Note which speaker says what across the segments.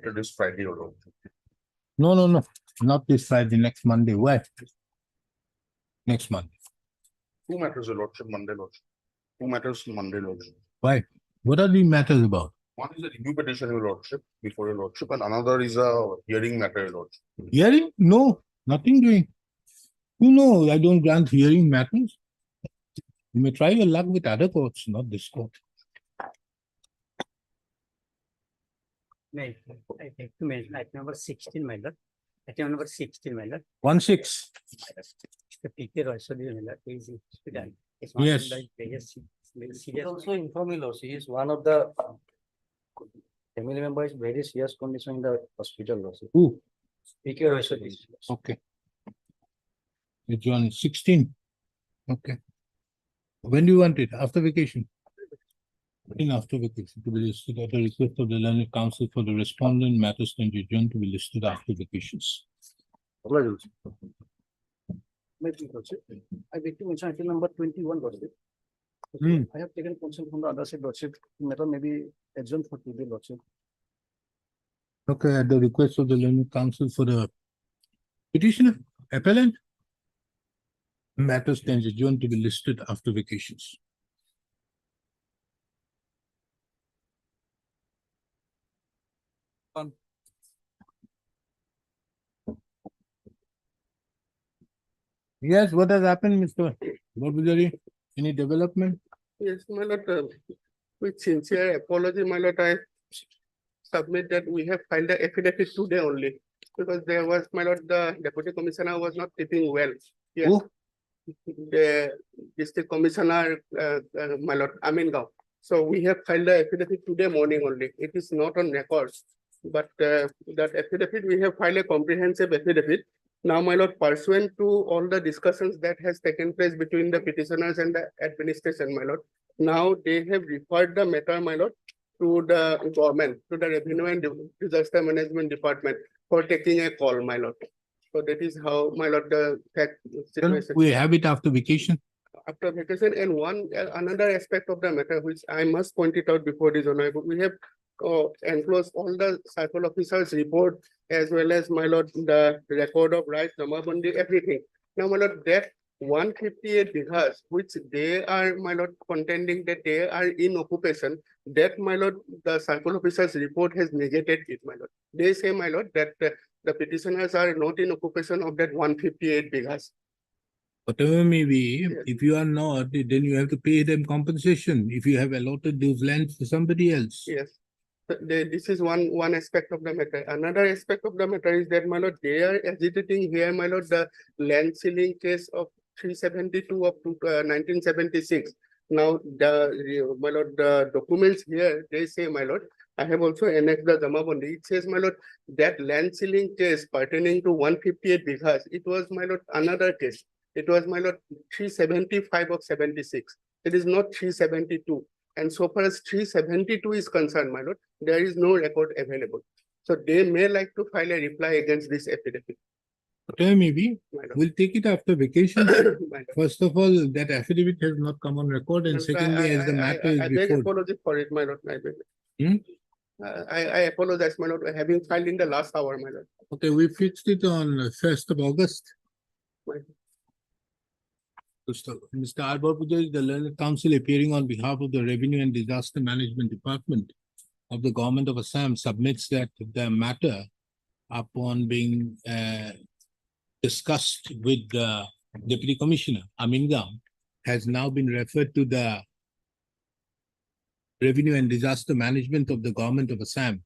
Speaker 1: matter this Friday or not.
Speaker 2: No. Not this Friday, next Monday. Why? Next Monday.
Speaker 1: Two matters, Your Lordship, Monday, Lordship. Two matters, Monday, Lordship.
Speaker 2: Why? What are the matters about?
Speaker 1: One is a review petition, Your Lordship, before Your Lordship, and another is a hearing matter, Your Lordship.
Speaker 2: Hearing? No, nothing doing. You know, I don't grant hearing matters. You may try your luck with other courts, not this court.
Speaker 3: I take to mention item number 16, my lord. Item number 16, my lord.
Speaker 2: 1-6.
Speaker 3: The picture also, my lord, is done. It's
Speaker 2: Yes.
Speaker 3: like various
Speaker 4: He
Speaker 3: serious.
Speaker 4: also informed me, Lord, he is one of the family members, very serious condition in the hospital, Lord.
Speaker 2: Who?
Speaker 4: Speaker also this.
Speaker 2: Okay. Which one? 16. Okay. When do you want it? After vacation? In after vacation to be listed at the request of the learned counsel for the respondent matters to be adjourned to be listed after vacations.
Speaker 4: Maybe, Lordship. I beg to mention item number 21, Lordship.
Speaker 2: Hmm.
Speaker 4: I have taken consent from the other side, Lordship. Matter may be adjourned for today, Lordship.
Speaker 2: Okay, at the request of the learned counsel for the petitioner, appellant, matters stands adjourned to be listed after vacations. Yes, what has happened, Mr. Barbujari? Any development?
Speaker 5: Yes, my lord, with sincere apology, my lord, I submit that we have filed the affidavit today only. Because there was, my lord, the deputy commissioner was not keeping well. Yes.
Speaker 2: Who?
Speaker 5: The district commissioner, my lord, Amingao. So we have filed the affidavit today morning only. It is not on records. But that affidavit, we have filed a comprehensive affidavit. Now, my lord, pursuant to all the discussions that has taken place between the petitioners and the administration, my lord, now they have referred the matter, my lord, to the government, to the Revenue and Disaster Management Department for taking a call, my lord. So that is how, my lord, the fact situation.
Speaker 2: We have it after vacation.
Speaker 5: After vacation, and another aspect of the matter, which I must point it out before this honorable, we have enclosed all the circle officers' report as well as, my lord, the record of rights, Namabandi, everything. Now, my lord, that 158 bighas, which they are, my lord, contending that they are in occupation, that, my lord, the circle officers' report has negated it, my lord. They say, my lord, that the petitioners are not in occupation of that 158 bighas.
Speaker 2: Whatever may be,
Speaker 5: Yes.
Speaker 2: if you are not, then you have to pay them compensation if you have allotted those lands to somebody else.
Speaker 5: Yes. This is one aspect of the matter. Another aspect of the matter is that, my lord, they are agitating here, my lord, the land ceiling case of 372 of 1976. Now, my lord, the documents here, they say, my lord, I have also annexed the Jamabandi. It says, my lord, that land ceiling case pertaining to 158 bighas, it was, my lord, another case. It was, my lord, 375 of 76. It is not 372. And so far as 372 is concerned, my lord, there is no record available. So they may like to file a reply against this affidavit.
Speaker 2: Whatever may be,
Speaker 5: My lord.
Speaker 2: we'll take it after vacation.
Speaker 5: My lord.
Speaker 2: First of all, that affidavit has not come on record, and secondly, as the matter is
Speaker 5: I beg
Speaker 2: before.
Speaker 5: apology for it, my lord. I beg.
Speaker 2: Hmm?
Speaker 5: I apologize, my lord, having filed in the last hour, my lord.
Speaker 2: Okay, we fixed it on 1st of August.
Speaker 5: Right.
Speaker 2: Mr. Arbitration, the learned counsel appearing on behalf of the Revenue and Disaster Management Department of the Government of Assam submits that the matter, upon being discussed with the Deputy Commissioner, Amingam, has now been referred to the Revenue and Disaster Management of the Government of Assam,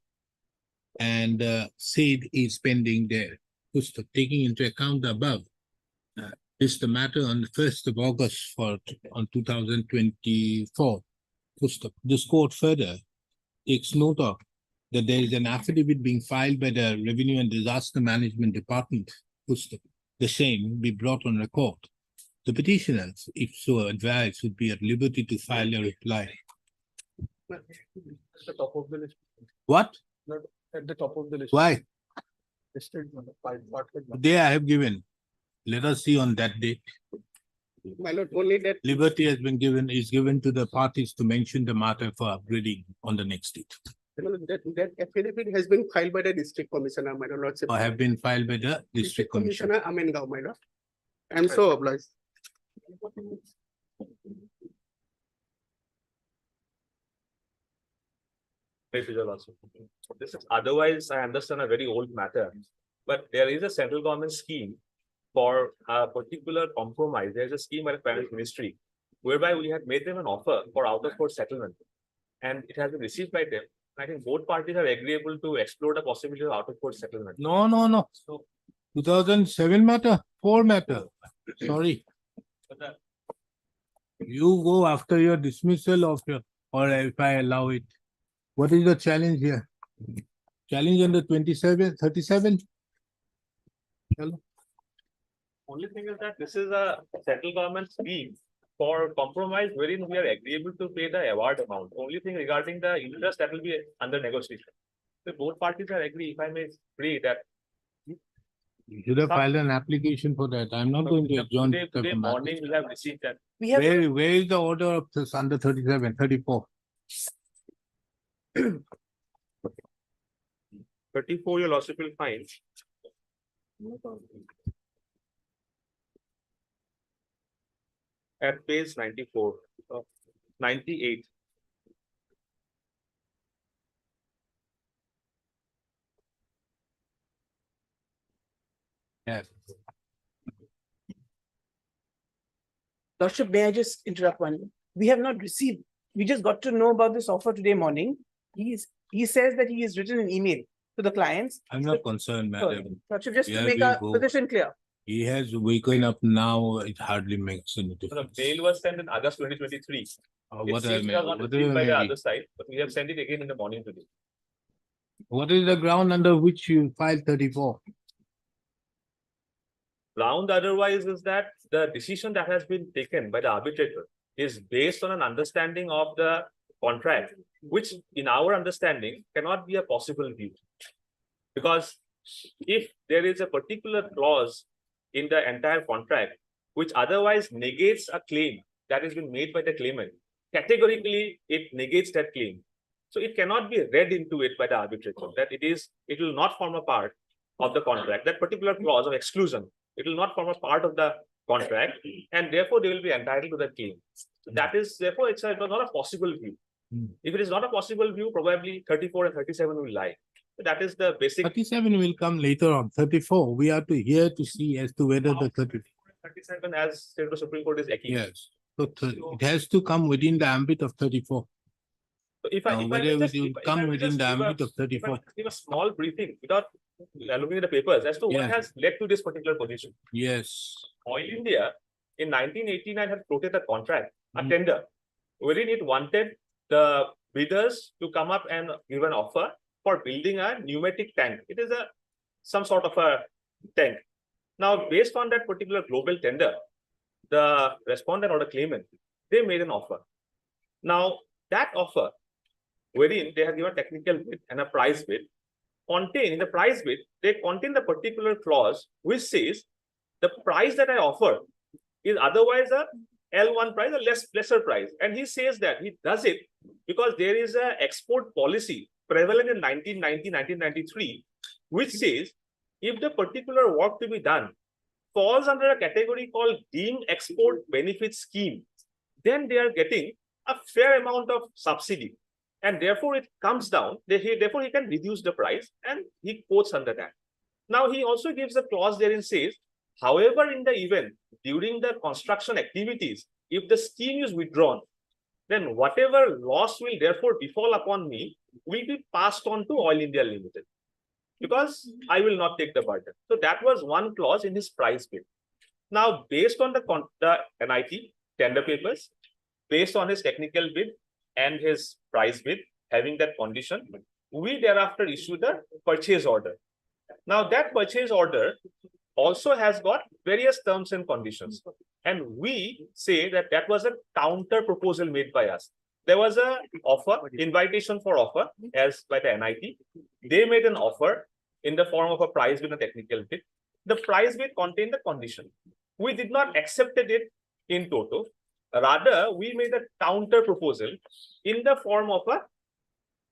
Speaker 2: and said is pending there. Taking into account the above, is the matter on the 1st of August on 2024. This court further takes note of that there is an affidavit being filed by the Revenue and Disaster Management Department. The same be brought on record. The petitioners, if so advised, would be at liberty to file a reply.
Speaker 4: At the top of the list.
Speaker 2: What?
Speaker 4: Not at the top of the list.
Speaker 2: Why?
Speaker 4: Listed on the part with
Speaker 2: They I have given. Let us see on that date.
Speaker 5: My lord, only that
Speaker 2: Liberty has been given, is given to the parties to mention the matter for upgrading on the next date.
Speaker 5: That affidavit has been filed by the district commissioner, my lordship.
Speaker 2: Or have been filed by the district commissioner.
Speaker 5: Commissioner Amengao, my lord. I am so obliged.
Speaker 6: Procedural also. This is otherwise, I understand, a very old matter, but there is a central government scheme for a particular compromise. There's a scheme by the finance ministry whereby we had made them an offer for out of court settlement, and it has been received by them. I think both parties are agreeable to explore the possibility of out of court settlement.
Speaker 2: No.
Speaker 6: So,
Speaker 2: 2007 matter, 4 matter. Sorry,
Speaker 6: but the
Speaker 2: you go after your dismissal of your, or if I allow it. What is the challenge here? Challenge under 27, 37?
Speaker 6: only thing is that this is a central government scheme for compromise wherein we are agreeable to pay the award amount. Only thing regarding the interest that will be under negotiation. So both parties are agree, if I may pray that
Speaker 2: You should have filed an application for that. I'm not going to adjourn.
Speaker 6: today morning we have received that.
Speaker 2: Where is the order of this under 37, 34?
Speaker 6: 34, your lordship will find. At page 94, 98.
Speaker 2: Yes.
Speaker 7: Lordship, may I just interrupt one? We have not received, we just got to know about this offer today morning. He says that he has written an email to the clients.
Speaker 2: I'm not concerned,
Speaker 7: Sorry,
Speaker 2: madam.
Speaker 7: Lordship, just to
Speaker 2: Yeah,
Speaker 7: make
Speaker 2: we'll
Speaker 7: our
Speaker 2: go.
Speaker 7: position clear.
Speaker 2: He has waken up now, it hardly makes any
Speaker 6: So the
Speaker 2: difference.
Speaker 6: mail was sent in August 2023. It
Speaker 2: What
Speaker 6: seems we have not received by the other side, but we have sent it again in the morning today.
Speaker 2: What is the ground under which you filed 34?
Speaker 6: Ground otherwise is that the decision that has been taken by the arbitrator is based on an understanding of the contract, which in our understanding cannot be a possible view. Because if there is a particular clause in the entire contract, which otherwise negates a claim that has been made by the claimant, categorically it negates that claim. So it cannot be read into it by the arbitrator that it will not form a part of the contract. That particular clause of exclusion, it will not form a part of the contract, and therefore they will be entitled to the claim. So that is therefore it was not a possible view. If it is not a possible view, probably 34 and 37 will lie. So that is the basic.
Speaker 2: 37 will come later on. 34, we are to hear to see as to whether the
Speaker 6: 37 as the Supreme Court is accused.
Speaker 2: yes. So it has to come within the ambit of 34.
Speaker 6: So if
Speaker 2: Now,
Speaker 6: I
Speaker 2: whether
Speaker 6: may
Speaker 2: it
Speaker 6: just-
Speaker 2: will
Speaker 6: if I
Speaker 2: come
Speaker 6: may
Speaker 2: within
Speaker 6: just
Speaker 2: the
Speaker 6: give a-
Speaker 2: ambit of
Speaker 6: if I may
Speaker 2: 34.
Speaker 6: just give a small briefing without looking at the papers as to what
Speaker 2: Yeah.
Speaker 6: has led to this particular position.
Speaker 2: Yes.
Speaker 6: Oil India in 1989 had floated a contract, a
Speaker 2: Mm.
Speaker 6: tender, wherein it wanted the bidders to come up and give an offer for building a pneumatic tank. It is some sort of a tank. Now, based on that particular global tender, the respondent or the claimant, they made an offer. Now, that offer, wherein they have given technical bid and a price bid, in the price bid, they contain the particular clause which says the price that I offer is otherwise a L1 price, a lesser price. And he says that he does it because there is an export policy prevalent in 1990, 1993, which says if the particular work to be done falls under a category called deemed export benefit scheme, then they are getting a fair amount of subsidy. And therefore it comes down, therefore he can reduce the price, and he quotes under that. Now he also gives a clause therein says, however, in the event during the construction activities, if the scheme is withdrawn, then whatever loss will therefore befall upon me will be passed on to Oil India Limited, because I will not take the burden. So that was one clause in his price bid. Now, based on the NIT tender papers, based on his technical bid and his price bid, having that condition, we thereafter issued a purchase order. Now, that purchase order also has got various terms and conditions. And we say that that was a counter proposal made by us. There was an offer, invitation for offer, as by the NIT. They made an offer in the form of a price bid and a technical bid. The price bid contained the condition. We did not accept it in toto. Rather, we made a counter proposal in the form of a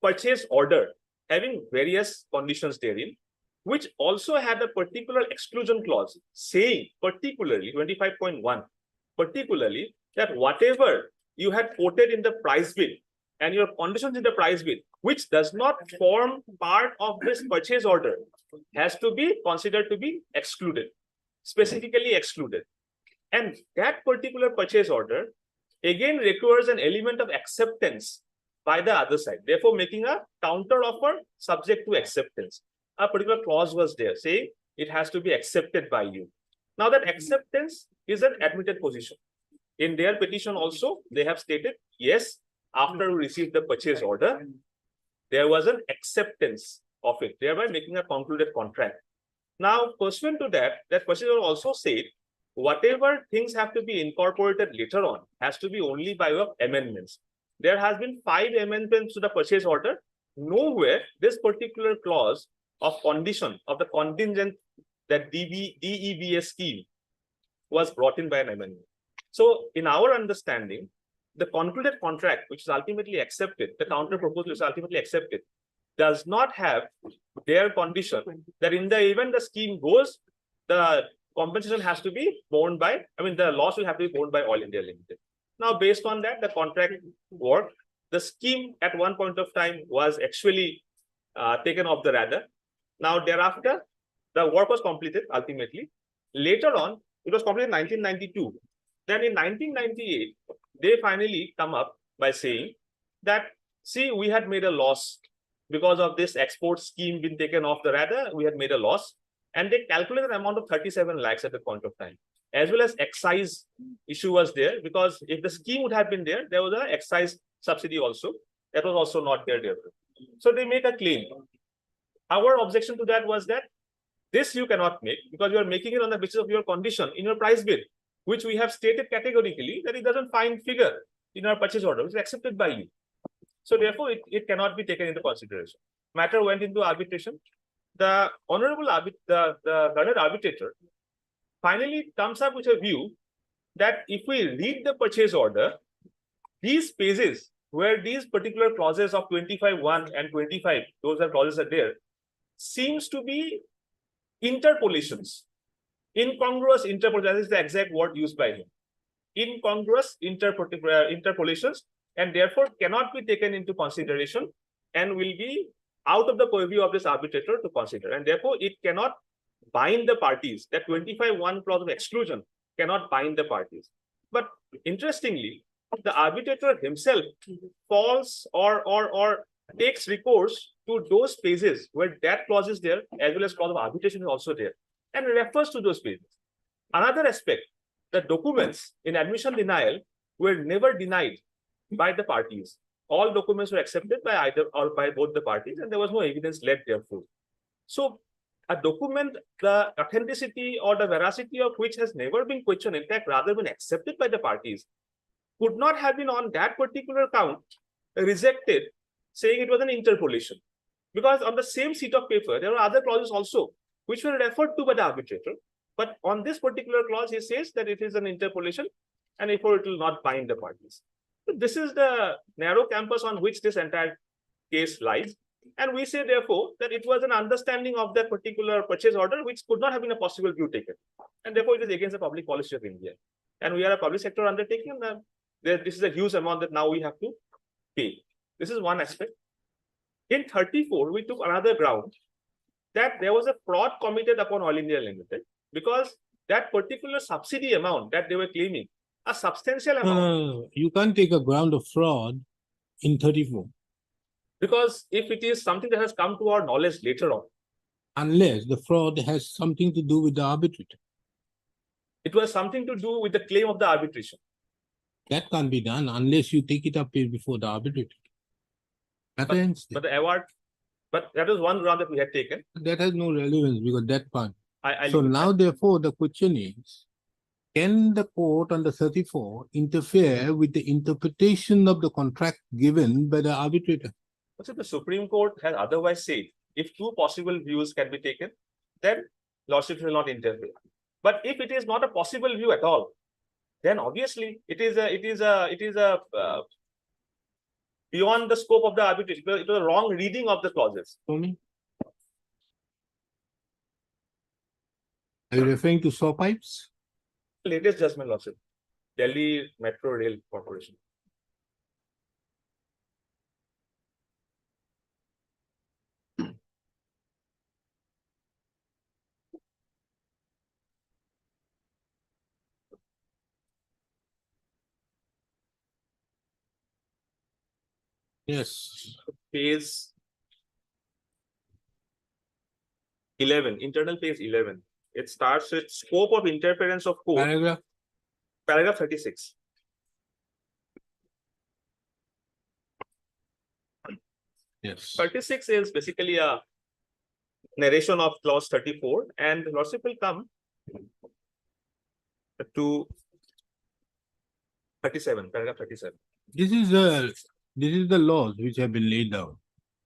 Speaker 6: purchase order having various conditions therein, which also had a particular exclusion clause saying particularly 25.1, particularly that whatever you had quoted in the price bid and your conditions in the price bid, which does not form part of this purchase order, has to be considered to be excluded, specifically excluded. And that particular purchase order again requires an element of acceptance by the other side, therefore making a counter offer subject to acceptance. A particular clause was there saying it has to be accepted by you. Now that acceptance is an admitted position. In their petition also, they have stated, yes, after we received the purchase order, there was an acceptance of it, thereby making a concluded contract. Now, pursuant to that, that purchase order also said, whatever things have to be incorporated later on has to be only by way of amendments. There has been 5 amendments to the purchase order. Nowhere this particular clause of condition of the contingent, that DEBS scheme, was brought in by an amendment. So in our understanding, the concluded contract, which is ultimately accepted, the counter proposal is ultimately accepted, does not have their condition that in the event the scheme goes, the compensation has to be borne by, the loss will have to be borne by Oil India Limited. Now, based on that, the contract worked. The scheme at one point of time was actually taken off the radar. Now, thereafter, the work was completed ultimately. Later on, it was completed in 1992. Then in 1998, they finally come up by saying that, see, we had made a loss because of this export scheme being taken off the radar. We had made a loss, and they calculated an amount of 37 lakhs at that point of time, as well as excise issue was there, because if the scheme would have been there, there was an excise subsidy also. That was also not there. So they make a claim. Our objection to that was that this you cannot make because you are making it on the basis of your condition in your price bid, which we have stated categorically that it doesn't find figure in our purchase order, which is accepted by you. So therefore, it cannot be taken into consideration. Matter went into arbitration. The honorable the learned arbitrator finally comes up with a view that if we read the purchase order, these pages where these particular clauses of 25.1 and 25, those are clauses are there, seems to be interpolations. Incongruous interpolations, that is the exact word used by him. Incongruous interpolations, and therefore cannot be taken into consideration and will be out of the purview of this arbitrator to consider. And therefore, it cannot bind the parties. That 25.1 clause of exclusion cannot bind the parties. But interestingly, the arbitrator himself falls or takes recourse to those pages where that clause is there, as well as clause of arbitration is also there, and refers to those pages. Another aspect, the documents in admission denial were never denied by the parties. All documents were accepted by either or by both the parties, and there was no evidence led therefore. So a document, the authenticity or the veracity of which has never been questioned, in fact, rather been accepted by the parties, could not have been on that particular count rejected, saying it was an interpolation. Because on the same sheet of paper, there were other clauses also, which were referred to by the arbitrator. But on this particular clause, he says that it is an interpolation, and therefore it will not bind the parties. So this is the narrow campus on which this entire case lies. And we say, therefore, that it was an understanding of that particular purchase order, which could not have been a possible view taken. And therefore, it is against the public policy of India. And we are a public sector undertaking, and this is a huge amount that now we have to pay. This is one aspect. In 34, we took another ground that there was a fraud committed upon Oil India Limited, because that particular subsidy amount that they were claiming, a substantial amount.
Speaker 2: No, you can't take a ground of fraud in 34.
Speaker 6: Because if it is something that has come to our knowledge later on.
Speaker 2: Unless the fraud has something to do with the arbitrator.
Speaker 6: It was something to do with the claim of the arbitration.
Speaker 2: That can't be done unless you take it up before the arbitrator. That ends there.
Speaker 6: But the award, but that was one ground that we had taken.
Speaker 2: That has no relevance because that part. So
Speaker 6: leave it
Speaker 2: now,
Speaker 6: at
Speaker 2: therefore, the question is, can the court under 34 interfere with the interpretation of the contract given by the arbitrator?
Speaker 6: that. So the Supreme Court has otherwise said, if two possible views can be taken, then lordship will not interfere. But if it is not a possible view at all, then obviously it is a beyond the scope of the arbitration. It was a wrong reading of the clauses.
Speaker 2: For me? Are you referring to saw pipes?
Speaker 6: Latest judgment lawsuit, Delhi Metro Rail Corporation.
Speaker 2: Yes.
Speaker 6: Phase 11, internal phase 11. It starts with scope of interference of court,
Speaker 2: Paragraph.
Speaker 6: paragraph 36.
Speaker 2: Yes.
Speaker 6: 36 is basically a narration of clause 34, and the lordship will come to 37, paragraph 37.
Speaker 2: This is the laws which have been laid down.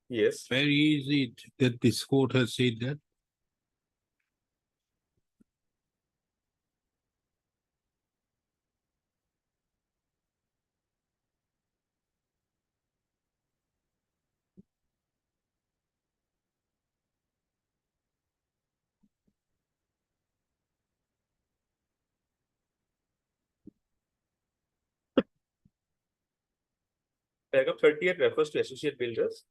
Speaker 6: Yes.
Speaker 2: Very easy that this court has said that.
Speaker 6: Paragraph 38 refers to associate builders.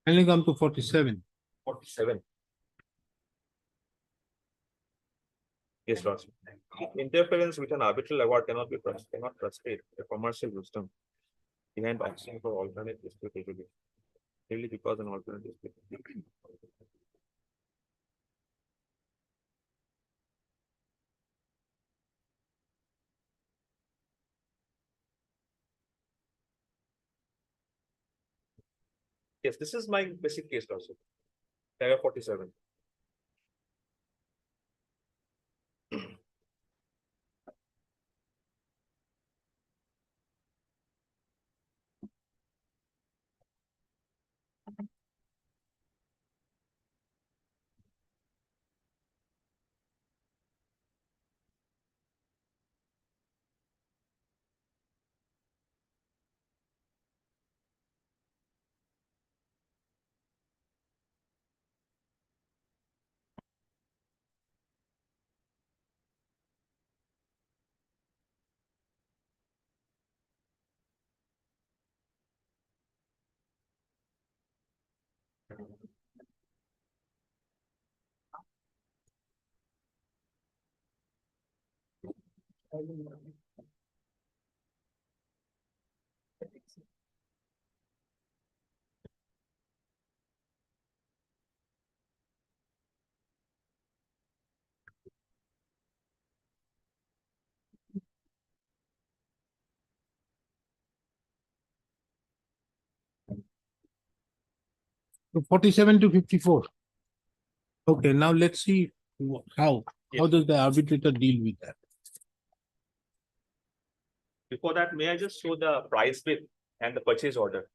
Speaker 2: Only come to 47.
Speaker 6: 47. Yes, Lord. Interference with an arbitral award cannot frustrate the commercial wisdom behind asking for alternate dispute resolution. Really because an alternate dispute. Yes, this is my basic case also. Paragraph 47.
Speaker 2: So 47 to 54. Okay, now let's see how
Speaker 6: Yes.
Speaker 2: does the arbitrator deal with that?
Speaker 6: Before that, may I just show the price bid and the purchase order?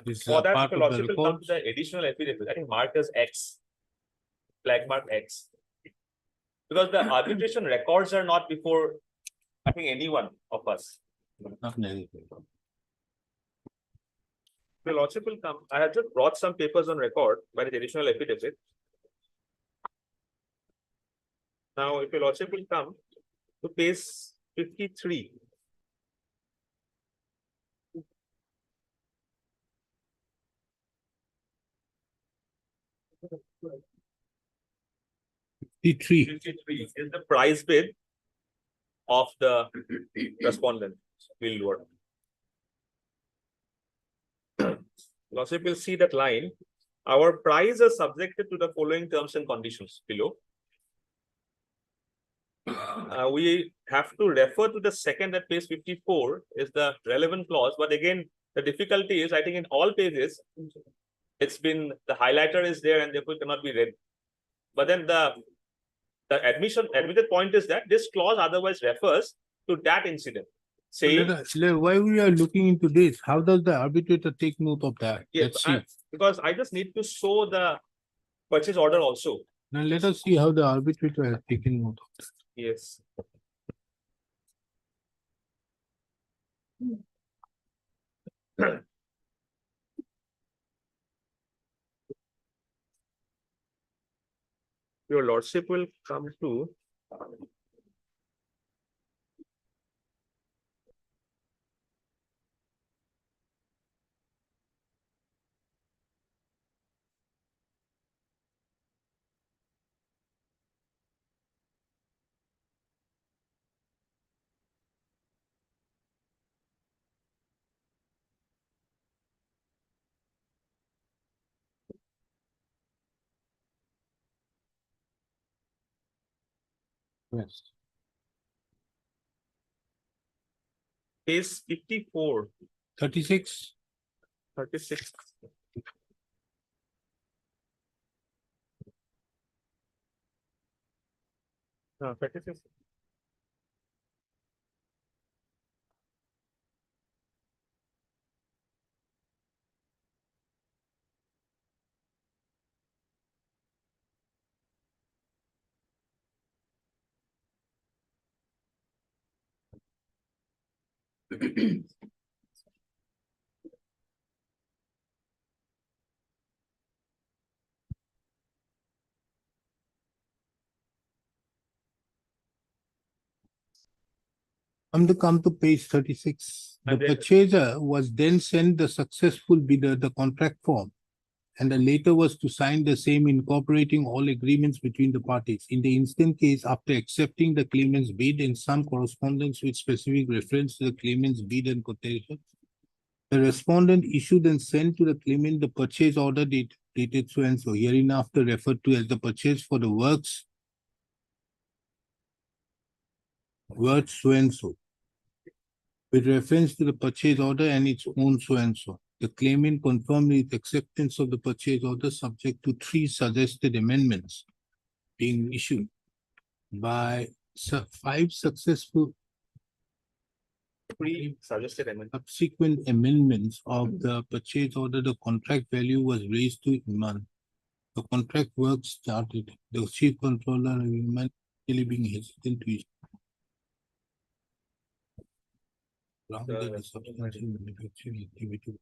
Speaker 2: This is
Speaker 6: For
Speaker 2: a
Speaker 6: that,
Speaker 2: part
Speaker 6: the
Speaker 2: of the
Speaker 6: lordship will come
Speaker 2: record.
Speaker 6: to the additional affidavit. I think marked as X, flag mark X. Because the arbitration records are not before, I think, any one of us.
Speaker 2: Not necessary.
Speaker 6: The lordship will come. I have just brought some papers on record by the additional affidavit. Now, if your lordship will come to page 53.
Speaker 2: T3.
Speaker 6: 53 is the price bid of the respondent field work. Lordship will see that line our price is subjected to the following terms and conditions below. We have to refer to the second at page 54 is the relevant clause, but again, the difficulty is, I think in all pages, it's been, the highlighter is there and therefore cannot be read. But then the admitted point is that this clause otherwise refers to that incident. Saying,
Speaker 2: Why we are looking into this? How does the arbitrator take note of that?
Speaker 6: yes,
Speaker 2: Let's see.
Speaker 6: because I just need to show the purchase order also.
Speaker 2: Now let us see how the arbitrator has taken note of that.
Speaker 6: Yes. Your lordship will come to
Speaker 2: Yes.
Speaker 6: page 54,
Speaker 2: 36.
Speaker 6: 36. No, 36.
Speaker 2: Come to page 36. The
Speaker 6: And then-
Speaker 2: purchaser was then sent the successful bidder the contract form, and the later was to sign the same incorporating all agreements between the parties. In the instant case, after accepting the claimant's bid in some correspondence with specific reference to the claimant's bid and quotation, the respondent issued and sent to the claimant the purchase order dated so and so, hereinafter referred to as the purchase for the works so and so, with reference to the purchase order and its own so and so. The claimant confirmed its acceptance of the purchase order subject to 3 suggested amendments being issued by 5 successful
Speaker 6: Three suggested amendment.
Speaker 2: subsequent amendments of the purchase order. The contract value was raised to a month. The contract work started. The chief controller remained being hesitant to issue. Grounded in substantial manufacturing activity.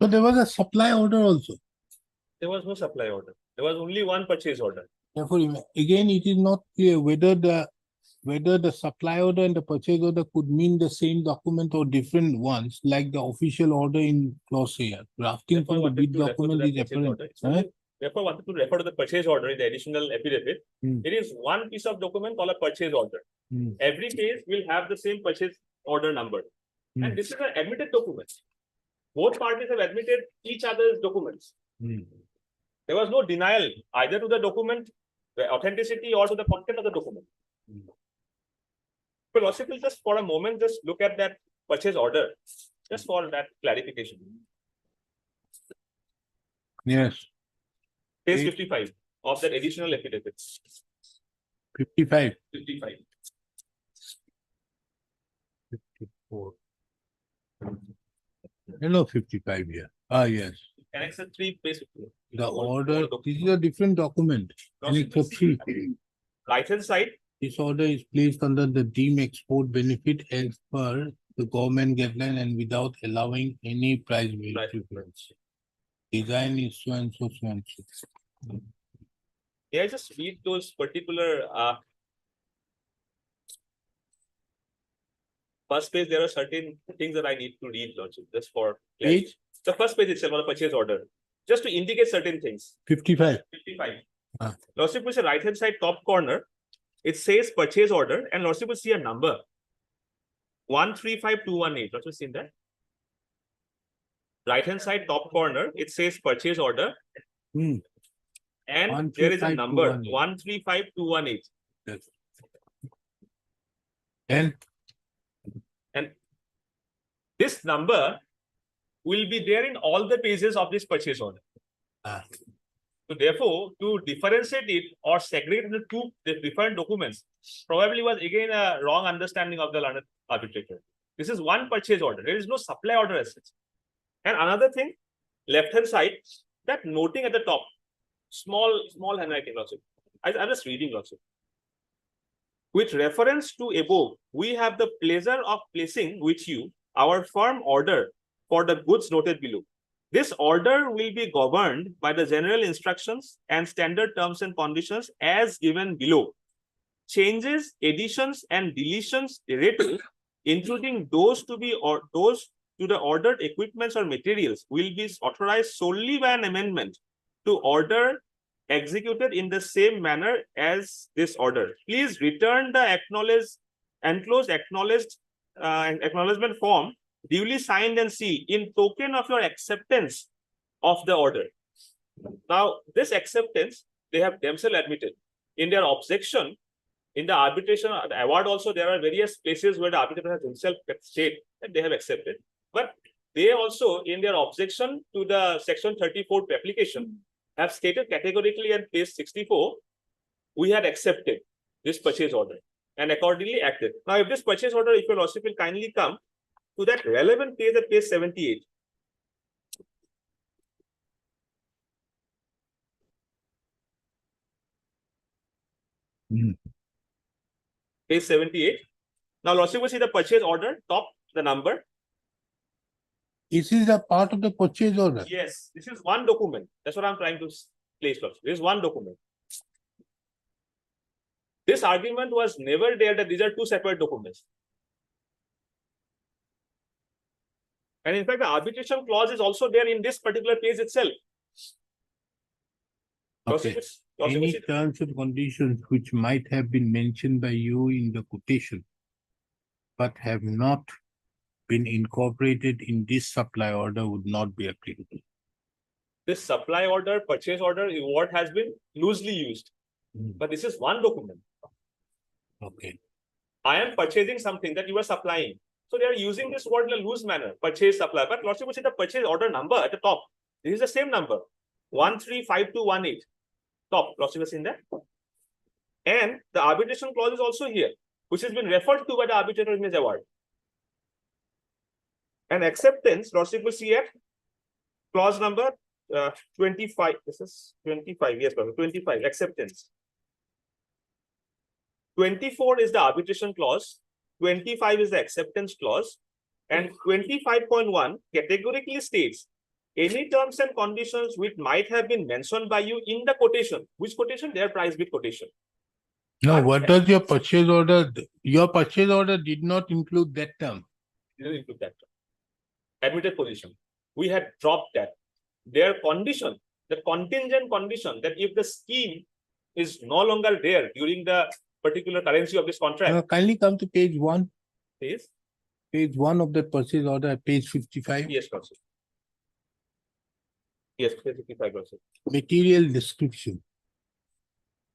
Speaker 2: So there was a supply order also.
Speaker 6: There was no supply order. There was only one purchase order.
Speaker 2: Therefore, again, it is not clear whether the supply order and the purchase order could mean the same document or different ones, like the official order in clause here. Drafting
Speaker 6: Therefore,
Speaker 2: from the
Speaker 6: wanted
Speaker 2: bid
Speaker 6: to refer to
Speaker 2: document
Speaker 6: that
Speaker 2: is
Speaker 6: purchase
Speaker 2: apparent.
Speaker 6: order. So therefore, wanted to refer to the purchase order in the additional affidavit. It is one piece of document called a purchase order. Every case will have the same purchase order number. And this is an admitted document. Both parties have admitted each other's documents. There was no denial either to the document, the authenticity, or to the content of the document. But also, we'll just for a moment just look at that purchase order, just for that clarification.
Speaker 2: Yes,
Speaker 6: Page
Speaker 2: Eight.
Speaker 6: 55 of that additional affidavit.
Speaker 2: 55.
Speaker 6: 55.
Speaker 2: 54. No, 55 here. Ah, yes.
Speaker 6: Annex 3, page 54.
Speaker 2: The order, this is a different document. Annex 3.
Speaker 6: Right hand side,
Speaker 2: This order is placed under the deemed export benefit as per the government guideline and without allowing any price difference. Design is so and so, so and so.
Speaker 6: yeah, I just read those particular first page. There are certain things that I need to read, Lordship, just for clarity.
Speaker 2: Page?
Speaker 6: The first page itself, the purchase order, just to indicate certain things.
Speaker 2: 55.
Speaker 6: 55. Lordship will say right hand side top corner, it says purchase order, and Lordship will see a number 135218. Lordship seen that? Right hand side top corner, it says purchase order. And there is a number 135218.
Speaker 2: Yes. And
Speaker 6: this number will be there in all the pages of this purchase order. So therefore, to differentiate it or segregate the different documents probably was again a wrong understanding of the learned arbitrator. This is one purchase order. There is no supply order as such. And another thing, left-hand side, that noting at the top, small handwriting also. I'm just reading also. With reference to above, we have the pleasure of placing with you our firm order for the goods noted below. This order will be governed by the general instructions and standard terms and conditions as given below. Changes, additions, and deletions thereto, including those to the ordered equipments or materials, will be authorized solely by an amendment to order executed in the same manner as this order. Please return the enclosed acknowledgement form duly signed and sealed in token of your acceptance of the order. Now, this acceptance, they have themselves admitted. In their objection, in the arbitration the award also, there are various places where the arbitrator has himself stated that they have accepted. But they also, in their objection to the section 34 application, have stated categorically on page 64, we had accepted this purchase order and accordingly acted. Now, if this purchase order, if your lordship will kindly come to that relevant page at page 78. Page 78. Now, lordship will see the purchase order, top, the number.
Speaker 2: This is a part of the purchase order.
Speaker 6: Yes, this is one document. That's what I'm trying to place. This is one document. This argument was never there that these are two separate documents. And in fact, the arbitration clause is also there in this particular page itself.
Speaker 2: Okay. Any terms and conditions which might have been mentioned by you in the quotation, but have not been incorporated in this supply order would not be applicable.
Speaker 6: This supply order, purchase order, what has been loosely used. But this is one document.
Speaker 2: Okay.
Speaker 6: I am purchasing something that you are supplying. So they are using this word in a loose manner, purchase, supply. But lordship will see the purchase order number at the top. This is the same number, 135218. Top, lordship has seen that. And the arbitration clause is also here, which has been referred to by the arbitrator in his award. And acceptance, lordship will see at clause number 25. This is 25, yes, 25, acceptance. 24 is the arbitration clause, 25 is the acceptance clause, and 25.1 categorically states any terms and conditions which might have been mentioned by you in the quotation. Which quotation? Their price bid quotation.
Speaker 2: No, what does your purchase order? Your purchase order did not include that term.
Speaker 6: Didn't include that term. Admitted position. We had dropped that. Their condition, the contingent condition, that if the scheme is no longer there during the particular currency of this contract.
Speaker 2: Kindly come to page 1.
Speaker 6: Please.
Speaker 2: Page 1 of the purchase order, page 55.
Speaker 6: Yes, Council. Yes, page 55 also.
Speaker 2: Material description.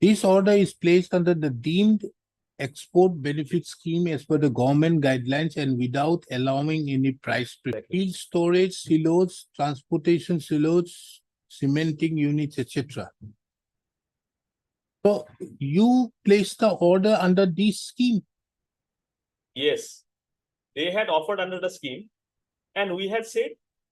Speaker 2: This order is placed under the deemed export benefit scheme as per the government guidelines and without allowing any price. Field storage, silos, transportation silos, cementing units, etc. So you placed the order under this scheme.
Speaker 6: Yes, they had offered under the scheme, and we had said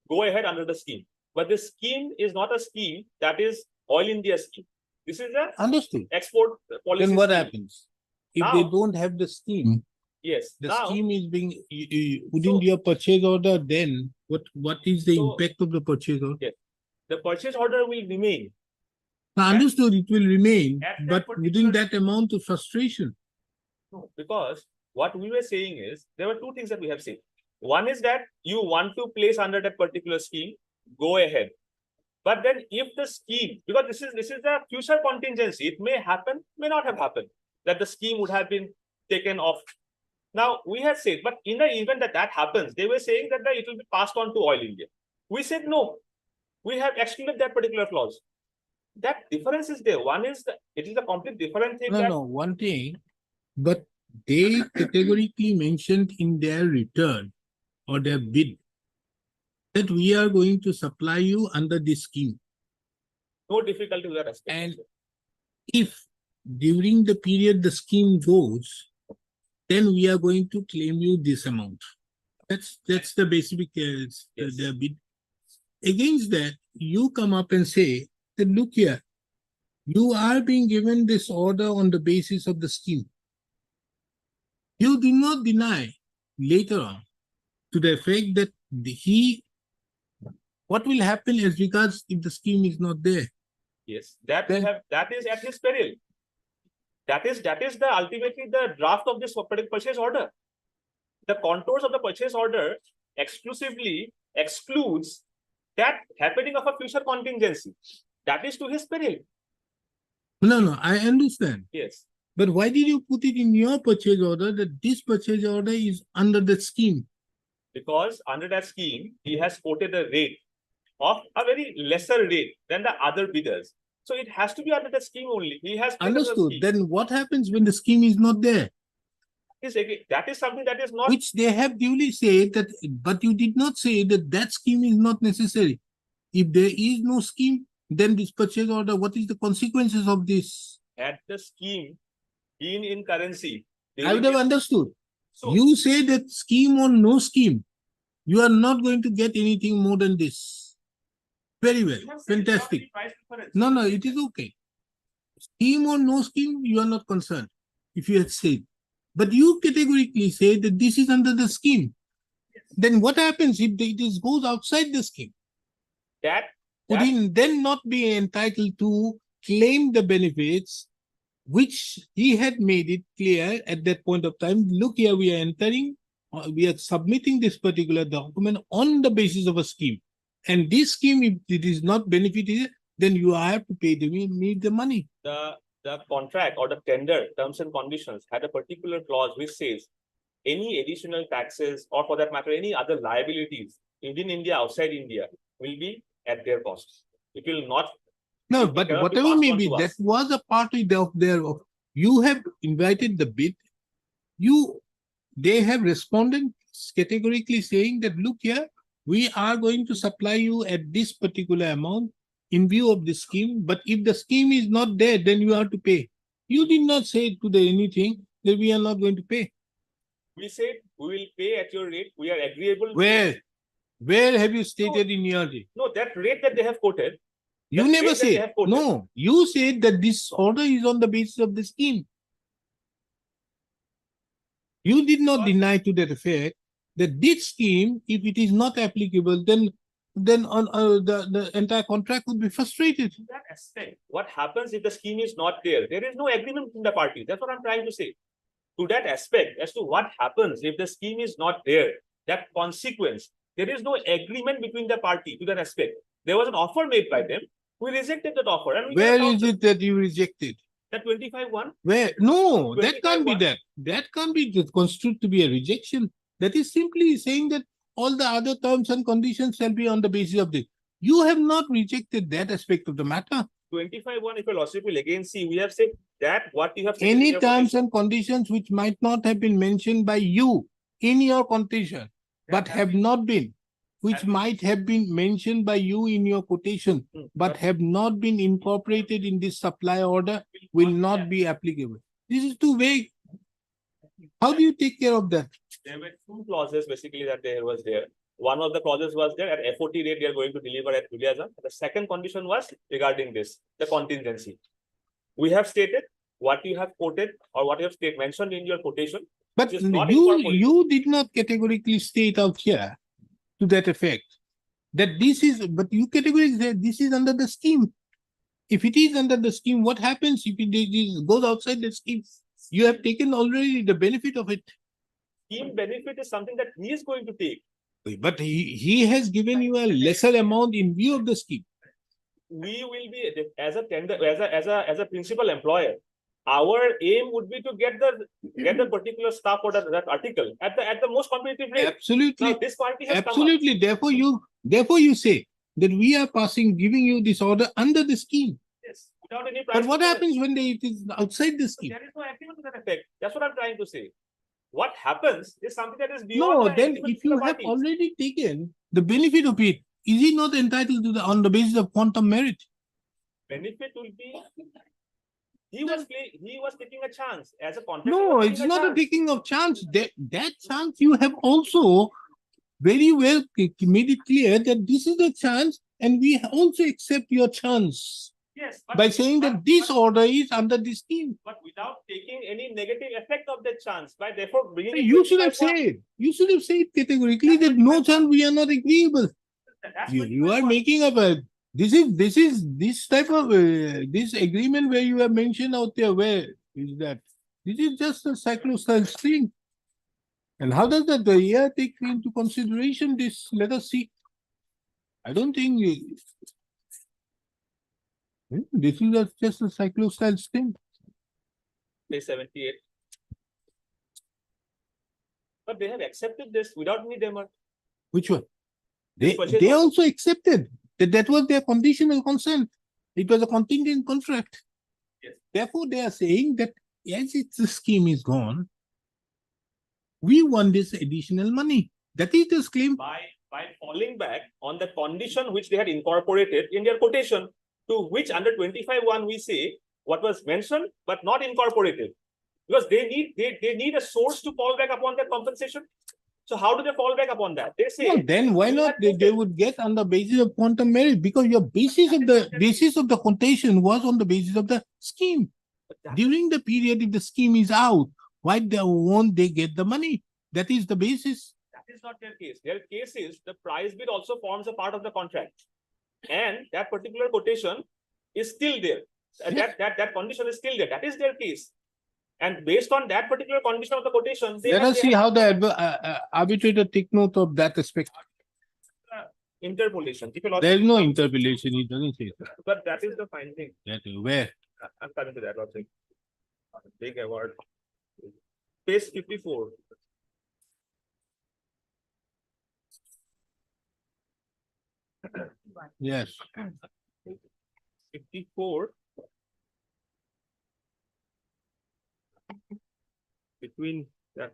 Speaker 6: go ahead under the scheme. But the scheme is not a scheme that is Oil India scheme. This is a
Speaker 2: Understood.
Speaker 6: export policy.
Speaker 2: Then what
Speaker 6: scheme.
Speaker 2: happens? If
Speaker 6: Now-
Speaker 2: they don't have the scheme,
Speaker 6: Yes.
Speaker 2: the
Speaker 6: now,
Speaker 2: scheme is being within
Speaker 6: So-
Speaker 2: your purchase order, then what is the
Speaker 6: So-
Speaker 2: impact of the purchase order?
Speaker 6: the purchase order will remain.
Speaker 2: Now, understood, it will remain,
Speaker 6: At that
Speaker 2: but within
Speaker 6: particular-
Speaker 2: that amount of frustration.
Speaker 6: No, because what we were saying is there were two things that we have said. One is that you want to place under that particular scheme, go ahead. But then if the scheme, because this is a future contingency, it may happen, may not have happened, that the scheme would have been taken off. Now we had said, but in the event that that happens, they were saying that it will be passed on to Oil India. We said no, we have excluded that particular clause. That difference is there. One is it is a complete different thing.
Speaker 2: No, one thing, but they categorically mentioned in their return or their bid that we are going to supply you under this scheme.
Speaker 6: No difficulty with that aspect.
Speaker 2: And if during the period the scheme goes, then we are going to claim you this amount. That's the basic, the bit. Against that, you come up and say that, look here, you are being given this order on the basis of the scheme. You do not deny later on to the effect that what will happen as regards if the scheme is not there?
Speaker 6: Yes, that
Speaker 2: Then-
Speaker 6: that is at his peril. That is the ultimately the draft of this purchase order. The contours of the purchase order exclusively excludes that happening of a future contingency. That is to his peril.
Speaker 2: No, I understand.
Speaker 6: Yes.
Speaker 2: But why did you put it in your purchase order that this purchase order is under the scheme?
Speaker 6: Because under that scheme, he has quoted a rate of a very lesser rate than the other bidders. So it has to be under the scheme only. He has quoted the
Speaker 2: Understood.
Speaker 6: scheme.
Speaker 2: Then what happens when the scheme is not there?
Speaker 6: That is something that is not.
Speaker 2: Which they have duly said that, but you did not say that that scheme is not necessary. If there is no scheme, then this purchase order, what is the consequences of this?
Speaker 6: Had the scheme been in currency, they
Speaker 2: I would
Speaker 6: will
Speaker 2: have
Speaker 6: get-
Speaker 2: understood.
Speaker 6: So,
Speaker 2: You say that scheme or no scheme, you are not going to get anything more than this. Very well,
Speaker 6: you have said it's not
Speaker 2: fantastic.
Speaker 6: any price difference.
Speaker 2: No, it is okay. Scheme or no scheme, you are not concerned, if you had said. But you categorically say that this is under the scheme. Then what happens if it goes outside the scheme?
Speaker 6: That
Speaker 2: Would he then not be entitled to claim the benefits which he had made it clear at that point of time? Look here, we are entering, we are submitting this particular document on the basis of a scheme. And this scheme, if it is not benefited, then you have to pay me the money.
Speaker 6: the contract or the tender terms and conditions had a particular clause which says any additional taxes or for that matter any other liabilities within India, outside India will be at their cost. It will not.
Speaker 2: No,
Speaker 6: It
Speaker 2: but
Speaker 6: cannot be
Speaker 2: whatever
Speaker 6: passed
Speaker 2: may
Speaker 6: on
Speaker 2: be,
Speaker 6: to
Speaker 2: that
Speaker 6: us.
Speaker 2: was a part of you have invited the bid. They have responded categorically saying that, look here, we are going to supply you at this particular amount in view of the scheme. But if the scheme is not there, then you have to pay. You did not say to the anything that we are not going to pay.
Speaker 6: We said we will pay at your rate. We are agreeable.
Speaker 2: Where have you stated in your rate?
Speaker 6: No, that rate that they have quoted.
Speaker 2: You
Speaker 6: That
Speaker 2: never
Speaker 6: rate that they
Speaker 2: said.
Speaker 6: have quoted.
Speaker 2: No, you said that this order is on the basis of the scheme. You did not
Speaker 6: Because-
Speaker 2: deny to that effect that this scheme, if it is not applicable, then the entire contract would be frustrated.
Speaker 6: To that aspect, what happens if the scheme is not there? There is no agreement between the parties. That's what I'm trying to say. To that aspect, as to what happens if the scheme is not there, that consequence, there is no agreement between the party to that aspect. There was an offer made by them. We rejected that offer. And we
Speaker 2: Where
Speaker 6: got
Speaker 2: is it that you rejected?
Speaker 6: the 25-1?
Speaker 2: Where? No, that can't be
Speaker 6: 25-1.
Speaker 2: that. That can't be construed to be a rejection. That is simply saying that all the other terms and conditions shall be on the basis of this. You have not rejected that aspect of the matter.
Speaker 6: 25-1, if your lordship will again see, we have said that what you have said in
Speaker 2: Any
Speaker 6: your
Speaker 2: terms
Speaker 6: petition,
Speaker 2: and conditions which might not have been mentioned by you in your quotation, but
Speaker 6: that
Speaker 2: have not been, which
Speaker 6: that-
Speaker 2: might have been mentioned by you in your quotation, but have not been incorporated in this supply order, will not be applicable. This is too vague. How do you take care of that?
Speaker 6: There were two clauses basically that there was there. One of the clauses was there at FOT rate, they are going to deliver at Juliaza. The second condition was regarding this, the contingency. We have stated what you have quoted or what you have mentioned in your quotation.
Speaker 2: But
Speaker 6: Which is not
Speaker 2: you
Speaker 6: incorporated.
Speaker 2: did not categorically state out here to that effect that this is, but you categorically said this is under the scheme. If it is under the scheme, what happens if it goes outside the scheme? You have taken already the benefit of it.
Speaker 6: Scheme benefit is something that he is going to take.
Speaker 2: But he has given you a lesser amount in view of the scheme.
Speaker 6: We will be as a tender, as a principal employer. Our aim would be to get the particular staff order, that article at the most competitive rate.
Speaker 2: Absolutely,
Speaker 6: Now this party has come up.
Speaker 2: absolutely. Therefore you say that we are giving you this order under the scheme.
Speaker 6: Yes, without any price
Speaker 2: But what
Speaker 6: difference.
Speaker 2: happens when it is outside the scheme?
Speaker 6: There is no agreement to that effect. That's what I'm trying to say. What happens is something that is beyond.
Speaker 2: No,
Speaker 6: the
Speaker 2: then
Speaker 6: agreement
Speaker 2: if you
Speaker 6: between the
Speaker 2: have
Speaker 6: parties.
Speaker 2: already taken the benefit of it, is he not entitled to on the basis of quantum merit?
Speaker 6: Benefit will be. He was taking a chance as a contractor.
Speaker 2: No, it's not a taking of chance. That chance you have also very well made it clear that this is the chance and we also accept your chance
Speaker 6: Yes.
Speaker 2: by saying that this order is under this scheme.
Speaker 6: But without taking any negative effect of that chance, by therefore bringing. it
Speaker 2: You should have
Speaker 6: 25-1.
Speaker 2: said, you should have said categorically that no chance, we are not agreeable.
Speaker 6: That's
Speaker 2: You are
Speaker 6: 25-1.
Speaker 2: making up a, this type of, this agreement where you have mentioned out there, where is that? This is just a cyclostyle thing. And how does that, the year take into consideration this? Let us see. I don't think this is just a cyclostyle thing.
Speaker 6: Page 78. But they have accepted this without any demand.
Speaker 2: Which one?
Speaker 6: This
Speaker 2: They,
Speaker 6: purchase
Speaker 2: they
Speaker 6: order.
Speaker 2: also accepted that that was their conditional consent. It was a contingent contract.
Speaker 6: Yes.
Speaker 2: Therefore, they are saying that as the scheme is gone, we want this additional money. That is the claim.
Speaker 6: By falling back on the condition which they had incorporated in their quotation, to which under 25-1 we say what was mentioned but not incorporated. Because they need a source to fall back upon that compensation. So how do they fall back upon that? They say.
Speaker 2: Well, then why
Speaker 6: we
Speaker 2: not?
Speaker 6: had
Speaker 2: They
Speaker 6: quoted.
Speaker 2: would get on the basis of quantum merit, because your basis of the quotation was on the basis of the scheme.
Speaker 6: But that-
Speaker 2: During the period, if the scheme is out, why won't they get the money? That is the basis.
Speaker 6: That is not their case. Their case is the price bid also forms a part of the contract. And that particular quotation is still there. That condition is still there. That is their case. And based on that particular condition of the quotation,
Speaker 2: Let us see how the arbitrator take note of that aspect.
Speaker 6: interpolation. If you
Speaker 2: There is no interpolation, he doesn't say that.
Speaker 6: But that is the finding.
Speaker 2: Where?
Speaker 6: I'm coming to that logic. Big award. Page 54.
Speaker 2: Yes.
Speaker 6: 54. Between that.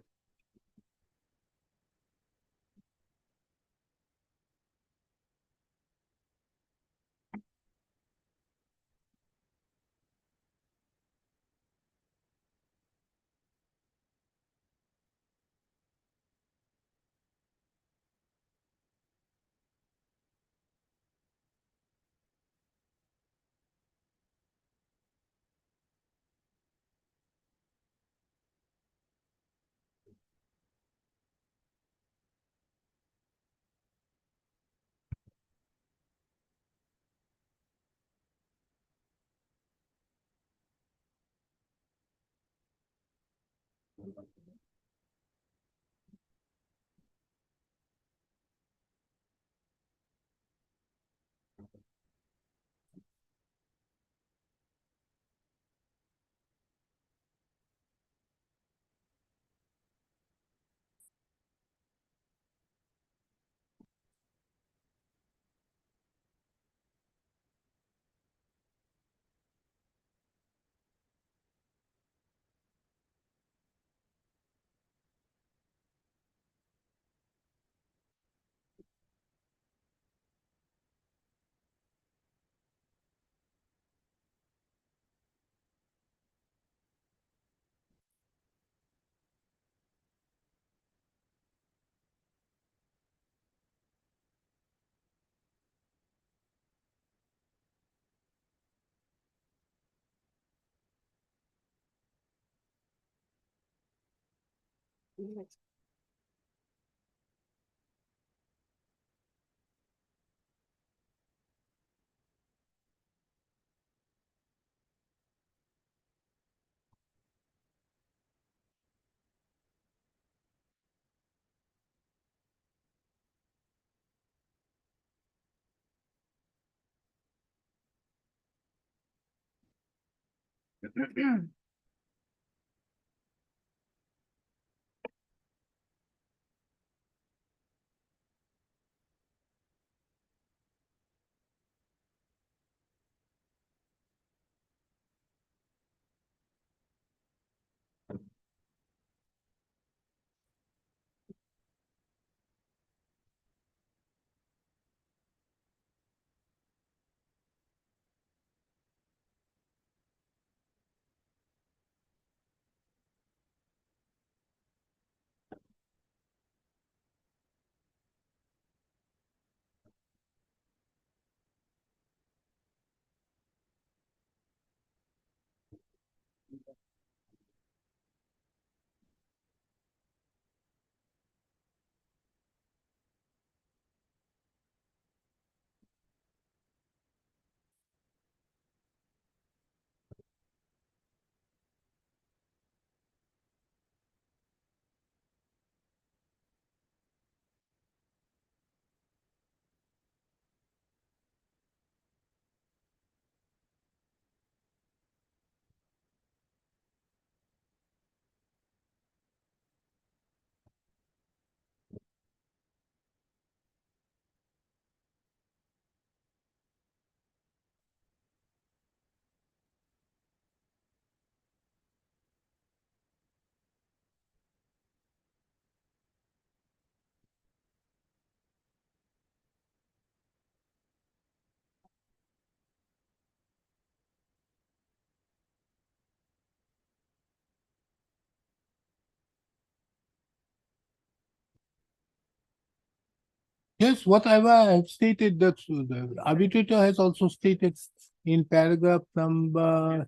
Speaker 2: Yes, whatever I have stated, that's the arbitrator has also stated in paragraph number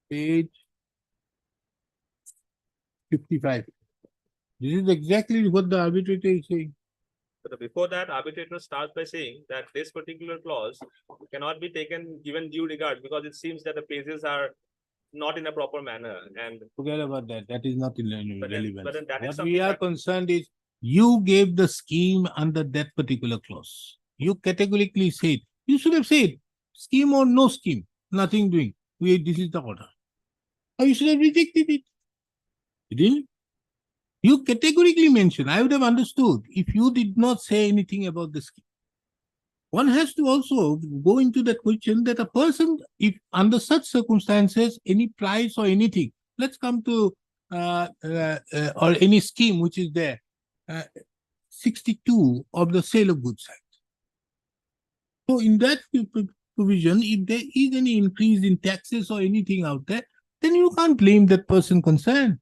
Speaker 2: page 55. This is exactly what the arbitrator is saying.
Speaker 6: But before that, arbitrator starts by saying that this particular clause cannot be taken given due regard because it seems that the pages are not in a proper manner and
Speaker 2: Forget about that. That is not
Speaker 6: But then-
Speaker 2: relevant.
Speaker 6: but then that is
Speaker 2: What
Speaker 6: something
Speaker 2: we are
Speaker 6: that-
Speaker 2: concerned is you gave the scheme under that particular clause. You categorically said, you should have said scheme or no scheme, nothing doing. This is the order. Or you should have rejected it. You didn't? You categorically mentioned, I would have understood if you did not say anything about the scheme. One has to also go into that question that a person, if under such circumstances, any price or anything, let's come to or any scheme which is there, 62 of the Sale of Goods Act. So in that provision, if there is any increase in taxes or anything out there, then you can't blame that person concerned.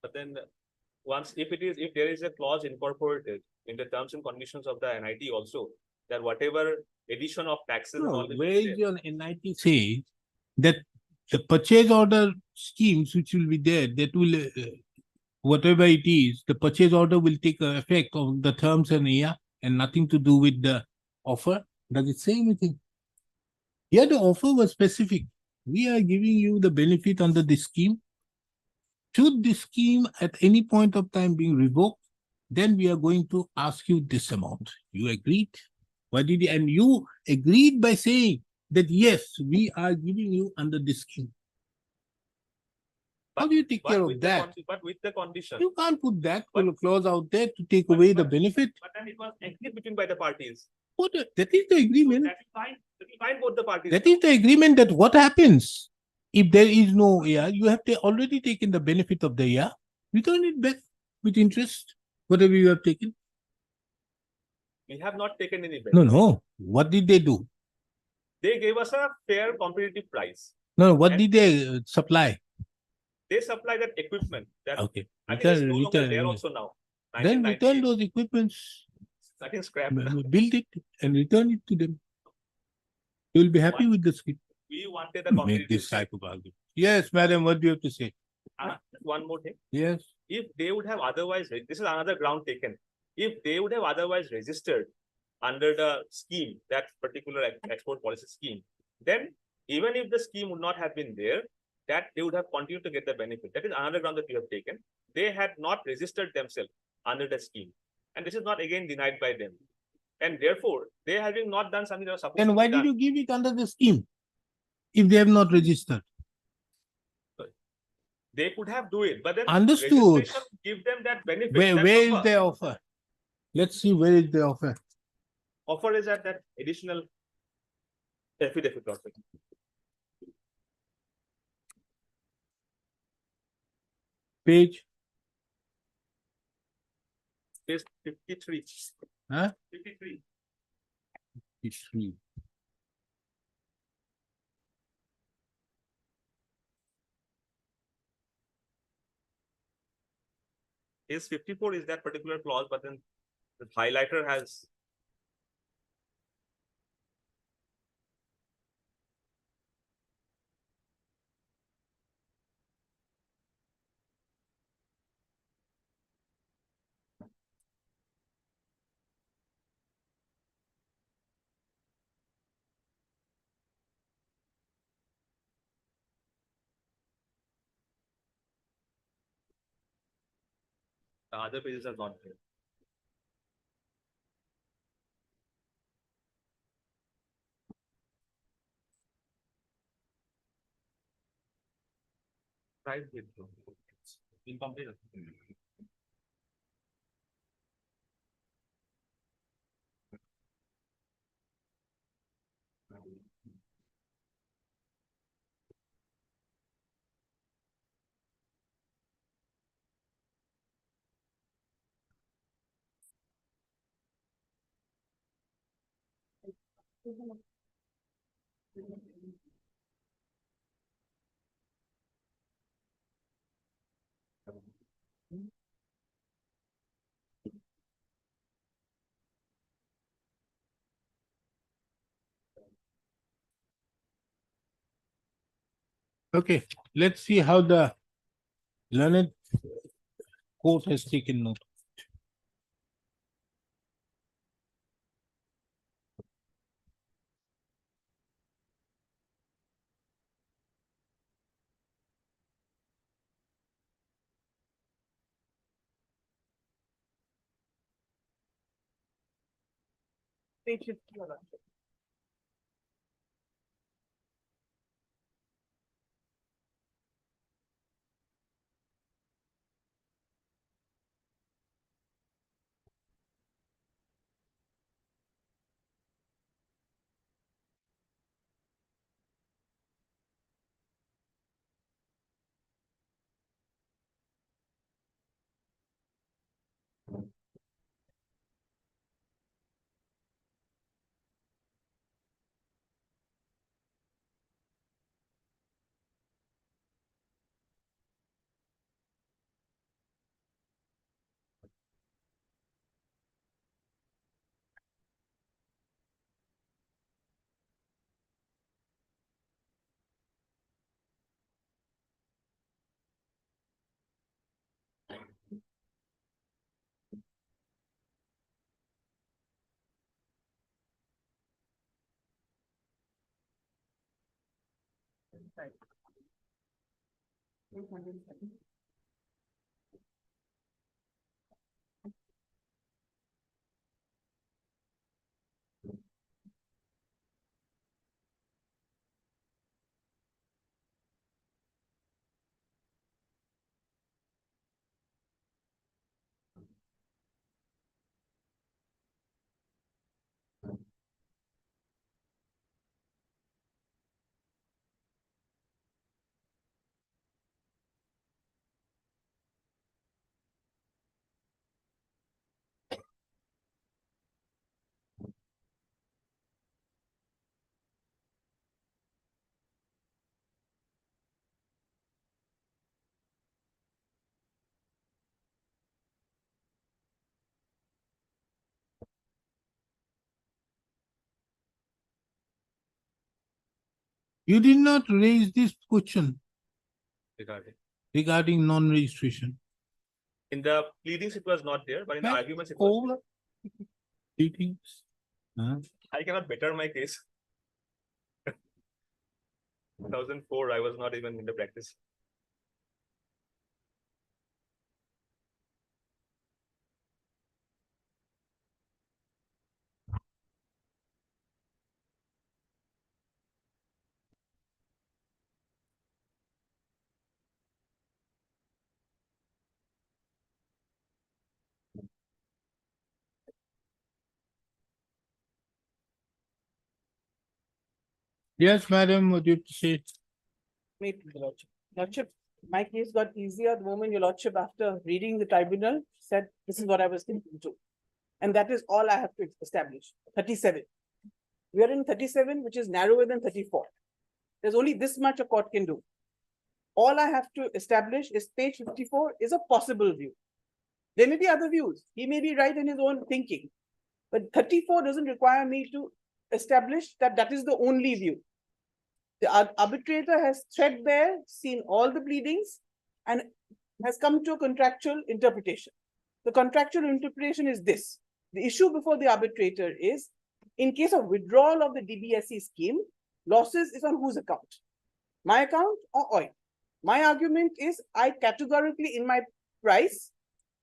Speaker 6: But then if there is a clause incorporated in the terms and conditions of the NIT also, that whatever addition of taxes and
Speaker 2: No,
Speaker 6: all.
Speaker 2: where is your NIT say that the purchase order schemes which will be there, that will, whatever it is, the purchase order will take effect of the terms and and nothing to do with the offer? Does it say anything? Here the offer was specific. We are giving you the benefit under this scheme. Should this scheme at any point of time being revoked, then we are going to ask you this amount. You agreed? And you agreed by saying that yes, we are giving you under this scheme. How do you take care of that?
Speaker 6: But with the condition.
Speaker 2: You can't put that clause out there to take away the benefit.
Speaker 6: But then it was agreed between by the parties.
Speaker 2: That is the agreement.
Speaker 6: That is fine both the parties.
Speaker 2: That is the agreement that what happens if there is no you have already taken the benefit of the return it back with interest, whatever you have taken.
Speaker 6: We have not taken any benefit.
Speaker 2: No. What did they do?
Speaker 6: They gave us a fair competitive price.
Speaker 2: No, what
Speaker 6: And-
Speaker 2: did they supply?
Speaker 6: They supply that equipment that
Speaker 2: Okay.
Speaker 6: I think it's no longer
Speaker 2: Return-
Speaker 6: there also now.
Speaker 2: Then return
Speaker 6: 1998,
Speaker 2: those equipments,
Speaker 6: I think scrap.
Speaker 2: build it and return it to them. You will be happy with the scheme.
Speaker 6: We wanted a
Speaker 2: Make
Speaker 6: competitive.
Speaker 2: this type of argument. Yes, madam, what do you have to say?
Speaker 6: One more thing.
Speaker 2: Yes.
Speaker 6: If they would have otherwise, this is another ground taken. If they would have otherwise registered under the scheme, that particular export policy scheme, then even if the scheme would not have been there, that they would have continued to get the benefit. That is another ground that you have taken. They had not registered themselves under the scheme. And this is not again denied by them. And therefore, they having not done something that was supposed
Speaker 2: Then
Speaker 6: to
Speaker 2: why
Speaker 6: be
Speaker 2: did
Speaker 6: done.
Speaker 2: you give it under the scheme? If they have not registered.
Speaker 6: They could have do it, but then
Speaker 2: Understood.
Speaker 6: registration give them that benefit.
Speaker 2: Where
Speaker 6: that
Speaker 2: is
Speaker 6: offer.
Speaker 2: their offer? Let's see where is the offer.
Speaker 6: Offer is at that additional affidavit also.
Speaker 2: Page,
Speaker 6: Page 53.
Speaker 2: huh?
Speaker 6: 53.
Speaker 2: History.
Speaker 6: Page 54 is that particular clause, but then the highlighter has. The other pages are not there. Right with incomplete.
Speaker 2: Okay, let's see how the learned court has taken note.
Speaker 7: Page 50, Your Lordship. Right. 807.
Speaker 2: You did not raise this question
Speaker 6: regarding.
Speaker 2: regarding non-registration.
Speaker 6: In the pleadings, it was not there, but in the
Speaker 2: Back
Speaker 6: arguments, it was.
Speaker 2: All meetings.
Speaker 6: I cannot better my case. 2004, I was not even in the practice.
Speaker 2: Yes, madam, what do you have to say?
Speaker 7: Wait, Your Lordship. Lordship, my case got easier the moment Your Lordship, after reading the tribunal, said, this is what I was thinking too. And that is all I have to establish. 37. We are in 37, which is narrower than 34. There's only this much a court can do. All I have to establish is page 54 is a possible view. There may be other views. He may be right in his own thinking. But 34 doesn't require me to establish that that is the only view. The arbitrator has threadbare seen all the pleadings and has come to a contractual interpretation. The contractual interpretation is this. The issue before the arbitrator is, in case of withdrawal of the DBSE scheme, losses is on whose account? My account or OI? My argument is, I categorically in my price,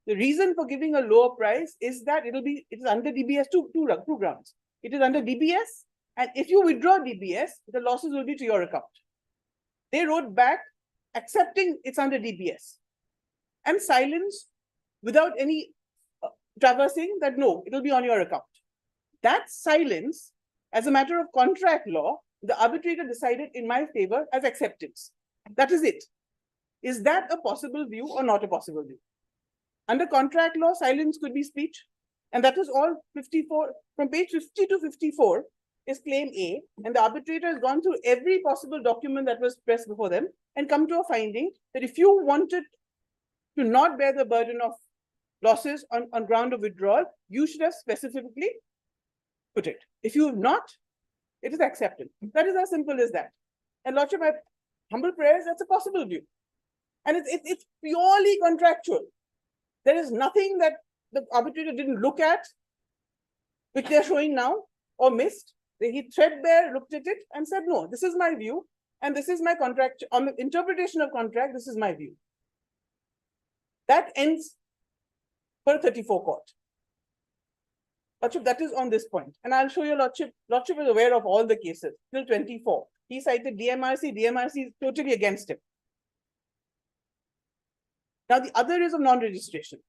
Speaker 7: the reason for giving a lower price is that it is under DBS two grounds. It is under DBS, and if you withdraw DBS, the losses will be to your account. They wrote back accepting it's under DBS and silence without any traversing that no, it will be on your account. That silence, as a matter of contract law, the arbitrator decided in my favor as acceptance. That is it. Is that a possible view or not a possible view? Under contract law, silence could be speech. And that is all 54, from page 50 to 54 is claim A. And the arbitrator has gone through every possible document that was pressed before them and come to a finding that if you wanted to not bear the burden of losses on ground of withdrawal, you should have specifically put it. If you have not, it is accepted. That is as simple as that. And Lordship, humble prayers, that's a possible view. And it's purely contractual. There is nothing that the arbitrator didn't look at, which they're showing now, or missed. He threadbare looked at it and said, no, this is my view, and this is my contract, on the interpretation of contract, this is my view. That ends for a 34 court. Lordship, that is on this point. And I'll show you, Lordship is aware of all the cases till 24. He cited DMRC, DMRC is totally against him. Now the other is of non-registration.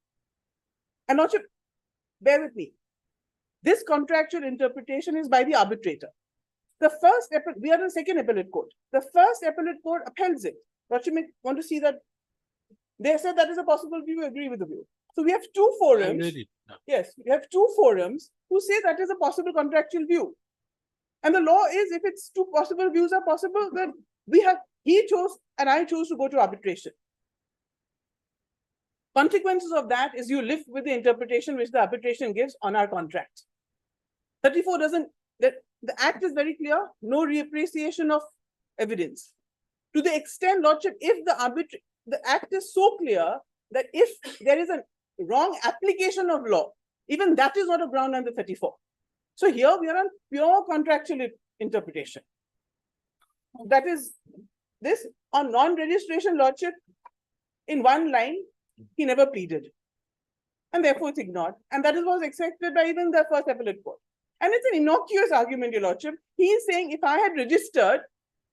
Speaker 7: And Lordship, bear with me. This contractual interpretation is by the arbitrator. The first, we are in the second appellate court. The first appellate court upheld it. Lordship may want to see that. They said that is a possible view, we agree with the view. So we have two
Speaker 2: I
Speaker 7: forums.
Speaker 2: read it. No.
Speaker 7: Yes, we have two forums who say that is a possible contractual view. And the law is, if it's two possible views are possible, then he chose and I chose to go to arbitration. Consequences of that is you live with the interpretation which the arbitration gives on our contract. 34 doesn't, the act is very clear, no reappreciation of evidence. To the extent, Lordship, if the act is so clear that if there is a wrong application of law, even that is not a ground under 34. So here we are on pure contractual interpretation. That is this on non-registration, Lordship, in one line, he never pleaded. And therefore it's ignored. And that is what was accepted by even the first appellate court. And it's an innocuous argument, Your Lordship. He is saying if I had registered,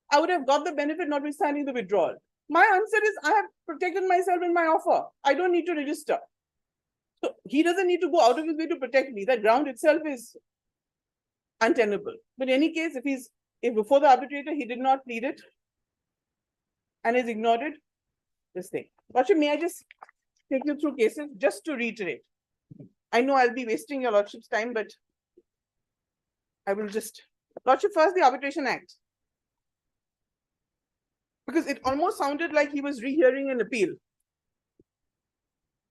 Speaker 7: I would have got the benefit notwithstanding the withdrawal. My answer is I have protected myself in my offer. I don't need to register. So he doesn't need to go out of his way to protect me. That ground itself is untenable. But in any case, if before the arbitrator he did not plead it and has ignored it, this thing. Lordship, may I just take you through cases just to reiterate? I know I'll be wasting Your Lordship's time, but I will just. Lordship, first the Arbitration Act. Because it almost sounded like he was rehearing an appeal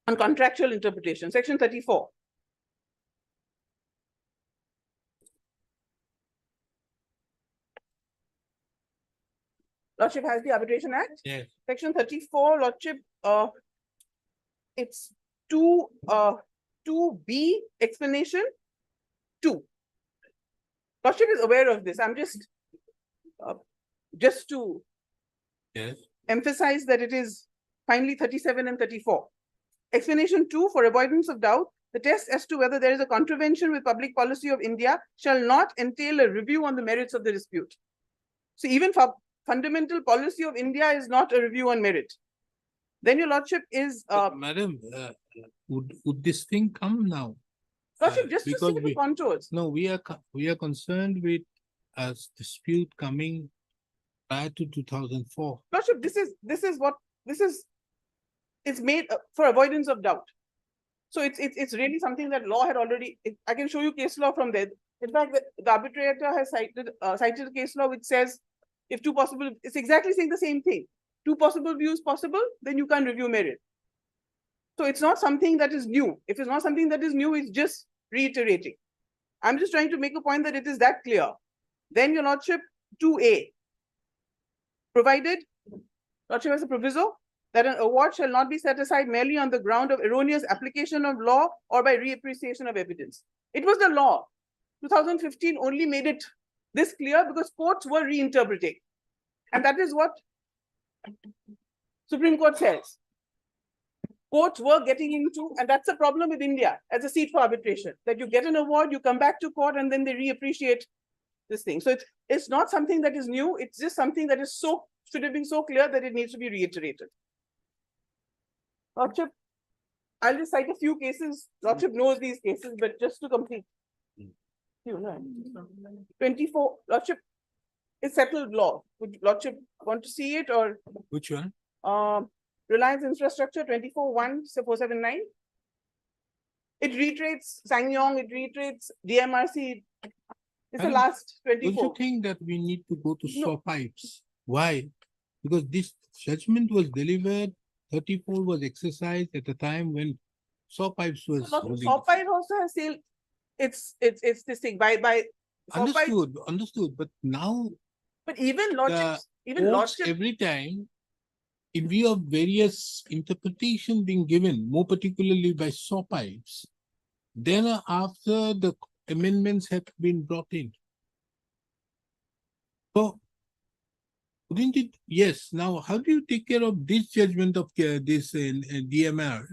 Speaker 7: on contractual interpretation, section 34. Lordship has the Arbitration Act.
Speaker 2: Yes.
Speaker 7: Section 34, Lordship, it's 2B explanation 2. Lordship is aware of this. I'm just to
Speaker 2: Yes.
Speaker 7: emphasize that it is finally 37 and 34. Explanation 2, for avoidance of doubt, the test as to whether there is a contravention with public policy of India shall not entail a review on the merits of the dispute. So even for fundamental policy of India is not a review on merit. Then Your Lordship is
Speaker 2: Madam, would this thing come now?
Speaker 7: Lordship, just to
Speaker 2: because
Speaker 7: see the contours.
Speaker 2: No, we are concerned with a dispute coming prior to 2004.
Speaker 7: Lordship, it's made for avoidance of doubt. So it's really something that law had already. I can show you case law from there. In fact, the arbitrator has cited a case law which says if two possible, it's exactly saying the same thing. Two possible views possible, then you can review merit. So it's not something that is new. If it's not something that is new, it's just reiterating. I'm just trying to make a point that it is that clear. Then Your Lordship, 2A. Provided, Lordship has a proviso that an award shall not be set aside merely on the ground of erroneous application of law or by reappreciation of evidence. It was the law. 2015 only made it this clear because courts were reinterpreting. And that is what Supreme Court says. Courts were getting into, and that's the problem with India as a seat for arbitration, that you get an award, you come back to court, and then they reappreciate this thing. So it's not something that is new. It's just something that is should have been so clear that it needs to be reiterated. Lordship, I'll just cite a few cases. Lordship knows these cases, but just to complete. 24, Lordship, is settled law. Would Lordship want to see it or?
Speaker 2: Which one?
Speaker 7: Reliance Infrastructure 24-1-479. It reiterates SsangYong, it reiterates DMRC. It's the last 24.
Speaker 2: Don't you think that we need to go to saw pipes? Why? Because this judgment was delivered, 34 was exercised at a time when saw pipes was.
Speaker 7: Saw pipe also has sailed. It's this thing by
Speaker 2: Understood, but now
Speaker 7: But even Lordship, Even
Speaker 2: courts
Speaker 7: lordship,
Speaker 2: every time, in view of various interpretation being given, more particularly by SOPIPes, then after the amendments have been brought in. So, wouldn't it, yes, now how do you take care of this judgment of this DMR?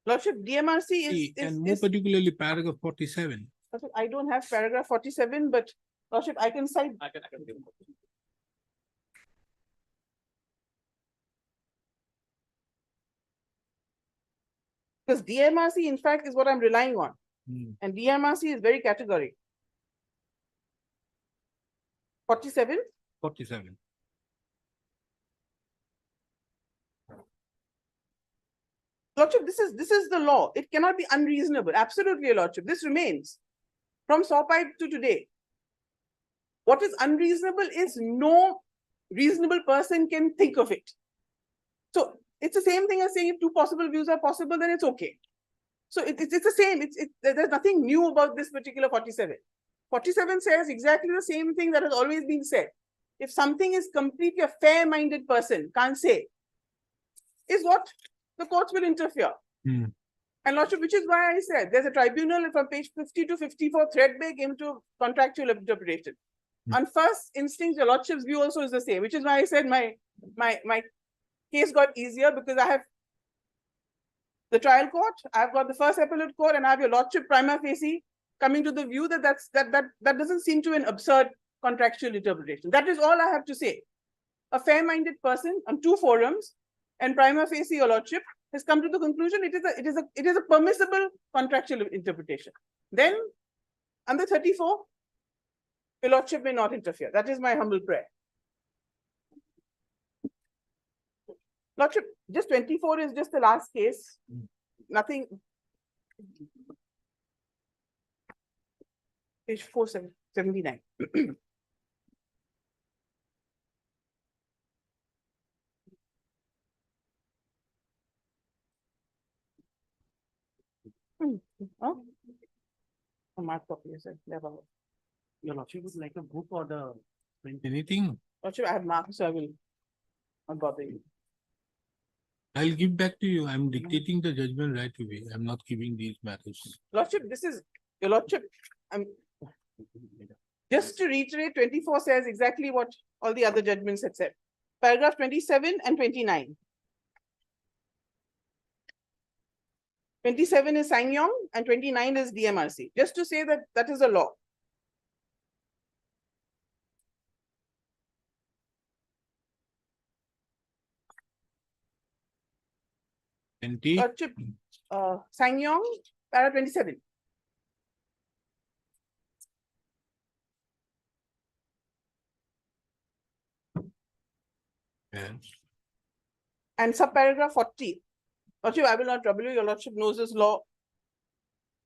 Speaker 7: lordship, DMRC
Speaker 2: And more
Speaker 7: is,
Speaker 2: particularly paragraph 47.
Speaker 7: I don't have paragraph 47, but lordship, I can cite.
Speaker 6: I can give you.
Speaker 7: Because DMRC, in fact, is what I'm relying on.
Speaker 2: Hmm.
Speaker 7: And DMRC is very categorical. 47,
Speaker 2: 47.
Speaker 7: lordship, this is the law. It cannot be unreasonable. Absolutely, your lordship. This remains from SOPIPE to today. What is unreasonable is no reasonable person can think of it. So it's the same thing as saying if two possible views are possible, then it's okay. So it's the same. There's nothing new about this particular 47. 47 says exactly the same thing that has always been said. If something is completely a fair-minded person can't say, is what the courts will interfere.
Speaker 2: Hmm.
Speaker 7: And lordship, which is why I said there's a tribunal from page 50 to 54 threadbare into contractual interpretation. On first instinct, your lordship's view also is the same, which is why I said my case got easier because I have the trial court, I've got the first appellate court, and I have your lordship prima facie coming to the view that that doesn't seem to an absurd contractual interpretation. That is all I have to say. A fair-minded person on two forums and prima facie, your lordship, has come to the conclusion it is a permissible contractual interpretation. Then under 34, your lordship may not interfere. That is my humble prayer. Lordship, just 24 is just the last case. Nothing. Page 479. Oh, a marked copy, yes, sir. Never.
Speaker 3: Your lordship would like a book or the print?
Speaker 2: Anything?
Speaker 7: Lordship, I have marked, so I will not bother you.
Speaker 2: I'll give back to you. I'm dictating the judgment right away. I'm not giving these matters.
Speaker 7: Lordship, this is, your lordship, just to reiterate, 24 says exactly what all the other judgments had said. Paragraph 27 and 29. 27 is SsangYong and 29 is DMRC. Just to say that that is a law. Lordship, SsangYong, para 27.
Speaker 2: Yes.
Speaker 7: And subparagraph 40. Lordship, I will not trouble you. Your lordship knows this law.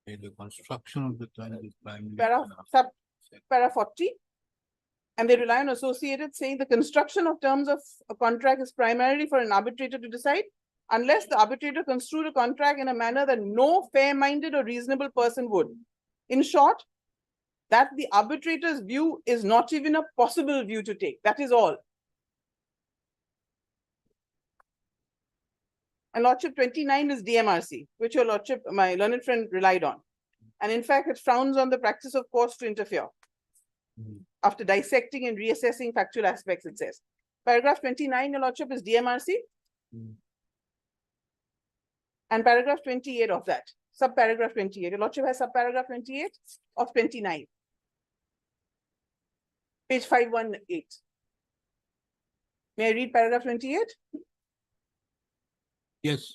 Speaker 2: The construction of the term is primarily.
Speaker 7: Para 40. And they rely on associated, saying the construction of terms of a contract is primarily for an arbitrator to decide, unless the arbitrator construe the contract in a manner that no fair-minded or reasonable person would. In short, that the arbitrator's view is not even a possible view to take. That is all. And lordship 29 is DMRC, which your lordship, my learned friend, relied on. And in fact, it frowns on the practice of courts to interfere. After dissecting and reassessing factual aspects, it says. Paragraph 29, your lordship, is DMRC. And paragraph 28 of that, subparagraph 28. Your lordship has subparagraph 28 of 29. Page 518. May I read paragraph 28?
Speaker 2: Yes.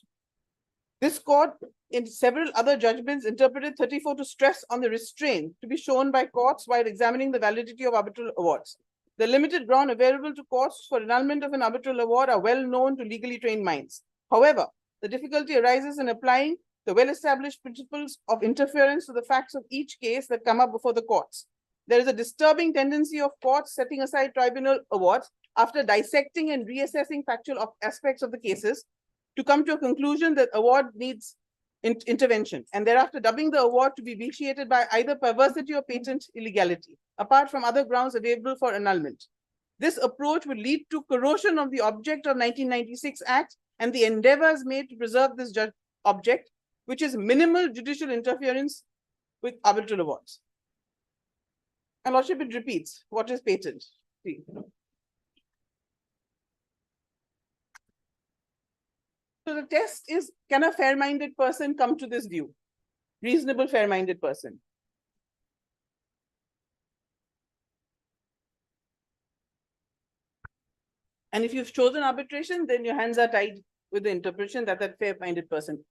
Speaker 7: This court, in several other judgments, interpreted 34 to stress on the restraint to be shown by courts while examining the validity of arbitral awards. The limited ground available to courts for annulment of an arbitral award are well known to legally trained minds. However, the difficulty arises in applying the well-established principles of interference to the facts of each case that come up before the courts. There is a disturbing tendency of courts setting aside tribunal awards after dissecting and reassessing factual aspects of the cases to come to a conclusion that award needs intervention, and thereafter dubbing the award to be vitiated by either perversity or patent illegality, apart from other grounds available for annulment. This approach would lead to corrosion of the object of 1996 Act and the endeavors made to preserve this object, which is minimal judicial interference with arbitral awards. And Lordship, it repeats, what is patent? See. So the test is, can a fair-minded person come to this view? Reasonable, fair-minded person. And if you've chosen arbitration, then your hands are tied with the interpretation that that fair-minded person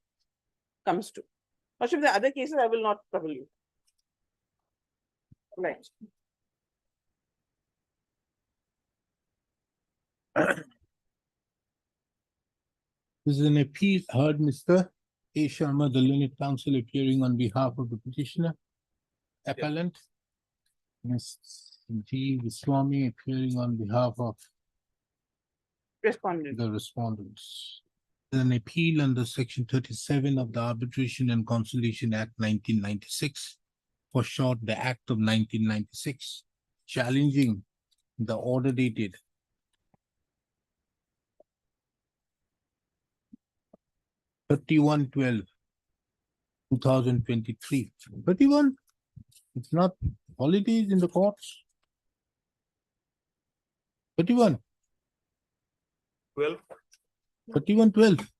Speaker 7: comes to. Lordship, the other cases, I will not trouble you. Right.
Speaker 2: This is an appeal heard Mr. A. Sharma, the learned counsel appearing on behalf of the petitioner. Appellant. Ms. G. Swami appearing on behalf of
Speaker 7: Respondent.
Speaker 2: the respondents. An appeal under section 37 of the Arbitration and Conciliation Act 1996, for short, the Act of 1996, challenging the order dated 31/12/2023. 31, it's not holidays in the courts. 31.
Speaker 6: 12.
Speaker 2: 31/12,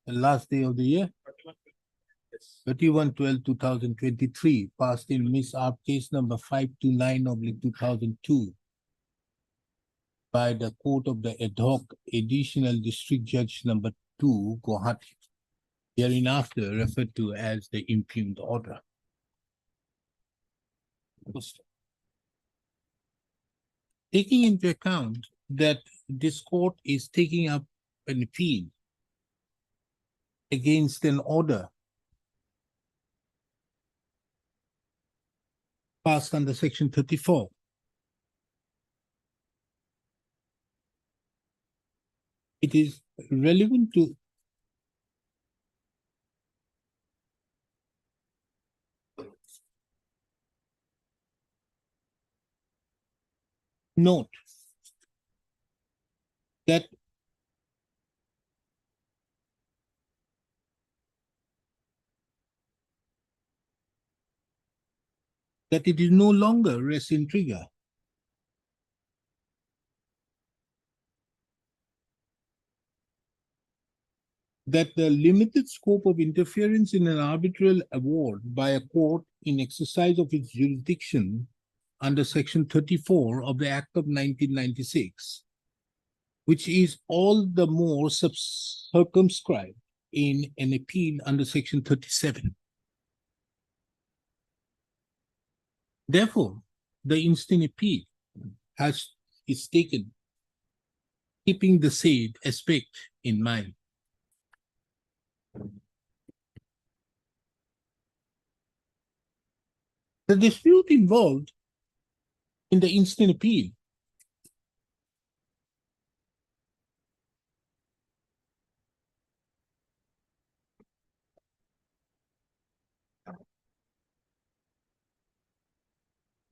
Speaker 2: the last day of the year.
Speaker 6: Yes.
Speaker 2: 31/12/2023, passed in Miss Arp case number 529/2002 by the Court of the Ad hoc Additional District Judge number 2, Guwahati, hereinafter referred to as the impugned order. Taking into account that this court is taking up an appeal against an order passed under section 34. It is relevant to note that it is no longer res intriga. That the limited scope of interference in an arbitral award by a court in exercise of its jurisdiction under section 34 of the Act of 1996, which is all the more circumscribed in an appeal under section 37. Therefore, the instant appeal is taken, keeping the said aspect in mind. The dispute involved in the instant appeal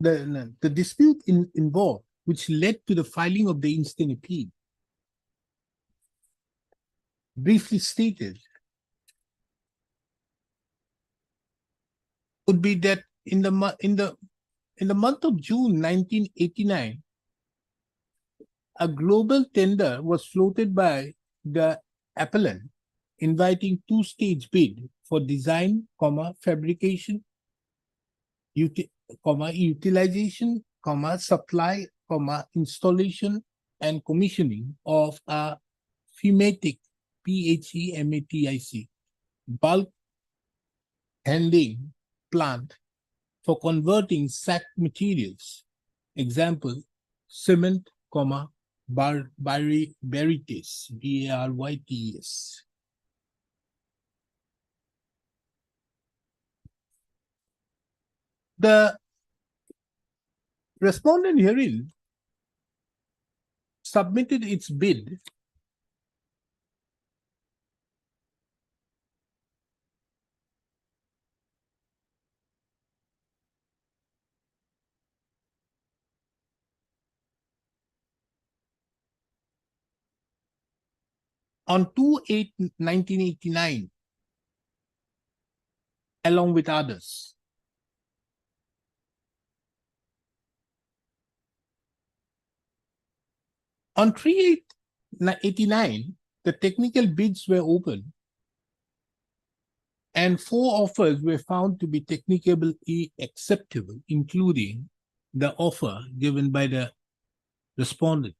Speaker 2: the dispute involved, which led to the filing of the instant appeal, briefly stated, would be that in the month of June 1989, a global tender was floated by the appellant, inviting two-stage bid for design, fabrication, utilization, supply, installation, and commissioning of a phematic, PHEMATIC, bulk handling plant for converting sacked materials. Example, cement, Barytes, BARYTES. The respondent herein submitted its bid on 2/8/1989, along with others. On 3/8/89, the technical bids were open and 4 offers were found to be technically acceptable, including the offer given by the respondent.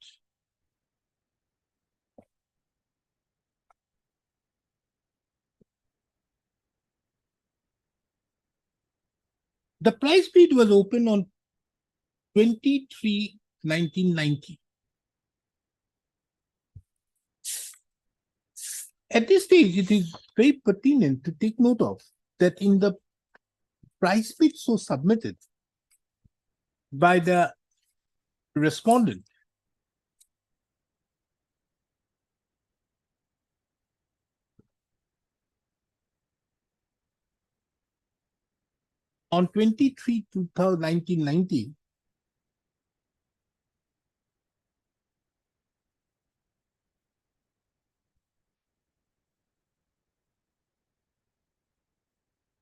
Speaker 2: The price bid was open on 23/1990. At this stage, it is very pertinent to take note of that in the price bid so submitted by the respondent, on 23/1990,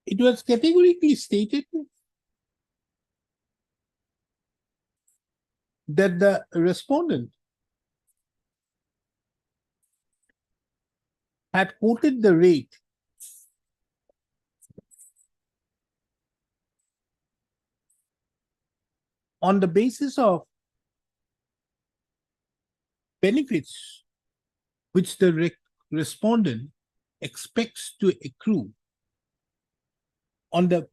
Speaker 2: it was categorically stated that the respondent had quoted the rate on the basis of benefits which the respondent expects to accrue under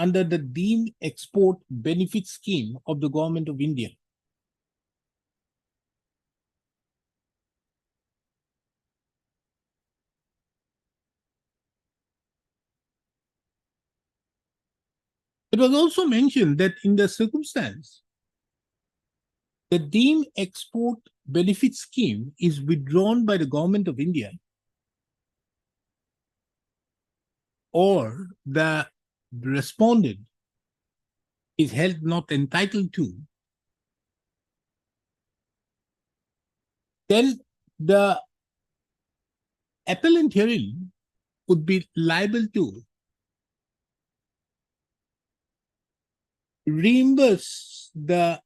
Speaker 2: the deemed export benefit scheme of the government of India. It was also mentioned that in the circumstance, the deemed export benefit scheme is withdrawn by the government of India, or the respondent is held not entitled to, then the appellant herein would be liable to reimburse the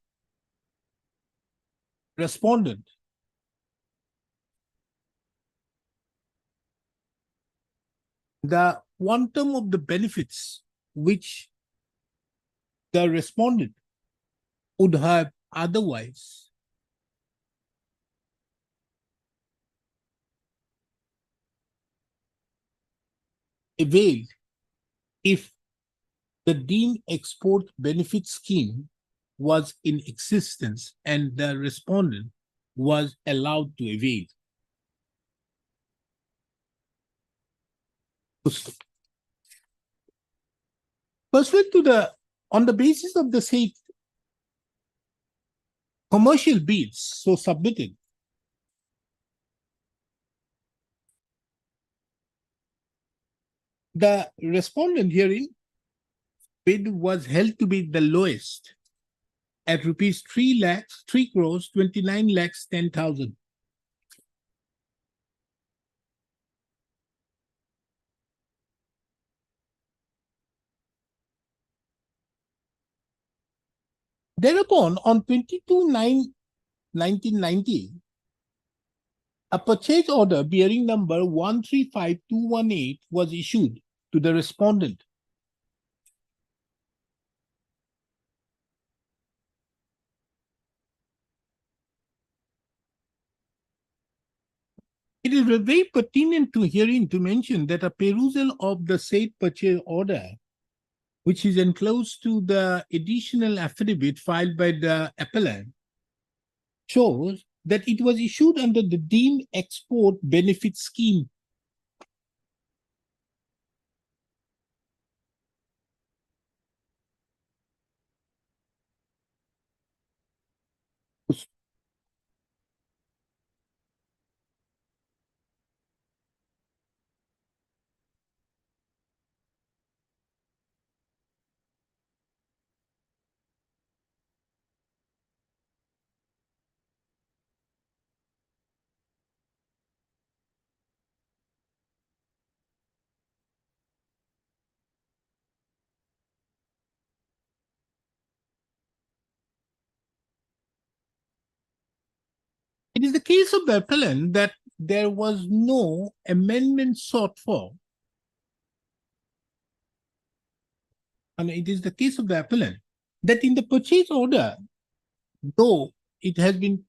Speaker 2: respondent the quantum of the benefits which the respondent would have otherwise availed if the deemed export benefit scheme was in existence and the respondent was allowed to avail. Pursuant to on the basis of the said commercial bids so submitted, the respondent herein bid was held to be the lowest at rupees 3,29,10,000. Thereupon, on 22/9/1990, a purchase order bearing number 135218 was issued to the respondent. It is very pertinent to herein to mention that a perusal of the said purchase order, which is enclosed to the additional affidavit filed by the appellant, shows that it was issued under the deemed export benefit scheme. It is the case of the appellant that there was no amendment sought for. And it is the case of the appellant that in the purchase order, though it has been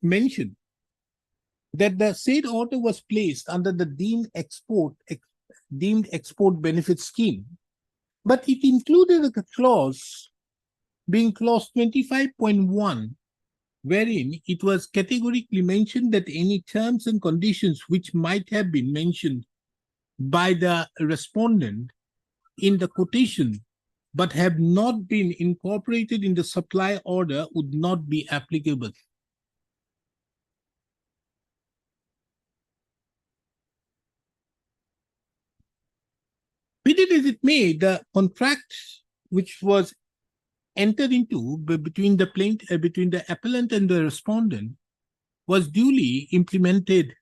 Speaker 2: mentioned that the said order was placed under the deemed export benefit scheme, but it included a clause being clause 25.1, wherein it was categorically mentioned that any terms and conditions which might have been mentioned by the respondent in the quotation but have not been incorporated in the supply order would not be applicable. Be it as it may, the contract which was entered into between the appellant and the respondent was duly implemented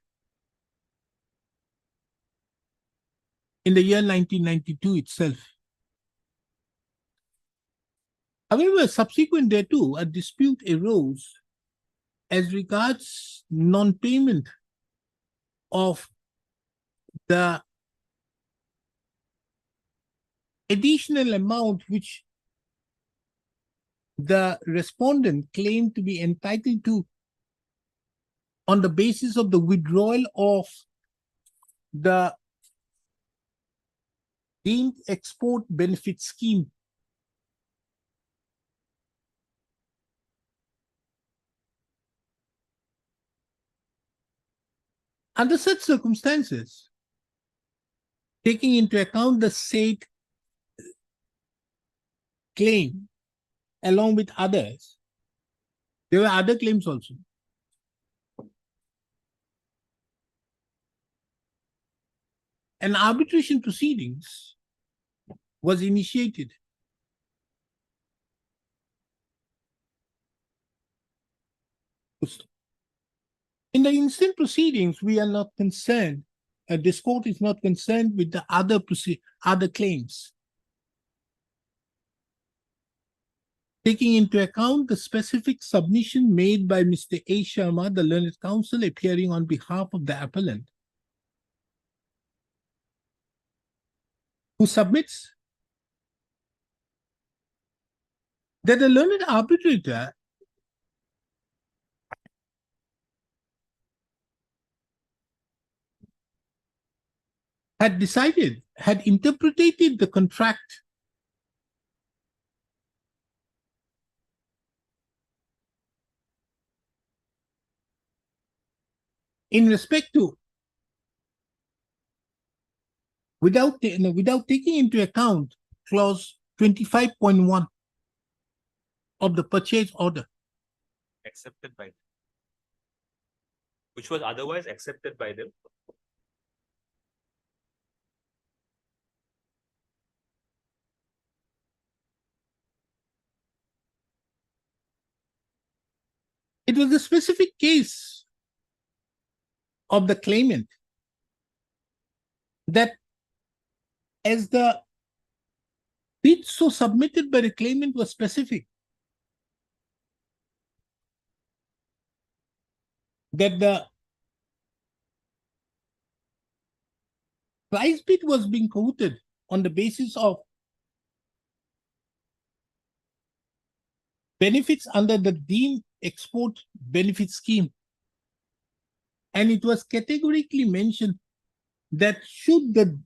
Speaker 2: in the year 1992 itself. However, subsequent thereto, a dispute arose as regards non-payment of the additional amount which the respondent claimed to be entitled to on the basis of the withdrawal of the deemed export benefit scheme. Under such circumstances, taking into account the said claim along with others, there were other claims also. An arbitration proceedings was initiated. In the instant proceedings, we are not concerned, this court is not concerned with the other claims. Taking into account the specific submission made by Mr. A. Sharma, the learned counsel appearing on behalf of the appellant, who submits that the learned arbitrator had interpreted the contract in respect to without taking into account clause 25.1 of the purchase order.
Speaker 6: Accepted by them. Which was otherwise accepted by them.
Speaker 2: It was a specific case of the claimant that as the bid so submitted by the claimant was specific, that the price bid was being quoted on the basis of benefits under the deemed export benefit scheme. And it was categorically mentioned that should the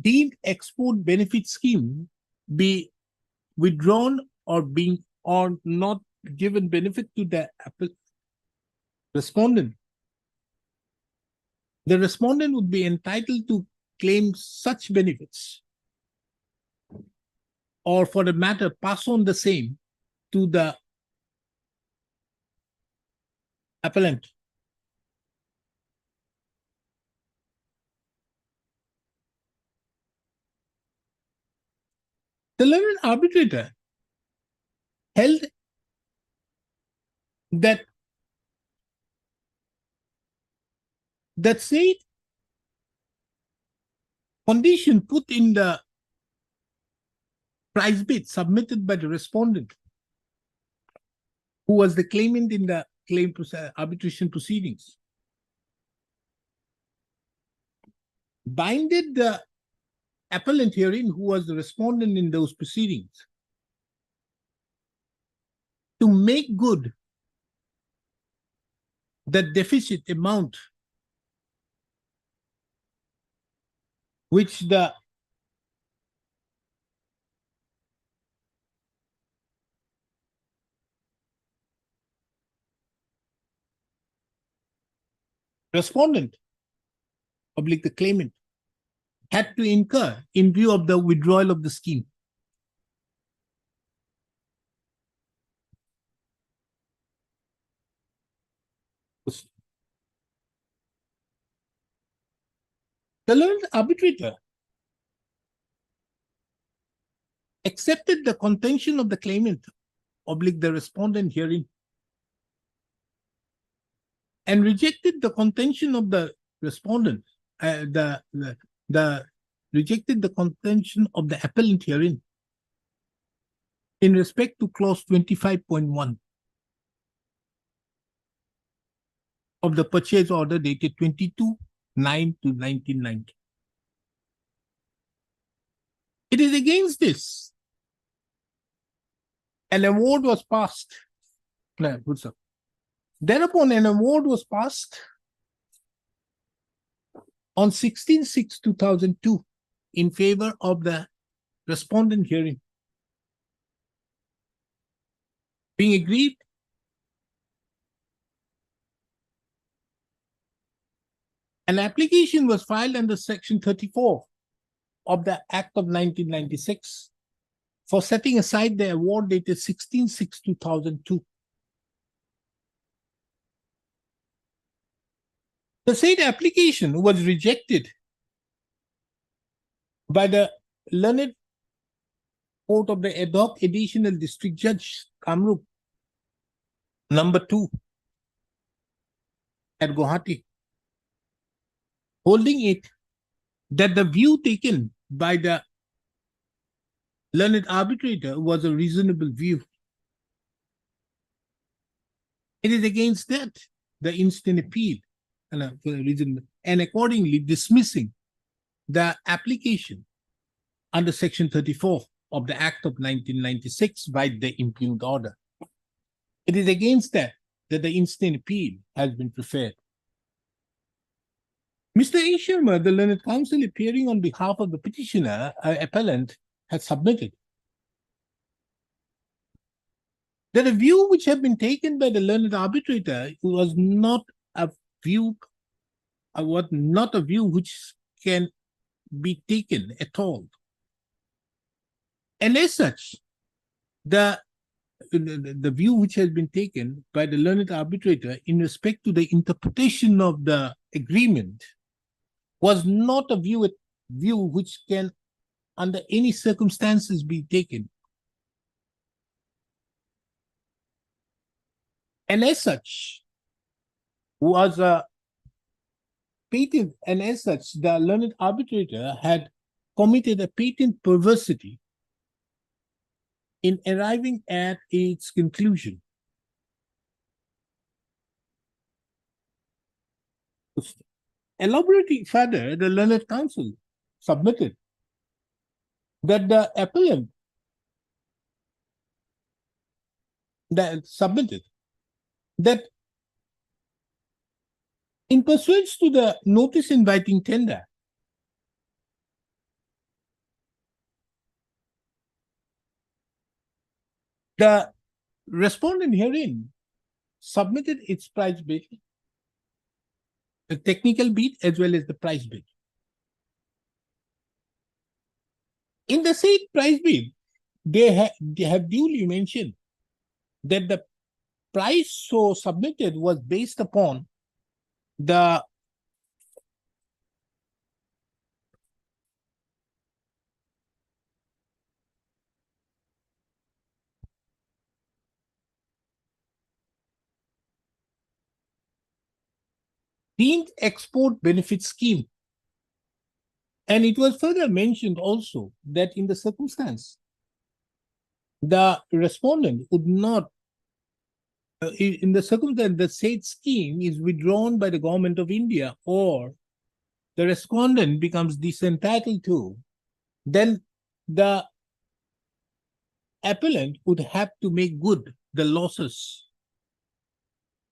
Speaker 2: deemed export benefit scheme be withdrawn or not given benefit to the respondent, the respondent would be entitled to claim such benefits, or for the matter, pass on the same to the appellant. The learned arbitrator held that said condition put in the price bid submitted by the respondent, who was the claimant in the arbitration proceedings. Binded the appellant herein, who was the respondent in those proceedings, to make good the deficit amount which the respondent, oblique the claimant, had to incur in view of the withdrawal of the scheme. The learned arbitrator accepted the contention of the claimant, oblique the respondent herein, and rejected the contention of the respondent, rejected the contention of the appellant herein in respect to clause 25.1 of the purchase order dated 22/9/1990. It is against this an award was passed. No, good sir. Thereupon, an award was passed on 16/6/2002 in favor of the respondent herein. Being agreed, an application was filed under Section 34 of the Act of 1996 for setting aside the award dated 16/6/2002. The said application was rejected by the learned court of the ad hoc additional district judge, Kamrup, number 2 at Guwahati, holding it that the view taken by the learned arbitrator was a reasonable view. It is against that the instant appeal and accordingly dismissing the application under Section 34 of the Act of 1996 by the impugned order. It is against that the instant appeal has been preferred. Mr. A. Sharma, the learned counsel appearing on behalf of the petitioner, appellant, has submitted that a view which had been taken by the learned arbitrator was not a view which can be taken at all. And as such, the view which has been taken by the learned arbitrator in respect to the interpretation of the agreement was not a view which can under any circumstances be taken. And as such, was a patent, and as such, the learned arbitrator had committed a patent perversity in arriving at its conclusion. Elaborating further, the learned counsel submitted that the appellant that in pursuance to the notice inviting tender, the respondent herein submitted its price bid, the technical bid as well as the price bid. In the said price bid, they have duly mentioned that the price so submitted was based upon the deemed export benefit scheme. And it was further mentioned also that in the circumstance, the respondent would not in the circumstance, the said scheme is withdrawn by the government of India or the respondent becomes disentitled to, then the appellant would have to make good the losses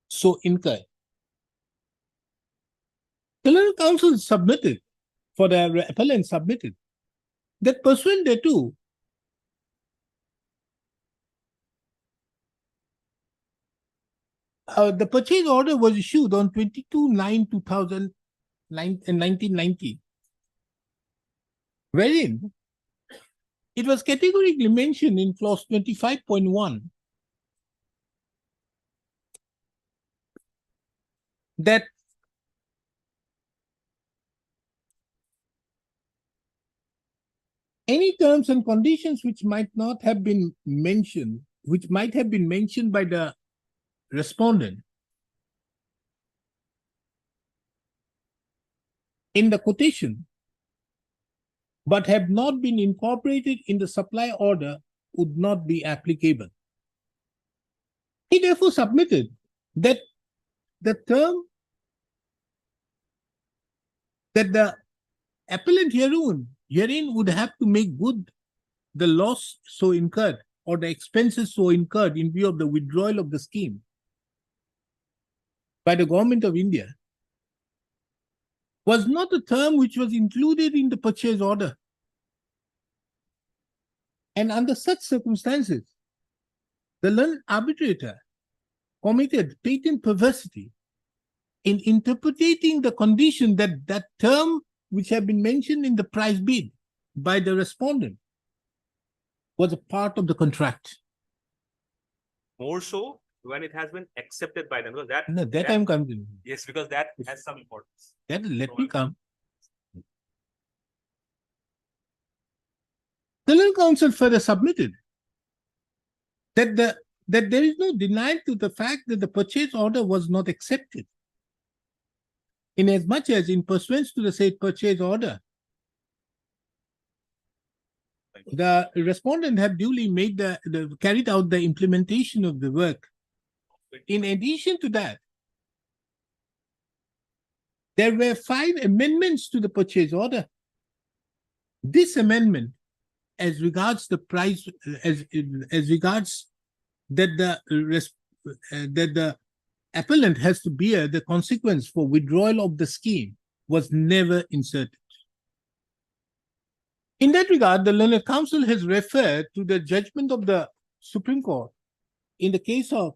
Speaker 2: so incurred. The legal counsel submitted, for the appellant submitted, that pursuant thereto, the purchase order was issued on 22/9/1990, wherein it was categorically mentioned in clause 25.1 that any terms and conditions which might not have been mentioned, which might have been mentioned by the respondent in the quotation, but have not been incorporated in the supply order would not be applicable. He therefore submitted that the term that the appellant herein would have to make good the loss so incurred or the expenses so incurred in view of the withdrawal of the scheme by the government of India was not a term which was included in the purchase order. And under such circumstances, the learned arbitrator committed patent perversity in interpreting the condition that that term which had been mentioned in the price bid by the respondent was a part of the contract.
Speaker 6: More so when it has been accepted by them, because that,
Speaker 2: No, that I'm coming to.
Speaker 6: yes, because that has some importance.
Speaker 2: That let me come. The legal counsel further submitted that there is no denial to the fact that the purchase order was not accepted, inasmuch as in pursuance to the said purchase order, the respondent have duly made carried out the implementation of the work. In addition to that, there were 5 amendments to the purchase order. This amendment, as regards the price, as regards that the appellant has to bear the consequence for withdrawal of the scheme, was never inserted. In that regard, the learned counsel has referred to the judgment of the Supreme Court in the case of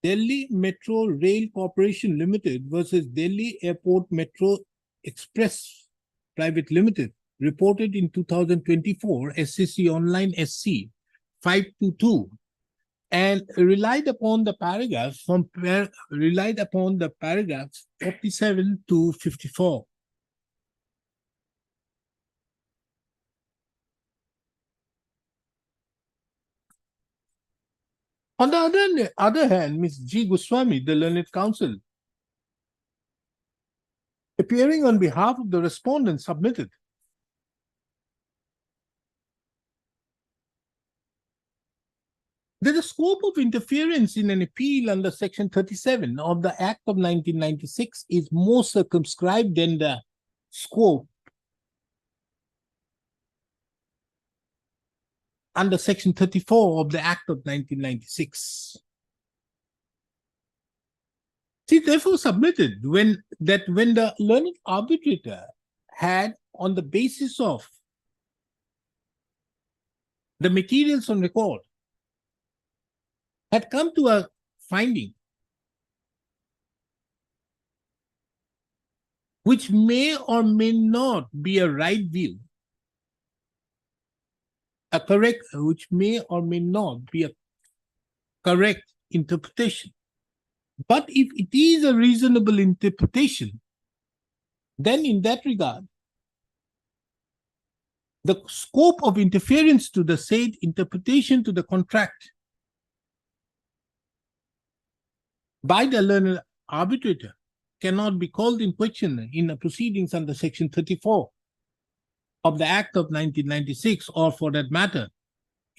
Speaker 2: Delhi Metro Rail Corporation Limited versus Delhi Airport Metro Express Private Limited, reported in 2024 SCC Online SC 522, and relied upon the paragraphs 47 to 54. On the other hand, Ms. G. Goswami, the learned counsel, appearing on behalf of the respondent, submitted that the scope of interference in an appeal under Section 37 of the Act of 1996 is more circumscribed than the scope under Section 34 of the Act of 1996. She therefore submitted when the learned arbitrator had, on the basis of the materials on record, had come to a finding which may or may not be a right view, which may or may not be a correct interpretation. But if it is a reasonable interpretation, then in that regard, the scope of interference to the said interpretation to the contract by the learned arbitrator cannot be called in question in the proceedings under Section 34 of the Act of 1996, or for that matter,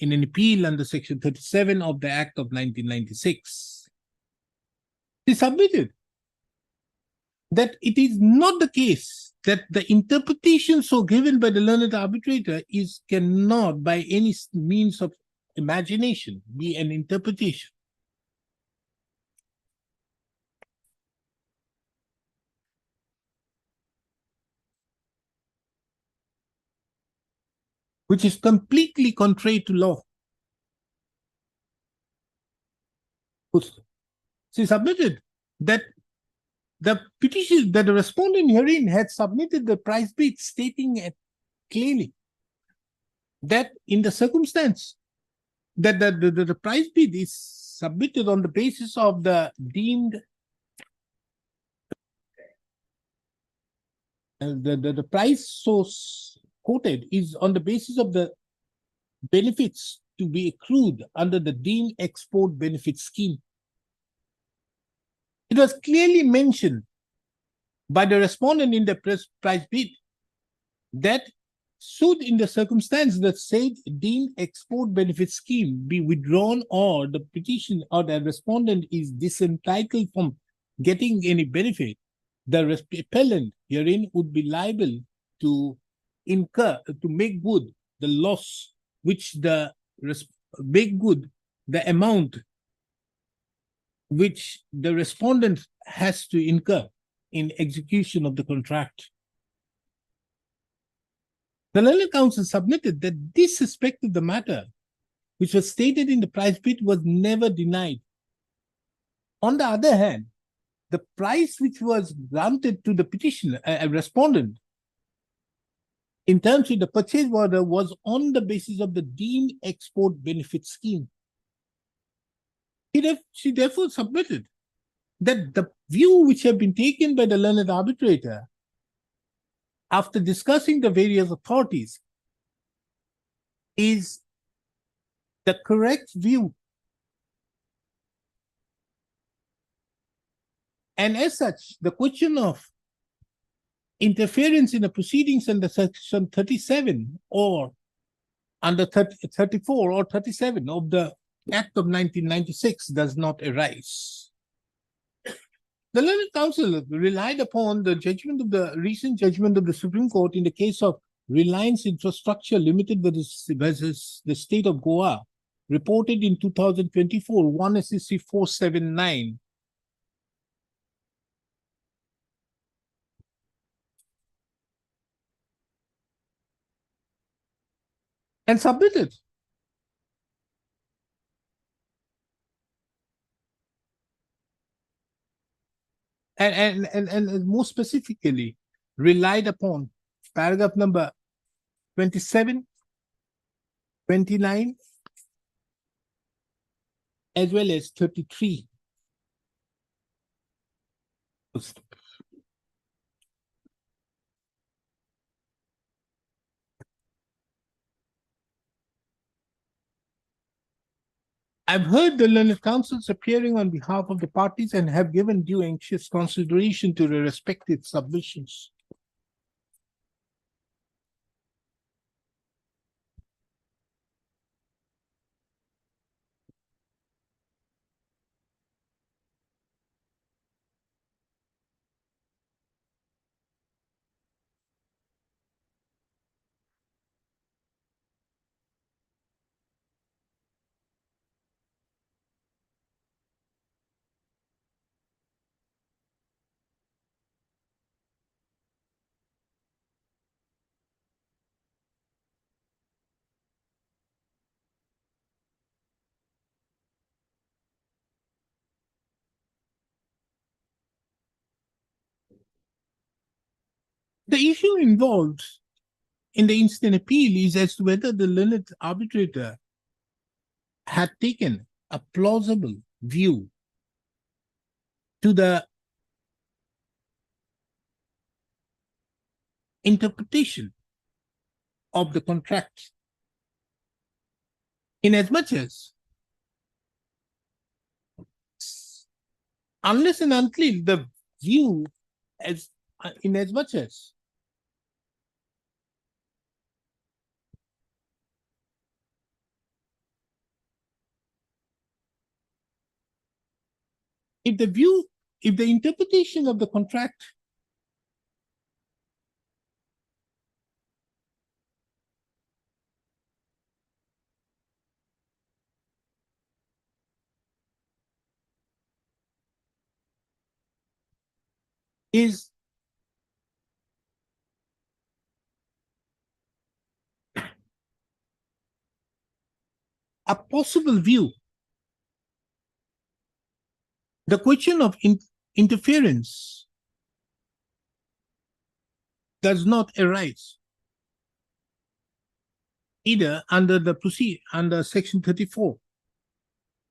Speaker 2: in an appeal under Section 37 of the Act of 1996, they submitted that it is not the case that the interpretation so given by the learned arbitrator cannot by any means of imagination be an interpretation. Which is completely contrary to law. She submitted that the petition, that the respondent herein had submitted the price bid stating it clearly that in the circumstance that the price bid is submitted on the basis of the deemed the price source quoted is on the basis of the benefits to be accrued under the deemed export benefit scheme. It was clearly mentioned by the respondent in the price bid that should in the circumstance that said deemed export benefit scheme be withdrawn or the petition or the respondent is disentitled from getting any benefit, the appellant herein would be liable to incur, to make good the loss which the amount which the respondent has to incur in execution of the contract. The learned counsel submitted that this aspect of the matter, which was stated in the price bid, was never denied. On the other hand, the price which was granted to the petitioner, a respondent, in terms of the purchase order was on the basis of the deemed export benefit scheme. She therefore submitted that the view which had been taken by the learned arbitrator after discussing the various authorities is the correct view. And as such, the question of interference in the proceedings under Section 37 or under 34 or 37 of the Act of 1996 does not arise. The learned counsel relied upon the judgment of the recent judgment of the Supreme Court in the case of Reliance Infrastructure Limited versus the state of Goa, reported in 2024, 1 SEC 479. And submitted. And more specifically, relied upon paragraph number 27, 29, as well as 33. I've heard the learned counsels appearing on behalf of the parties and have given due anxious consideration to their respective submissions. The issue involved in the instant appeal is as to whether the learned arbitrator had taken a plausible view to the interpretation of the contract, inasmuch as unless and until the view as inasmuch as if the interpretation of the contract is a possible view, the question of interference does not arise either under Section 34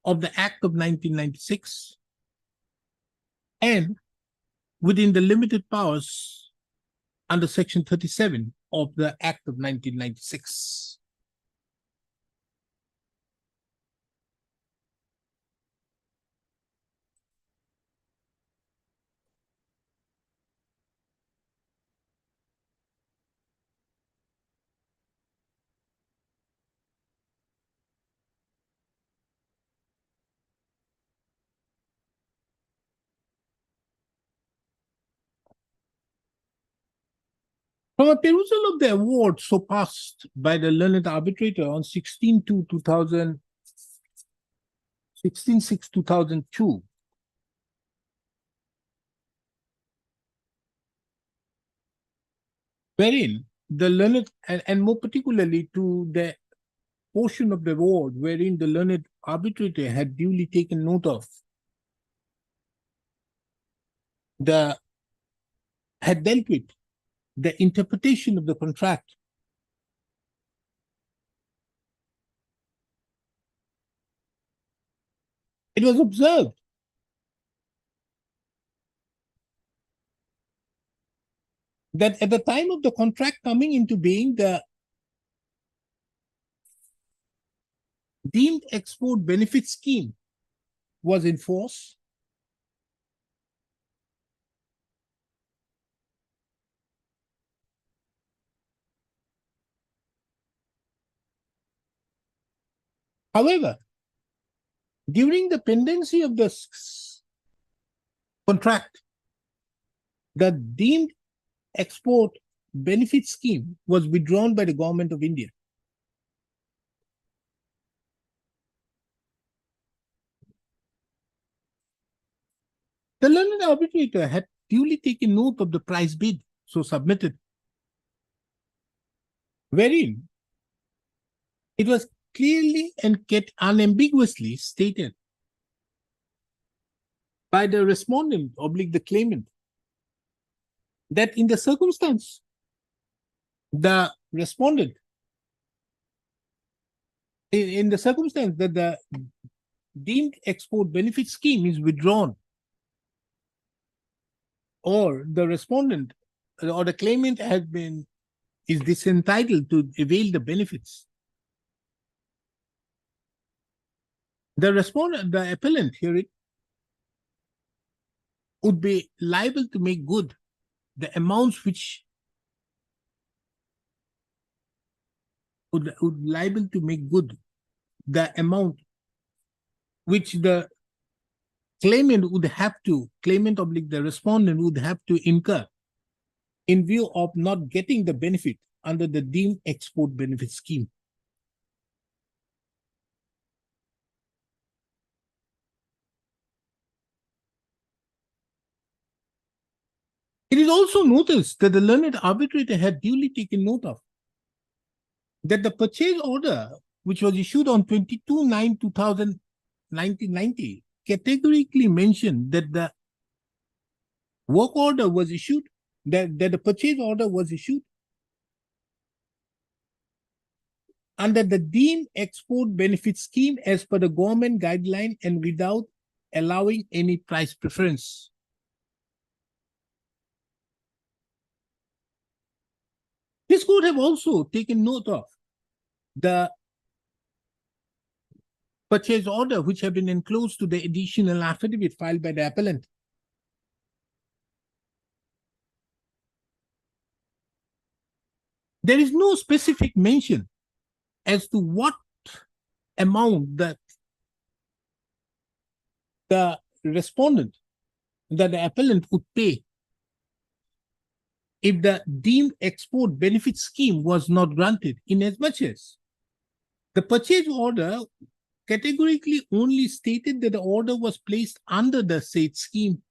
Speaker 2: of the Act of 1996 and within the limited powers under Section 37 of the Act of 1996. From a perusal of the award so passed by the learned arbitrator on 16/6/2002, wherein the learned, and more particularly to the portion of the award wherein the learned arbitrator had duly taken note of had dealt with the interpretation of the contract. It was observed that at the time of the contract coming into being, the deemed export benefit scheme was in force. However, during the pendency of the contract, the deemed export benefit scheme was withdrawn by the government of India. The learned arbitrator had duly taken note of the price bid so submitted, wherein it was clearly and yet unambiguously stated by the respondent oblique the claimant that in the circumstance the respondent, in the circumstance that the deemed export benefit scheme is withdrawn, or the respondent or the claimant is disentitled to avail the benefits, the appellant here would be liable to make good the amounts which would liable to make good the amount which the claimant oblique the respondent would have to incur in view of not getting the benefit under the deemed export benefit scheme. It is also noticed that the learned arbitrator had duly taken note of that the purchase order, which was issued on 22/9/1990, categorically mentioned that the work order was issued, that the purchase order was issued under the deemed export benefit scheme as per the government guideline and without allowing any price preference. This court have also taken note of the purchase order which have been enclosed to the additional affidavit filed by the appellant. There is no specific mention as to what amount that the respondent that the appellant would pay if the deemed export benefit scheme was not granted, inasmuch as the purchase order categorically only stated that the order was placed under the said scheme.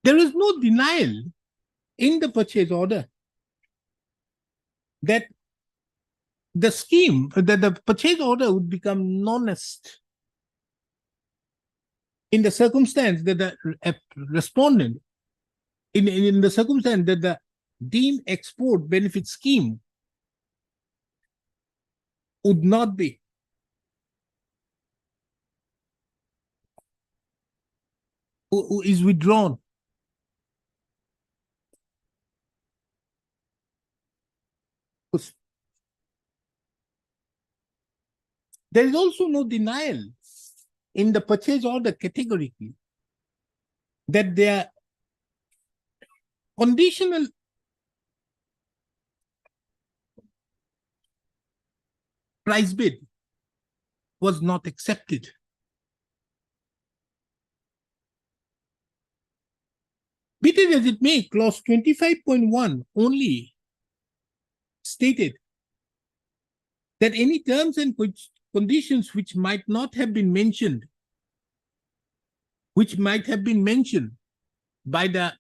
Speaker 2: There is no denial in the purchase order that the scheme, that the purchase order would become non-est in the circumstance that the respondent, in the circumstance that the deemed export benefit scheme would not be is withdrawn. There is also no denial in the purchase order categorically that their conditional price bid was not accepted. Be it as it may, clause 25.1 only stated that any terms and conditions which might have been mentioned by the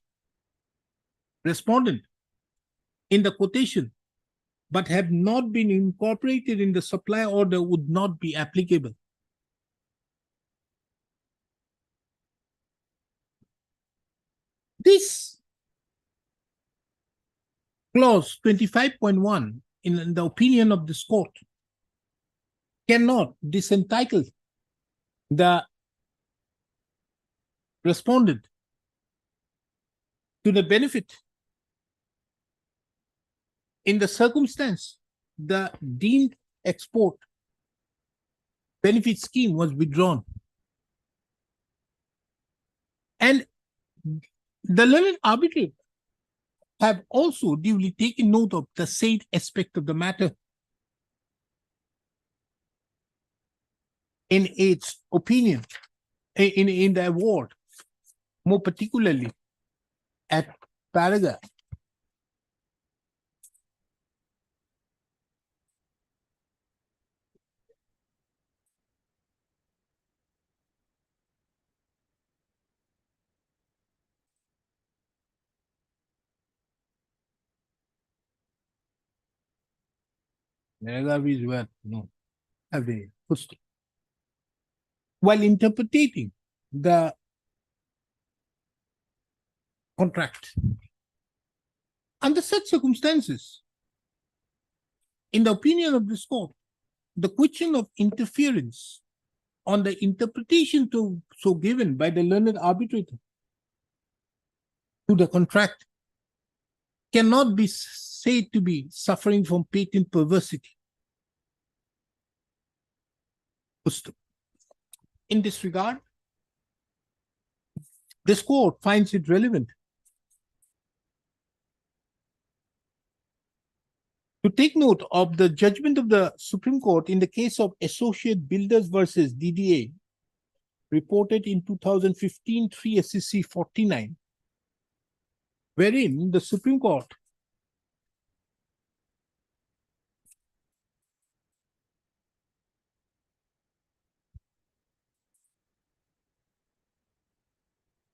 Speaker 2: respondent in the quotation but have not been incorporated in the supply order would not be applicable. This clause 25.1, in the opinion of this court, cannot disentitle the respondent to the benefit in the circumstance the deemed export benefit scheme was withdrawn. And the learned arbitrator have also duly taken note of the said aspect of the matter in its opinion, in the award, more particularly at paragraph 'Where while interpreting the contract. Under such circumstances, in the opinion of this court, the question of interference on the interpretation so given by the learned arbitrator to the contract cannot be said to be suffering from patent perversity. In this regard, this court finds it relevant to take note of the judgment of the Supreme Court in the case of Associate Builders versus DDA, reported in 2015 3 SCC 49, wherein the Supreme Court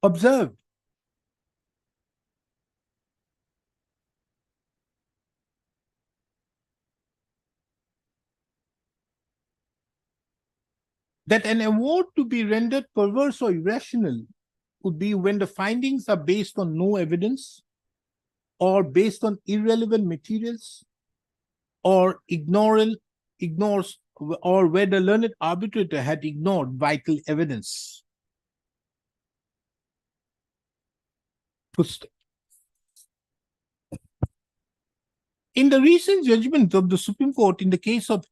Speaker 2: observed that an award to be rendered perverse or irrational would be when the findings are based on no evidence or based on irrelevant materials or ignores or where the learned arbitrator had ignored vital evidence. In the recent judgment of the Supreme Court in the case of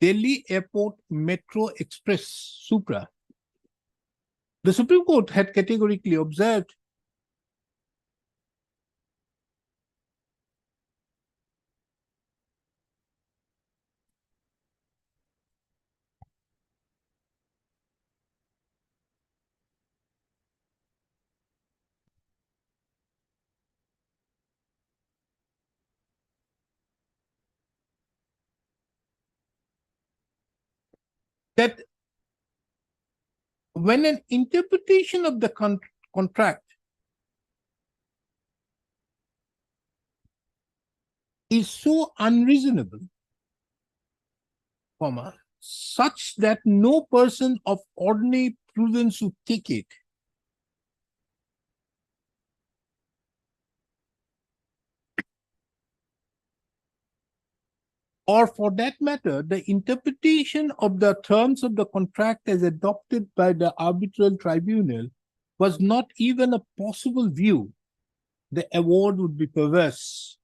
Speaker 2: Delhi Airport Metro Express Supra, the Supreme Court had categorically observed that when an interpretation of the contract is so unreasonable, such that no person of ordinary prudence would take it, or for that matter, the interpretation of the terms of the contract as adopted by the arbitral tribunal was not even a possible view, the award would be perverse.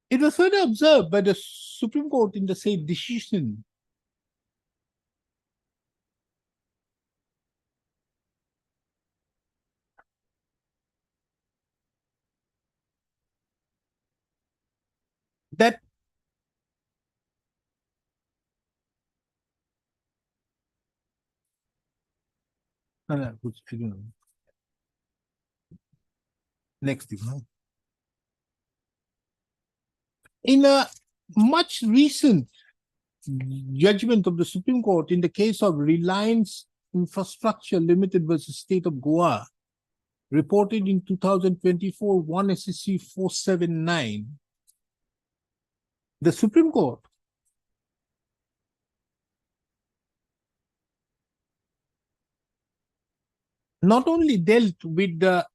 Speaker 2: It was further observed by the Supreme Court in the said decision that next thing. In a much recent judgment of the Supreme Court in the case of Reliance Infrastructure Limited versus State of Goa, reported in 2024, 1 SSC 479, the Supreme Court not only dealt with the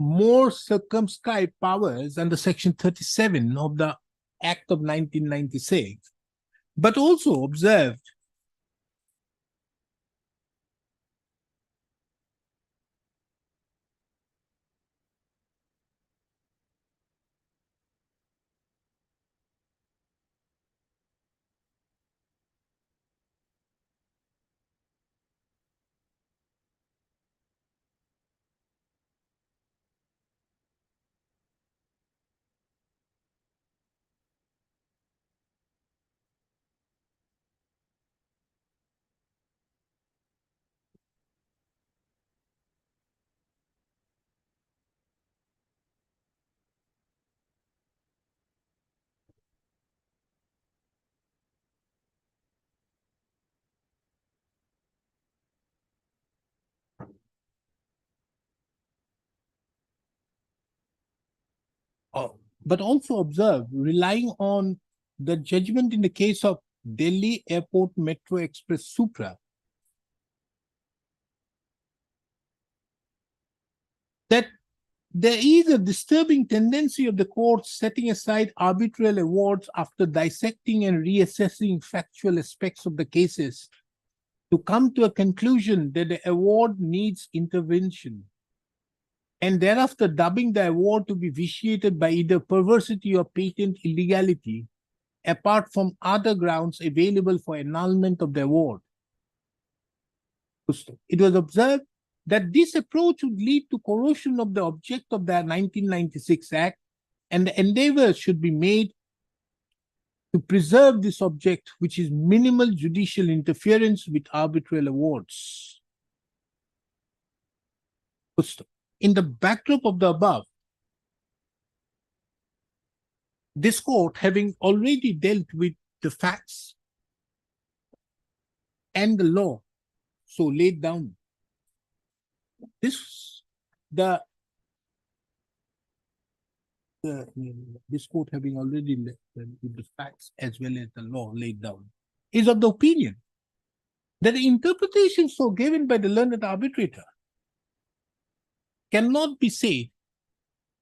Speaker 2: more circumscribed powers under Section 37 of the Act of 1996, but also observed but also observed, relying on the judgment in the case of Delhi Airport Metro Express Supra, that there is a disturbing tendency of the courts setting aside arbitral awards after dissecting and reassessing factual aspects of the cases to come to a conclusion that the award needs intervention, and thereafter dubbing the award to be vitiated by either perversity or patent illegality, apart from other grounds available for annulment of the award. It was observed that this approach would lead to corrosion of the object of the 1996 Act, and the endeavor should be made to preserve this object, which is minimal judicial interference with arbitral awards. In the backdrop of the above, this court, having already dealt with the facts and the law so laid down, this court, having already dealt with the facts as well as the law laid down, is of the opinion that the interpretation so given by the learned arbitrator cannot be said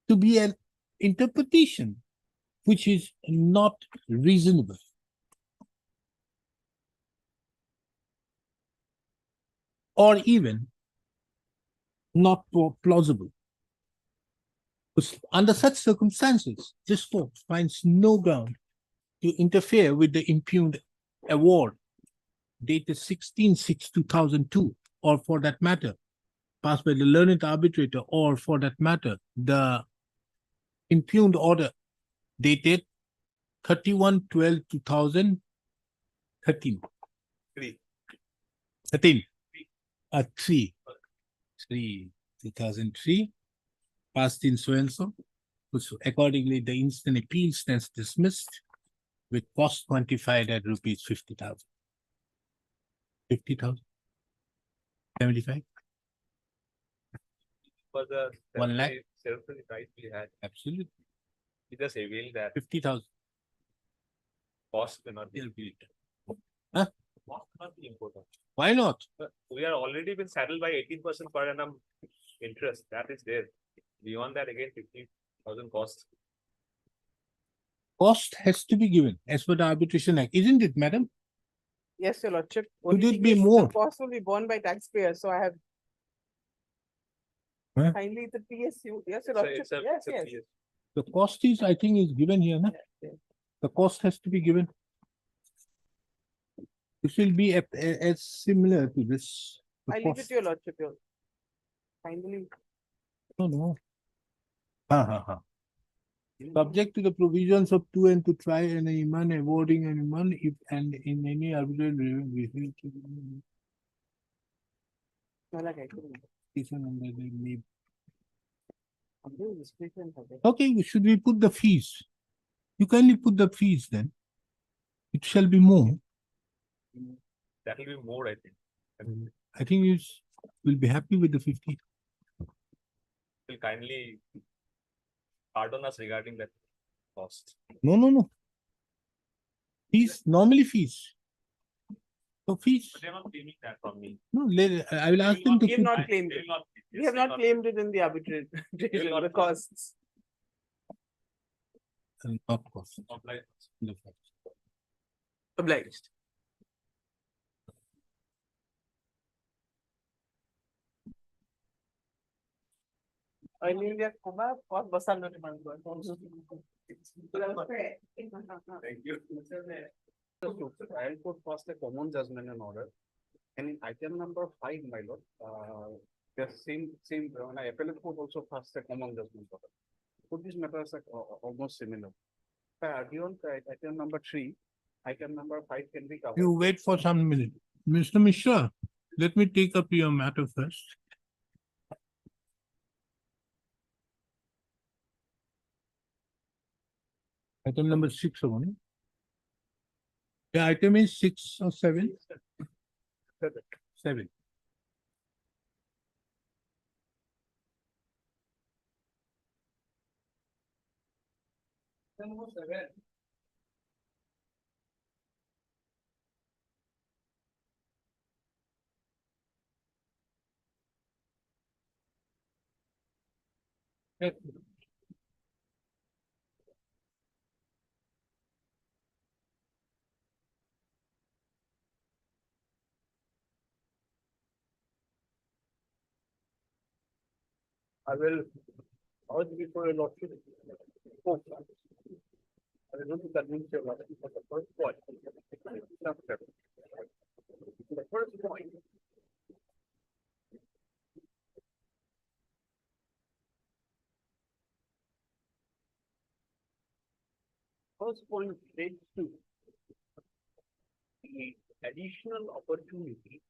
Speaker 2: to be an interpretation which is not reasonable. Or even not plausible. Under such circumstances, this court finds no ground to interfere with the impugned award dated 16/6/2002, or for that matter, passed by the learned arbitrator, or for that matter, the impugned order dated 31/12/2013. 2003, passed in so and so. So accordingly, the instant appeal stands dismissed with cost quantified at rupees 50,000. 50,000? 75?
Speaker 6: For the
Speaker 2: 1 lakh?
Speaker 6: self-reliant right we had,
Speaker 2: Absolutely.
Speaker 6: we just availed that
Speaker 2: 50,000.
Speaker 6: cost cannot be.
Speaker 2: Huh?
Speaker 6: Cost cannot be important.
Speaker 2: Why not?
Speaker 6: But we are already been saddled by 18% per annum interest. That is there. Beyond that, again, 50,000 cost.
Speaker 2: Cost has to be given as per the Arbitration Act, isn't it, madam?
Speaker 7: Yes, your lordship.
Speaker 2: Could
Speaker 7: Only
Speaker 2: it
Speaker 7: thing
Speaker 2: be
Speaker 7: is the
Speaker 2: more?
Speaker 7: Cost will be borne by taxpayers, so I have.
Speaker 2: Huh?
Speaker 7: Kindly the PSU, yes, your
Speaker 6: So
Speaker 7: lordship,
Speaker 6: it's a-
Speaker 7: yes,
Speaker 6: it's a
Speaker 7: yes.
Speaker 6: PS.
Speaker 2: The cost is, I think, is given here, no?
Speaker 7: yes.
Speaker 2: The cost has to be given. This will be as similar to this. The
Speaker 7: I leave it
Speaker 2: cost.
Speaker 7: to your lordship, your. Kindly,
Speaker 2: No, no. Ha. Subject to the provisions of 2 and to try and Iman awarding an Iman if and in any arbitrary
Speaker 7: no, like I couldn't.
Speaker 2: under the name.
Speaker 7: I'm doing discretion for that.
Speaker 2: Okay, should we put the fees? You kindly put the fees then. It shall be more.
Speaker 6: That will be more, I think. And
Speaker 2: I think you will be happy with the 50.
Speaker 6: will kindly pardon us regarding that cost.
Speaker 2: No. Fees, normally fees. So fees,
Speaker 6: But they're not claiming that from me.
Speaker 2: no, I will ask them to
Speaker 7: We have
Speaker 2: put.
Speaker 7: not claimed
Speaker 6: They
Speaker 7: it.
Speaker 6: will not.
Speaker 7: We have not claimed it in the arbitration,
Speaker 6: not
Speaker 7: the
Speaker 6: claim.
Speaker 7: costs.
Speaker 2: Not cost.
Speaker 6: Apply.
Speaker 7: Obliged. I knew that Kumar was Basanda to Mango.
Speaker 6: Thank you.
Speaker 4: Trial court passed a common judgment and order. And in item number 5, my lord, the same, when appellate court also passed a common judgment order. Both these matters are almost similar. If I argue on item number 3, item number 5 can be covered.
Speaker 2: You wait for some minute. Mr. Mishra, let me take up your matter first. Item number 6 or one. The item is 6 or 7? 7.
Speaker 5: I will urge before a lordship. I will not convince your lordship for the first point. The first point. First point relates to the additional opportunity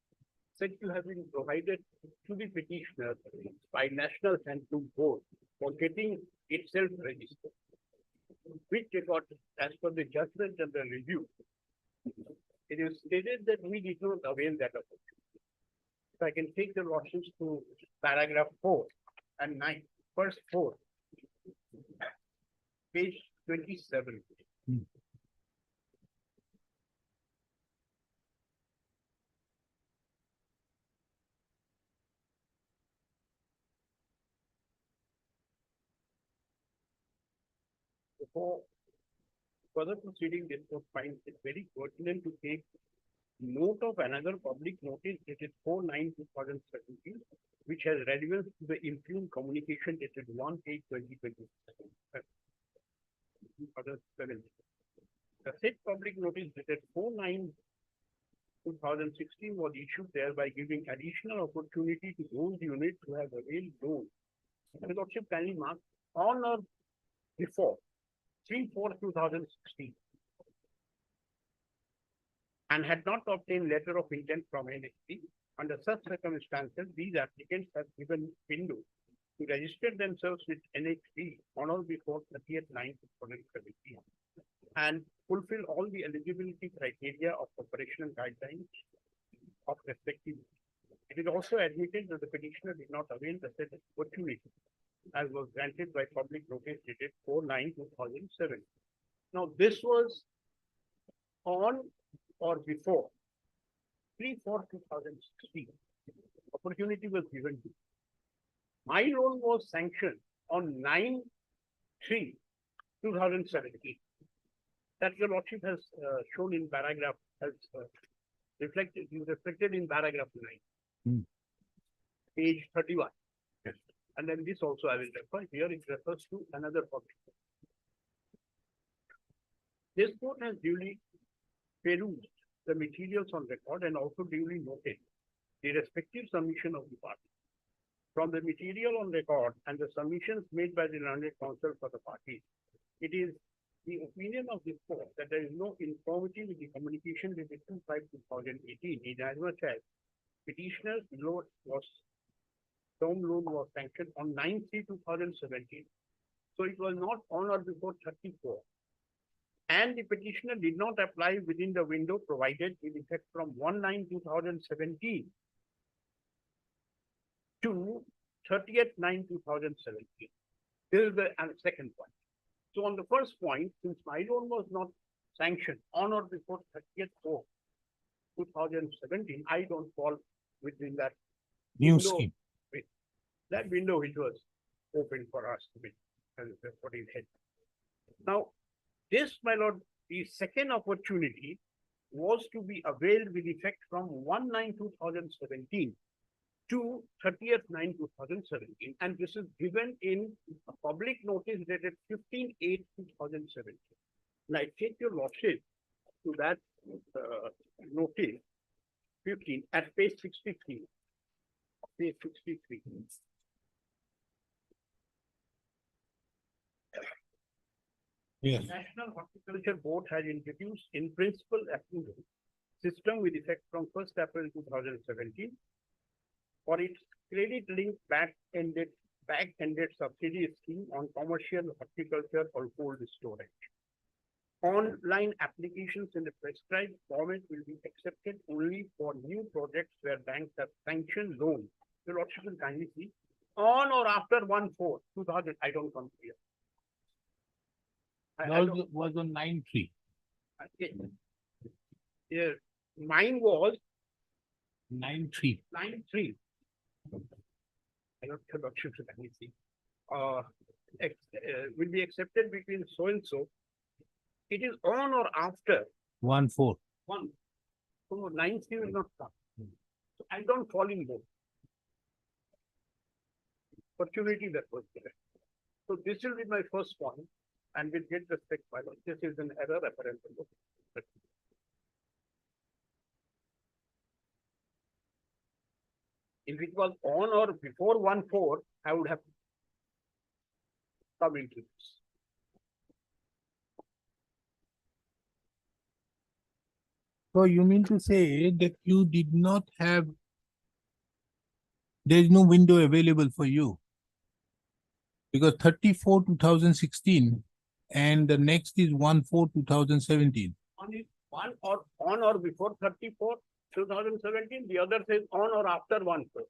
Speaker 5: said to have been provided to the petitioner by National Handloom Board for getting itself registered, which they got as per the judgment and the review. It is stated that we did not avail that opportunity. If I can take the lordships to paragraph 4 and 9, first 4, page 27. Before further proceeding, this court finds it very pertinent to take note of another public notice dated 4/9/2017, which has relevance to the impugned communication dated 1/8/2020. The said public notice dated 4/9/2016 was issued thereby giving additional opportunity to those units who have availed loan. The lordship kindly mark on or before 3/4/2016 and had not obtained letter of intent from NHB. Under such circumstances, these applicants have given window
Speaker 4: to register themselves with NHB on or before 30th/9/2017 and fulfill all the eligibility criteria of operational guidelines of respective. It is also admitted that the petitioner did not avail the said opportunity as was granted by public notice dated 4/9/2007. Now, this was on or before 3/4/2016. Opportunity was given to. My loan was sanctioned on 9/3/2017. That your lordship has shown in paragraph, has reflected in paragraph 9. Page 31.
Speaker 1: Yes.
Speaker 4: And then this also I will refer. Here it refers to another public. This court has duly perused the materials on record and also duly noted the respective submission of the party. From the material on record and the submissions made by the learned counsel for the parties, it is the opinion of this court that there is no conformity with the communication dated 2/5/2018 in as much as petitioner's term loan was sanctioned on 9/3/2017. So it was not on or before 34. And the petitioner did not apply within the window provided with effect from 1/9/2017 to 30th/9/2017. This is the second point. So on the first point, since my loan was not sanctioned on or before 30th/4/2017, I don't fall within that
Speaker 2: New
Speaker 4: window.
Speaker 2: scheme.
Speaker 4: That window which was open for us to be, and that's what is head. Now, this, my lord, the second opportunity was to be availed with effect from 1/9/2017 to 30th/9/2017, and this is given in a public notice dated 15/8/2017. And I take your lordship to that notice 15 at page 63. Page 63.
Speaker 2: Yes.
Speaker 4: National Horticulture Board has introduced in principle approval system with effect from 1st April 2017 for its credit-linked back-ended subsidy scheme on commercial horticulture or cold storage. Online applications in the prescribed format will be accepted only for new projects where banks have sanctioned loans. The lordship will kindly see on or after 1/4/2000. I don't come here.
Speaker 2: Was on 9/3.
Speaker 4: Yeah, mine was
Speaker 2: 9/3.
Speaker 4: 9/3. I don't have option to let me see. Will be accepted between so and so. It is on or after
Speaker 2: 1/4.
Speaker 4: 1. So 9/3 will not come. So I don't fall in both. Opportunity that was there. So this will be my first point, and with great respect, my lord, this is an error apparent. If it was on or before 1/4, I would have come into this.
Speaker 2: So you mean to say that you did not have, there is no window available for you? Because 34/2016 and the next is 1/4/2017.
Speaker 4: On or before 34/2017, the other says on or after 1/4.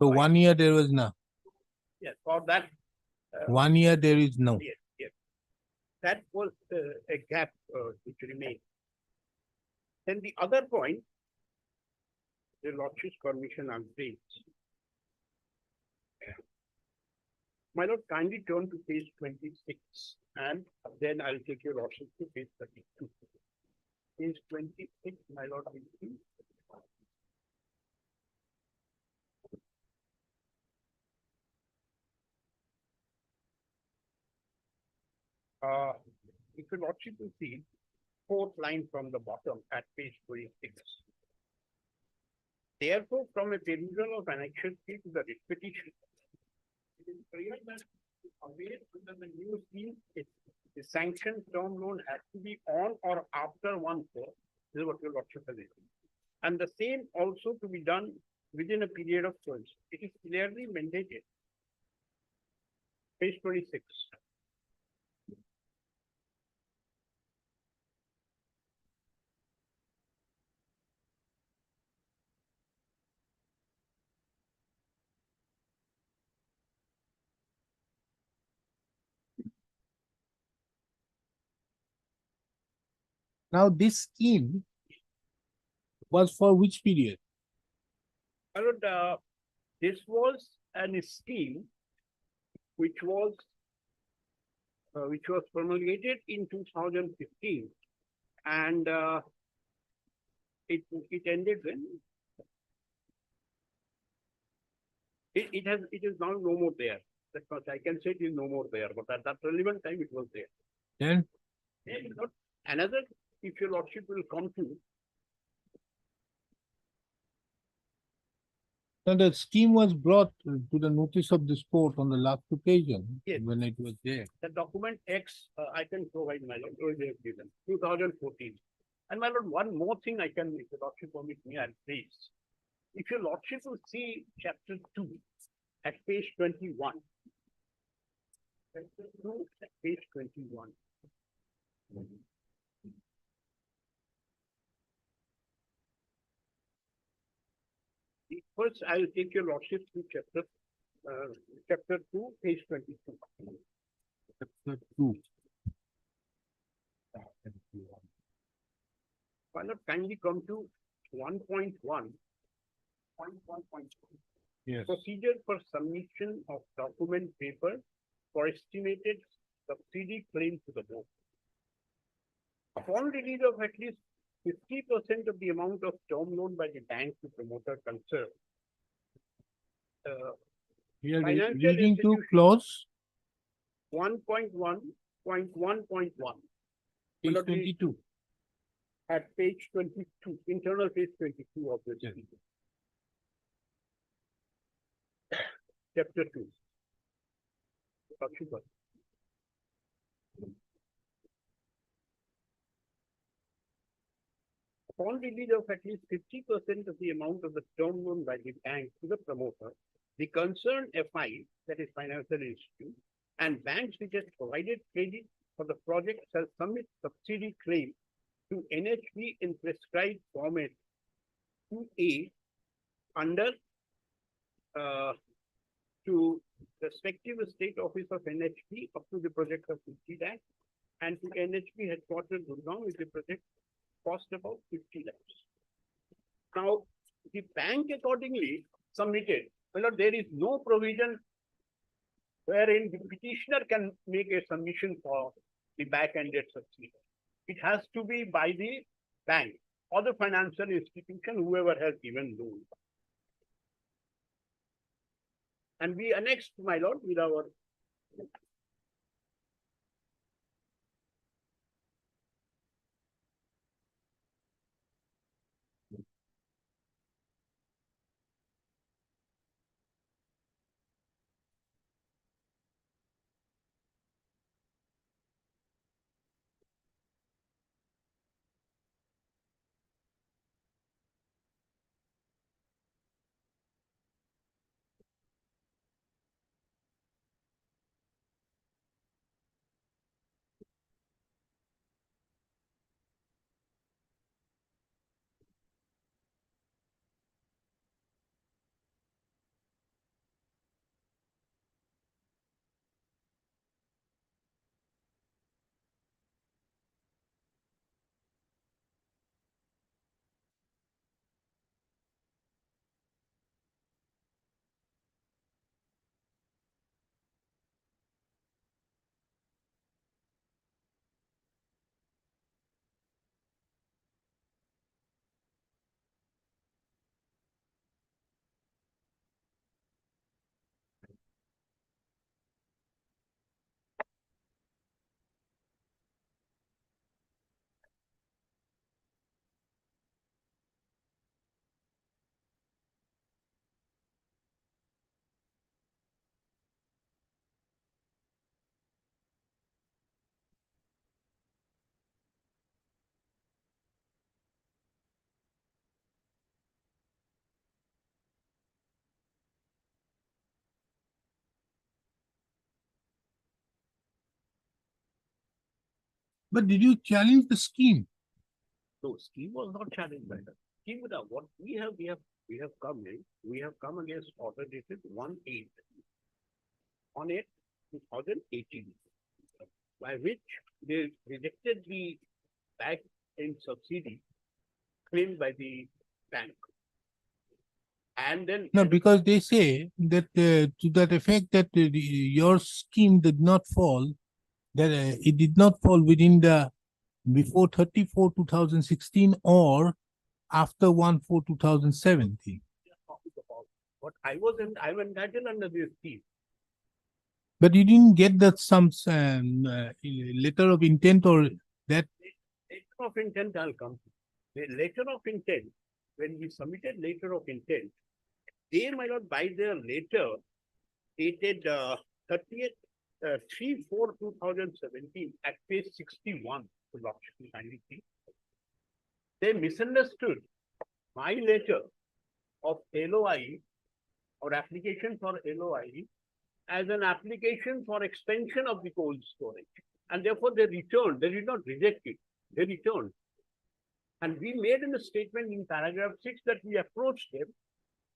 Speaker 2: So
Speaker 4: Right.
Speaker 2: 1 year there was no.
Speaker 4: Yes, for that.
Speaker 2: 1 year there is no.
Speaker 4: Yes, yes. That was a gap which remained. Then the other point, the lordship's permission on page. My lord, kindly turn to page 26, and then I'll take your lordship to page 32. Page 26, my lord, will see. If your lordship will see, fourth line from the bottom at page 26. Therefore, from a perusal of annexure 3 to the writ petition, it is clear that availed under the new scheme, the sanctioned term loan has to be on or after 1/4. This is what your lordship has written. And the same also to be done within a period of 12. It is clearly mandated Page 26.
Speaker 2: Now, this scheme was for which period?
Speaker 4: My lord, this was an scheme which was promulgated in 2015, and it ended when it is now no more there. That's what I can say. It is no more there, but at that relevant time it was there.
Speaker 2: Then,
Speaker 4: And not another, if your lordship will come to,
Speaker 2: now the scheme was brought to the notice of this court on the last occasion,
Speaker 4: Yes.
Speaker 2: when it was there.
Speaker 4: the document X, I can provide my lord, earlier given, 2014. And my lord, one more thing I can, if the lordship permit me, I'll raise. If your lordship will see chapter 2 at page 21. Chapter 2 at page 21. First, I will take your lordship to chapter 2, page 22.
Speaker 2: Chapter 2.
Speaker 4: Why not kindly come to 1.1. 1.1.
Speaker 2: Yes.
Speaker 4: Procedure for submission of document paper for estimated subsidy claim to the board. Upon release of at least 50% of the amount of term loan by the bank to promoter concerned.
Speaker 2: We are
Speaker 4: Financial
Speaker 2: reading to
Speaker 4: institution.
Speaker 2: clause
Speaker 4: 1.1.1.1
Speaker 2: page
Speaker 4: Well, the-
Speaker 2: 22.
Speaker 4: at page 22, internal page 22 of this.
Speaker 2: Yes.
Speaker 4: Chapter 2. Lordship. Upon release of at least 50% of the amount of the term loan by the bank to the promoter, the concerned FI, that is financial institute, and banks which has provided credit for the project shall submit subsidy claim to NHB in prescribed format 2A under to respective state office of NHB up to the project of 50 lakh and to NHB headquarters Gurgaon with the project cost about 50 lakhs. Now, the bank accordingly submitted, well, there is no provision wherein the petitioner can make a submission for the back-ended subsidy. It has to be by the bank or the financial institution, whoever has given loan. And we annexed, my lord, with our
Speaker 2: But did you challenge the scheme?
Speaker 8: So scheme was not challenged by that. Scheme with what we have come in, we have come against order dated 1/8. On it, 2018. By which they rejected the back end subsidy claimed by the bank. And then.
Speaker 2: No, because they say that to that effect that your scheme did not fall, that it did not fall within the before 34/2016 or after 1/4/2017.
Speaker 8: But I was entitled under this scheme.
Speaker 2: But you didn't get that some letter of intent or that.
Speaker 8: Letter of intent, I'll come to. The letter of intent, when we submitted letter of intent, they, my lord, by their letter dated 30th 3/4/2017 at page 61, to Lordship will kindly see. They misunderstood my letter of LOI or application for LOI as an application for extension of the cold storage. And therefore they returned, they did not reject it, they returned. And we made in a statement in paragraph 6 that we approached them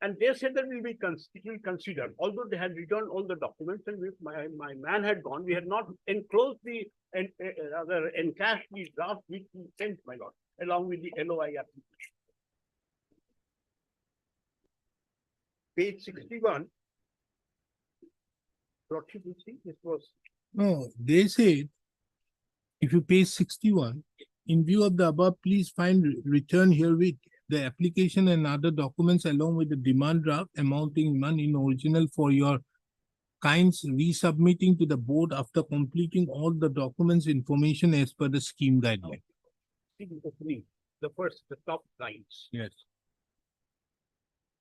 Speaker 8: and they said that it will consider, although they had returned all the documents and my man had gone, we had not enclosed the, rather encashed the draft which we sent, my lord, along with the LOI application. Page 61. Lordship, you see, this was.
Speaker 2: No, they said, if you page 61, in view of the above, please find return herewith the application and other documents along with the demand draft amounting money in original for your kinds resubmitting to the board after completing all the documents information as per the scheme guideline.
Speaker 8: See the opening, the top lines.
Speaker 2: Yes.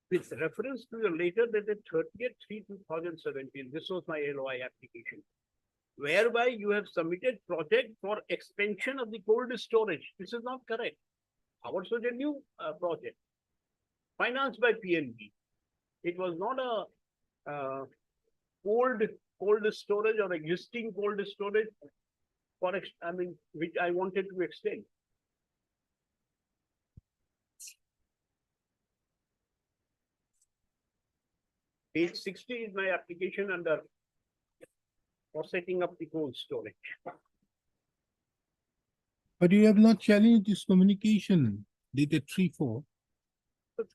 Speaker 8: With reference to the later dated 30th 3/2017, this was my LOI application, whereby you have submitted project for expansion of the cold storage. This is not correct. Ours was a new project financed by PNB. It was not a cold storage or existing cold storage for which I wanted to extend. Page 60 is my application under for setting up the cold storage.
Speaker 2: But you have not challenged this communication dated 3/4.
Speaker 8: But,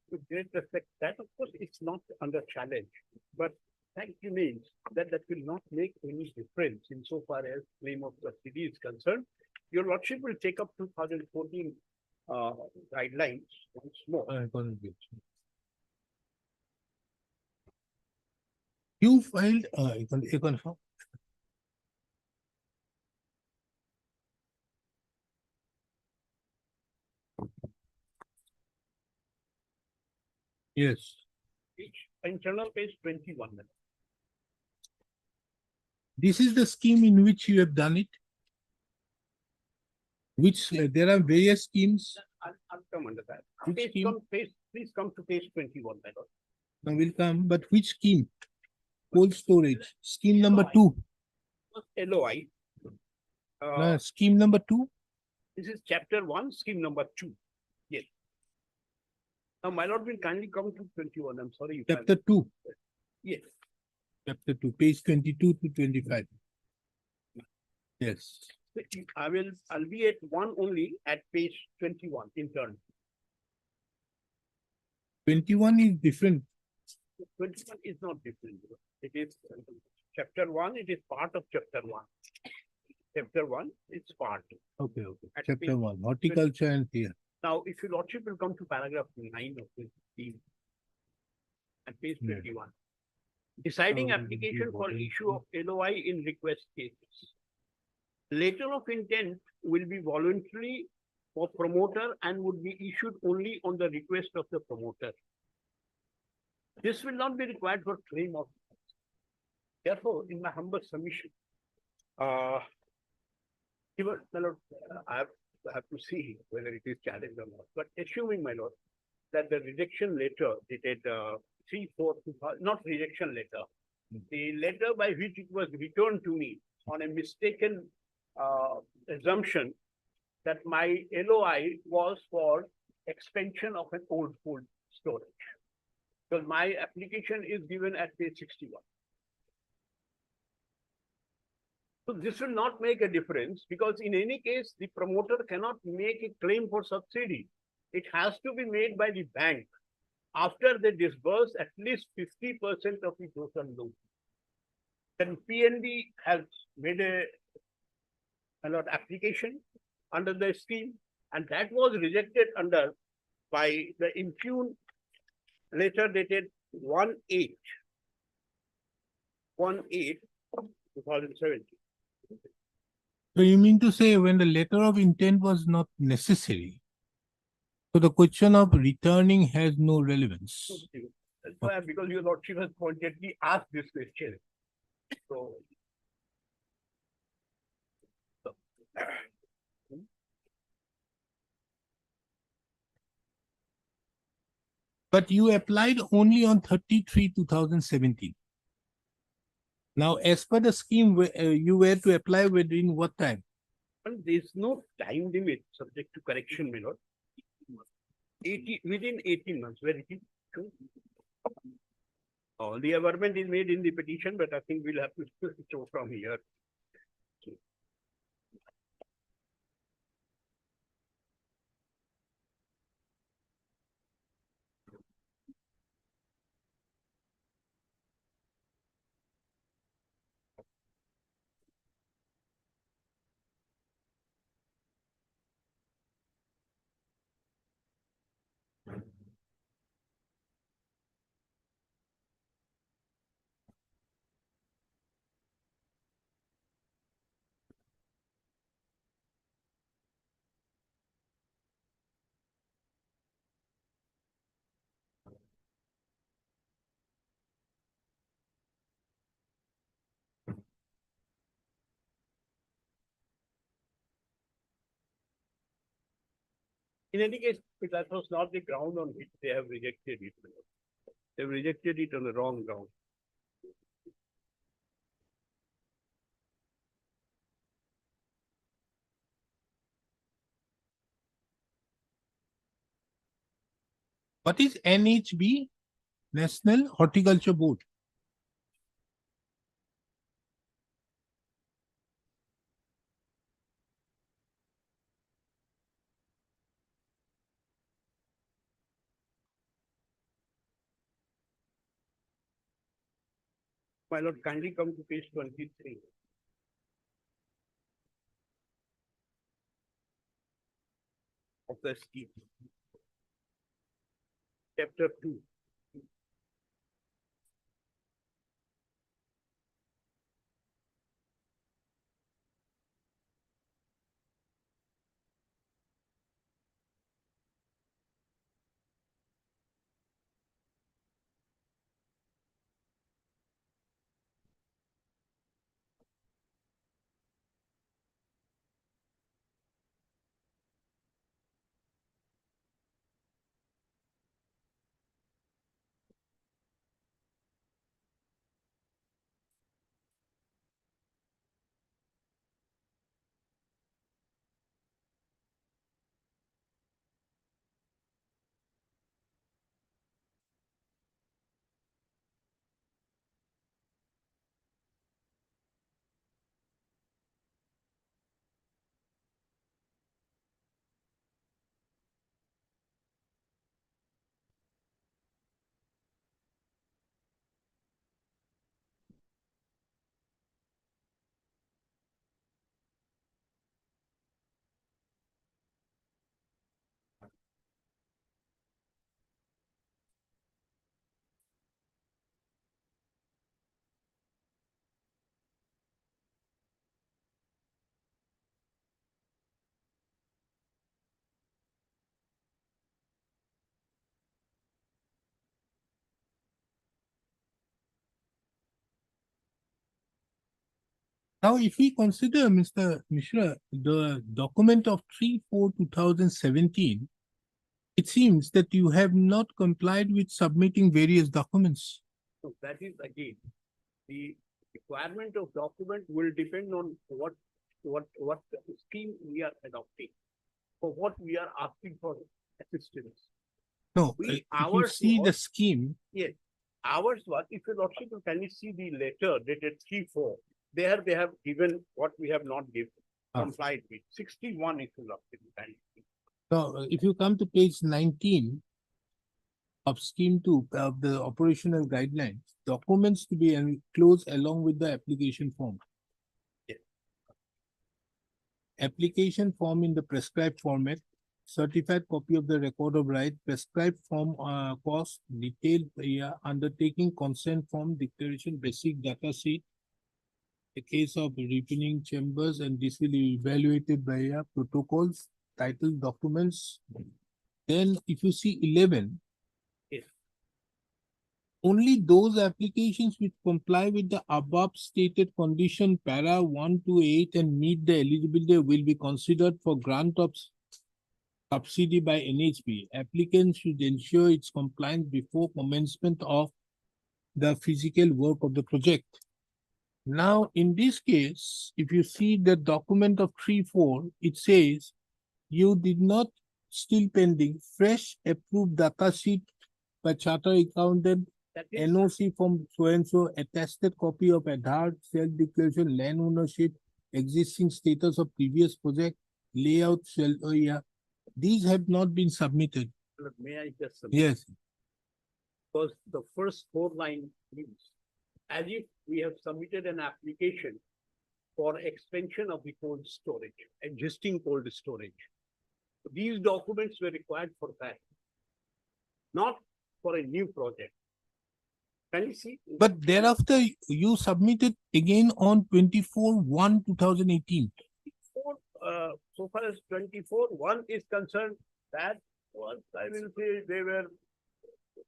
Speaker 8: with great respect, that of course it's not under challenge, but fact remains that will not make any difference insofar as claim of subsidy is concerned. Your lordship will take up 2014 guidelines once more.
Speaker 2: You filed, you can Yes.
Speaker 8: Internal page 21.
Speaker 2: This is the scheme in which you have done it. Which there are various schemes.
Speaker 8: I'll come under that.
Speaker 2: Which scheme?
Speaker 8: Please come to page 21, my lord.
Speaker 2: Now will come, but which scheme? Cold storage, scheme number 2.
Speaker 8: LOI.
Speaker 2: Scheme number 2.
Speaker 8: This is chapter 1, scheme number 2. Yes. Now, my lord will kindly come to 21. I'm sorry.
Speaker 2: Chapter 2.
Speaker 8: Yes.
Speaker 2: Chapter 2, page 22 to 25. Yes.
Speaker 8: I'll be at one only at page 21 in turn.
Speaker 2: 21 is different.
Speaker 8: 21 is not different. It is chapter 1, it is part of chapter 1. Chapter 1 is part.
Speaker 2: Okay.
Speaker 8: At
Speaker 2: Chapter
Speaker 8: page
Speaker 2: 1, horticulture and here.
Speaker 8: Now, if your lordship will come to paragraph 9 of this scheme at page 21. Deciding application for issue of LOI in request cases. Letter of intent will be voluntary for promoter and would be issued only on the request of the promoter. This will not be required for claim of. Therefore, in my humble submission, I have to see whether it is challenged or not. But assuming, my lord, that the rejection letter dated 3/4/2000, not rejection letter, the letter by which it was returned to me on a mistaken assumption that my LOI was for expansion of an old cold storage. Because my application is given at page 61. So this will not make a difference because in any case, the promoter cannot make a claim for subsidy. It has to be made by the bank after they disburse at least 50% of the total loan. Then PNB has made an application under the scheme, and that was rejected under by the impugn letter dated 1/8/2017.
Speaker 2: So you mean to say when the letter of intent was not necessary, so the question of returning has no relevance?
Speaker 8: That's why, because your lordship has pointedly asked this question. So.
Speaker 2: But you applied only on 33/2017. Now, as per the scheme, you were to apply within what time?
Speaker 8: And there is no time limit subject to correction, my lord. Within 18 months, where it is true. The averment is made in the petition, but I think we'll have to show from here. In any case, that was not the ground on which they have rejected it. They have rejected it on the wrong ground.
Speaker 2: What is NHB? National Horticulture Board.
Speaker 8: My lord, kindly come to page 23. Of the scheme. Chapter 2.
Speaker 2: Now, if we consider, Mr. Mishra, the document of 3/4/2017, it seems that you have not complied with submitting various documents.
Speaker 8: So that is again, the requirement of document will depend on what what scheme we are adopting, for what we are asking for assistance.
Speaker 2: No,
Speaker 8: We-
Speaker 2: if you
Speaker 8: ours
Speaker 2: see the
Speaker 8: was-
Speaker 2: scheme,
Speaker 8: Ours was, if you lordship, can you see the letter dated 3/4? There they have given what we have not given,
Speaker 2: Ah.
Speaker 8: complied with, 61 if you lordship. Can you see?
Speaker 2: so if you come to page 19 of scheme 2 of the operational guidelines, documents to be enclosed along with the application form.
Speaker 8: Yes.
Speaker 2: Application form in the prescribed format, certified copy of the record of right, prescribed form, cost, detailed, undertaking, consent form, declaration, basic data sheet. A case of returning chambers, and this will be evaluated by protocols, title documents. Then if you see 11.
Speaker 8: Yes.
Speaker 2: Only those applications which comply with the above stated condition para 1 to 8 and meet the eligibility will be considered for grant of subsidy by NHB. Applicants should ensure its compliance before commencement of the physical work of the project. Now, in this case, if you see the document of 3/4, it says you did not still pending fresh approved data sheet by charter accountant,
Speaker 8: That is,
Speaker 2: NOC from so and so, attested copy of Aadhaar, self-declaration, land ownership, existing status of previous project, layout, these have not been submitted.
Speaker 8: may I just,
Speaker 2: Yes,
Speaker 8: because the first 4 line reads, as if we have submitted an application for expansion of the cold storage, existing cold storage. These documents were required for that, not for a new project. Can you see?
Speaker 2: but thereafter you submitted again on 24/1/2018.
Speaker 8: So far as 24/1 is concerned, that was, I will say, they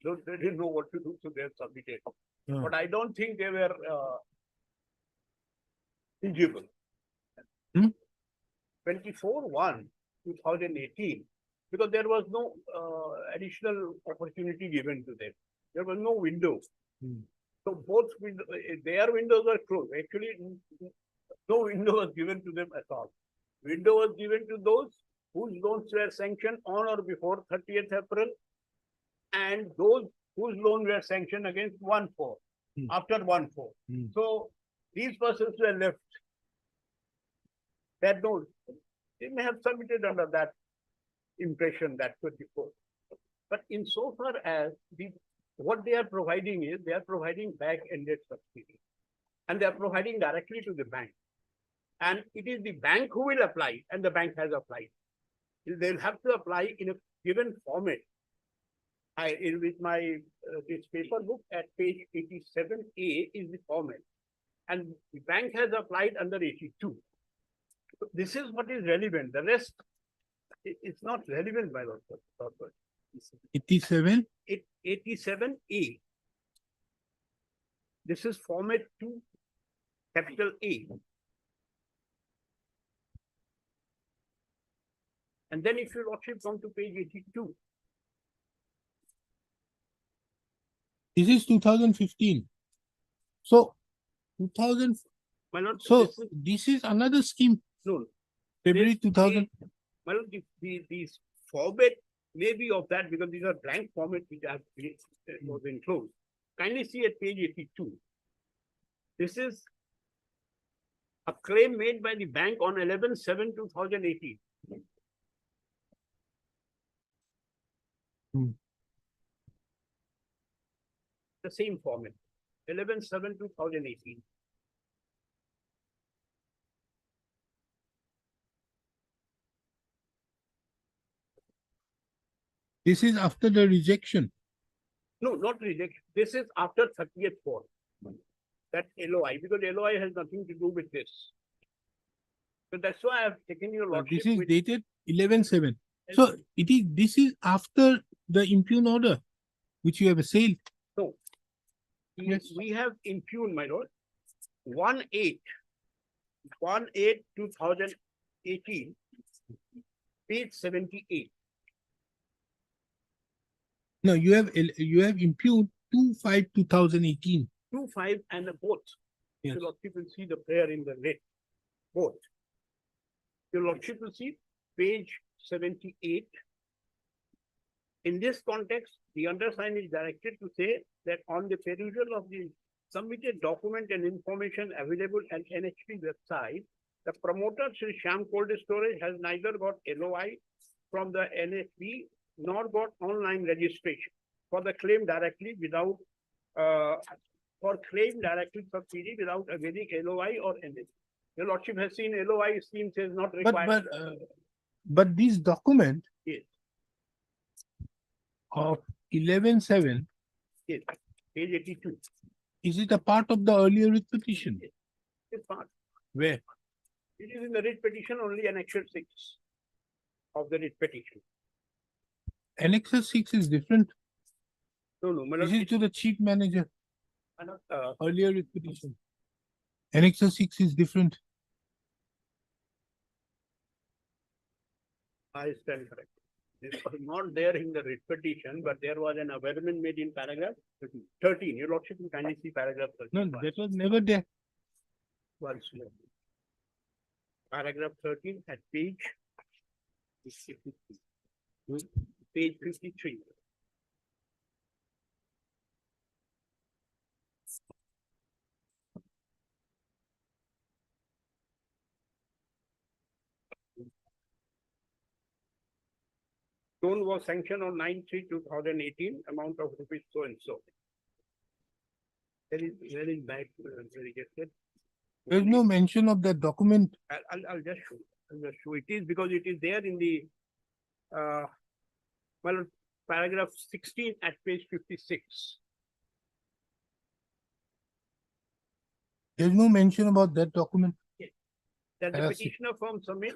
Speaker 8: didn't know what to do, so they have submitted.
Speaker 2: Yeah.
Speaker 8: But I don't think they were eligible.
Speaker 2: Hmm?
Speaker 8: 24/1/2018, because there was no additional opportunity given to them. There was no window.
Speaker 2: Hmm.
Speaker 8: So both their windows were closed. Actually, no window was given to them at all. Window was given to those whose loans were sanctioned on or before 30th April, and those whose loans were sanctioned against 1/4,
Speaker 2: Hmm.
Speaker 8: after 1/4.
Speaker 2: Hmm.
Speaker 8: So these persons were left. That note, they may have submitted under that impression, that 24. But insofar as what they are providing is, they are providing back-ended subsidy. And they are providing directly to the bank. And it is the bank who will apply, and the bank has applied. They'll have to apply in a given format. With my this paper book at page 87A is the format. And the bank has applied under 82. So this is what is relevant. The rest, it's not relevant by the purpose.
Speaker 2: 87.
Speaker 8: 87A. This is format 2, capital A. And then if you lordship come to page 82,
Speaker 2: This is 2015. So 2000.
Speaker 8: my lord,
Speaker 2: So
Speaker 8: this is,
Speaker 2: this is another scheme.
Speaker 8: no,
Speaker 2: February
Speaker 8: This-
Speaker 2: 2000.
Speaker 8: my lord, these format may be of that, because these are blank format which have was enclosed. Kindly see at page 82. This is a claim made by the bank on 11/7/2018.
Speaker 2: Hmm.
Speaker 8: The same format, 11/7/2018.
Speaker 2: This is after the rejection.
Speaker 8: No, not rejection. This is after 30th fall. That LOI, because LOI has nothing to do with this. So that's why I have taken your
Speaker 2: But this
Speaker 8: lordship
Speaker 2: is
Speaker 8: with.
Speaker 2: dated 11/7. So this is after the impugn order, which you have assailed.
Speaker 8: No.
Speaker 2: Yes.
Speaker 8: We have impugned, my lord, 1/8/2018, page 78.
Speaker 2: No, you have impugned 2/5/2018.
Speaker 8: 2/5 and the both.
Speaker 2: Yes.
Speaker 8: So lordship will see the prayer in the red, both. Your Lordship will see page 78. In this context, the undersigned is directed to say that on the perusal of the submitted document and information available at NHP website, the promoter, Sri Shyam Cold Storage, has neither got LOI from the NHP nor got online registration for the claim directly without, for claim directly subsidy without availing LOI or NHP. Your Lordship has seen LOI scheme says not required.
Speaker 2: But this document
Speaker 8: Yes.
Speaker 2: of 11.7,
Speaker 8: Yes, page 82.
Speaker 2: is it a part of the earlier writ petition?
Speaker 8: It's part.
Speaker 2: Where?
Speaker 8: It is in the writ petition only annexure 6 of the writ petition.
Speaker 2: Annexure 6 is different.
Speaker 8: No, no, my
Speaker 2: This
Speaker 8: lord,
Speaker 2: is to the chief manager,
Speaker 8: it's,
Speaker 2: earlier writ petition. Annexure 6 is different.
Speaker 8: I stand corrected. This was not there in the writ petition, but there was an amendment made in paragraph 13. Your Lordship will kindly see paragraph 13.
Speaker 2: No, that was never there.
Speaker 8: Once more. Paragraph 13 at page 53. Loan was sanctioned on 9/3/2018, amount of rupees so and so. There is back rejected.
Speaker 2: There's no mention of that document.
Speaker 8: I'll just show. I'll just show. It is because it is there in the well, paragraph 16 at page 56.
Speaker 2: There's no mention about that document.
Speaker 8: That the
Speaker 2: I see.
Speaker 8: petitioner firm submits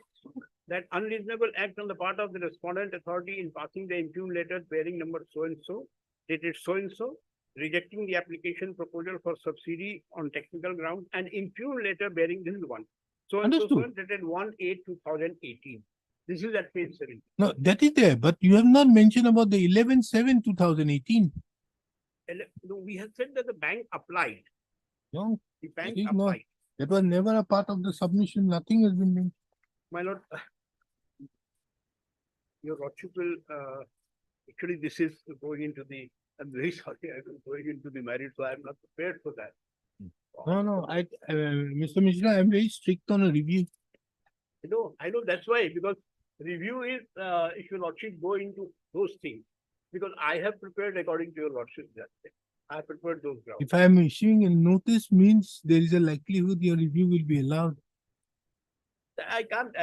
Speaker 8: that unreasonable act on the part of the respondent authority in passing the impugned letter bearing number so and so, dated so and so, rejecting the application proposal for subsidy on technical ground, and impugned letter bearing this is one. So and so,
Speaker 2: Understood.
Speaker 8: dated 1/8/2018. This is at page 7.
Speaker 2: No, that is there, but you have not mentioned about the 11/7/2018.
Speaker 8: No, we have said that the bank applied.
Speaker 2: No,
Speaker 8: The bank
Speaker 2: is not.
Speaker 8: applied.
Speaker 2: that was never a part of the submission. Nothing has been mentioned.
Speaker 8: My lord, your Lordship will, actually, this is going into the, I'm very sorry, I'm going into the marriage, so I'm not prepared for that.
Speaker 2: No, Mr. Mishra, I'm very strict on a review.
Speaker 8: I know, that's why, because review is, if your Lordship go into those things, because I have prepared according to your Lordship, that I have prepared those grounds.
Speaker 2: If I am issuing a notice, means there is a likelihood your review will be allowed.
Speaker 8: I can't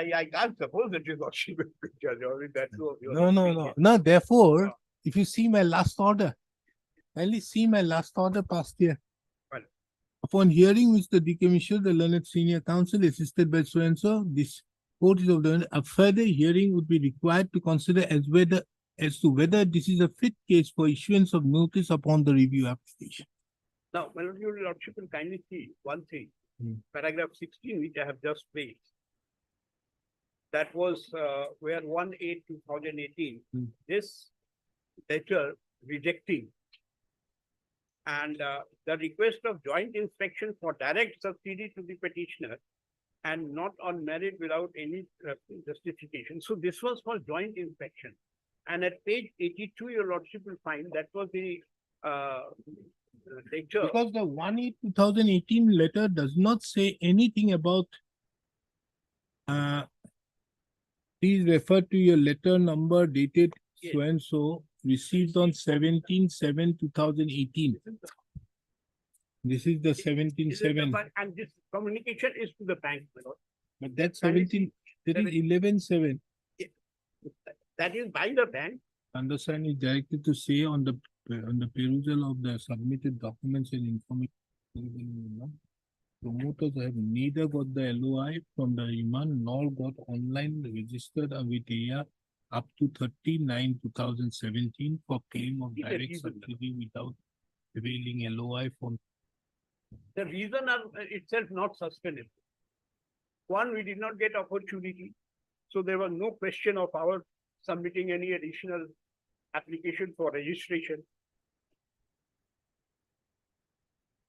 Speaker 8: suppose that your Lordship will be judge, or that's your.
Speaker 2: No. Therefore, if you see my last order, kindly see my last order passed here.
Speaker 8: Well.
Speaker 2: Upon hearing which the decommissioner, the learned senior counsel assisted by so and so, this court is of the, a further hearing would be required to consider as to whether this is a fit case for issuance of notice upon the review application.
Speaker 8: Now, my lord, your Lordship will kindly see one thing,
Speaker 2: Hmm.
Speaker 8: paragraph 16, which I have just placed. That was where 1/8/2018,
Speaker 2: Hmm.
Speaker 8: this letter rejecting and the request of joint inspection for direct subsidy to the petitioner and not on merit without any justification. So this was for joint inspection. And at page 82, your Lordship will find that was the lecture.
Speaker 2: Because the 1/8/2018 letter does not say anything about please refer to your letter number dated
Speaker 8: Yes.
Speaker 2: so and so, received on 17/7/2018. This is the
Speaker 8: This is the
Speaker 2: 17/7,
Speaker 8: bank, and this communication is to the bank, my lord.
Speaker 2: but that's
Speaker 8: Can you
Speaker 2: 17, that is 11/7.
Speaker 8: That is by the bank.
Speaker 2: Undersigned is directed to say on the perusal of the submitted documents and information. Promoters have neither got the LOI from the Iman nor got online registered with AR up to 30/9/2017 for claim of
Speaker 8: Is it
Speaker 2: direct
Speaker 8: reasonable?
Speaker 2: subsidy without availing LOI from.
Speaker 8: The reason are itself not sustainable. One, we did not get opportunity, so there was no question of our submitting any additional application for registration.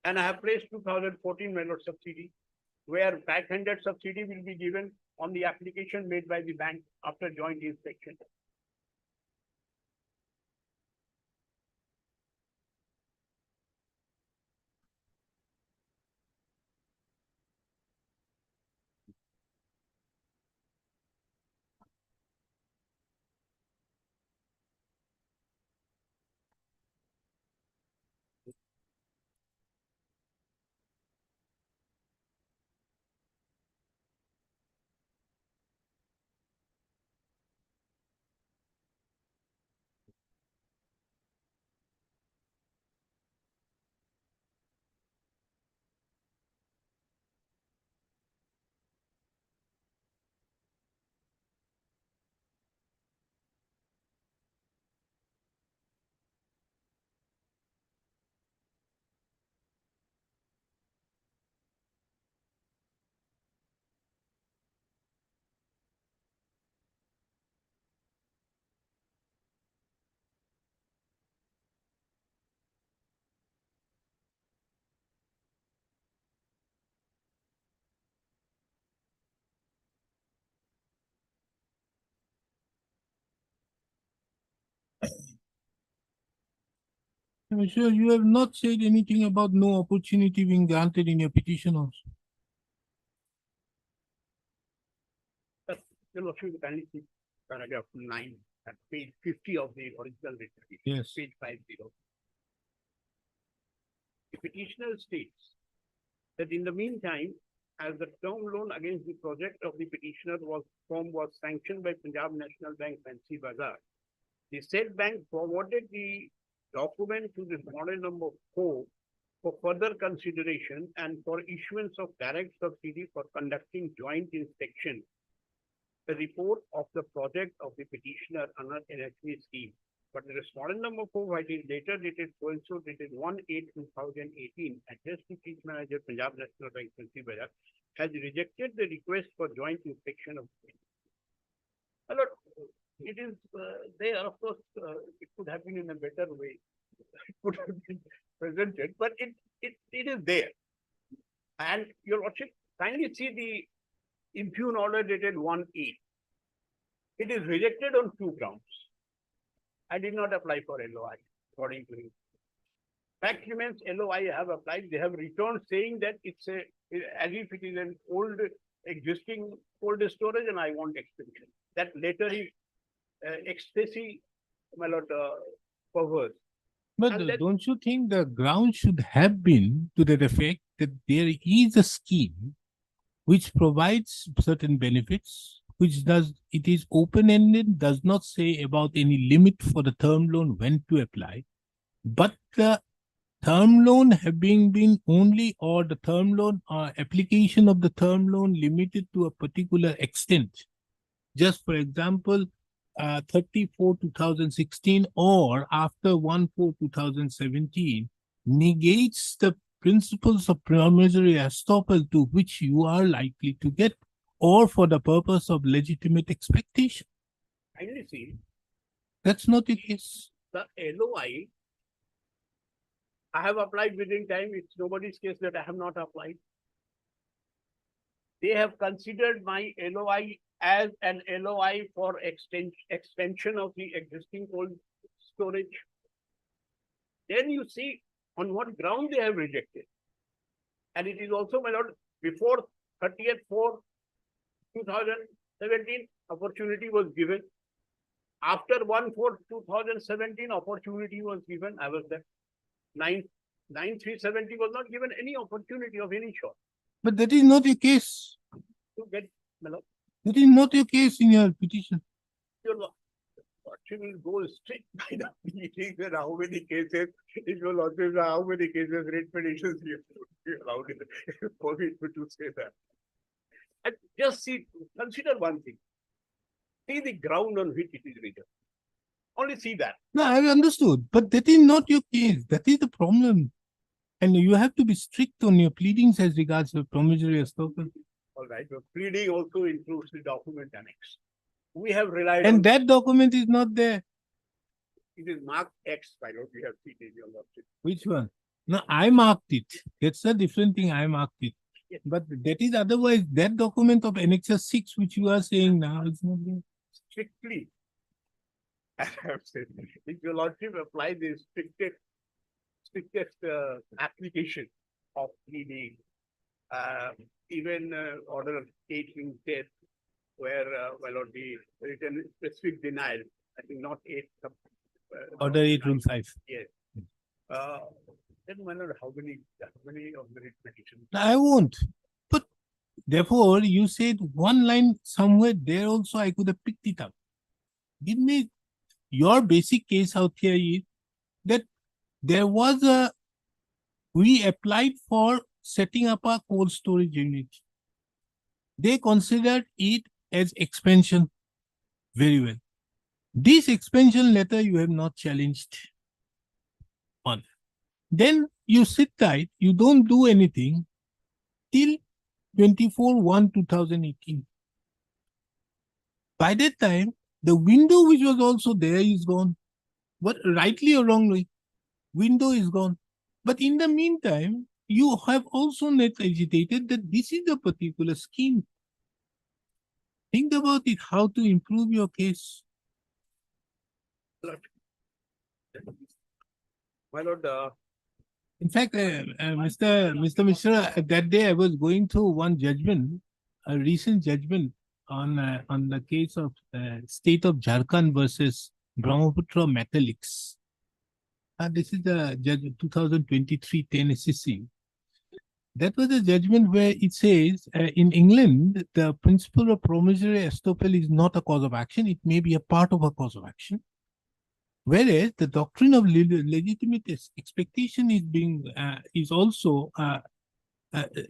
Speaker 8: And I have placed 2014 minor subsidy, where back-handed subsidy will be given on the application made by the bank after joint inspection.
Speaker 2: Sure, you have not said anything about no opportunity being granted in your petition also.
Speaker 8: Your Lordship, kindly see paragraph 9 at page 50 of the original writ petition.
Speaker 2: Yes.
Speaker 8: Page 50. The petitioner states that in the meantime, as the term loan against the project of the petitioner was sanctioned by Punjab National Bank Fancy Bazaar, the said bank forwarded the document to the model number 4 for further consideration and for issuance of direct subsidy for conducting joint inspection. The report of the project of the petitioner under NHB scheme. But the respondent number 4, which is later dated so dated 1/8/2018, addressed to Chief Manager Punjab National Bank Fancy Bazaar, has rejected the request for joint inspection of. My lord, it is there, of course, it could have been in a better way. It could have been presented, but it is there. And your Lordship, kindly see the impugn order dated 1/8. It is rejected on 2 grounds. I did not apply for LOI, according to him. Fact remains, LOI have applied. They have returned saying that it's as if it is an old existing cold storage and I want extension. That later he ecstasy, my lord, perverse.
Speaker 2: But
Speaker 8: And that-
Speaker 2: don't you think the ground should have been to the effect that there is a scheme which provides certain benefits, which it is open-ended, does not say about any limit for the term loan when to apply, but the term loan having been only, or the term loan or application of the term loan limited to a particular extent. Just for example, 34/2016 or after 1/4/2017 negates the principles of promissory estoppel to which you are likely to get, or for the purpose of legitimate expectation.
Speaker 8: Kindly see,
Speaker 2: That's not the case.
Speaker 8: the LOI, I have applied within time. It's nobody's case that I have not applied. They have considered my LOI as an LOI for extension of the existing cold storage. Then you see on what ground they have rejected. And it is also, my lord, before 30th/4/2017, opportunity was given. After 1/4/2017, opportunity was given. I was there. 9/3/70 was not given any opportunity of any sort
Speaker 2: But that is not your case.
Speaker 8: to get, my lord.
Speaker 2: That is not your case in your petition.
Speaker 8: Your lordship will go straight by the meetings and how many cases, if your lordship, how many cases, writ petitions you allowed for me to say that. And just see, consider one thing. See the ground on which it is written. Only see that.
Speaker 2: No, I understood, but that is not your case. That is the problem. And you have to be strict on your pleadings as regards the promissory estoppel.
Speaker 8: All right, but pleading also includes the document annex. We have relied
Speaker 2: And
Speaker 8: on,
Speaker 2: that document is not there.
Speaker 8: it is marked X, my lord, we have seen in your lordship.
Speaker 2: Which one? No, I marked it. That's a different thing. I marked it. But that is otherwise, that document of Annexure 6, which you are saying now, is not there.
Speaker 8: Strictly. I have said, if your lordship apply the strictest application of the even order 8 where my lord the written specific denial, I think not 8.
Speaker 2: Order 8 Rule 5.
Speaker 8: Yes. Then my lord, how many of the writ petitions?
Speaker 2: I won't. But therefore, you said one line somewhere there also I could have picked it up. Give me your basic case out here is that there was we applied for setting up a cold storage unit. They considered it as expansion very well. This expansion letter you have not challenged on. Then you sit tight, you don't do anything till 24/1/2018. By that time, the window which was also there is gone. But rightly or wrongly, window is gone. But in the meantime, you have also not agitated that this is a particular scheme. Think about it, how to improve your case.
Speaker 8: My lord,
Speaker 2: In fact, Mr. Mishra, that day I was going through one judgment, a recent judgment on the case of State of Jharkhand versus Brahmaputra Metallics. This is the judgment 2023 10 SCC. That was a judgment where it says in England, the principle of promissory estoppel is not a cause of action. It may be a part of a cause of action. Whereas the doctrine of legitimate expectation is being is also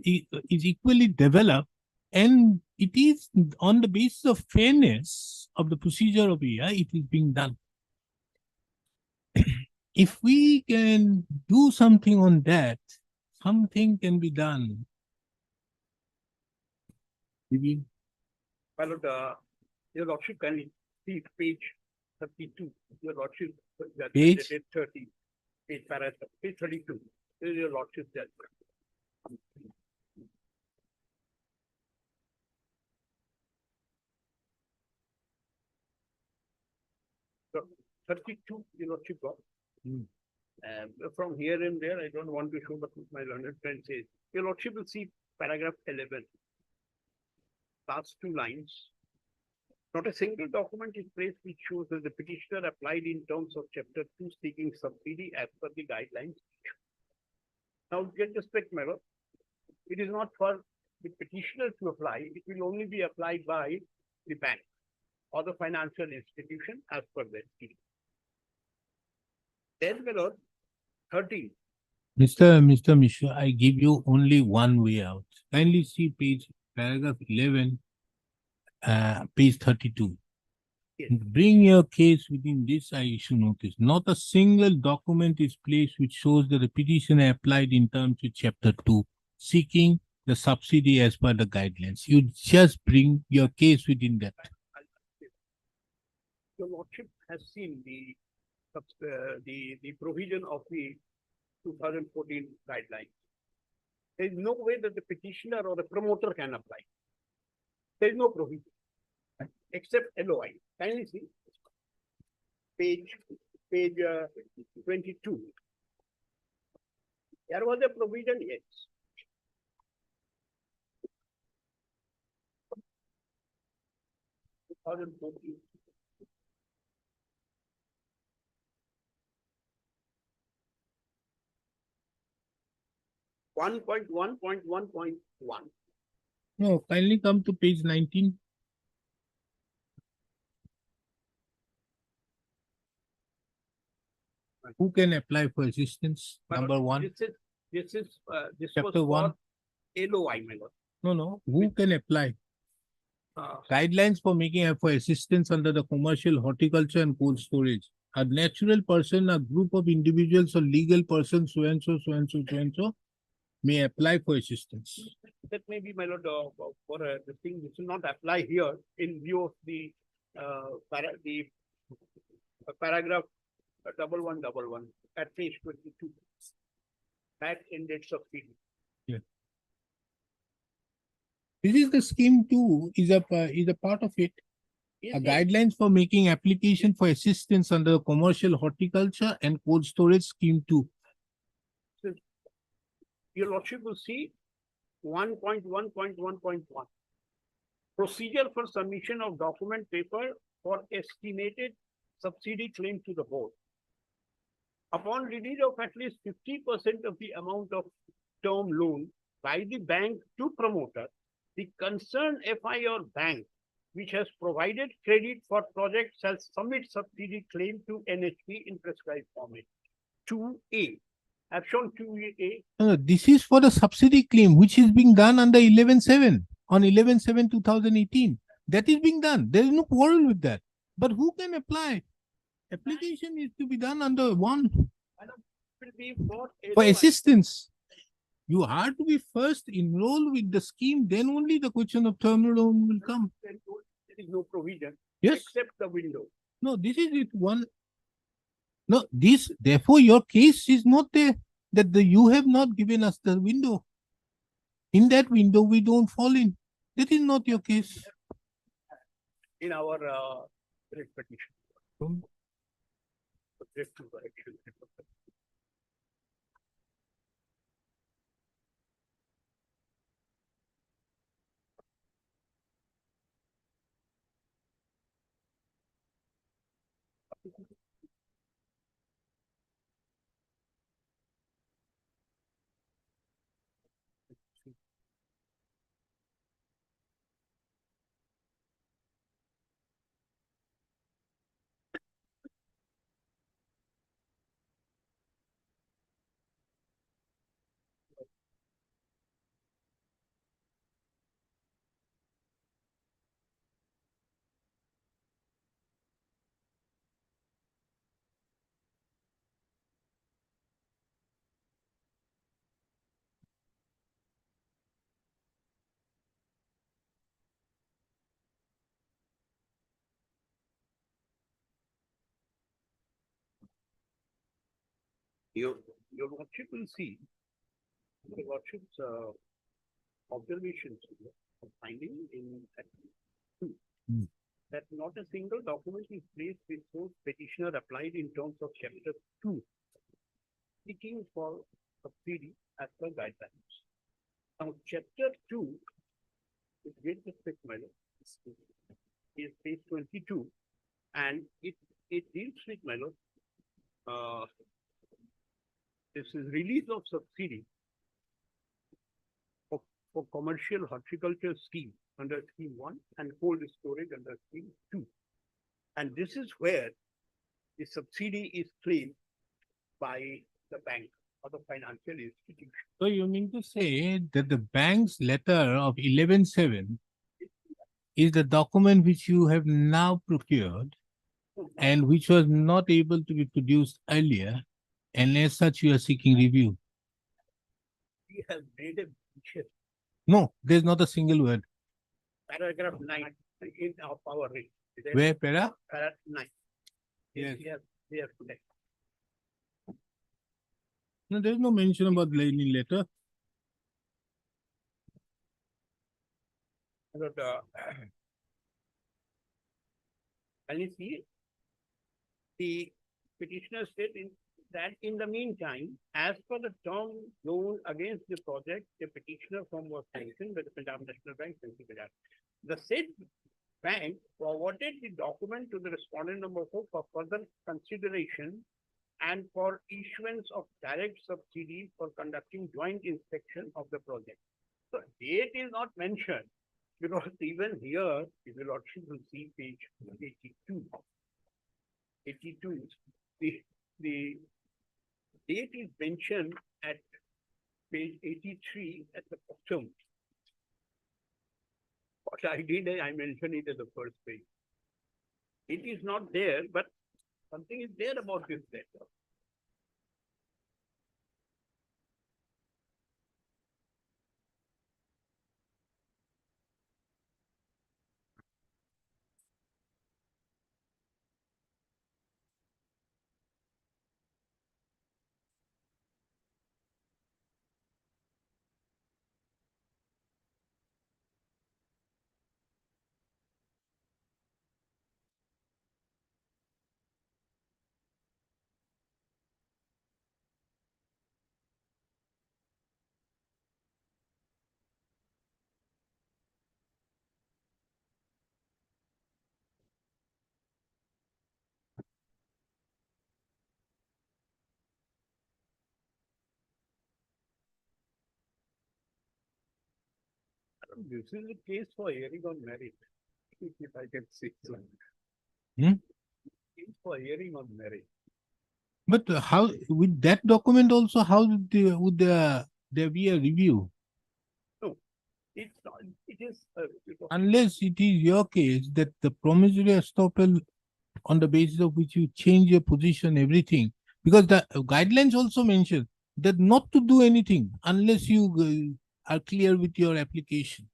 Speaker 2: is equally developed, and it is on the basis of fairness of the procedure of EIA, it is being done. If we can do something on that, something can be done.
Speaker 8: my lord, your lordship can see page 32. Your lordship.
Speaker 2: Page?
Speaker 8: 30. Page 32. This is your lordship judgment. So 32, your lordship got. From here and there, I don't want to show, but my learned friend says, your lordship will see paragraph 11. Last 2 lines. Not a single document is placed which shows that the petitioner applied in terms of chapter 2 seeking subsidy as per the guidelines. Now, get respect, my lord. It is not for the petitioner to apply. It will only be applied by the bank or the financial institution as per their scheme. Then, my lord, 13.
Speaker 2: Mr. Mishra, I give you only one way out. Kindly see paragraph 11, page 32.
Speaker 8: Yes.
Speaker 2: Bring your case within this I issue notice. Not a single document is placed which shows that the petitioner applied in terms with chapter 2, seeking the subsidy as per the guidelines. You just bring your case within that.
Speaker 8: Your lordship has seen the provision of the 2014 guidelines. There is no way that the petitioner or the promoter can apply. There is no provision except LOI. Kindly see page 22. There was a provision, yes. One point one.
Speaker 2: No, kindly come to page 19. Who can apply for assistance? Number 1.
Speaker 8: This was
Speaker 2: Chapter
Speaker 8: for
Speaker 2: 1.
Speaker 8: LOI, my lord.
Speaker 2: No. Who can apply? Guidelines for making for assistance under the commercial, horticulture and cold storage. A natural person, a group of individuals or legal persons, so and so, may apply for assistance.
Speaker 8: That may be, my lord, for the thing which will not apply here in view of the paragraph 1111 at page 22. That ended subsidy.
Speaker 2: Yeah. This is the scheme two, is a part of it.
Speaker 8: Yes,
Speaker 2: A
Speaker 8: yes.
Speaker 2: guidelines for making application for assistance under commercial horticulture and cold storage scheme two.
Speaker 8: Your lordship will see 1.1.1.1. Procedure for submission of document paper for estimated subsidy claim to the board. Upon release of at least 50% of the amount of term loan by the bank to promoter, the concerned FI or bank which has provided credit for project shall submit subsidy claim to NHB in prescribed format. 2A. I've shown 2A.
Speaker 2: This is for the subsidy claim, which is being done under 11.7 on 11.7/2018. That is being done. There is no quarrel with that. But who can apply? Application is to be done under one
Speaker 8: Will be for
Speaker 2: for
Speaker 8: LOI.
Speaker 2: assistance. You have to be first enrolled with the scheme, then only the question of term loan will come.
Speaker 8: There is no provision
Speaker 2: Yes.
Speaker 8: except the window.
Speaker 2: No, this is it one. No, this, therefore, your case is not there, that you have not given us the window. In that window, we don't fall in. That is not your case.
Speaker 8: In our writ petition.
Speaker 2: Hmm.
Speaker 8: Subject to correction. Your lordship will see, your lordship's observations, finding in that two,
Speaker 2: Hmm.
Speaker 8: that not a single document is placed before petitioner applied in terms of chapter two, seeking for subsidy as per guidelines. Now, chapter two is great respect, my lord, is page 22, and it deals with, my lord, this is release of subsidy for commercial horticulture scheme under scheme one and cold storage under scheme two. And this is where the subsidy is claimed by the bank or the financial institution.
Speaker 2: So you mean to say that the bank's letter of 11.7 is the document which you have now procured and which was not able to be produced earlier, and as such you are seeking review?
Speaker 8: We have made a mention,
Speaker 2: No, there's not a single word.
Speaker 8: paragraph 9 in our power rate.
Speaker 2: Where, para?
Speaker 8: Paragraph 9.
Speaker 2: Yes.
Speaker 8: We have today.
Speaker 2: No, there's no mention about any letter.
Speaker 8: But, can you see? The petitioner said that in the meantime, as per the term loan against the project, the petitioner form was sanctioned by the Punjab National Bank. The said bank forwarded the document to the respondent number 4 for further consideration and for issuance of direct subsidy for conducting joint inspection of the project. So date is not mentioned because even here, if you lordship will see page 82. 82, the date is mentioned at page 83 at the bottom. What I did, I mentioned it at the first page. It is not there, but something is there about this letter. This is a case for hearing on merit. If I can say so.
Speaker 2: Hmm?
Speaker 8: Case for hearing on merit.
Speaker 2: But how, with that document also, how would there be a review?
Speaker 8: It's not, it is.
Speaker 2: Unless it is your case that the promissory estoppel on the basis of which you change your position, everything, because the guidelines also mention that not to do anything unless you are clear with your application.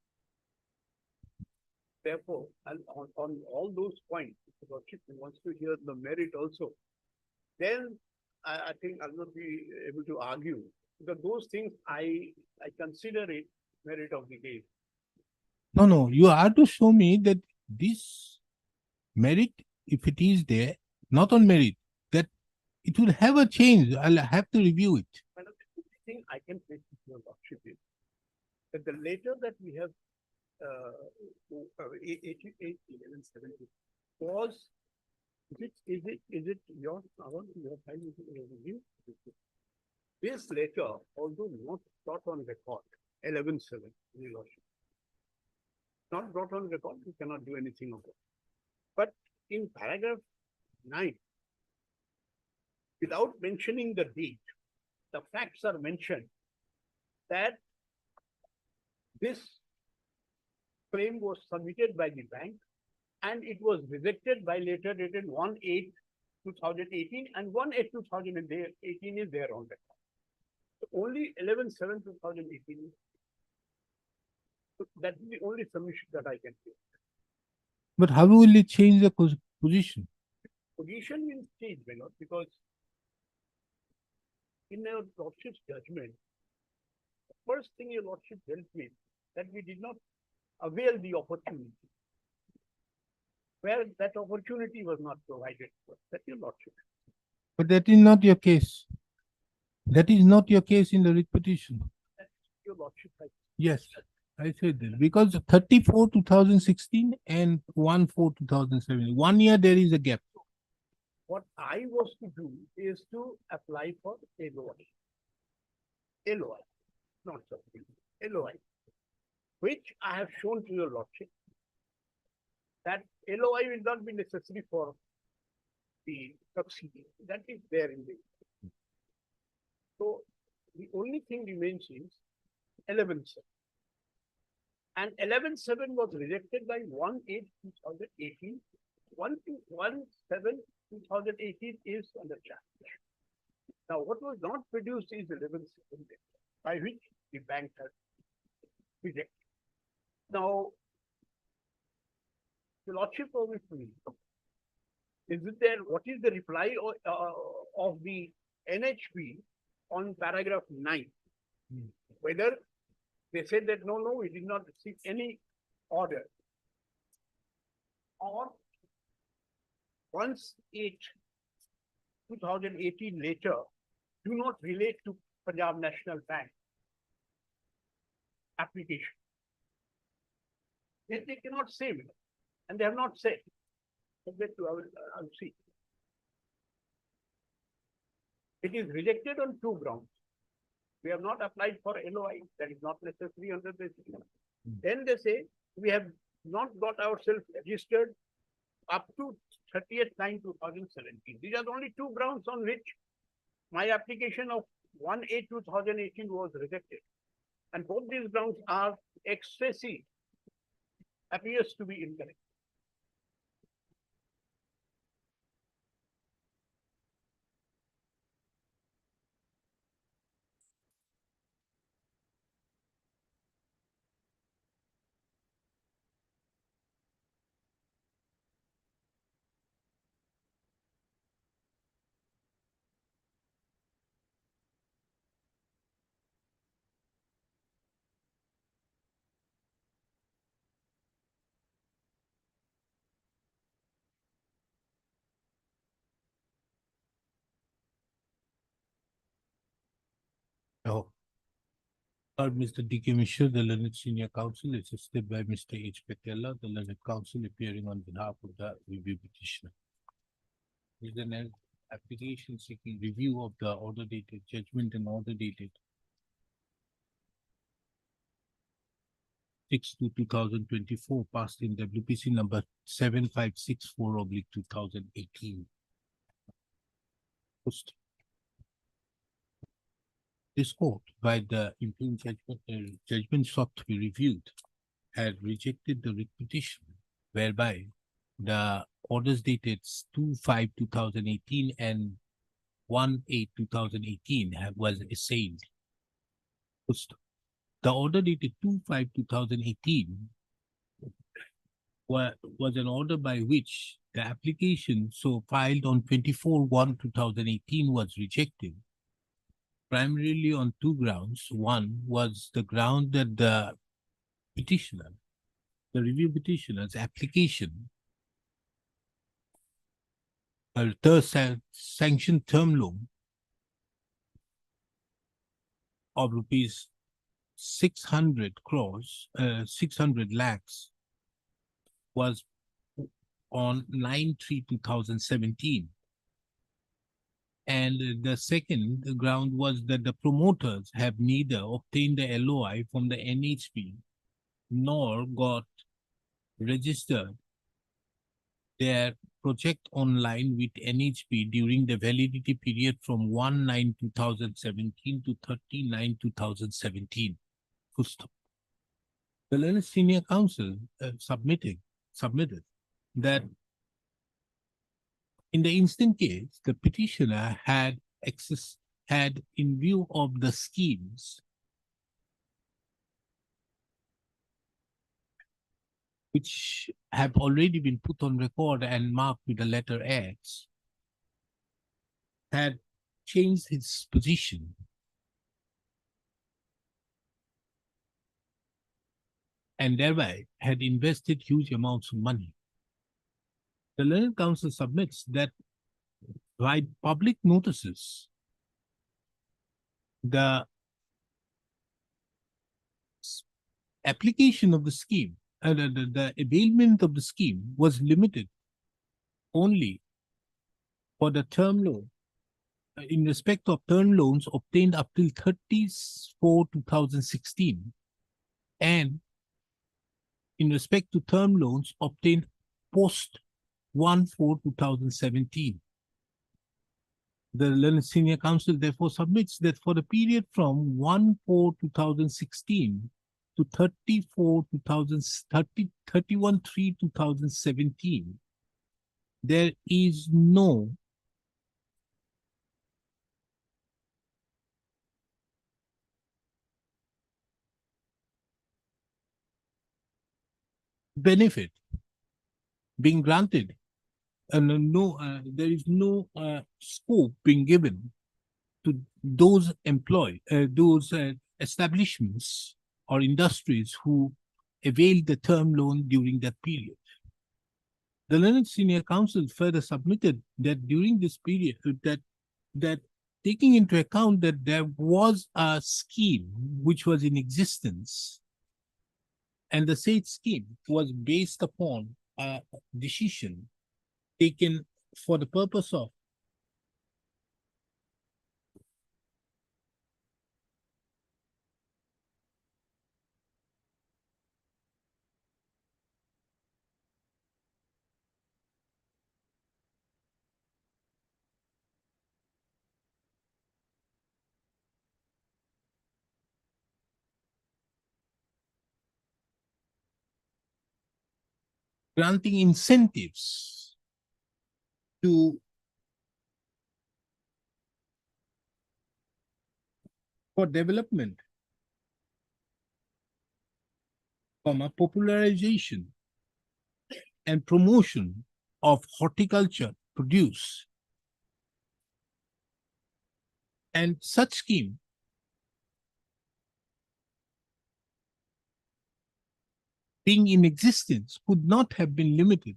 Speaker 8: Therefore, on all those points, if the Lordship wants to hear the merit also, then I think I'll not be able to argue. Because those things I consider it merit of the case.
Speaker 2: No, you are to show me that this merit, if it is there, not on merit, that it will have a change. I'll have to review it.
Speaker 8: And the only thing I can say to your Lordship is that the letter that we have 1170 was, is it your file review? This letter, although not brought on record, 11.7, your Lordship. Not brought on record, we cannot do anything about it. But in paragraph 9, without mentioning the date, the facts are mentioned that this claim was submitted by the bank and it was rejected by letter dated 1/8/2018 and 1/8/2018 is there on record. So only 11/7/2018. That is the only submission that I can give.
Speaker 2: But how will it change the position?
Speaker 8: Position will change, my lord, because in your Lordship's judgment, the first thing your Lordship dealt with that we did not avail the opportunity. Where that opportunity was not provided for, that your Lordship.
Speaker 2: But that is not your case. That is not your case in the writ petition.
Speaker 8: That's your Lordship.
Speaker 2: Yes, I said that because 34/2016 and 1/4/2017, 1 year there is a gap.
Speaker 8: What I was to do is to apply for LOI. LOI, not something, LOI, which I have shown to your Lordship that LOI will not be necessary for the subsidy. That is there in the. So the only thing remains is 11.7. And 11.7 was rejected by 1/8/2018. 1/7/2018 is under challenge. Now, what was not produced is 11.7, by which the bank has rejected. Now, the Lordship of it, is it there? What is the reply of the NHB on paragraph 9? Whether they said that no, we did not receive any order, or 1/8/2018 later do not relate to Punjab National Bank application. They cannot say it, and they have not said. Subject to, I will see. It is rejected on 2 grounds. We have not applied for LOI, that is not necessary under this. Then they say we have not got ourselves registered up to 30th/9/2017. These are the only 2 grounds on which my application of 1/8/2018 was rejected. And both these grounds are expressly appears to be incorrect.
Speaker 2: Oh. Mr. D.K. Mishra, the learned senior counsel, assisted by Mr. H. Patella, the learned counsel appearing on behalf of the review petitioner. Is there an application seeking review of the order dated judgment and order dated 6/2024 passed in WPC number 7564/2018. This court, by the impugned judgment sought to be reviewed, had rejected the writ petition, whereby the orders dated 2/5/2018 and 1/8/2018 was assailed. The order dated 2/5/2018 was an order by which the application so filed on 24/1/2018 was rejected, primarily on two grounds. One was the ground that the petitioner, the review petitioner's application, a sanctioned term loan of rupees 600 crores, 600 lakhs, was on 9/3/2017. And the second ground was that the promoters have neither obtained the LOI from the NHB nor got registered their project online with NHB during the validity period from 1/9/2017 to 30/9/2017. Full stop. The learned senior counsel submitted that in the instant case, the petitioner had in view of the schemes which have already been put on record and marked with the letter X, had changed his position and thereby had invested huge amounts of money. The learned counsel submits that by public notices, the application of the scheme, the availment of the scheme was limited only for the term loan, in respect of term loans obtained up till 30/4/2016, and in respect to term loans obtained post 1/4/2017. The learned senior counsel therefore submits that for the period from 1/4/2016 to 31/3/2017, there is no benefit being granted, and there is no scope being given to those establishments or industries who availed the term loan during that period. The learned senior counsel further submitted that during this period, that taking into account that there was a scheme which was in existence, and the said scheme was based upon a decision taken for the purpose of granting incentives for development, popularization and promotion of horticulture produce, and such scheme being in existence could not have been limited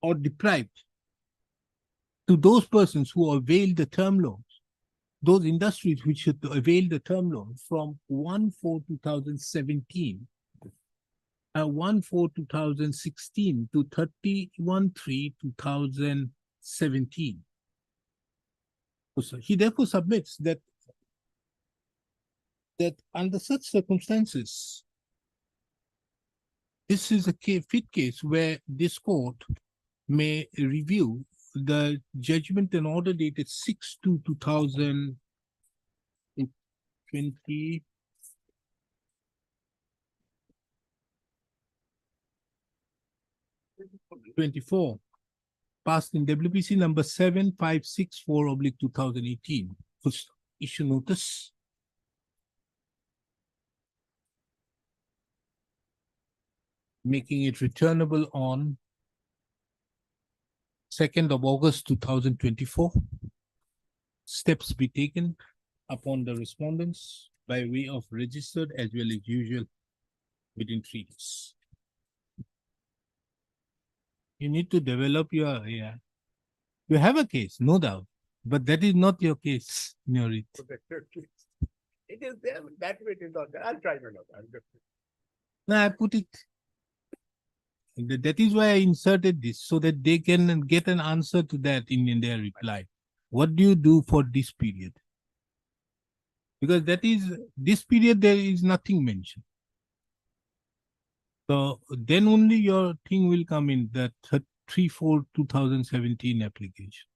Speaker 2: or deprived to those persons who avail the term loans, those industries which should avail the term loan from 1/4/2017, 1/4/2016 to 31/3/2017. So he therefore submits that that under such circumstances, this is a fit case where this court may review the judgment and order dated 6/2/2020. '24, passed in WPC number 7564/2018, which issue notice. Making it returnable on 2nd of August 2024. Steps be taken upon the respondents by way of registered as well as usual within 3 days. You need to develop your, you have a case, no doubt, but that is not your case, Nyorit.
Speaker 8: It is there, but that way it is not there. I'll try my luck.
Speaker 2: No, I put it. That is why I inserted this, so that they can get an answer to that in their reply. What do you do for this period? Because that is, this period there is nothing mentioned. So then only your thing will come in, that 3/4/2017 application.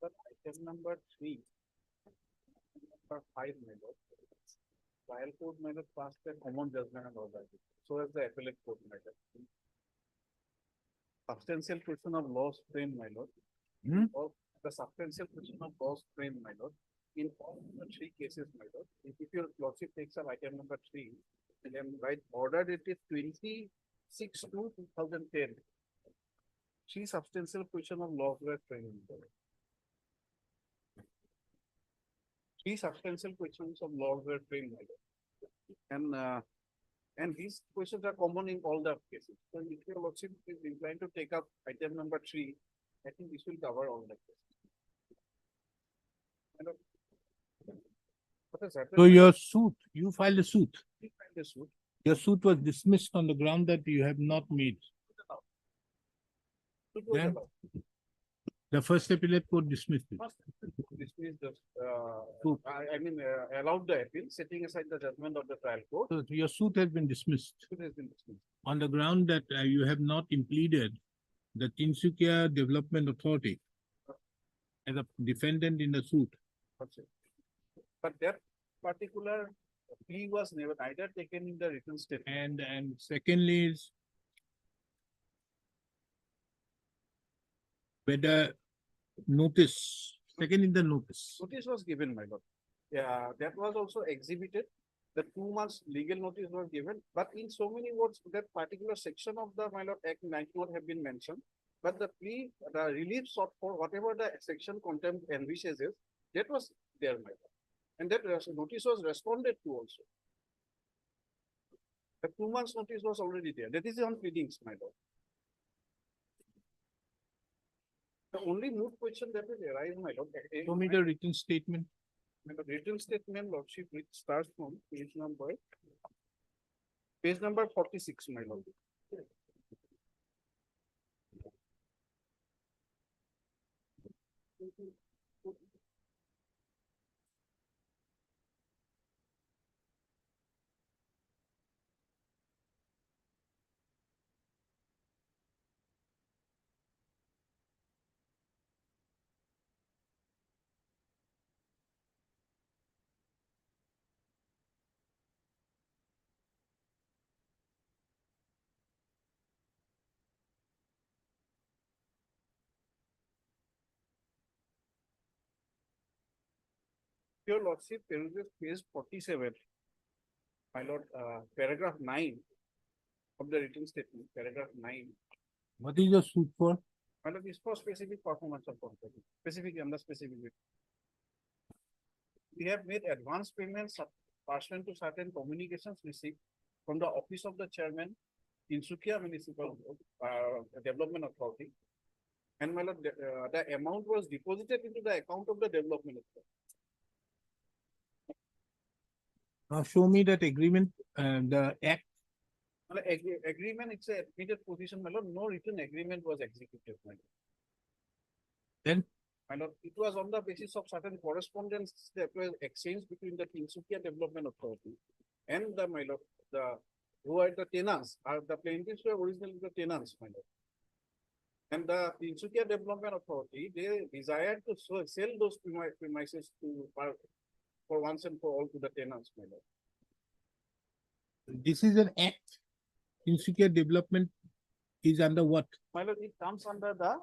Speaker 4: But item number 3. Number 5, my lord. Trial court may not pass the common judgment and all that. So as the appellate court may have. Substantial question of laws framed, my lord. Or the substantial question of laws framed, my lord. In all the 3 cases, my lord, if your lordship takes up item number 3, then by order it is 26/2/2010. 3 substantial question of laws were framed. My lord. 3 substantial questions of law were framed, my lord. And these questions are common in all the cases. So if your lordship is inclined to take up item number 3, I think this will cover all the cases. My lord, what has happened?
Speaker 2: So your suit, you filed a suit.
Speaker 4: We filed the suit.
Speaker 2: Your suit was dismissed on the ground that you have not made.
Speaker 4: Suit was
Speaker 2: Yeah.
Speaker 4: allowed.
Speaker 2: The first appellate court dismissed it.
Speaker 4: First, dismissed the,
Speaker 2: Suit.
Speaker 4: I mean, allowed the appeal, setting aside the judgment of the trial court.
Speaker 2: So your suit has been dismissed
Speaker 4: Suit has been dismissed.
Speaker 2: on the ground that you have not impleaded the Tinsukia Development Authority as a defendant in the suit.
Speaker 4: That's it. But that particular plea was never either taken in the written statement.
Speaker 2: And secondly is whether notice, second in the notice.
Speaker 4: Notice was given, my lord. Yeah, that was also exhibited. The 2 months legal notice was given, but in so many words, that particular section of the, my lord, Act 91 have been mentioned. But the plea, the relief sought for whatever the section content envisages, that was there, my lord. And that notice was responded to also. The 2 months notice was already there. That is on pleadings, my lord. The only moot question that will arise, my lord.
Speaker 2: Show me the written statement.
Speaker 4: The written statement, lordship, which starts from page number 46, my lord. Your lordship, page 47. My lord, paragraph 9 of the written statement, paragraph 9.
Speaker 2: What is the suit for?
Speaker 4: My lord, is for specific performance of contract, specific under specific. We have made advance payments pursuant to certain communications received from the office of the chairman in Sukia Municipal Development Authority. And my lord, the amount was deposited into the account of the development authority.
Speaker 2: Now show me that agreement, the act.
Speaker 4: Well, agreement, it's a admitted position, my lord, no written agreement was executed, my lord.
Speaker 2: Then?
Speaker 4: My lord, it was on the basis of certain correspondence that was exchanged between the Tinsukia Development Authority and the, my lord, who are the tenants, the plaintiffs were originally the tenants, my lord. And the Tinsukia Development Authority, they desired to sell those premises to, for once and for all to the tenants, my lord.
Speaker 2: This is an act. Insecure development is under what?
Speaker 4: My lord, it comes under the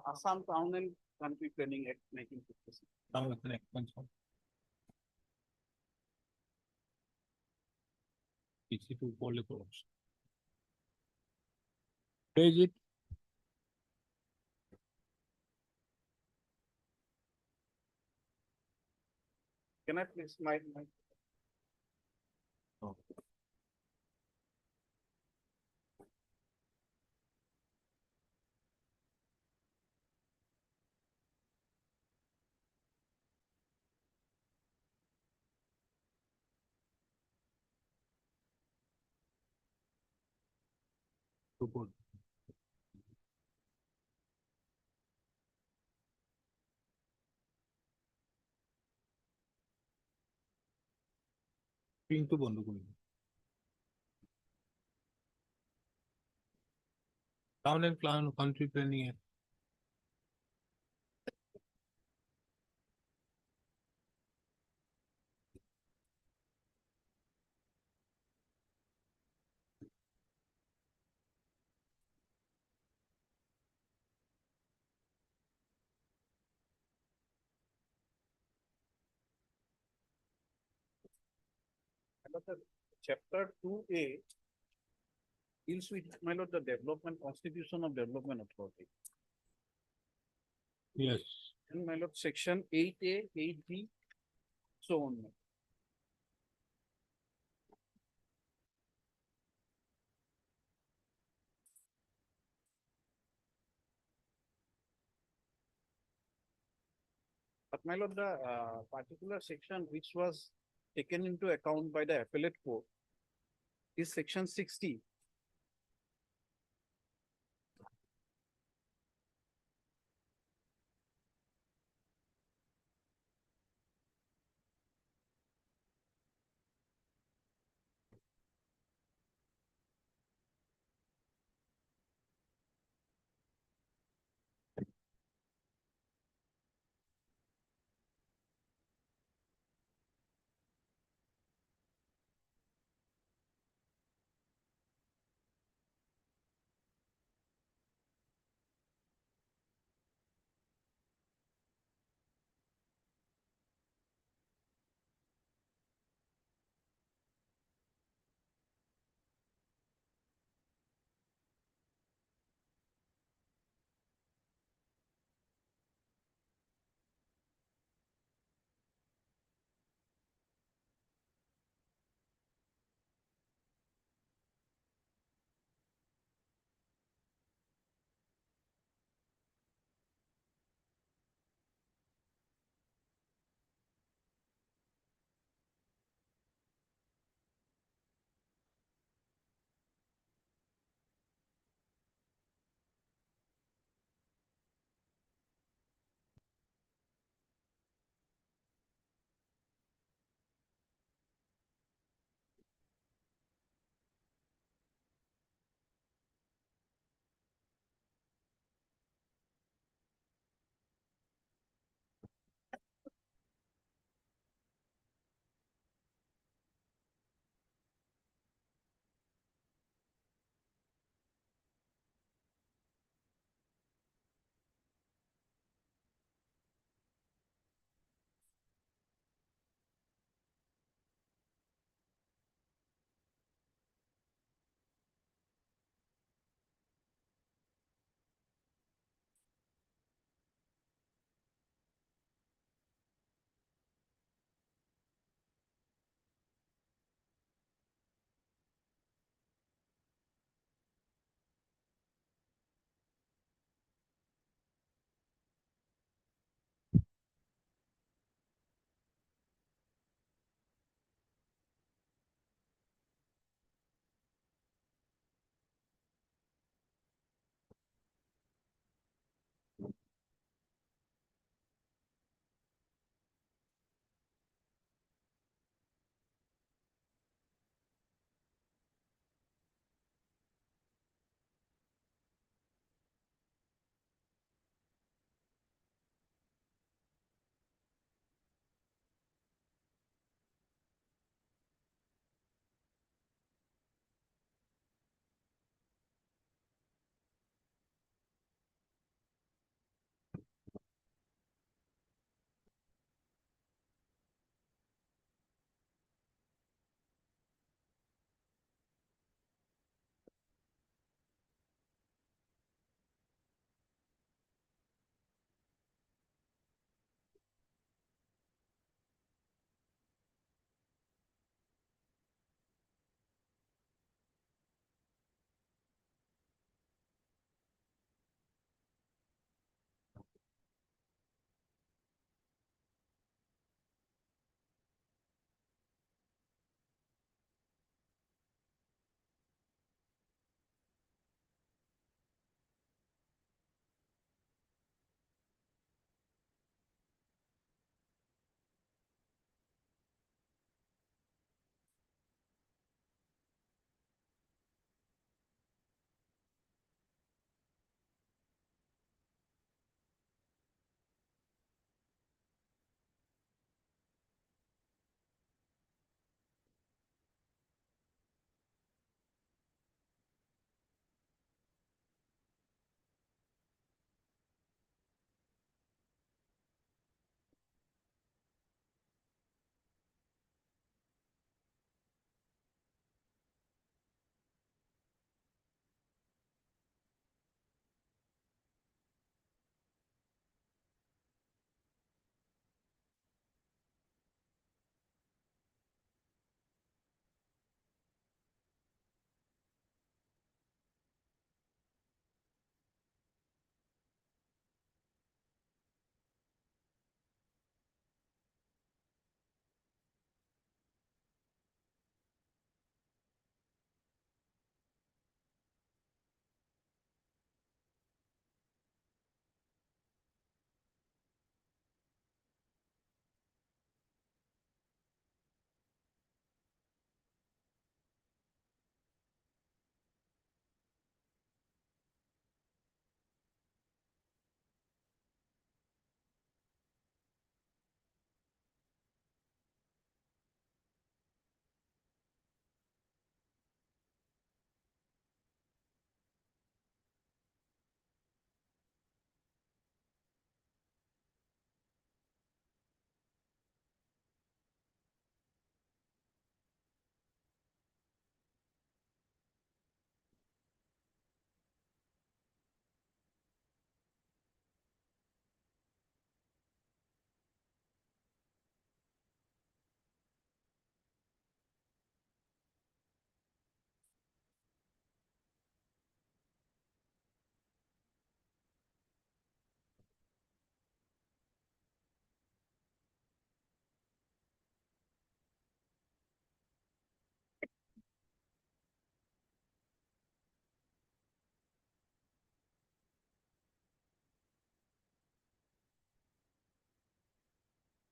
Speaker 4: Assam Town and Country Planning Act 1956.
Speaker 2: Now it's an act. Once more. PC2 polygons. Where is it?
Speaker 4: Can I please, my
Speaker 2: Oh. Too good. কিন্তু বন্ধ করুন। Town and country planning act.
Speaker 4: chapter 2A deals with, my lord, the development, constitution of development authority.
Speaker 2: Yes.
Speaker 4: And my lord, section 8A, 8B, so on. But my lord, the particular section which was taken into account by the appellate court is section 60.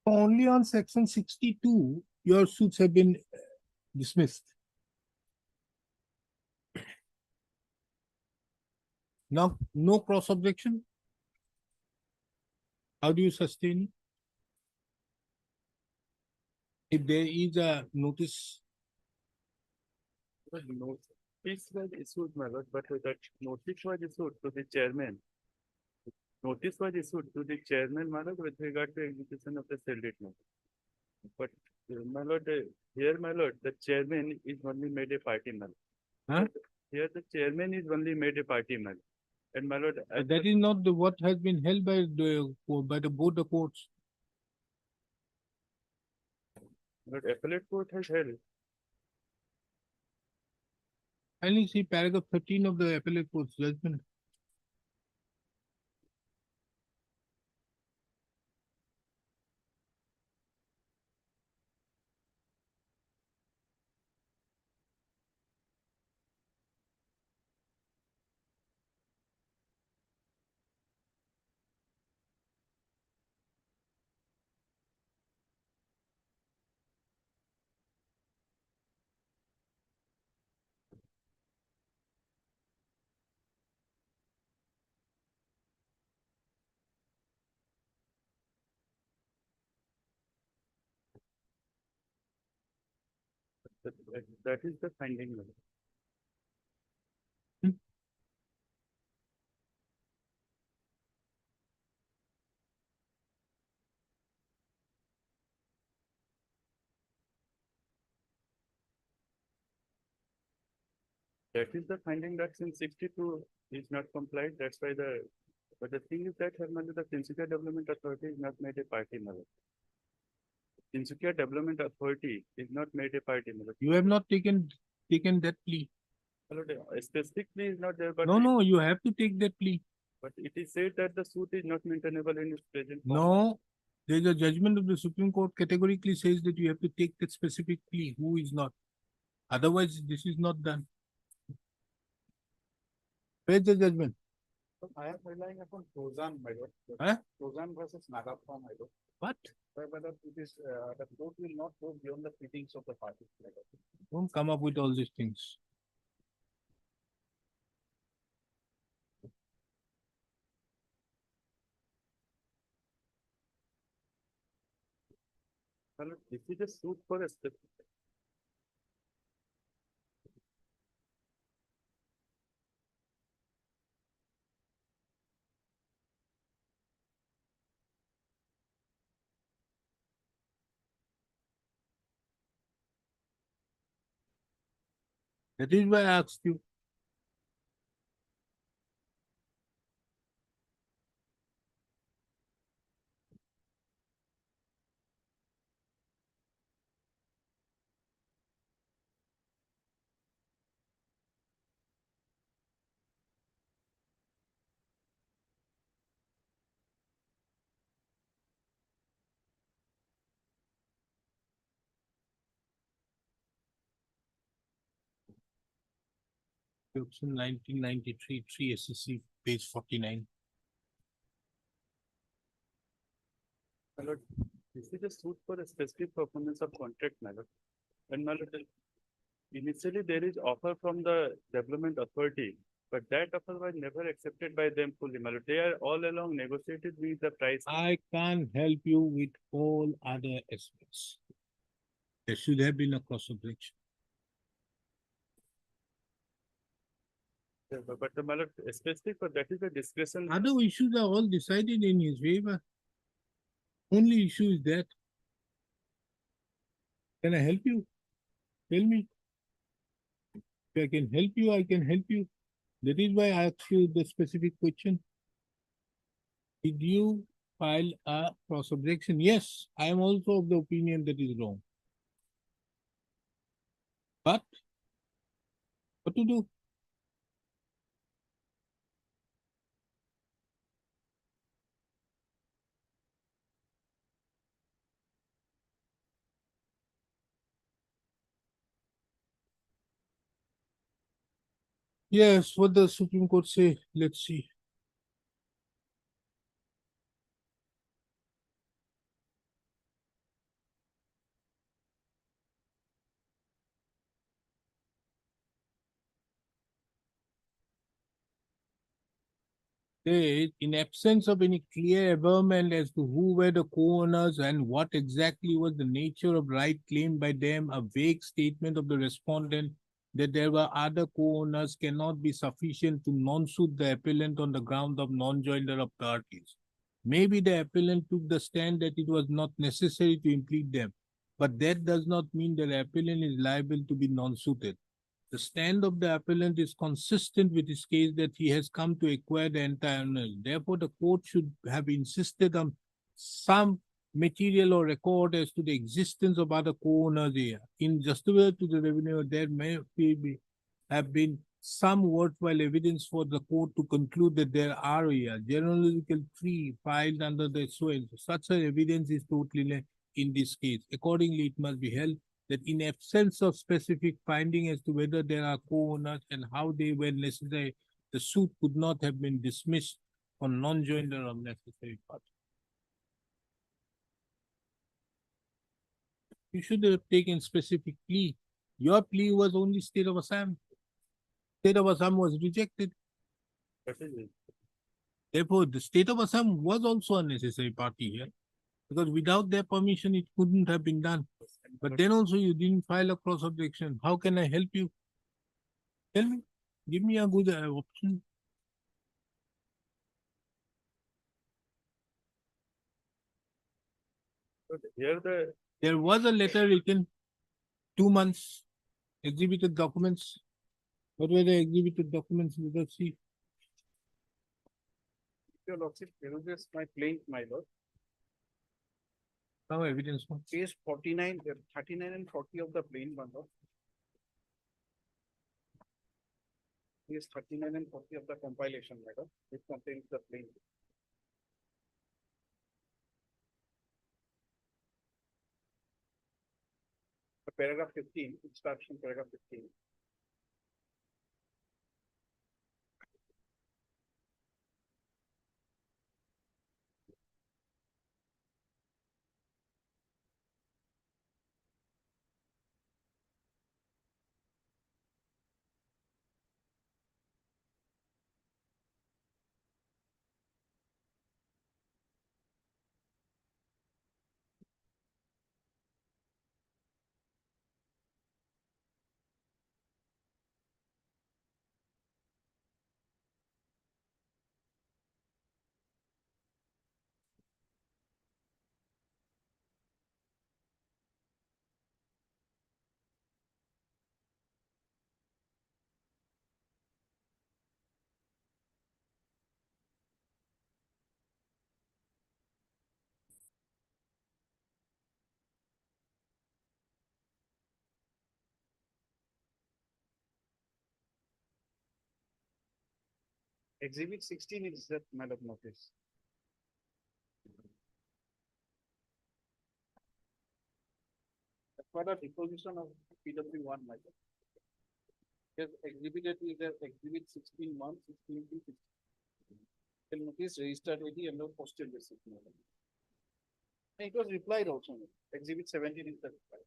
Speaker 2: Only on section 62, your suits have been dismissed. Now, no cross objection? How do you sustain? If there is a notice,
Speaker 9: Notice was issued, my lord, but that notice was issued to the chairman. Notice was issued to the chairman, my lord, with regard to execution of the sale date notice. But, my lord, here, my lord, the chairman is only made a party, my lord.
Speaker 2: Huh?
Speaker 9: Here, the chairman is only made a party, my lord. And my lord, as
Speaker 2: that
Speaker 9: the-
Speaker 2: is not the what has been held by the board of courts.
Speaker 9: Lord, appellate court has held.
Speaker 2: Kindly see paragraph 13 of the appellate court's judgment.
Speaker 9: That is the finding, my lord. That is the finding that since 62 is not complied, that's why but the thing is that, my lord, the Tinsukia Development Authority is not made a party, my lord. Tinsukia Development Authority is not made a party, my lord.
Speaker 2: You have not taken that plea.
Speaker 9: My lord, specifically is not there, but.
Speaker 2: No, you have to take that plea.
Speaker 9: But it is said that the suit is not maintainable in its present form.
Speaker 2: No, there is a judgment of the Supreme Court categorically says that you have to take that specific plea, who is not. Otherwise, this is not done. Where's the judgment?
Speaker 4: So I am relying upon Tozan, my lord.
Speaker 2: Huh?
Speaker 4: Tozan versus Nagappa, my lord.
Speaker 2: What?
Speaker 4: Whether it is, the court will not go beyond the pleadings of the parties, my lord.
Speaker 2: Don't come up with all these things.
Speaker 9: My lord, this is a suit for a specific.
Speaker 2: That is why I asked you. Option 1993, 3 SSC, page 49.
Speaker 9: My lord, this is a suit for a specific performance of contract, my lord. And my lord, initially there is offer from the development authority, but that offer was never accepted by them fully, my lord. They are all along negotiated with the price.
Speaker 2: I can't help you with all other aspects. There should have been a cross objection.
Speaker 9: But my lord, specific for that is a discretion.
Speaker 2: Other issues are all decided in his favor. Only issue is that. Can I help you? Tell me. If I can help you, I can help you. That is why I asked you the specific question. Did you file a cross objection? Yes, I am also of the opinion that is wrong. But what to do? Yes, what the Supreme Court say? Let's see. says, in absence of any clear averment as to who were the co-owners and what exactly was the nature of right claimed by them, a vague statement of the respondent that there were other co-owners cannot be sufficient to non-suit the appellant on the ground of non-joinder of parties. Maybe the appellant took the stand that it was not necessary to implead them, but that does not mean that the appellant is liable to be non-suited. The stand of the appellant is consistent with his case that he has come to acquire the entire owner. Therefore, the court should have insisted on some material or record as to the existence of other co-owners here. In justification to the revenue, there may have been some worthwhile evidence for the court to conclude that there are here genealogical tree filed under the soil. Such a evidence is totally in this case. Accordingly, it must be held that in absence of specific finding as to whether there are co-owners and how they were necessary, the suit could not have been dismissed on non-joinder of necessary party. You should have taken specific plea. Your plea was only state of Assam. State of Assam was rejected. Therefore, the state of Assam was also a necessary party here, because without their permission, it couldn't have been done. But then also you didn't file a cross objection. How can I help you? Tell me. Give me a good option.
Speaker 9: But here
Speaker 2: There was a letter written, 2 months, exhibited documents. What were the exhibited documents? Let us see.
Speaker 4: Your lordship, there is this my plaint, my lord.
Speaker 2: Some evidence.
Speaker 4: Page 49, 39 and 40 of the plaint, my lord. Page 39 and 40 of the compilation, my lord, which contains the plaint. Paragraph 15, it starts from paragraph 15. Exhibit 16 is that matter of notice. As for the deposition of PW1 matter. Yes, exhibited is the exhibit 16-1, 16-2. The notice registered with the end of posted receipt. It was replied also. Exhibit 17 is the reply.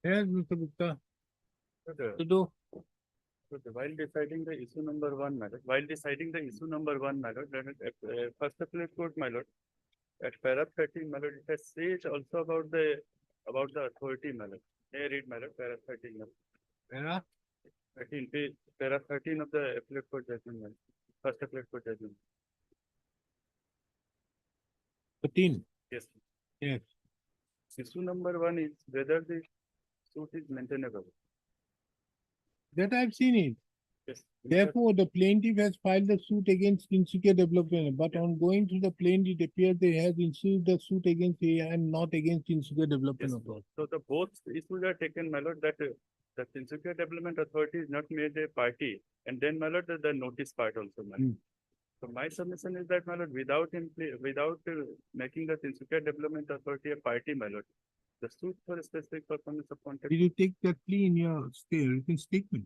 Speaker 2: Yes, Mr. Gupta,
Speaker 9: Okay.
Speaker 2: to do.
Speaker 9: Okay, while deciding the issue number one, my lord, my lord, then first appellate court, my lord, at para 13, my lord, it has said also about the authority, my lord. May I read, my lord, para 13, my lord.
Speaker 2: Vera,
Speaker 9: 13, para 13 of the appellate court judgment, my lord. First appellate court judgment.
Speaker 2: 13.
Speaker 9: Yes.
Speaker 2: Yes.
Speaker 9: Issue number one is whether the suit is maintainable.
Speaker 2: That I've seen it.
Speaker 9: Yes.
Speaker 2: Therefore, the plaintiff has filed the suit against Insecure Development, but on going through the plaintiff, it appears they have insured the suit against A and not against Insecure Development
Speaker 9: Yes.
Speaker 2: Authority.
Speaker 9: So the both issues are taken, my lord, that the Insecure Development Authority is not made a party, and then, my lord, the notice part also, my lord. So my submission is that, my lord, without making the Insecure Development Authority a party, my lord, the suit for a specific performance of contract.
Speaker 2: Did you take that plea in your written statement?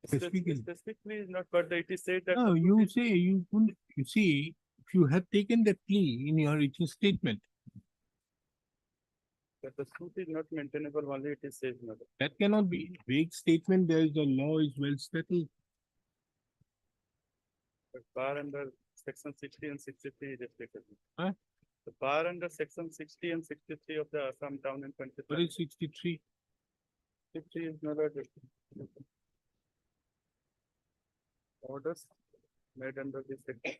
Speaker 2: Specifically.
Speaker 9: Specifically is not, but it is said that.
Speaker 2: No,
Speaker 9: the suit
Speaker 2: you
Speaker 9: is-
Speaker 2: say you couldn't, you see, if you have taken the plea in your written statement,
Speaker 9: That the suit is not maintainable, only it is said, my lord.
Speaker 2: that cannot be. Vague statement, there is the law is well settled.
Speaker 9: But bar under section 60 and 63 respectively.
Speaker 2: Huh?
Speaker 9: The bar under section 60 and 63 of the Assam Town and Country.
Speaker 2: What is 63?
Speaker 9: 63 is not a orders made under this section.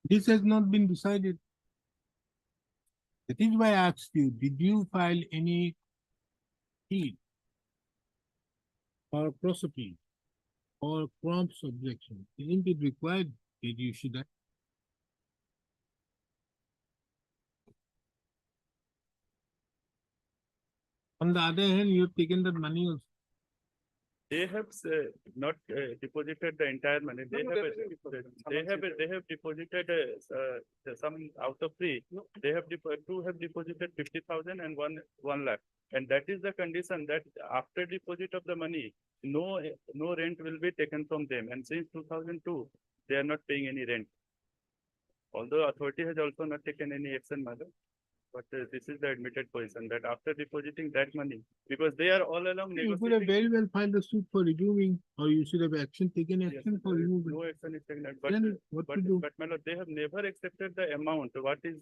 Speaker 2: This has not been decided. That is why I asked you, did you file any plea or cross appeal or prompt objection? Isn't it required that you should have? On the other hand, you've taken that money also.
Speaker 9: They have not deposited the entire money. They
Speaker 4: No,
Speaker 9: have,
Speaker 4: they haven't deposited.
Speaker 9: they have deposited some out of three. They have two have deposited 50,000 and 1 lakh. And that is the condition that after deposit of the money, no rent will be taken from them. And since 2002, they are not paying any rent. Although authority has also not taken any action, madam. But this is the admitted position that after depositing that money, because they are all along
Speaker 2: You could have
Speaker 9: negotiating.
Speaker 2: very well filed a suit for removing, or you should have taken
Speaker 9: Yes,
Speaker 2: action for
Speaker 9: there is
Speaker 2: removing.
Speaker 9: no action is taken, but,
Speaker 2: Then what to do?
Speaker 9: my lord, they have never accepted the amount, what is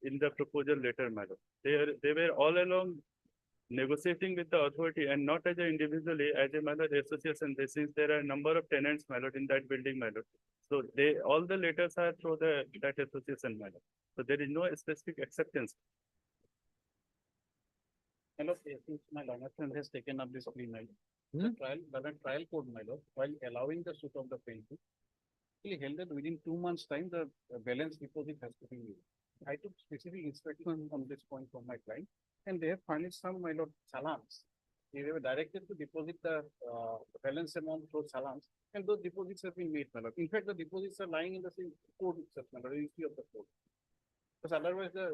Speaker 9: in the proposal letter, madam. They were all along negotiating with the authority and not as a individually, as a matter association, since there are a number of tenants, my lord, in that building, my lord. So all the letters are through that association, madam. So there is no specific acceptance.
Speaker 4: Hello, since my learned friend has taken up this plea, my
Speaker 2: Hmm?
Speaker 4: the trial court, my lord, while allowing the suit of the plaintiff, he held that within 2 months' time, the balance deposit has to be made. I took specific inspection on this point from my client, and they have furnished some, my lord, challans. They were directed to deposit the balance amount through challans, and those deposits have been made, my lord. In fact, the deposits are lying in the same code itself, my lord, registry of the code. Because otherwise, the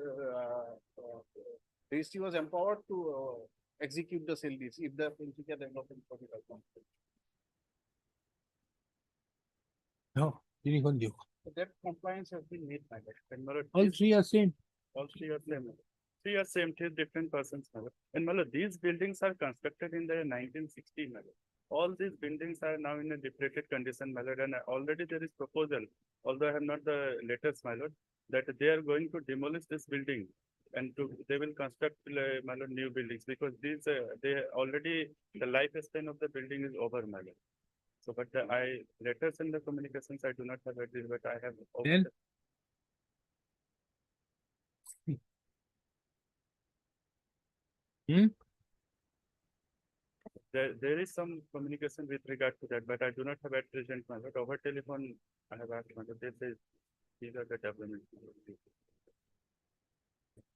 Speaker 4: registry was empowered to execute the sale deeds if the principal development body was not.
Speaker 2: No, didn't do.
Speaker 4: So that compliance has been made, my lord.
Speaker 9: And my lord,
Speaker 2: All three are same.
Speaker 9: all three are same. Three are same, three different persons, my lord. And my lord, these buildings are constructed in the 1960, my lord. All these buildings are now in a depleted condition, my lord, and already there is proposal, although I have not the letters, my lord, that they are going to demolish this building and they will construct, my lord, new buildings because these, they already, the lifespan of the building is over, my lord. So, but letters and the communications, I do not have at this, but I have.
Speaker 2: Then?
Speaker 9: There is some communication with regard to that, but I do not have at present, my lord. Over telephone, I have asked, my lord, they say these are the developments.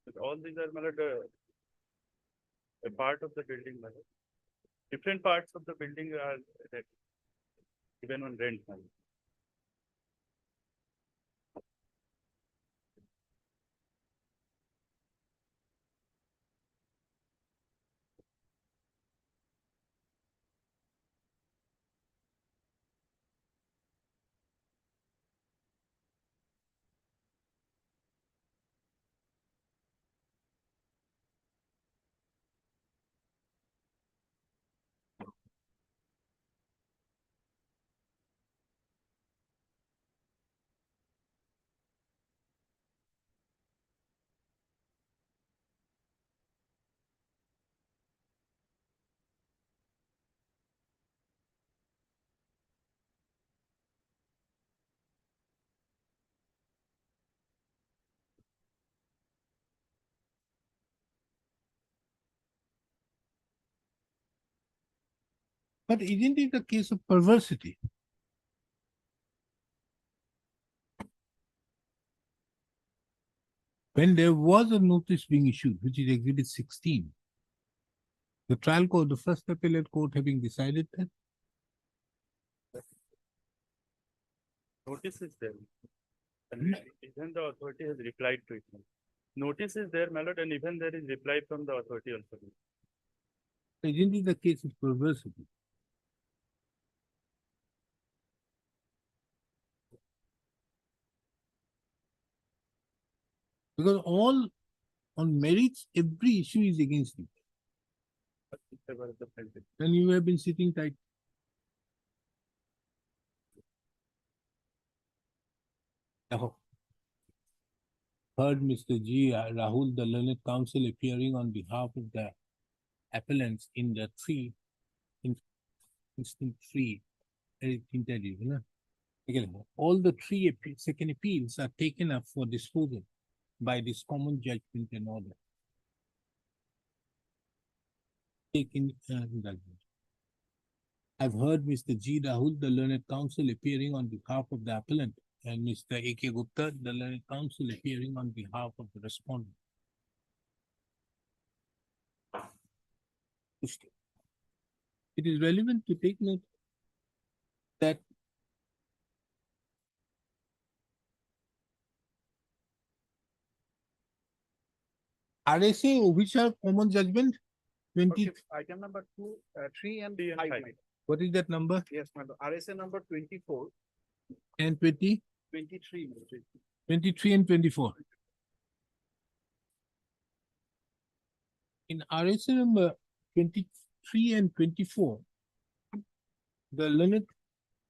Speaker 9: But all these are, my lord, a part of the building, my lord. Different parts of the building are given on rent, my lord.
Speaker 2: But isn't it a case of perversity? When there was a notice being issued, which is Exhibit 16, the trial court, the first appellate court having decided that,
Speaker 9: Notice is there. And even the authority has replied to it. Notice is there, my lord, and even there is reply from the authority also.
Speaker 2: isn't it a case of perversity? Because all on merits, every issue is against you. And you have been sitting tight. Now, heard Mr. G. Rahul, the learned counsel, appearing on behalf of the appellants in the instant three, interview, you know? Again, all the three second appeals are taken up for disposal by this common judgment and order. Taken indulgence. I've heard Mr. G. Rahul, the learned counsel, appearing on behalf of the appellant, and Mr. A.K. Gupta, the learned counsel, appearing on behalf of the respondent. It is relevant to take note that RSA, which are common judgment, 20,
Speaker 4: Okay, item number 2, 3 and
Speaker 9: Three and
Speaker 4: 5.
Speaker 9: five.
Speaker 2: what is that number?
Speaker 4: Yes, my lord. RSA number 24,
Speaker 2: And 20,
Speaker 4: 23.
Speaker 2: 23 and 24. In RSA number 23 and 24, the learned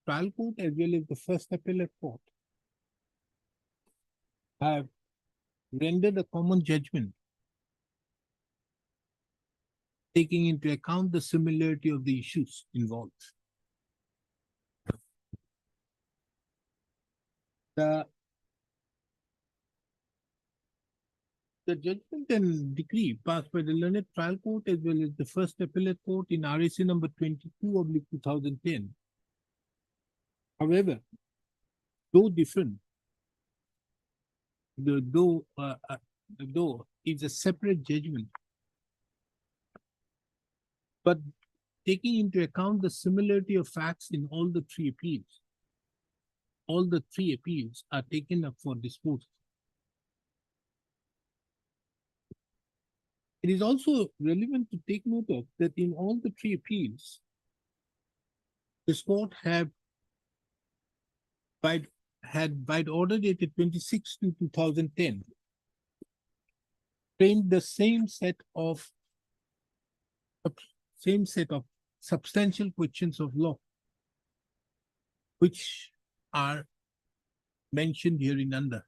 Speaker 2: trial court as well as the first appellate court have rendered a common judgment taking into account the similarity of the issues involved. The judgment and decree passed by the learned trial court as well as the first appellate court in RSA number 22/2010. However, though different, though it's a separate judgment, but taking into account the similarity of facts in all the three appeals are taken up for disposal. It is also relevant to take note of that in all the three appeals, this court had by order dated 26/2010, framed the same set of substantial questions of law, which are mentioned here in under.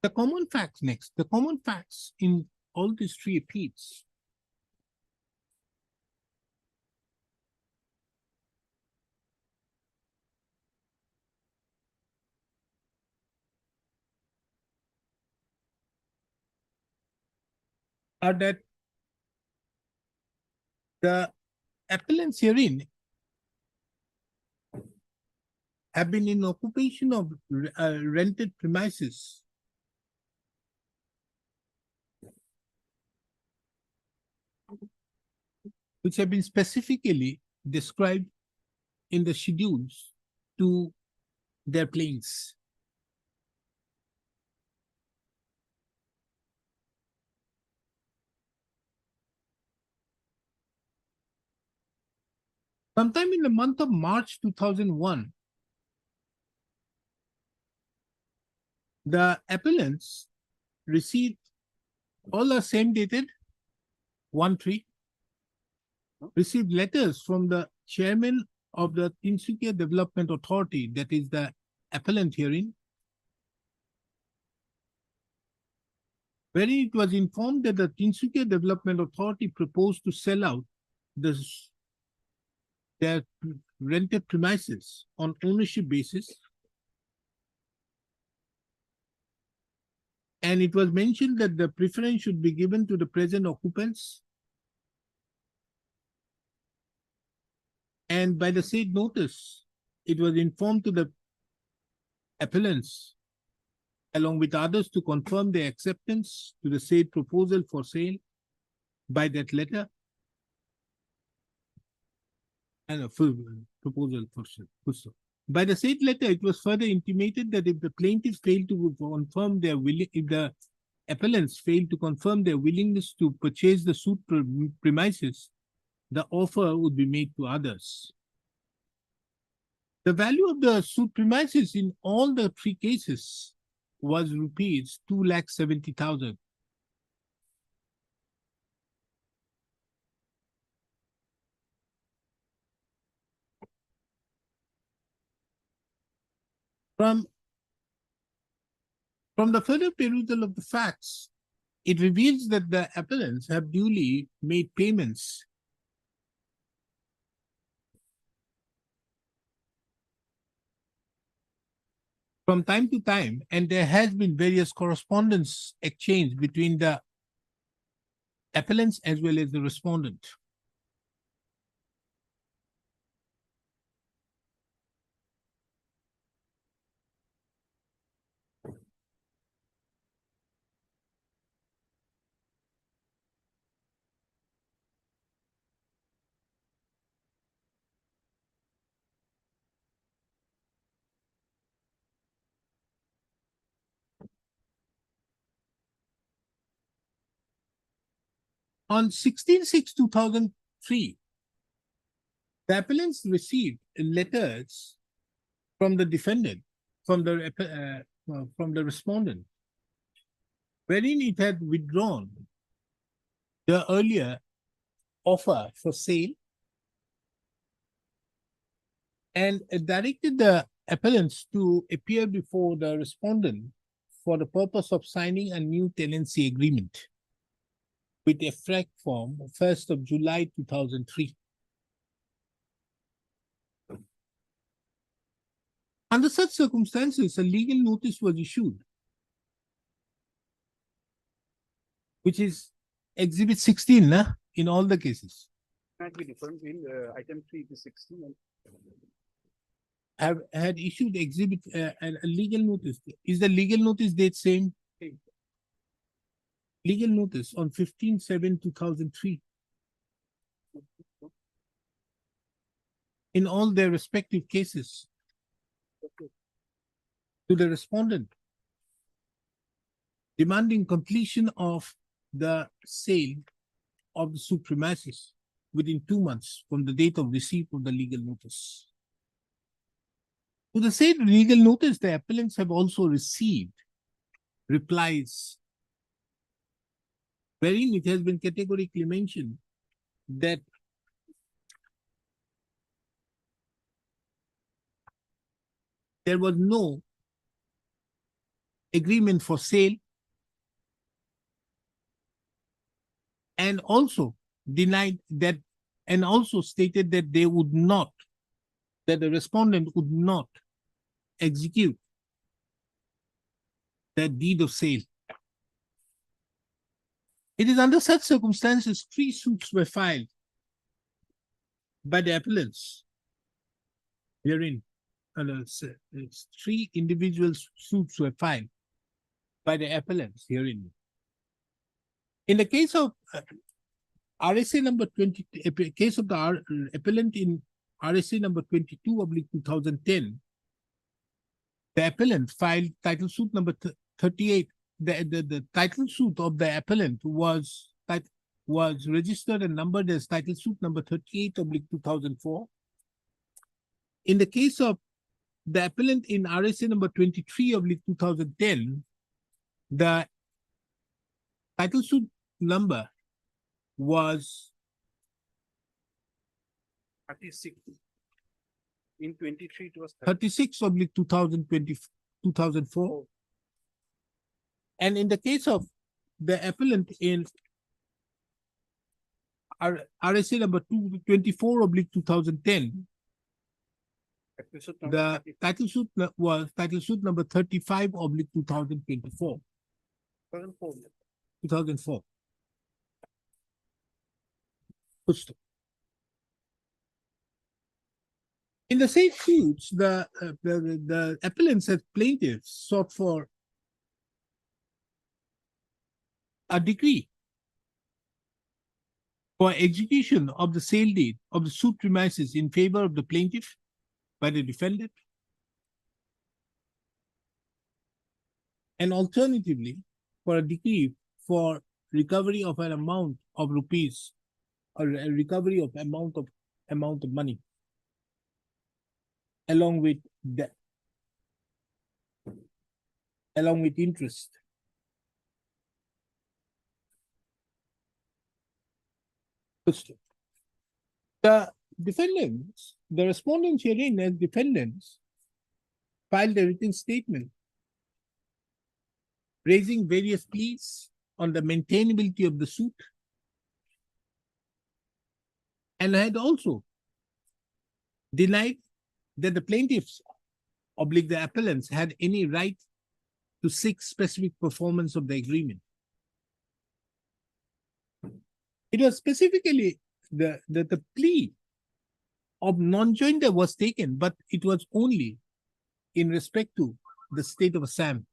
Speaker 2: The common facts next. The common facts in all these three appeals are that the appellants herein have been in occupation of rented premises which have been specifically described in the schedules to their planes. Sometime in the month of March 2001, the appellants received, all are same dated, 1/3, received letters from the chairman of the Tinsukia Development Authority, that is the appellant herein, wherein it was informed that the Tinsukia Development Authority proposed to sell out their rented premises on ownership basis. And it was mentioned that the preference should be given to the present occupants. And by the said notice, it was informed to the appellants along with others to confirm their acceptance to the said proposal for sale by that letter. And a full proposal for sale. By the said letter, it was further intimated that if the plaintiffs fail to confirm their if the appellants fail to confirm their willingness to purchase the suit premises, the offer would be made to others. The value of the suit premises in all the three cases was rupees 2,70,000. From the further perusal of the facts, it reveals that the appellants have duly made payments from time to time, and there has been various correspondence exchanged between the appellants as well as the respondent. On 16/6/2003, the appellants received letters from the defendant, from the respondent, wherein it had withdrawn the earlier offer for sale and directed the appellants to appear before the respondent for the purpose of signing a new tenancy agreement with effect from 1st of July 2003. Under such circumstances, a legal notice was issued, which is Exhibit 16 in all the cases.
Speaker 4: Might be different in item 3 to 16 and
Speaker 2: Have had issued exhibit a legal notice. Is the legal notice date same? Legal notice on 15/7/2003 in all their respective cases to the respondent demanding completion of the sale of the suit premises within 2 months from the date of receipt of the legal notice. To the said legal notice, the appellants have also received replies wherein it has been categorically mentioned that there was no agreement for sale and also denied that and also stated that they would not, that the respondent would not execute the deed of sale. It is under such circumstances 3 suits were filed by the appellants herein. It's 3 individual suits were filed by the appellants herein. In the case of RSA number 20, case of the appellant in RSA number 22/2010, the appellant filed title suit number 38. The title suit of the appellant was registered and numbered as title suit number 38/2004. In the case of the appellant in RSA number 23/2010, the title suit number was
Speaker 4: 36. In 23, it was
Speaker 2: 36 oblique 2020, 2004. And in the case of the appellant in RSA number 224 oblique 2010,
Speaker 4: Episode number
Speaker 2: the
Speaker 4: 30,
Speaker 2: title suit was title suit number 35 oblique 2024,
Speaker 4: 2004.
Speaker 2: 2004. Pusto. In the same suits, the appellants as plaintiffs sought for a decree for execution of the sale deed of the suit premises in favor of the plaintiff by the defendant, and alternatively for a decree for recovery of an amount of rupees or a recovery of amount of money along with debt, along with interest. The defendants, the respondents herein as defendants, filed a written statement raising various pleas on the maintainability of the suit, and had also denied that the plaintiffs oblique the appellants had any right to seek specific performance of the agreement. It was specifically the plea of non-joinder was taken, but it was only in respect to the state of Assam.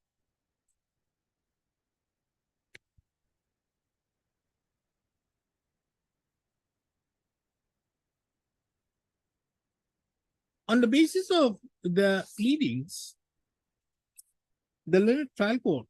Speaker 2: On the basis of the pleadings, the learned trial court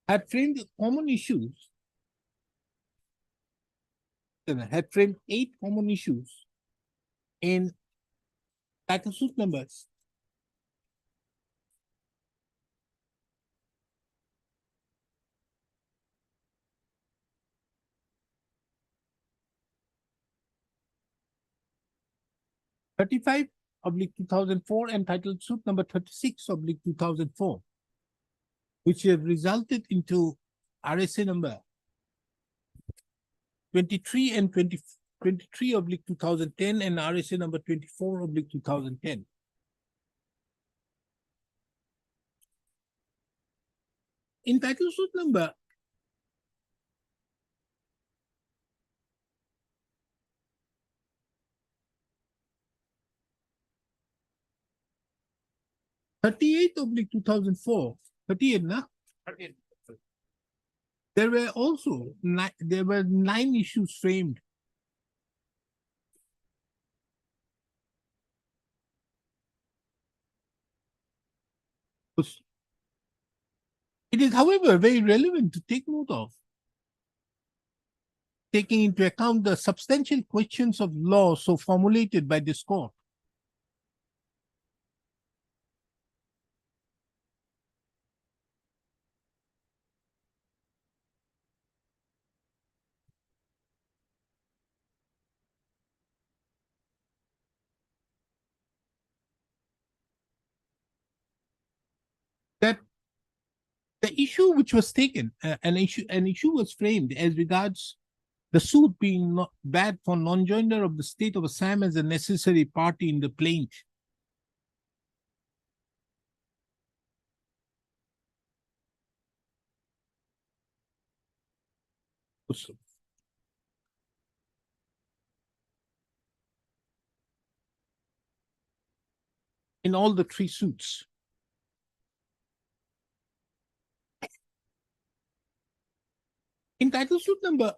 Speaker 2: had framed common issues, had framed 8 common issues in title suit numbers 35 oblique 2004 and title suit number 36 oblique 2004, which have resulted into RSA number 23 and 23 oblique 2010 and RSA number 24 oblique 2010. In title suit number 38 oblique 2004, 38 na? There were also 9 issues framed. It is, however, very relevant to take note of, taking into account the substantial questions of law so formulated by this court. That The issue which was taken, an issue was framed as regards the suit being not bad for non-joinder of the state of Assam as a necessary party in the plaint. In all the three suits. In title suit number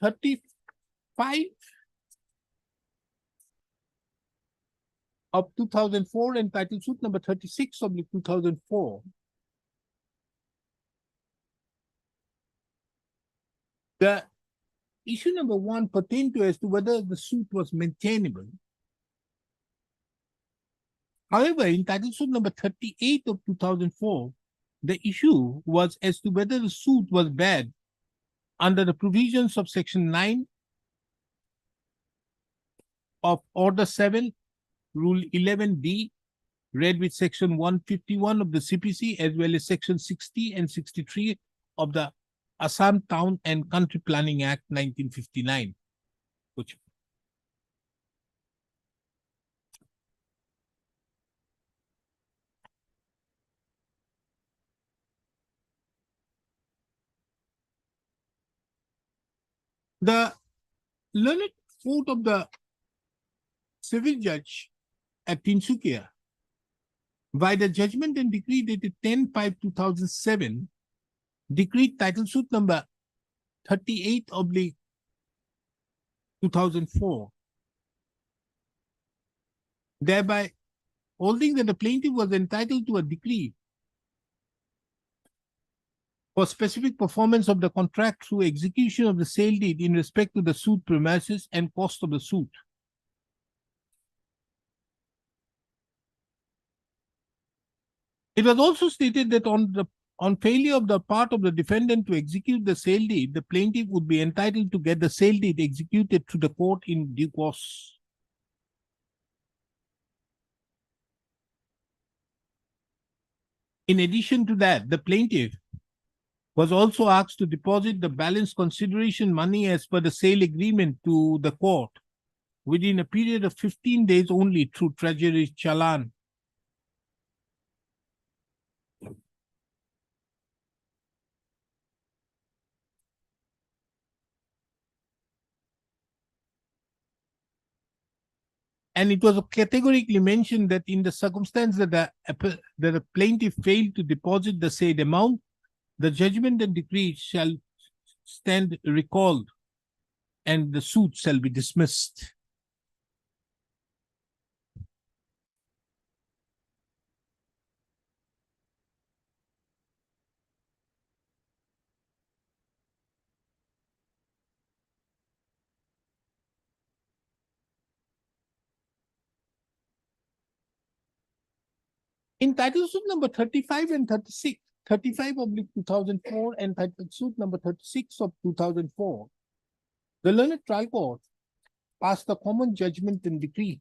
Speaker 2: 35 of 2004 and title suit number 36 of 2004, the issue number one pertained to as to whether the suit was maintainable. However, in title suit number 38 of 2004, the issue was as to whether the suit was bad under the provisions of section 9 of order 7, rule 11B, read with section 151 of the CPC, as well as section 60 and 63 of the Assam Town and Country Planning Act 1959. Which the learned court of the civil judge at Tinsukia, by the judgment and decree dated 10/5/2007, decreed title suit number 38 of 2004, thereby holding that the plaintiff was entitled to a decree for specific performance of the contract through execution of the sale deed in respect to the suit premises and cost of the suit. It was also stated that on failure of the part of the defendant to execute the sale deed, the plaintiff would be entitled to get the sale deed executed through the court in due course. In addition to that, the plaintiff was also asked to deposit the balance consideration money as per the sale agreement to the court within a period of 15 days only through treasury challan. And it was categorically mentioned that in the circumstance that the plaintiff failed to deposit the said amount, the judgment and decree shall stand recalled and the suit shall be dismissed. In title suit number 35 and 36, 35 of 2004 and title suit number 36 of 2004, the learned trial court passed a common judgment and decree.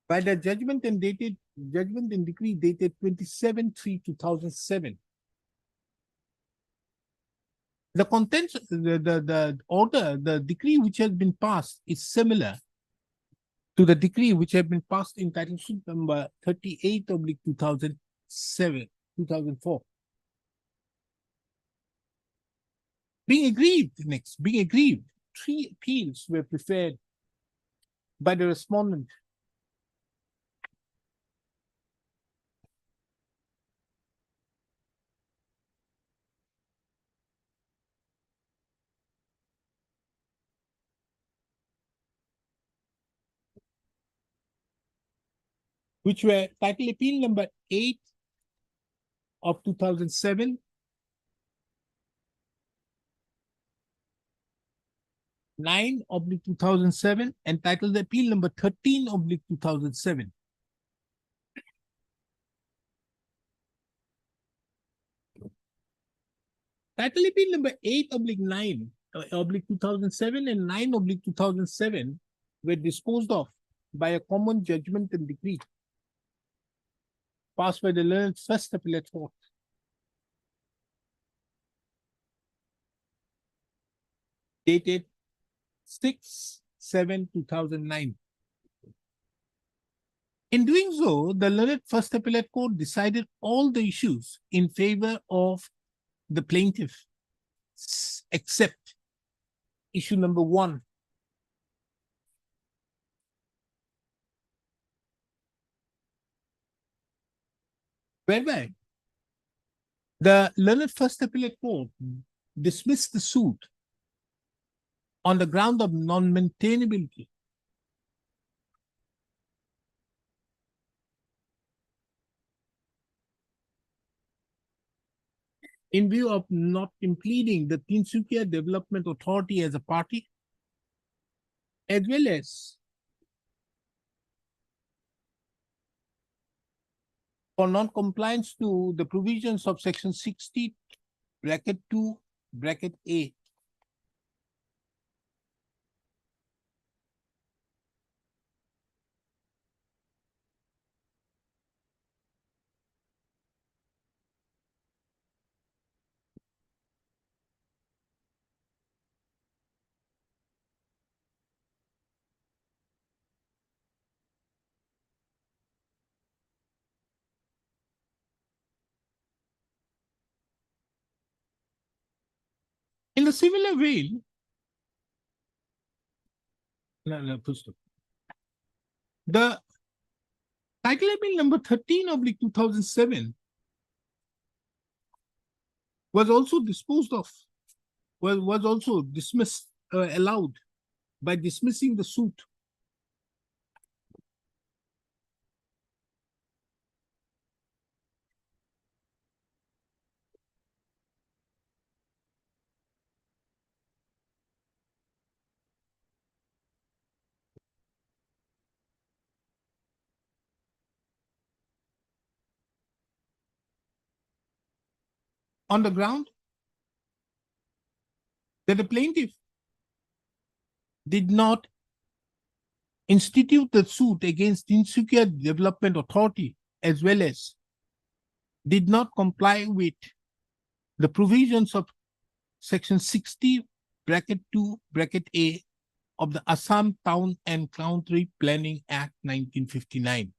Speaker 2: By the judgment and decree dated 27/3/2007. The contents, the order, the decree which has been passed is similar to the decree which had been passed in title suit number 38 of 2004. Being aggrieved, 3 appeals were preferred by the respondent. Which were title appeal number 8 of 2007, 9 of 2007, and title appeal number 13 of 2007. Title appeal number 8 of 9 of 2007 and 9 of 2007 were disposed of by a common judgment and decree passed by the learned First Appellate Court. Dated 6/7/2009. In doing so, the learned First Appellate Court decided all the issues in favor of the plaintiff, except issue number 1. Whereby the learned First Appellate Court dismissed the suit on the ground of non-maintainability. In view of not impleading the Tinsukia Development Authority as a party, as well as for non-compliance to the provisions of section 60(2)(a). In a similar vein, the title bill number 13/2007 was also disposed of, was also dismissed, allowed by dismissing the suit. On the ground that the plaintiff did not institute the suit against Tinsukia Development Authority, as well as did not comply with the provisions of section 60(2)(a) of the Assam Town and Country Planning Act 1959.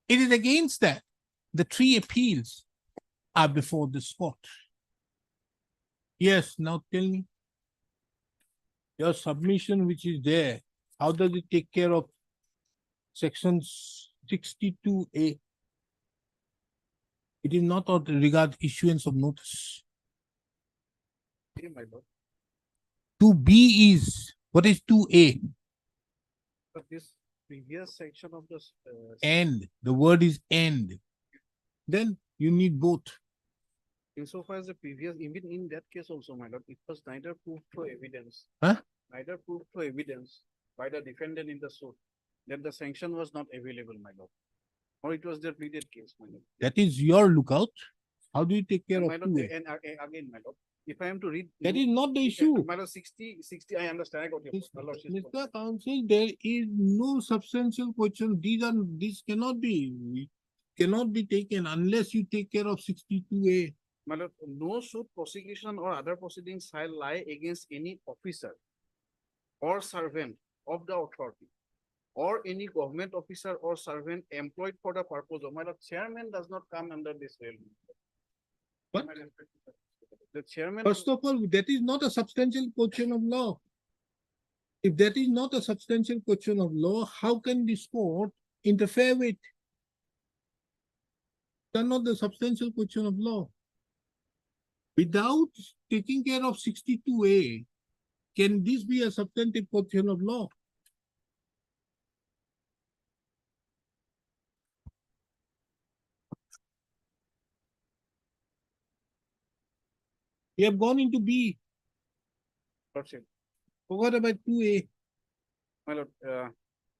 Speaker 2: It is against that the 3 appeals are before this court. Yes, now tell me, your submission which is there, how does it take care of sections 62(a)? It is not of regard issuance of notice.
Speaker 4: Okay, my lord.
Speaker 2: 2B is, what is 2A?
Speaker 4: But this previous section of this.
Speaker 2: End, the word is end. Then you need both.
Speaker 4: Insofar as the previous, even in that case also, my lord, it was neither proved through evidence.
Speaker 2: Huh?
Speaker 4: Neither proved through evidence by the defendant in the suit that the sanction was not available, my lord. Or it was their pleaded case, my lord.
Speaker 2: That is your lookout. How do you take care
Speaker 4: My
Speaker 2: of
Speaker 4: lord,
Speaker 2: 2A?
Speaker 4: and again, my lord, if I am to read.
Speaker 2: That is not the issue.
Speaker 4: My lord, 60, I understand, I got your point. My lordship's point.
Speaker 2: Mr. Counsel, there is no substantial question. These cannot be taken unless you take care of 62A.
Speaker 4: My lord, no suit, prosecution or other proceedings shall lie against any officer or servant of the authority or any government officer or servant employed for the purpose of, my lord, chairman does not come under this realm.
Speaker 2: What?
Speaker 4: The chairman.
Speaker 2: First of all, that is not a substantial question of law. If that is not a substantial question of law, how can this court interfere with? That's not the substantial question of law. Without taking care of 62A, can this be a substantive question of law? We have gone into B.
Speaker 4: Lordship.
Speaker 2: What about 2A?
Speaker 4: My lord,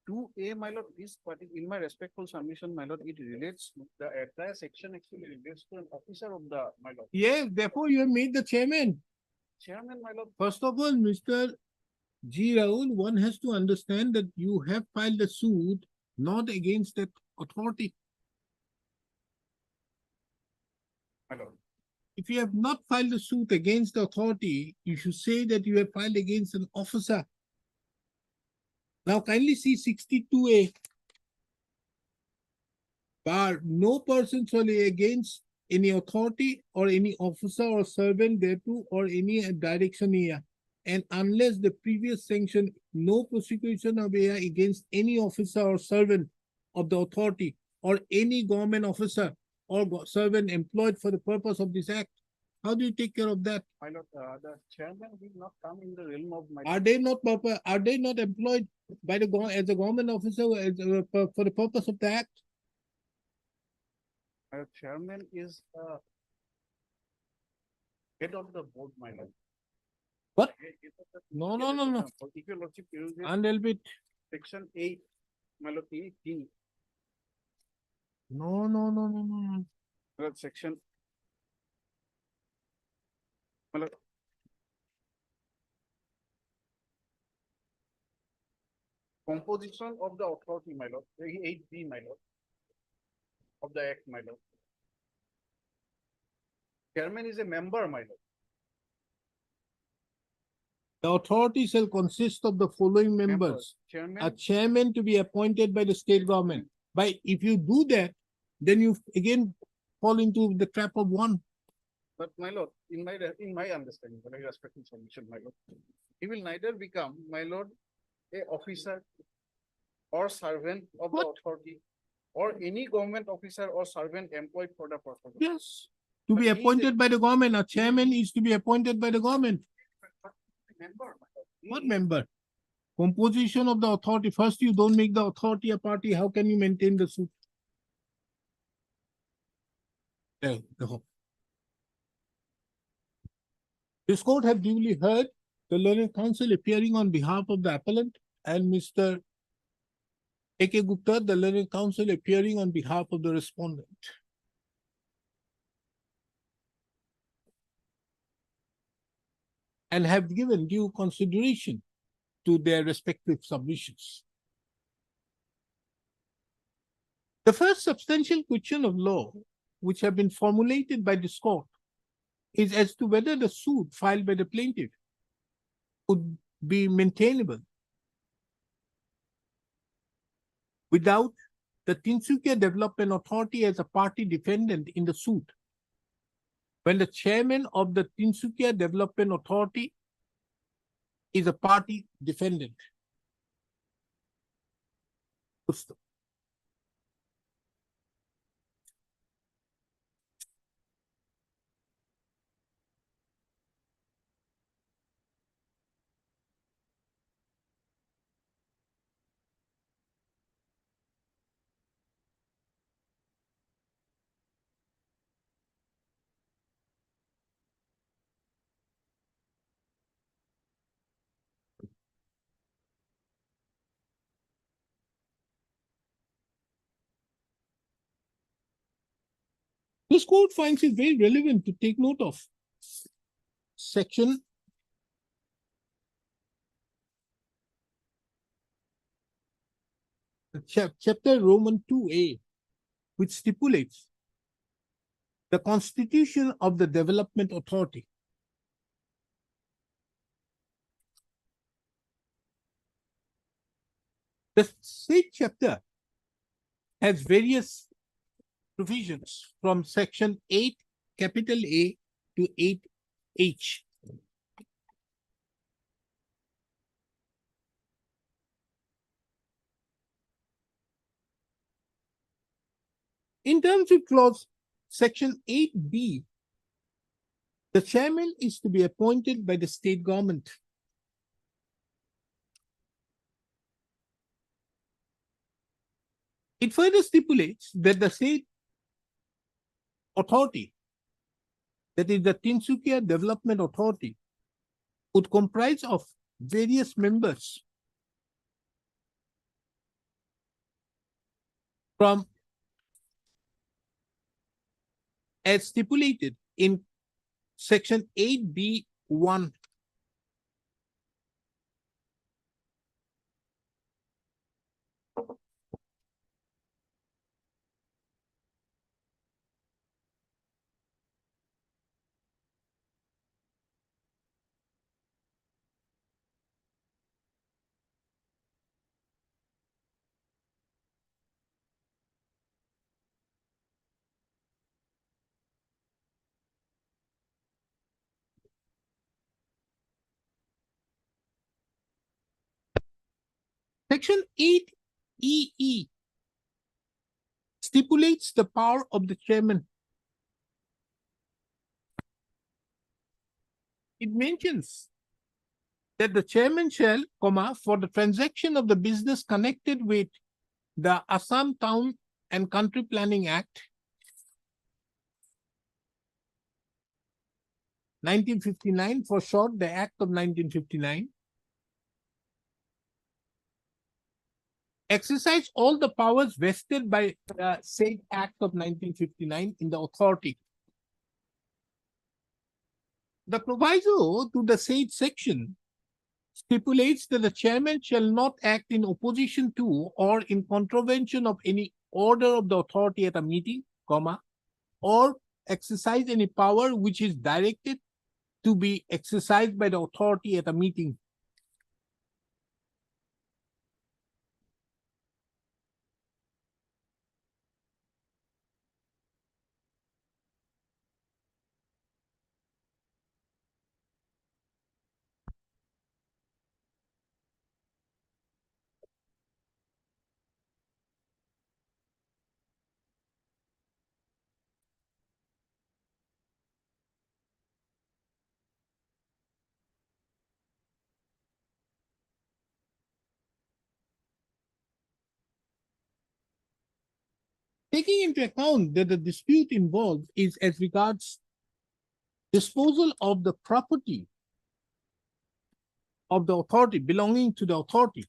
Speaker 4: 2A, my lord, is in my respectful submission, my lord, it relates, the entire section actually relates to an officer of the, my lord.
Speaker 2: Yes, therefore you have made the chairman.
Speaker 4: Chairman, my lord,
Speaker 2: First of all, Mr. G. Rahul, one has to understand that you have filed a suit not against that authority.
Speaker 4: My lord.
Speaker 2: If you have not filed a suit against the authority, you should say that you have filed against an officer. Now kindly see 62A. Bar, no person shall lay against any authority or any officer or servant thereto or any direction here. And unless the previous sanction, no prosecution of here against any officer or servant of the authority or any government officer or servant employed for the purpose of this act. How do you take care of that?
Speaker 4: My lord, the chairman will not come in the realm of my.
Speaker 2: Are they not employed by the as a government officer for the purpose of the act?
Speaker 4: Chairman is head of the board, my lord.
Speaker 2: What?
Speaker 4: Head of the-
Speaker 2: No.
Speaker 4: If your lordship uses
Speaker 2: And a little bit.
Speaker 4: section 8, my lord, 8D,
Speaker 2: No.
Speaker 4: my lord, section. My lord. Composition of the authority, my lord, 8B, my lord. Of the act, my lord. Chairman is a member, my lord.
Speaker 2: The authority shall consist of the following members. A
Speaker 4: Chairman,
Speaker 2: chairman to be appointed by the state government. If you do that, then you again fall into the trap of one.
Speaker 4: but my lord, in my understanding, when I respecting submission, my lord, he will neither become, my lord, a officer or servant of the
Speaker 2: What?
Speaker 4: authority or any government officer or servant employed for the purpose.
Speaker 2: Yes. To
Speaker 4: But
Speaker 2: be
Speaker 4: he is a-
Speaker 2: appointed by the government, a chairman is to be appointed by the government.
Speaker 4: Member, my lord.
Speaker 2: What
Speaker 4: He-
Speaker 2: member? Composition of the authority. First, you don't make the authority a party. How can you maintain the suit? This court have duly heard the learned counsel appearing on behalf of the appellant and Mr. A.K. Gupta, the learned counsel appearing on behalf of the respondent. And have given due consideration to their respective submissions. The first substantial question of law which have been formulated by this court is as to whether the suit filed by the plaintiff would be maintainable without the Tinsukia Development Authority as a party defendant in the suit. When the chairman of the Tinsukia Development Authority is a party defendant. This court finds it very relevant to take note of section chapter Roman 2A, which stipulates the constitution of the development authority. The state chapter has various provisions from section 8 capital A to 8H. In terms of clause section 8B, the chairman is to be appointed by the state government. It further stipulates that the state authority, that is the Tinsukia Development Authority, would comprise of various members from as stipulated in section 8B1. Section 8 EE stipulates the power of the chairman. It mentions that the chairman shall, for the transaction of the business connected with the Assam Town and Country Planning Act 1959, for short, the Act of 1959, exercise all the powers vested by the said Act of 1959 in the authority. The proviso to the said section stipulates that the chairman shall not act in opposition to or in contravention of any order of the authority at a meeting, or exercise any power which is directed to be exercised by the authority at a meeting. Taking into account that the dispute involved is as regards disposal of the property of the authority belonging to the authority,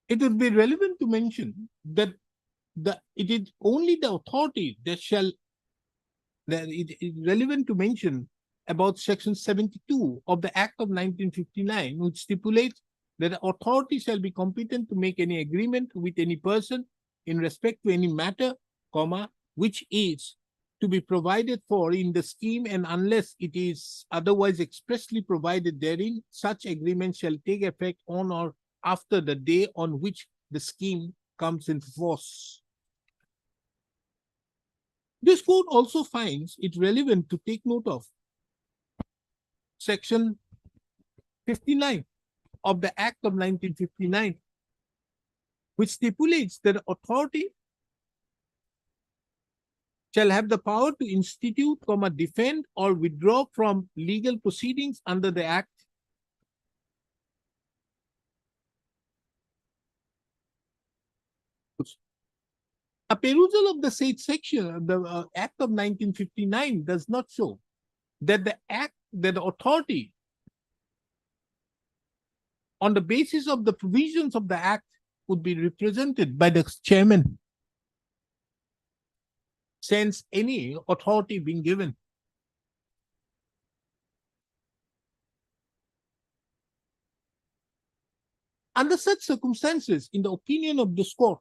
Speaker 2: it would be relevant to mention that it is only the authority that it is relevant to mention about Section 72 of the Act of 1959, which stipulates that the authority shall be competent to make any agreement with any person in respect to any matter, which is to be provided for in the scheme, and unless it is otherwise expressly provided therein, such agreement shall take effect on or after the day on which the scheme comes into force. This court also finds it relevant to take note of Section 59 of the Act of 1959, which stipulates that the authority shall have the power to institute, defend, or withdraw from legal proceedings under the Act. A perusal of the said section of the Act of 1959 does not show that the authority, on the basis of the provisions of the Act, would be represented by the chairman, since any authority being given. Under such circumstances, in the opinion of this court,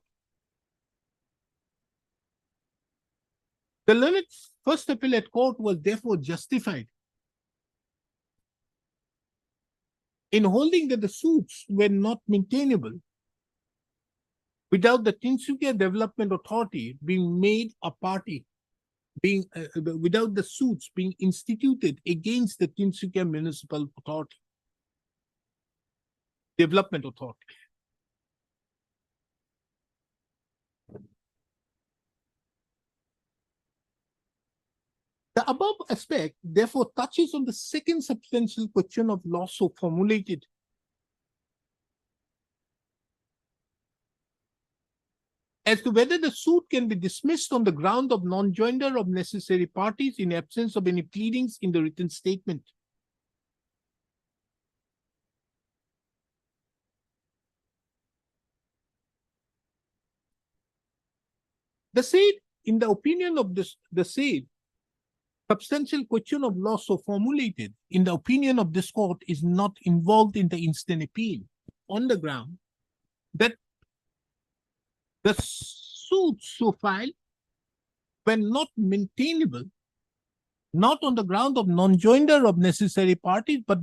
Speaker 2: the learned First Appellate Court was therefore justified in holding that the suits were not maintainable without the Tinsukia Development Authority being made a party, without the suits being instituted against the Tinsukia Municipal Authority, Development Authority. The above aspect therefore touches on the second substantial question of law so formulated. As to whether the suit can be dismissed on the ground of non-joinder of necessary parties in absence of any pleadings in the written statement. The said, in the opinion of the said, substantial question of law so formulated, in the opinion of this court, is not involved in the instant appeal on the ground that the suits so filed were not maintainable, not on the ground of non-joinder of necessary parties, but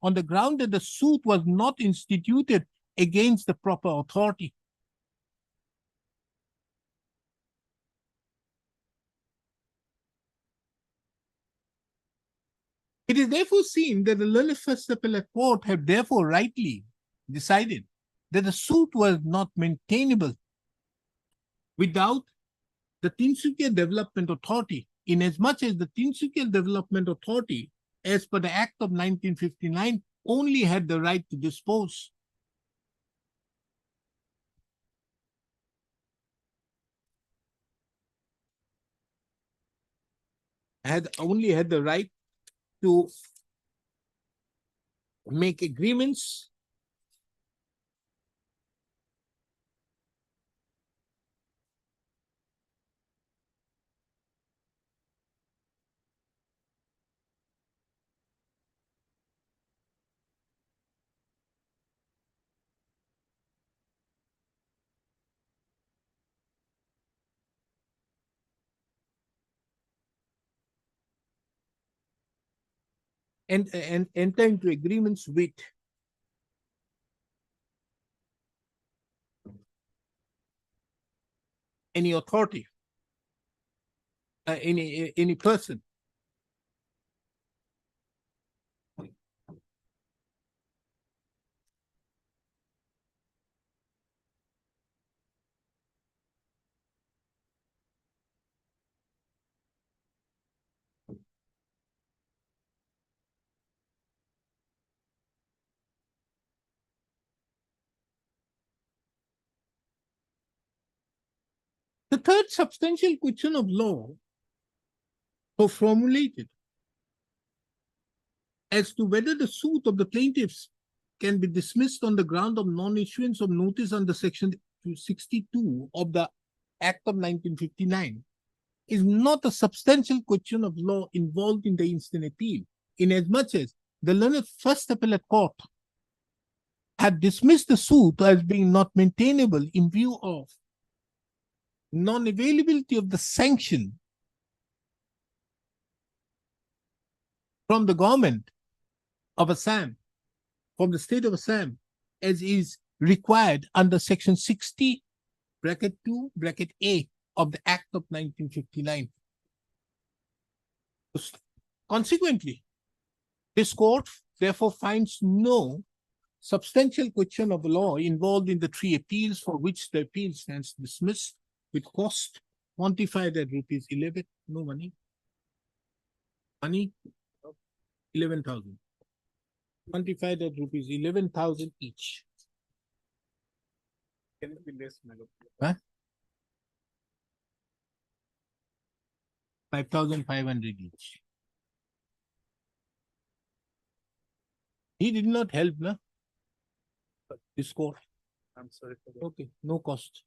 Speaker 2: on the ground that the suit was not instituted against the proper authority. It is therefore seen that the learned First Appellate Court have therefore rightly decided that the suit was not maintainable without the Tinsukia Development Authority, inasmuch as the Tinsukia Development Authority, as per the Act of 1959, only had the right to dispose. Only had the right to make agreements and enter into agreements with any authority, any person. The third substantial question of law was formulated as to whether the suit of the plaintiffs can be dismissed on the ground of non-issuance of notice under Section 62 of the Act of 1959 is not a substantial question of law involved in the instant appeal, inasmuch as the learned First Appellate Court had dismissed the suit as being not maintainable in view of non-availability of the sanction from the government of Assam, from the state of Assam, as is required under Section 60, bracket 2, bracket A of the Act of 1959. Consequently, this court therefore finds no substantial question of law involved in the three appeals for which the appeal stands dismissed with cost quantified at rupees 11, no money, 11,000, quantified at rupees 11,000 each.
Speaker 4: Can it be less, my lord?
Speaker 2: Huh? 5,500 each. He did not help, no? This court.
Speaker 4: I'm sorry for that.
Speaker 2: Okay, no cost.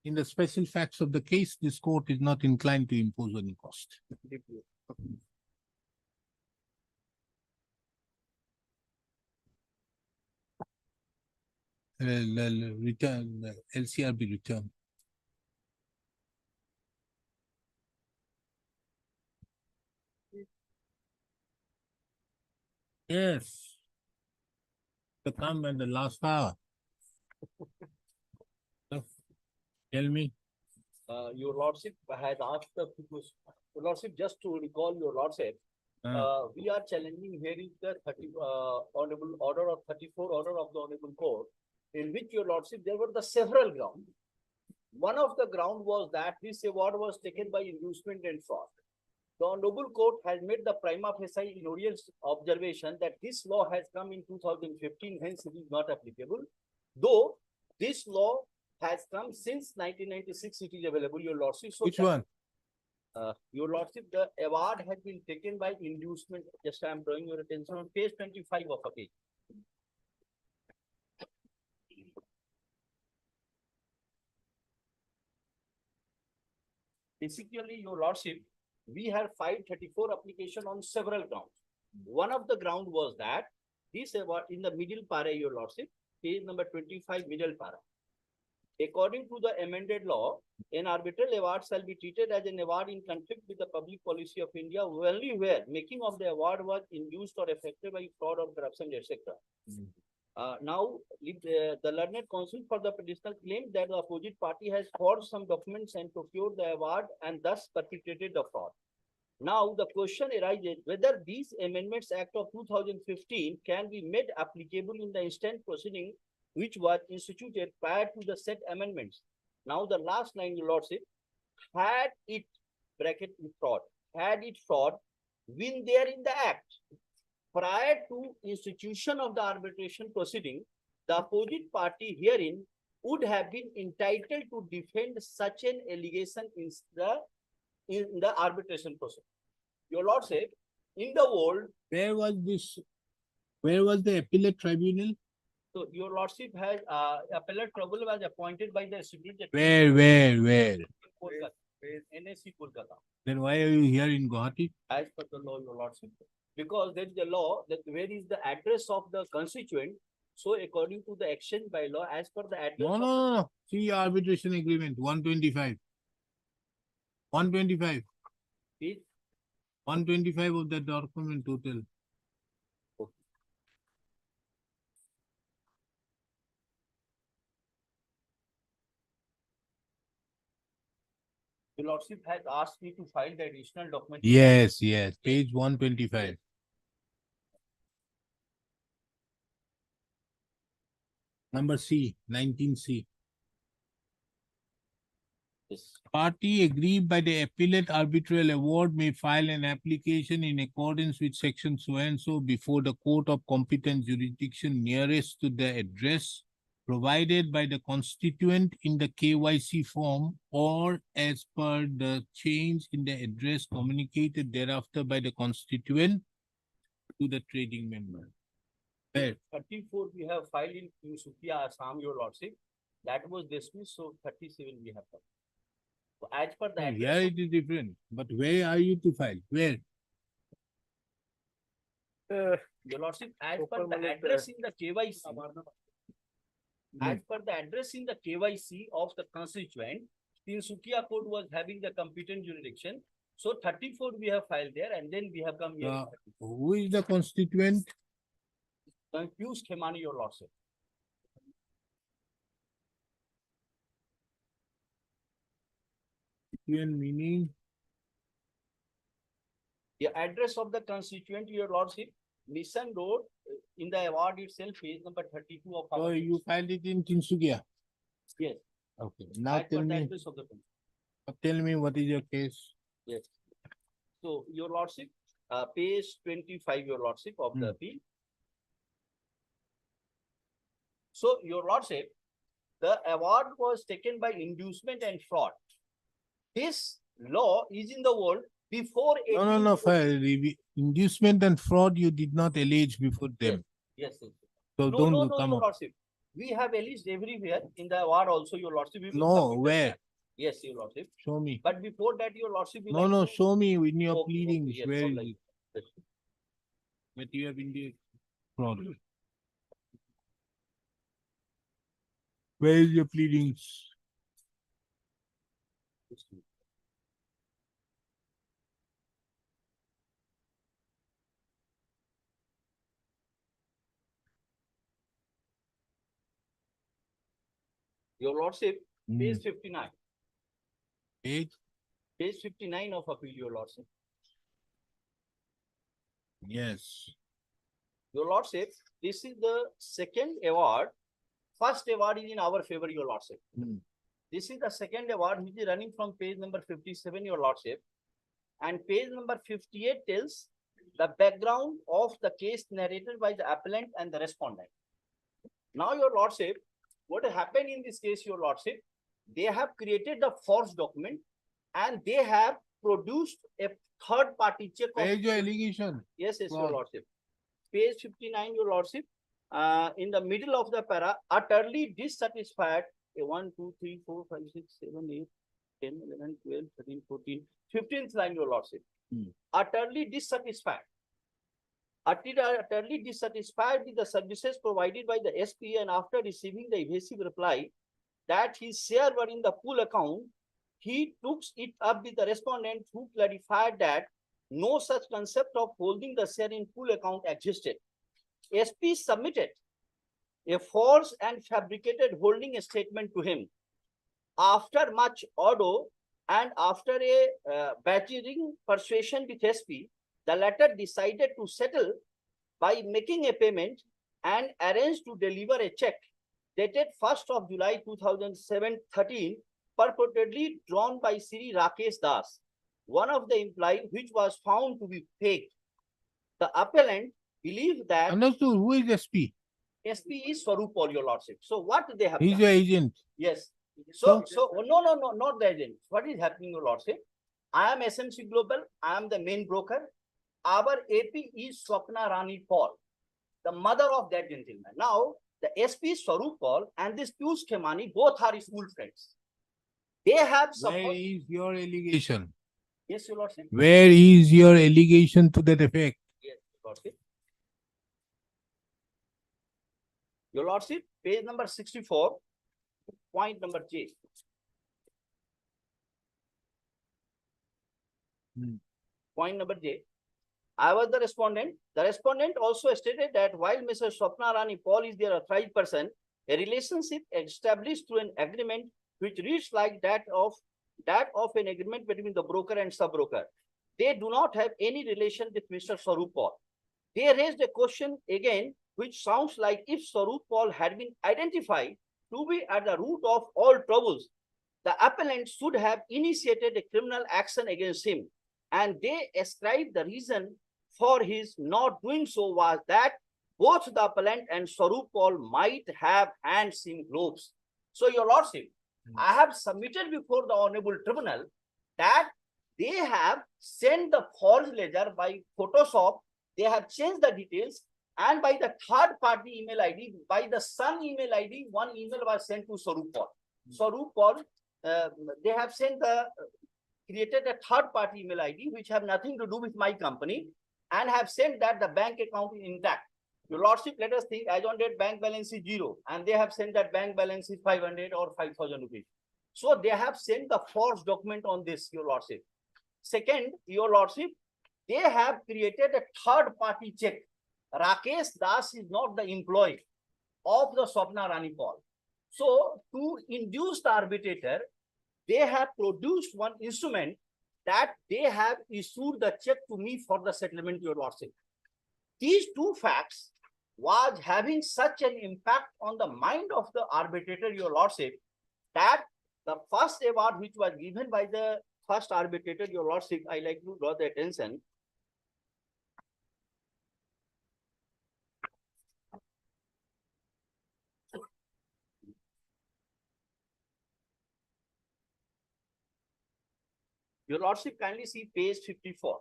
Speaker 2: In the special facts of the case, this court is not inclined to impose any cost. Return, LCR be returned. Yes. To come at the last hour. Tell me.
Speaker 10: Your lordship has asked the your lordship, just to recall your lordship, we are challenging here is the honorable order of 34 order of the honorable court, in which your lordship there were the several grounds. One of the ground was that this award was taken by inducement and fraud. The honorable court has made the prima facie erroneous observation that this law has come in 2015, hence it is not applicable. Though this law has come since 1996, it is available, your lordship. So
Speaker 2: Which one?
Speaker 10: Your lordship, the award has been taken by inducement. Just I am drawing your attention on page 25 of a page. Basically, your lordship, we have 534 application on several grounds. One of the ground was that this award in the middle para, your lordship, page number 25, middle para. According to the amended law, an arbitral award shall be treated as an award in conflict with the public policy of India only where making of the award was induced or affected by fraud or corruption, etc. Now, the learned counsel for the petitioner claimed that the opposite party has forged some documents and procured the award and thus perpetrated the fraud. Now, the question arises whether these Amendments Act of 2015 can be made applicable in the instant proceeding which was instituted prior to the said amendments. Now, the last line, Your Lordship, had it bracket fraud, had it fraud been there in the act prior to institution of the arbitration proceeding, the opposite party herein would have been entitled to defend such an allegation in the arbitration process. Your Lordship, in the world,
Speaker 2: Where was this? Where was the appellate tribunal?
Speaker 10: so Your Lordship has appellate tribunal was appointed by the Supreme Court.
Speaker 2: Where?
Speaker 10: Kolkata, NSC Kolkata,
Speaker 2: Then why are you here in Guwahati?
Speaker 10: as per the law, Your Lordship. Because there is a law that where is the address of the constituent. So according to the action by law, as per the address.
Speaker 2: No. See arbitration agreement, 125. 125.
Speaker 10: Is
Speaker 2: 125 of the document total.
Speaker 10: Your Lordship has asked me to file the additional document.
Speaker 2: Yes, page 125. Number C, 19C.
Speaker 10: Yes.
Speaker 2: Party aggrieved by the appellate arbitral award may file an application in accordance with section so and so before the court of competent jurisdiction nearest to the address provided by the constituent in the KYC form or as per the change in the address communicated thereafter by the constituent to the trading member. Where?
Speaker 10: 34 we have filed in Sukia, Assam, Your Lordship. That was dismissed, so 37 we have filed. So as per the
Speaker 2: Here
Speaker 10: address,
Speaker 2: it is different, but where are you to file? Where?
Speaker 10: Your Lordship, as per the address in the KYC, as per the address in the KYC of the constituent, Sukia court was having the competent jurisdiction. So 34 we have filed there and then we have come here.
Speaker 2: Who is the constituent?
Speaker 10: Confused Khemani, Your Lordship.
Speaker 2: Meaning?
Speaker 10: The address of the constituent, Your Lordship, Mission Road, in the award itself, page number 32 of
Speaker 2: So
Speaker 10: our.
Speaker 2: you filed it in Tinsukia?
Speaker 10: Yes.
Speaker 2: Okay, now
Speaker 10: As per
Speaker 2: tell
Speaker 10: the
Speaker 2: me,
Speaker 10: address of the.
Speaker 2: tell me what is your case?
Speaker 10: Yes. So, Your Lordship, page 25, Your Lordship, of the appeal. So, Your Lordship, the award was taken by inducement and fraud. This law is in the world before.
Speaker 2: No, inducement and fraud you did not allege before them.
Speaker 10: Yes, yes.
Speaker 2: So
Speaker 10: No,
Speaker 2: don't
Speaker 10: no, no,
Speaker 2: come
Speaker 10: Your
Speaker 2: up.
Speaker 10: Lordship. We have alleged everywhere in the award also, Your Lordship. We will
Speaker 2: No,
Speaker 10: submit
Speaker 2: where?
Speaker 10: that. Yes, Your Lordship.
Speaker 2: Show me.
Speaker 10: But before that, Your Lordship.
Speaker 2: No, show me in your
Speaker 10: Okay,
Speaker 2: pleadings
Speaker 10: yes,
Speaker 2: where
Speaker 10: all
Speaker 2: is
Speaker 10: right.
Speaker 2: it? That you have induced fraud. Where is your pleadings?
Speaker 10: Your Lordship, page 59.
Speaker 2: Page?
Speaker 10: Page 59 of appeal, Your Lordship.
Speaker 2: Yes.
Speaker 10: Your Lordship, this is the second award. First award is in our favor, Your Lordship. This is the second award which is running from page number 57, Your Lordship. And page number 58 tells the background of the case narrated by the appellant and the respondent. Now, Your Lordship, what happened in this case, Your Lordship, they have created the forged document and they have produced a third party check.
Speaker 2: Where is your allegation?
Speaker 10: Yes, Your
Speaker 2: Fraud.
Speaker 10: Lordship. Page 59, Your Lordship. In the middle of the para, utterly dissatisfied. 1, 2, 3, 4, 5, 6, 7, 8, 10, 11, 12, 13, 14, 15th line, Your Lordship. Utterly dissatisfied. Utterly dissatisfied with the services provided by the SP and after receiving the evasive reply, that his share were in the pool account, he took it up with the respondent who clarified that no such concept of holding the share in pool account existed. SP submitted a false and fabricated holding statement to him. After much ado and after a badgering persuasion with SP, the latter decided to settle by making a payment and arranged to deliver a check dated 1st of July 2013, purportedly drawn by Sri Rakesh Das, one of the employees, which was found to be fake. The appellant believed that
Speaker 2: Understood, who is SP?
Speaker 10: SP is Swaroop Paul, your lordship. So what they have
Speaker 2: He's
Speaker 10: done?
Speaker 2: your agent.
Speaker 10: Yes. So, no, not the agent. What is happening, your lordship? I am SMC Global. I am the main broker. Our AP is Swapna Rani Paul, the mother of that gentleman. Now, the SP Swaroop Paul and this Piyush Khemani both are school friends. They have
Speaker 2: Where
Speaker 10: support.
Speaker 2: is your allegation?
Speaker 10: Yes, your lordship.
Speaker 2: Where is your allegation to that effect?
Speaker 10: Yes, your lordship. Your lordship, page number 64, point number J. Point number J. I was the respondent. The respondent also stated that while Mr. Swapna Rani Paul is their authorized person, a relationship established through an agreement which reads like that of an agreement between the broker and sub-broker. They do not have any relation with Mr. Swaroop Paul. They raised a question again, which sounds like if Swaroop Paul had been identified to be at the root of all troubles, the appellant should have initiated a criminal action against him. And they ascribed the reason for his not doing so was that both the appellant and Swaroop Paul might have hands in gloves. So, your lordship, I have submitted before the honorable tribunal that they have sent the forged ledger by Photoshop. They have changed the details, and by the third party email ID, by the Sun email ID, one email was sent to Swaroop Paul. Swaroop Paul, they have sent created a third party email ID which have nothing to do with my company and have sent that the bank account is intact. Your lordship, let us think, as on date bank balance is 0 and they have sent that bank balance is 500 or 5,000 rupees. So they have sent the forged document on this, your lordship. Second, your lordship, they have created a third party check. Rakesh Das is not the employee of the Swapna Rani Paul. So to induce the arbitrator, they have produced one instrument that they have issued the check to me for the settlement, your lordship. These two facts was having such an impact on the mind of the arbitrator, your lordship, that the first award which was given by the first arbitrator, your lordship, I like to draw the attention. Your lordship, kindly see page 54.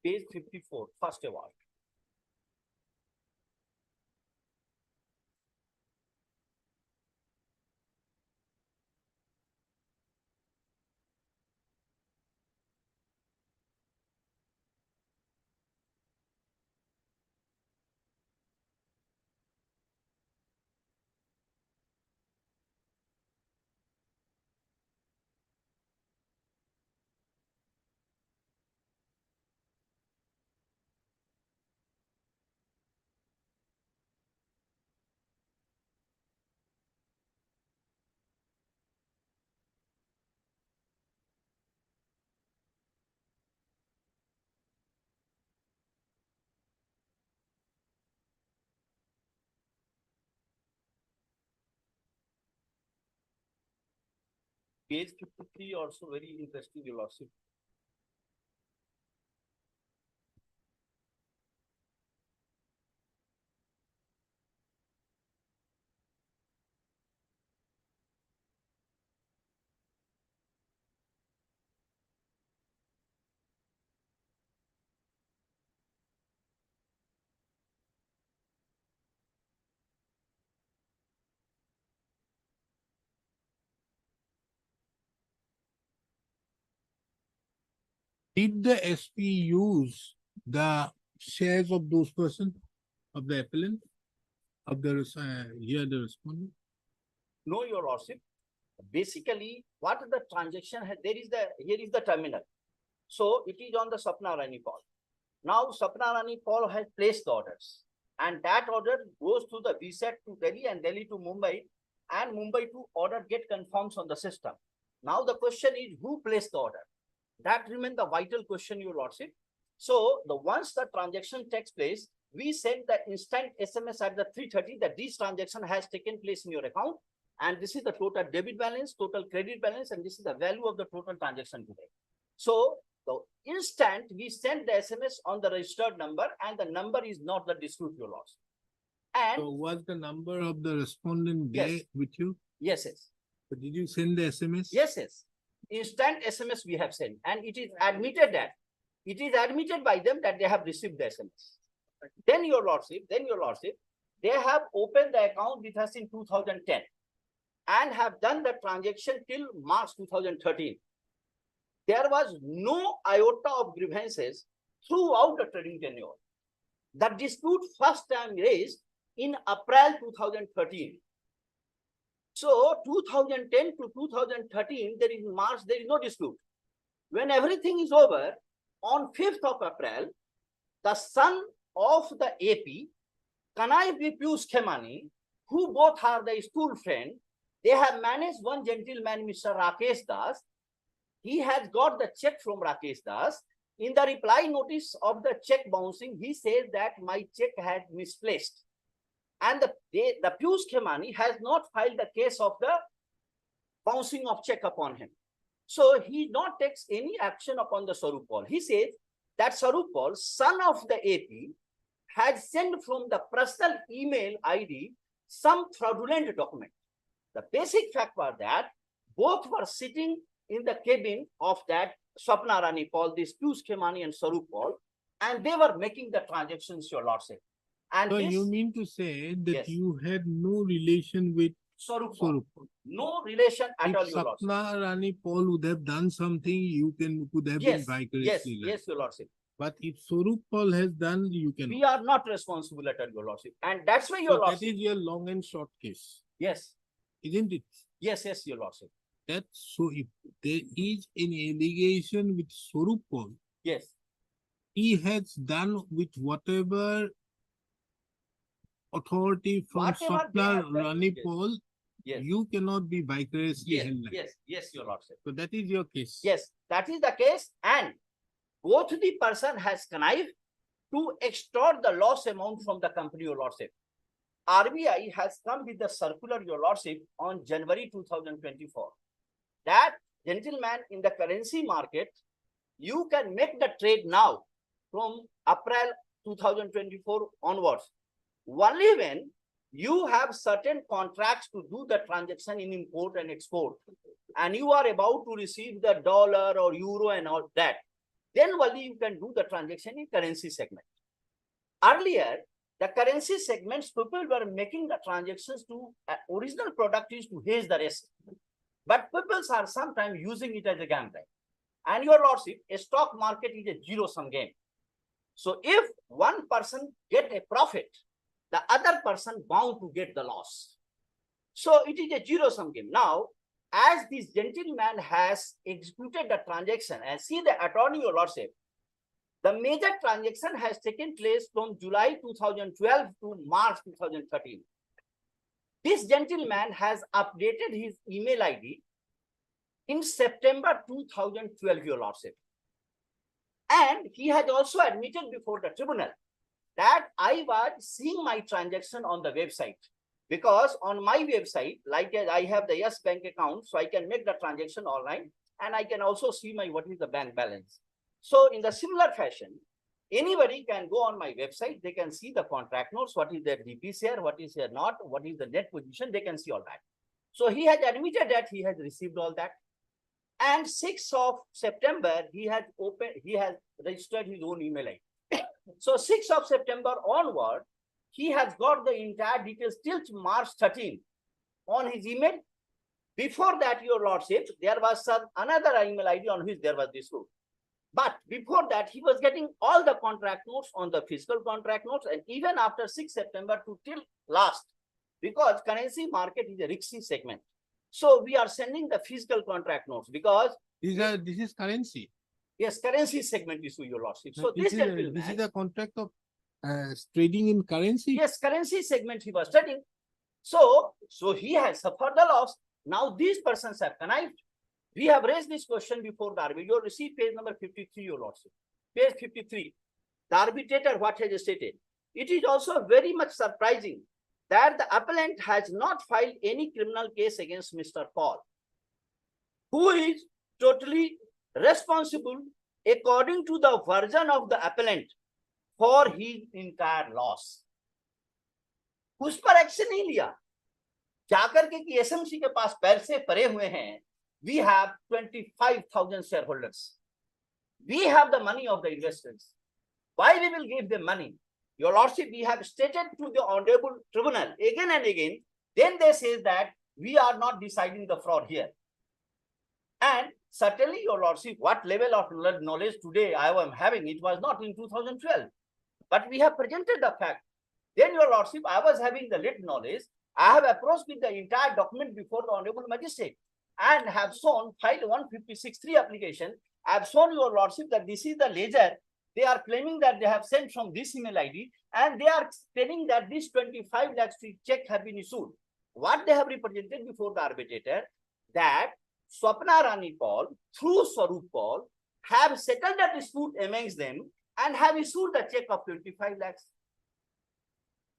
Speaker 10: Page 54, first award. Page 53 also very interesting, your lordship.
Speaker 2: Did the SP use the shares of those persons, of the appellant, of the, here the respondent?
Speaker 10: No, your lordship. Basically, what the transaction has, here is the terminal. So it is on the Sapna Rani Paul. Now Sapna Rani Paul has placed the orders, and that order goes to the VSAT to Delhi and Delhi to Mumbai, and Mumbai to order get confirms on the system. Now the question is who placed the order? That remains the vital question, your lordship. So once the transaction takes place, we send the instant SMS at the 3:30 that this transaction has taken place in your account, and this is the total debit balance, total credit balance, and this is the value of the total transaction today. So the instant we send the SMS on the registered number, and the number is not the dispute, your lordship. And
Speaker 2: So was the number of the respondent there
Speaker 10: Yes.
Speaker 2: with you?
Speaker 10: yes, yes.
Speaker 2: But did you send the SMS?
Speaker 10: Yes, yes. Instant SMS we have sent, and it is admitted by them that they have received the SMS. Then your lordship, they have opened the account with us in 2010 and have done the transaction till March 2013. There was no iota of grievances throughout the trading tenure. The dispute first time raised in April 2013. So 2010 to 2013, there is no dispute. When everything is over, on 5th of April, the son of the AP, Kanai Piyush Khemani, who both are the school friend, they have managed one gentleman, Mr. Rakesh Das. He has got the check from Rakesh Das. In the reply notice of the check bouncing, he says that my check had misplaced. And the Piyush Khemani has not filed the case of the bouncing of check upon him. So he not takes any action upon the Sarup Paul. He says that Sarup Paul, son of the AP, had sent from the personal email ID some fraudulent document. The basic fact was that both were sitting in the cabin of that Swapna Rani Paul, this Piyush Khemani and Sarup Paul, and they were making the transactions, your lordship. And
Speaker 2: So
Speaker 10: this
Speaker 2: you mean to say that
Speaker 10: Yes.
Speaker 2: you had no relation with
Speaker 10: Sarup Paul,
Speaker 2: Swarup?
Speaker 10: no relation at all,
Speaker 2: If
Speaker 10: your lordship.
Speaker 2: Sapna Rani Paul would have done something, you could have been
Speaker 10: Yes, yes,
Speaker 2: vicariously liable.
Speaker 10: yes, your lordship.
Speaker 2: But if Swarup Paul has done, you can.
Speaker 10: We are not responsible at all, your lordship. And that's why, your
Speaker 2: So that
Speaker 10: lordship.
Speaker 2: is your long and short case,
Speaker 10: Yes,
Speaker 2: isn't it?
Speaker 10: yes, your lordship.
Speaker 2: That so if there is an allegation with Swarup Paul,
Speaker 10: Yes,
Speaker 2: he has done with whatever authority from
Speaker 10: Whatever they have
Speaker 2: Sapna
Speaker 10: done,
Speaker 2: Rani
Speaker 10: yes.
Speaker 2: Paul,
Speaker 10: yes,
Speaker 2: you cannot be vicariously
Speaker 10: yes,
Speaker 2: held liable.
Speaker 10: yes, your lordship.
Speaker 2: So that is your case.
Speaker 10: Yes, that is the case, and both the person has connived to extort the loss amount from the company, your lordship. RBI has come with the circular, your lordship, on January 2024. That gentleman in the currency market, you can make the trade now from April 2024 onwards. Only when you have certain contracts to do the transaction in import and export, and you are about to receive the dollar or euro and all that, then only you can do the transaction in currency segment. Earlier, the currency segments, people were making the transactions to original product is to hedge the risk. But people are sometimes using it as a gambling. And your lordship, a stock market is a zero-sum game. So if one person get a profit, the other person bound to get the loss. So it is a zero-sum game. Now, as this gentleman has executed the transaction, and see the attorney, your lordship, the major transaction has taken place from July 2012 to March 2013. This gentleman has updated his email ID in September 2012, your lordship. And he has also admitted before the tribunal that I was seeing my transaction on the website, because on my website, like I have the Yes Bank account, so I can make the transaction online, and I can also see my what is the bank balance. So in the similar fashion, anybody can go on my website, they can see the contract notes, what is their DP share, what is their not, what is the net position, they can see all that. So he has admitted that he has received all that. And 6th of September, he has registered his own email ID. So 6th of September onward, he has got the entire details till March 13 on his email. Before that, your lordship, there was another email ID on which there was this rule. But before that, he was getting all the contract notes on the physical contract notes, and even after 6th September to till last, because currency market is a risky segment. So we are sending the physical contract notes because
Speaker 2: This is currency.
Speaker 10: yes, currency segment issue, your lordship. So
Speaker 2: This
Speaker 10: this
Speaker 2: is,
Speaker 10: gentleman,
Speaker 2: a contract of trading in currency.
Speaker 10: yes, currency segment he was studying. So he has suffered the loss. Now these persons have connived. We have raised this question before the arbitrator. You receive page number 53, your lordship. Page 53. The arbitrator, what has stated? It is also very much surprising that the appellant has not filed any criminal case against Mr. Paul, who is totally responsible according to the version of the appellant for his entire loss. उस पर action नहीं लिया, जाकर के कि SMC के पास पैसे पड़े हुए हैं. We have 25,000 shareholders. We have the money of the investors. Why we will give them money? Your lordship, we have stated to the honorable tribunal again and again. Then they say that we are not deciding the fraud here. And certainly, your lordship, what level of knowledge today I am having, it was not in 2012. But we have presented the fact. Then, your lordship, I was having the little knowledge. I have approached with the entire document before the honorable magistrate and have shown, filed 156.3 application. I have shown your lordship that this is the ledger. They are claiming that they have sent from this email ID and they are telling that this 25 lakhs check have been issued. What they have represented before the arbitrator, that Swapna Rani Paul, through Swarup Paul, have settled the dispute amongst them and have issued the check of 25 lakhs.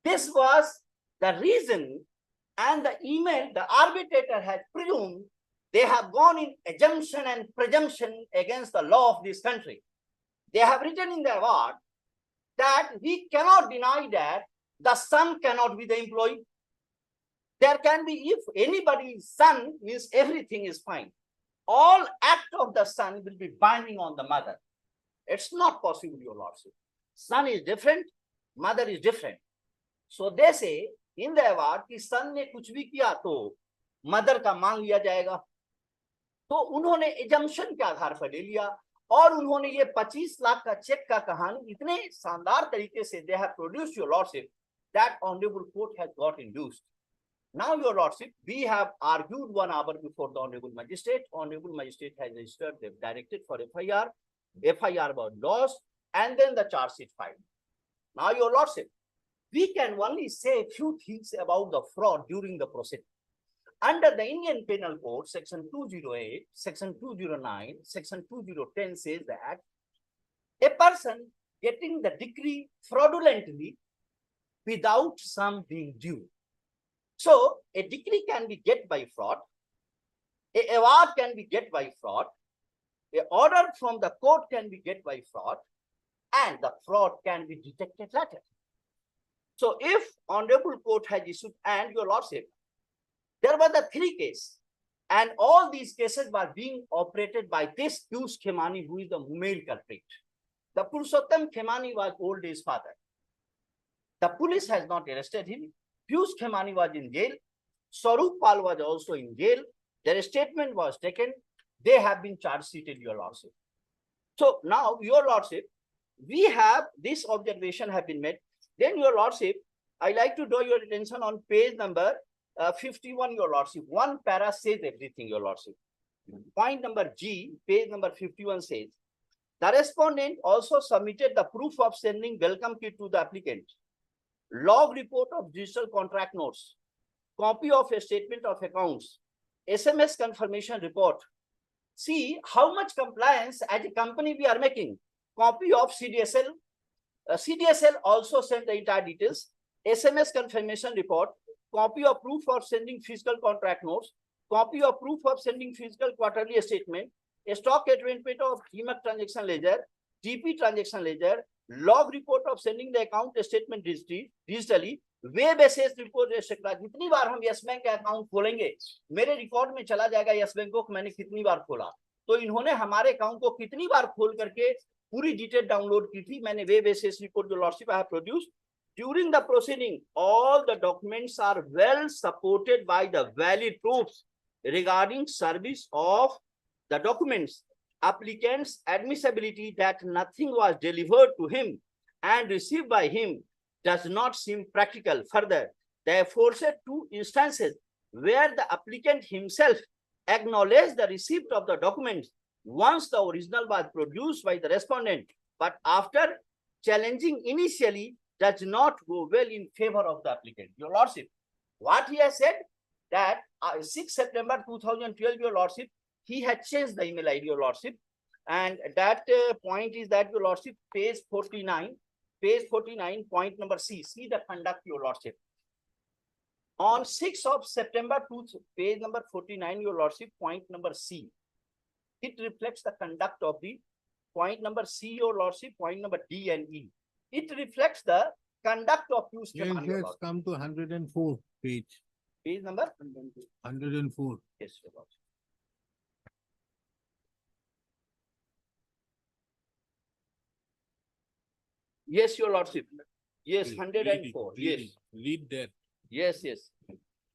Speaker 10: This was the reason, and the email the arbitrator had presumed they have gone in assumption and presumption against the law of this country. They have written in their word that we cannot deny that the son cannot be the employee. There can be, if anybody's son means everything is fine. All act of the son will be binding on the mother. It's not possible, your lordship. Son is different, mother is different. So they say in their word कि son ने कुछ भी किया तो mother का मांग लिया जाएगा. तो उन्होंने assumption के आधार पर ले लिया और उन्होंने ये 25 लाख का चेक का कहानी इतने शानदार तरीके से they have produced, your lordship, that honorable court has got induced. Now, your lordship, we have argued 1 hour before the honorable magistrate. Honorable magistrate has registered, they've directed for FIR. FIR was lost, and then the charge sheet filed. Now, your lordship, we can only say a few things about the fraud during the proceeding. Under the Indian Penal Code, Section 208, Section 209, Section 2010 says that a person getting the decree fraudulently without sum being due. So, a decree can be get by fraud, a award can be get by fraud, a order from the court can be get by fraud, and the fraud can be detected later. So, if honorable court has issued, and your lordship, there were the 3 cases, and all these cases were being operated by this Piyush Khemani, who is the male culprit. The Purushottam Khemani was old age father. The police has not arrested him. Piyush Khemani was in jail. Swarup Pal was also in jail. Their statement was taken. They have been charge sheeted, your lordship. So now, your lordship, we have this observation have been made. Then, your lordship, I like to draw your attention on page number 51, your lordship. One para says everything, your lordship. Point number G, page number 51 says, the respondent also submitted the proof of sending welcome kit to the applicant, log report of digital contract notes, copy of a statement of accounts, SMS confirmation report. See how much compliance as a company we are making. Copy of CDSL. CDSL also sent the entire details. SMS confirmation report, copy of proof of sending physical contract notes, copy of proof of sending physical quarterly statement, a stock arrangement of DMAT transaction ledger, TP transaction ledger, log report of sending the account statement digitally, web access report, etc. जितनी बार हम yes bank का account खोलेंगे, मेरे record में चला जाएगा yes bank को मैंने कितनी बार खोला. तो इन्होंने हमारे अकाउंट को कितनी बार खोल करके पूरी डिटेल डाउनलोड की थी. मैंने वेब एसेस रिपोर्ट जो lordship I have produced. During the proceeding, all the documents are well supported by the valid proofs regarding service of the documents. Applicant's admissibility that nothing was delivered to him and received by him does not seem practical. Further, the aforesaid two instances where the applicant himself acknowledged the receipt of the documents once the original was produced by the respondent, but after challenging initially does not go well in favor of the applicant. Your Lordship, what he has said that 6 September 2012, Your Lordship, he had changed the email ID, Your Lordship. And that point is that, Your Lordship, page 49, point number C. See the conduct, Your Lordship. On 6th of September, page number 49, Your Lordship, point number C. It reflects the conduct of the point number C, Your Lordship, point number D and E. It reflects the conduct of Pius
Speaker 2: Yes,
Speaker 10: Khemani, Your
Speaker 2: yes,
Speaker 10: Lordship.
Speaker 2: come to 104 page,
Speaker 10: Page number?
Speaker 2: 104.
Speaker 10: Yes, Your Lordship. Yes, Your Lordship. Yes,
Speaker 2: Read-
Speaker 10: 104.
Speaker 2: read
Speaker 10: Yes.
Speaker 2: it, Read that.
Speaker 10: Yes, yes.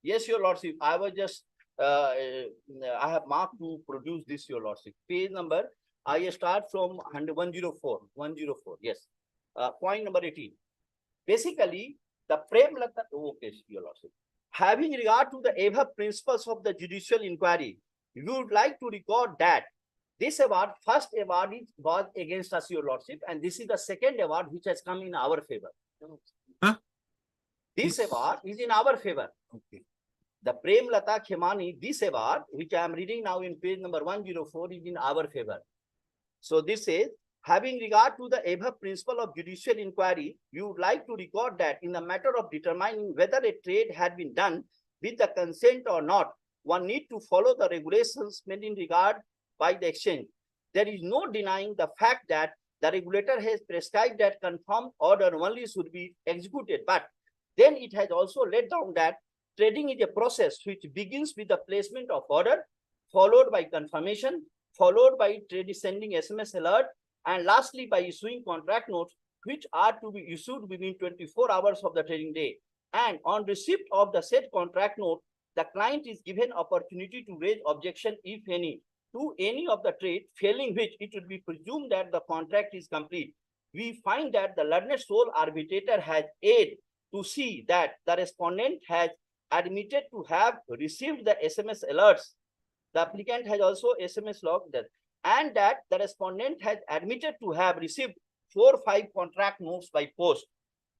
Speaker 10: Yes, Your Lordship. I was just, I have marked to produce this, Your Lordship. Page number, I start from 104, yes. Point number 18. Basically, the Prem Lata, okay, Your Lordship. Having regard to the above principles of the judicial inquiry, we would like to record that this award, first award was against us, Your Lordship, and this is the second award which has come in our favor.
Speaker 2: Huh?
Speaker 10: This
Speaker 2: Yes.
Speaker 10: award is in our favor.
Speaker 2: Okay.
Speaker 10: The Prem Lata Khemani, this award, which I am reading now in page number 104, is in our favor. So this says, having regard to the above principle of judicial inquiry, we would like to record that in the matter of determining whether a trade had been done with the consent or not, one need to follow the regulations made in regard by the exchange. There is no denying the fact that the regulator has prescribed that confirmed order only should be executed, but then it has also laid down that trading is a process which begins with the placement of order, followed by confirmation, followed by trade sending SMS alert, and lastly by issuing contract notes, which are to be issued within 24 hours of the trading day. And on receipt of the said contract note, the client is given opportunity to raise objection, if any, to any of the trade, failing which it would be presumed that the contract is complete. We find that the learned sole arbitrator has aided to see that the respondent has admitted to have received the SMS alerts. The applicant has also SMS logged that, and that the respondent has admitted to have received 4 or 5 contract notes by post.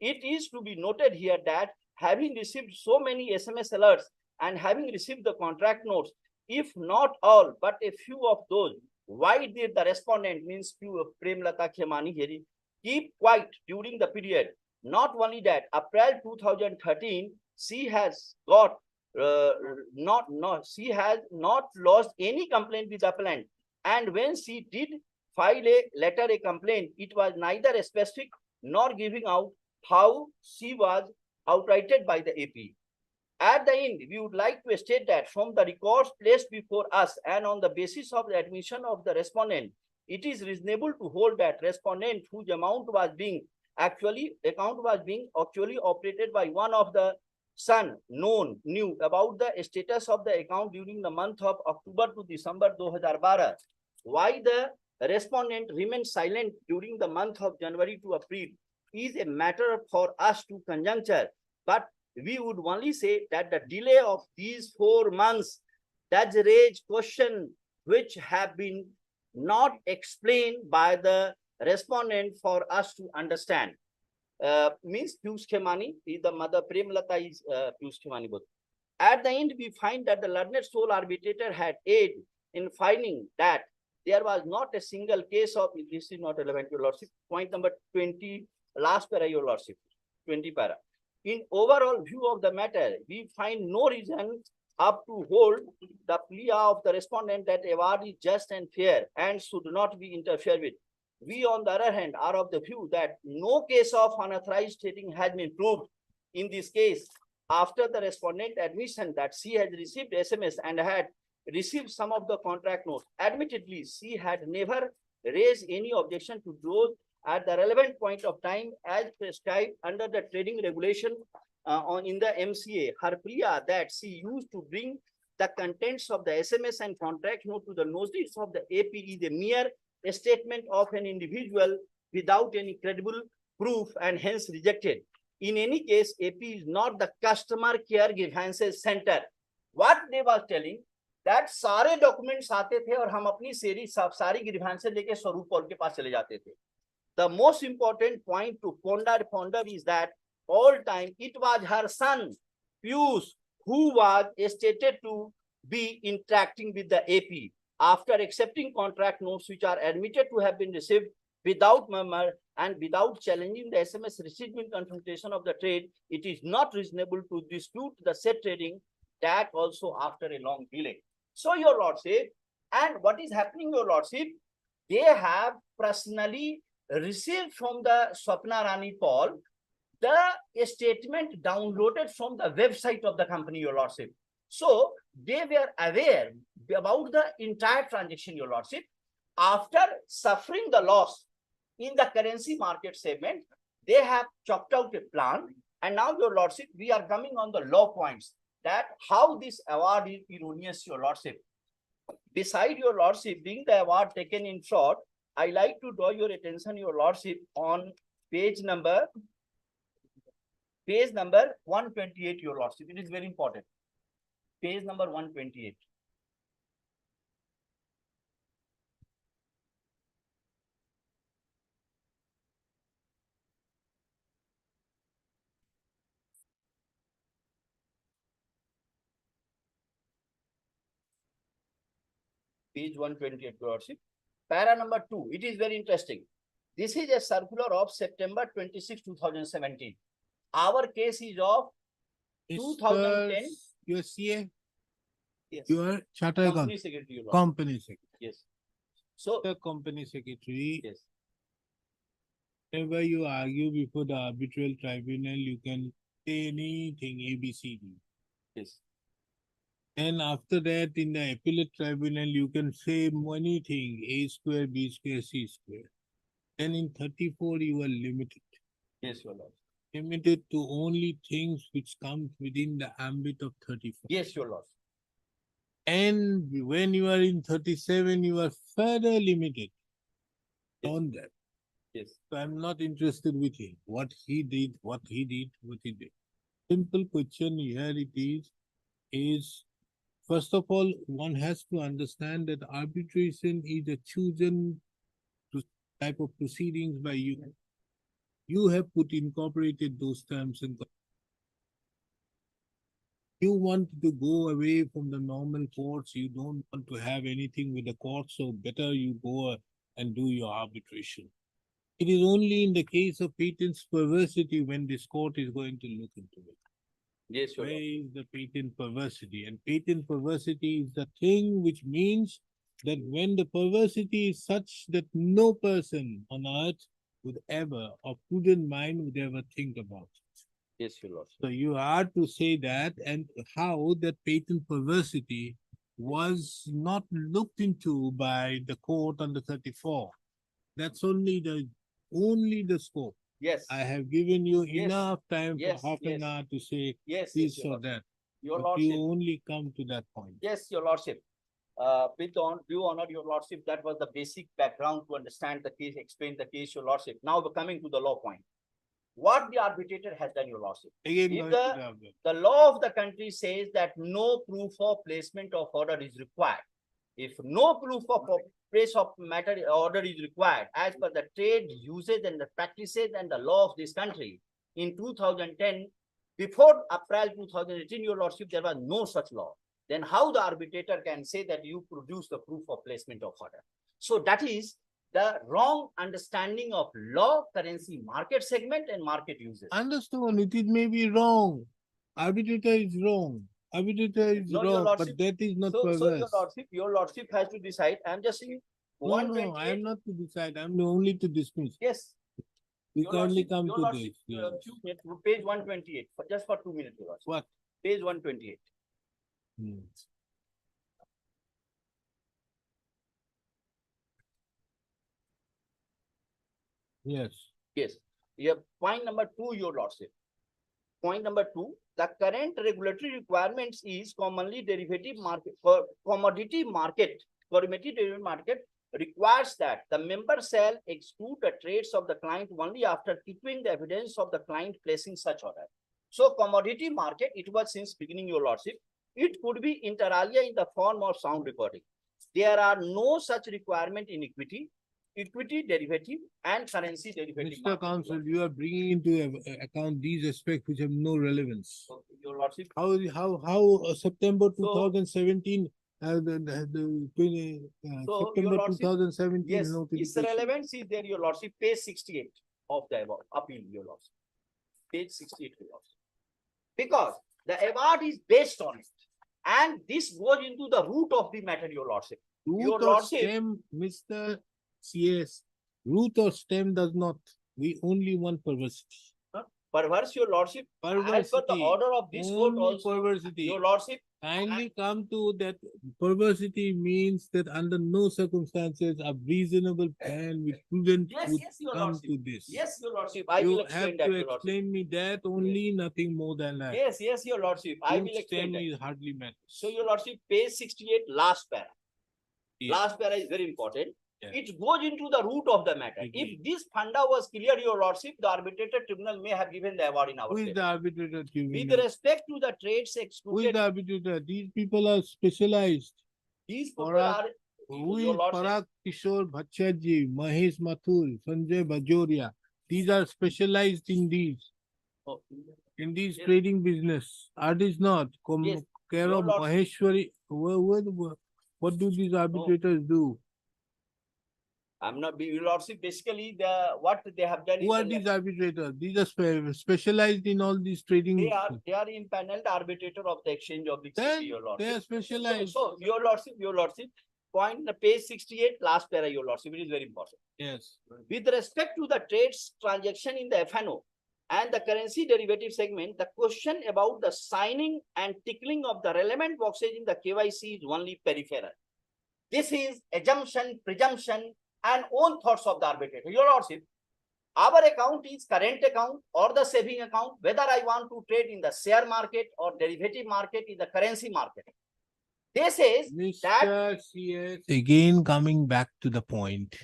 Speaker 10: It is to be noted here that having received so many SMS alerts and having received the contract notes, if not all, but a few of those, why did the respondent, means Prem Lata Khemani here, keep quiet during the period? Not only that, April 2013, she has got she has not lodged any complaint with the appellant, and when she did file a complaint, it was neither specific nor giving out how she was outrighted by the AP. At the end, we would like to state that from the records placed before us and on the basis of the admission of the respondent, it is reasonable to hold that respondent whose account was being actually operated by one of the son knew about the status of the account during the month of October to December 2012. Why the respondent remained silent during the month of January to April is a matter for us to conjecture, but we would only say that the delay of these 4 months does raise question which have been not explained by the respondent for us to understand. Means Pius Khemani is the mother, Prem Lata is Pius Khemani both. At the end, we find that the learned sole arbitrator had aided in finding that there was not a single case of, this is not relevant, Your Lordship, point number 20, last para, Your Lordship, 20 para. In overall view of the matter, we find no reason up to hold the plea of the respondent that award is just and fair and should not be interfered with. We, on the other hand, are of the view that no case of unauthorized trading has been proved in this case after the respondent admission that she had received SMS and had received some of the contract notes. Admittedly, she had never raised any objection to those at the relevant point of time as prescribed under the trading regulation in the MCA. Her plea that she used to bring the contents of the SMS and contract note to the notice of the AP is a mere statement of an individual without any credible proof and hence rejected. in any case, AP is not the customer care grievances center. What they was telling that सारे documents आते थे और हम अपनी सारी grievances लेके स्वरूप Paul के पास चले जाते थे. The most important point to ponder is that all time it was her son, Piyush, who was stated to be interacting with the AP. After accepting contract notes which are admitted to have been received without murmur and without challenging the SMS received in confrontation of the trade, it is not reasonable to dispute the said trading, that also after a long delay. So, your lordship, and what is happening, your lordship, they have personally received from the Swapna Rani Paul the statement downloaded from the website of the company, your lordship. So they were aware about the entire transaction, your lordship. After suffering the loss in the currency market segment, they have chalked out a plan. And now, your lordship, we are coming on the law points that how this award is erroneous, your lordship. Beside, your lordship, being the award taken in fraud, I like to draw your attention, your lordship, on page number 128, your lordship. It is very important. Page number 128. Page 128, your lordship. Para number 2, it is very interesting. This is a circular of September 26, 2017. Our case is of 2010.
Speaker 2: Your CA,
Speaker 10: Yes.
Speaker 2: your chartered
Speaker 10: Company secretary, your lordship.
Speaker 2: company secretary.
Speaker 10: Yes. So,
Speaker 2: The company secretary,
Speaker 10: yes.
Speaker 2: whenever you argue before the arbitral tribunal, you can say anything ABCD.
Speaker 10: Yes.
Speaker 2: And after that, in the appellate tribunal, you can say anything, A square, B square, C square. And in 34, you are limited.
Speaker 10: Yes, your lordship.
Speaker 2: Limited to only things which come within the ambit of 34.
Speaker 10: Yes, your lordship.
Speaker 2: And when you are in 37, you are further limited
Speaker 10: Yes.
Speaker 2: on that.
Speaker 10: Yes.
Speaker 2: So I'm not interested with him, what he did. Simple question here it is first of all, one has to understand that arbitration is a chosen type of proceedings by you. You have incorporated those terms and you want to go away from the normal courts. You don't want to have anything with the court, so better you go and do your arbitration. It is only in the case of patent's perversity when this court is going to look into it.
Speaker 10: Yes, your
Speaker 2: Where
Speaker 10: lordship.
Speaker 2: is the patent perversity? And patent perversity is the thing which means that when the perversity is such that no person on earth would ever, or prudent mind would ever think about it.
Speaker 10: Yes, your lordship.
Speaker 2: So you are to say that, and how that patent perversity was not looked into by the court under 34. That's only the scope.
Speaker 10: Yes.
Speaker 2: I have given you
Speaker 10: Yes.
Speaker 2: enough time
Speaker 10: Yes,
Speaker 2: for half an
Speaker 10: yes.
Speaker 2: hour to say
Speaker 10: Yes,
Speaker 2: this
Speaker 10: yes, your
Speaker 2: or
Speaker 10: lordship.
Speaker 2: that.
Speaker 10: Your
Speaker 2: But
Speaker 10: lordship.
Speaker 2: you only come to that point.
Speaker 10: Yes, your lordship. With due honor, your lordship, that was the basic background to understand the case, explain the case, your lordship. Now we're coming to the law point. What the arbitrator has done, your lordship.
Speaker 2: Again,
Speaker 10: If
Speaker 2: going to
Speaker 10: the law of the country says that no proof of placement of order is required. If no proof of place of matter order is required, as per the trade usage and the practices and the law of this country, in 2010, before April 2018, your lordship, there was no such law. Then how the arbitrator can say that you produce the proof of placement of order? So that is the wrong understanding of law, currency, market segment and market uses.
Speaker 2: understand it may be wrong. Arbitrator is wrong. Arbitrator is
Speaker 10: No, your
Speaker 2: wrong, but
Speaker 10: lordship.
Speaker 2: that is not
Speaker 10: So
Speaker 2: perverse.
Speaker 10: your lordship has to decide. I'm just saying.
Speaker 2: No, I am not to decide. I am only to dismiss.
Speaker 10: Yes.
Speaker 2: We
Speaker 10: Your
Speaker 2: can only
Speaker 10: lordship-
Speaker 2: come
Speaker 10: your
Speaker 2: to
Speaker 10: lordship,
Speaker 2: this. Yes.
Speaker 10: 2 minutes, page 128, just for 2 minutes, your lordship.
Speaker 2: What?
Speaker 10: Page 128.
Speaker 2: Hmm. Yes.
Speaker 10: Yes. Yeah, point number 2, your lordship. Point number 2, the current regulatory requirements is commonly derivative market, commodity derivative market requires that the member shall exclude the trades of the client only after keeping the evidence of the client placing such order. So commodity market, it was since beginning, your lordship, it could be inter alia in the form of sound recording. There are no such requirement in equity, equity derivative and currency derivative.
Speaker 2: Mr.
Speaker 10: market,
Speaker 2: Counsel, you are bringing into account these aspects which have no relevance.
Speaker 10: Your lordship,
Speaker 2: How September two
Speaker 10: So-
Speaker 2: thousand seventeen, the
Speaker 10: So,
Speaker 2: September
Speaker 10: your
Speaker 2: two
Speaker 10: lordship,
Speaker 2: thousand seventeen
Speaker 10: yes, its
Speaker 2: notification.
Speaker 10: relevance is there, your lordship, page 68 of the above appeal, your lordship. Page 68, your lordship. Because the award is based on it. And this goes into the root of the matter, your lordship. Your
Speaker 2: Root or
Speaker 10: lordship,
Speaker 2: stem, Mr. CS, root or stem does not. We only want perversity.
Speaker 10: perverse, your lordship, as per the
Speaker 2: Perversity,
Speaker 10: order of this court
Speaker 2: only
Speaker 10: also,
Speaker 2: perversity.
Speaker 10: your lordship,
Speaker 2: Kindly come to that. Perversity means that under no circumstances a reasonable man with prudent
Speaker 10: Yes,
Speaker 2: would
Speaker 10: yes, your
Speaker 2: come
Speaker 10: lordship.
Speaker 2: to this.
Speaker 10: Yes, your lordship, I will
Speaker 2: You
Speaker 10: explain
Speaker 2: have
Speaker 10: that,
Speaker 2: to
Speaker 10: your lordship.
Speaker 2: explain me that only, nothing more than that.
Speaker 10: Yes, yes, your lordship, I
Speaker 2: Root
Speaker 10: will explain
Speaker 2: stem
Speaker 10: that.
Speaker 2: is hardly matters.
Speaker 10: So, your lordship, page 68, last para.
Speaker 2: Yes.
Speaker 10: Last para is very important.
Speaker 2: Yes.
Speaker 10: It goes into the root of the matter.
Speaker 2: Agreed.
Speaker 10: If this funda was clear, your lordship, the arbitrator tribunal may have given the award in our
Speaker 2: Who is the
Speaker 10: favor.
Speaker 2: arbitrator?
Speaker 10: With respect to the trades
Speaker 2: Who is
Speaker 10: excluded,
Speaker 2: the arbitrator? These people are specialized.
Speaker 10: these people
Speaker 2: Parag-
Speaker 10: are,
Speaker 2: Who
Speaker 10: your
Speaker 2: is
Speaker 10: lordship,
Speaker 2: Parag Kishore Bhattacharya, Mahesh Mathur, Sanjay Bajoria? These are specialized in these
Speaker 10: oh,
Speaker 2: Yes.
Speaker 10: Yes.
Speaker 2: trading business. Are these not?
Speaker 10: Yes.
Speaker 2: Care
Speaker 10: Your
Speaker 2: of
Speaker 10: lordship.
Speaker 2: Maheshwari. What do these arbitrators do?
Speaker 10: I'm not, your lordship, basically, what they have done
Speaker 2: Who
Speaker 10: is
Speaker 2: are
Speaker 10: the
Speaker 2: these arbitrators? These are specialized in all these trading.
Speaker 10: they are impaneled arbitrator of the exchange of the
Speaker 2: Then
Speaker 10: your
Speaker 2: they
Speaker 10: lordship.
Speaker 2: are specialized.
Speaker 10: So, your lordship, point the page 68, last para, your lordship, it is very important.
Speaker 2: Yes.
Speaker 10: With respect to the trades transaction in the FNO and the currency derivative segment, the question about the signing and tickling of the relevant boxes in the KYC is only peripheral. This is assumption, presumption, and own thoughts of the arbitrator. Your lordship, our account is current account or the saving account, whether I want to trade in the share market or derivative market in the currency market. This is that
Speaker 2: Mr. CS, again coming back to the point,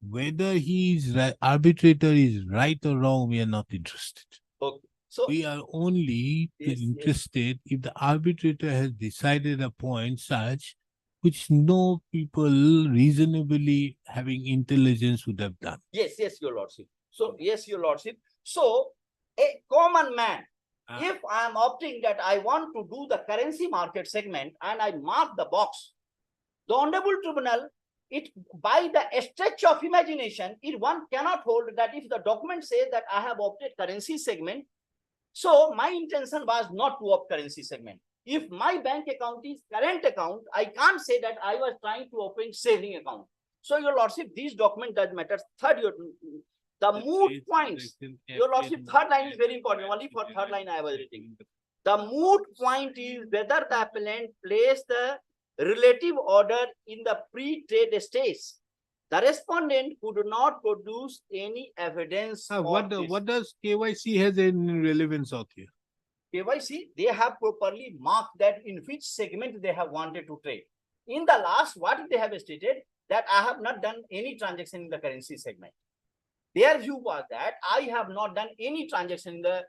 Speaker 2: whether he is arbitrator is right or wrong, we are not interested.
Speaker 10: okay. So
Speaker 2: We are only
Speaker 10: Yes, yes.
Speaker 2: interested if the arbitrator has decided a point such which no people reasonably having intelligence would have done.
Speaker 10: yes, your lordship. So yes, your lordship. So a common man,
Speaker 2: Ah.
Speaker 10: if I am opting that I want to do the currency market segment and I mark the box, the honorable tribunal, it by the stretch of imagination, one cannot hold that if the document says that I have opted currency segment, so my intention was not to opt currency segment. If my bank account is current account, I can't say that I was trying to open saving account. So, your lordship, these document does matter. Third, the moot points. Your lordship, third line is very important. Only for third line I was reading. The moot point is whether the appellant placed the relative order in the pre-trade stage. The respondent could not produce any evidence.
Speaker 2: What does KYC has any relevance out here?
Speaker 10: KYC, they have properly marked that in which segment they have wanted to trade. In the last, what they have stated that I have not done any transaction in the currency segment. Their view was that I have not done any transaction in the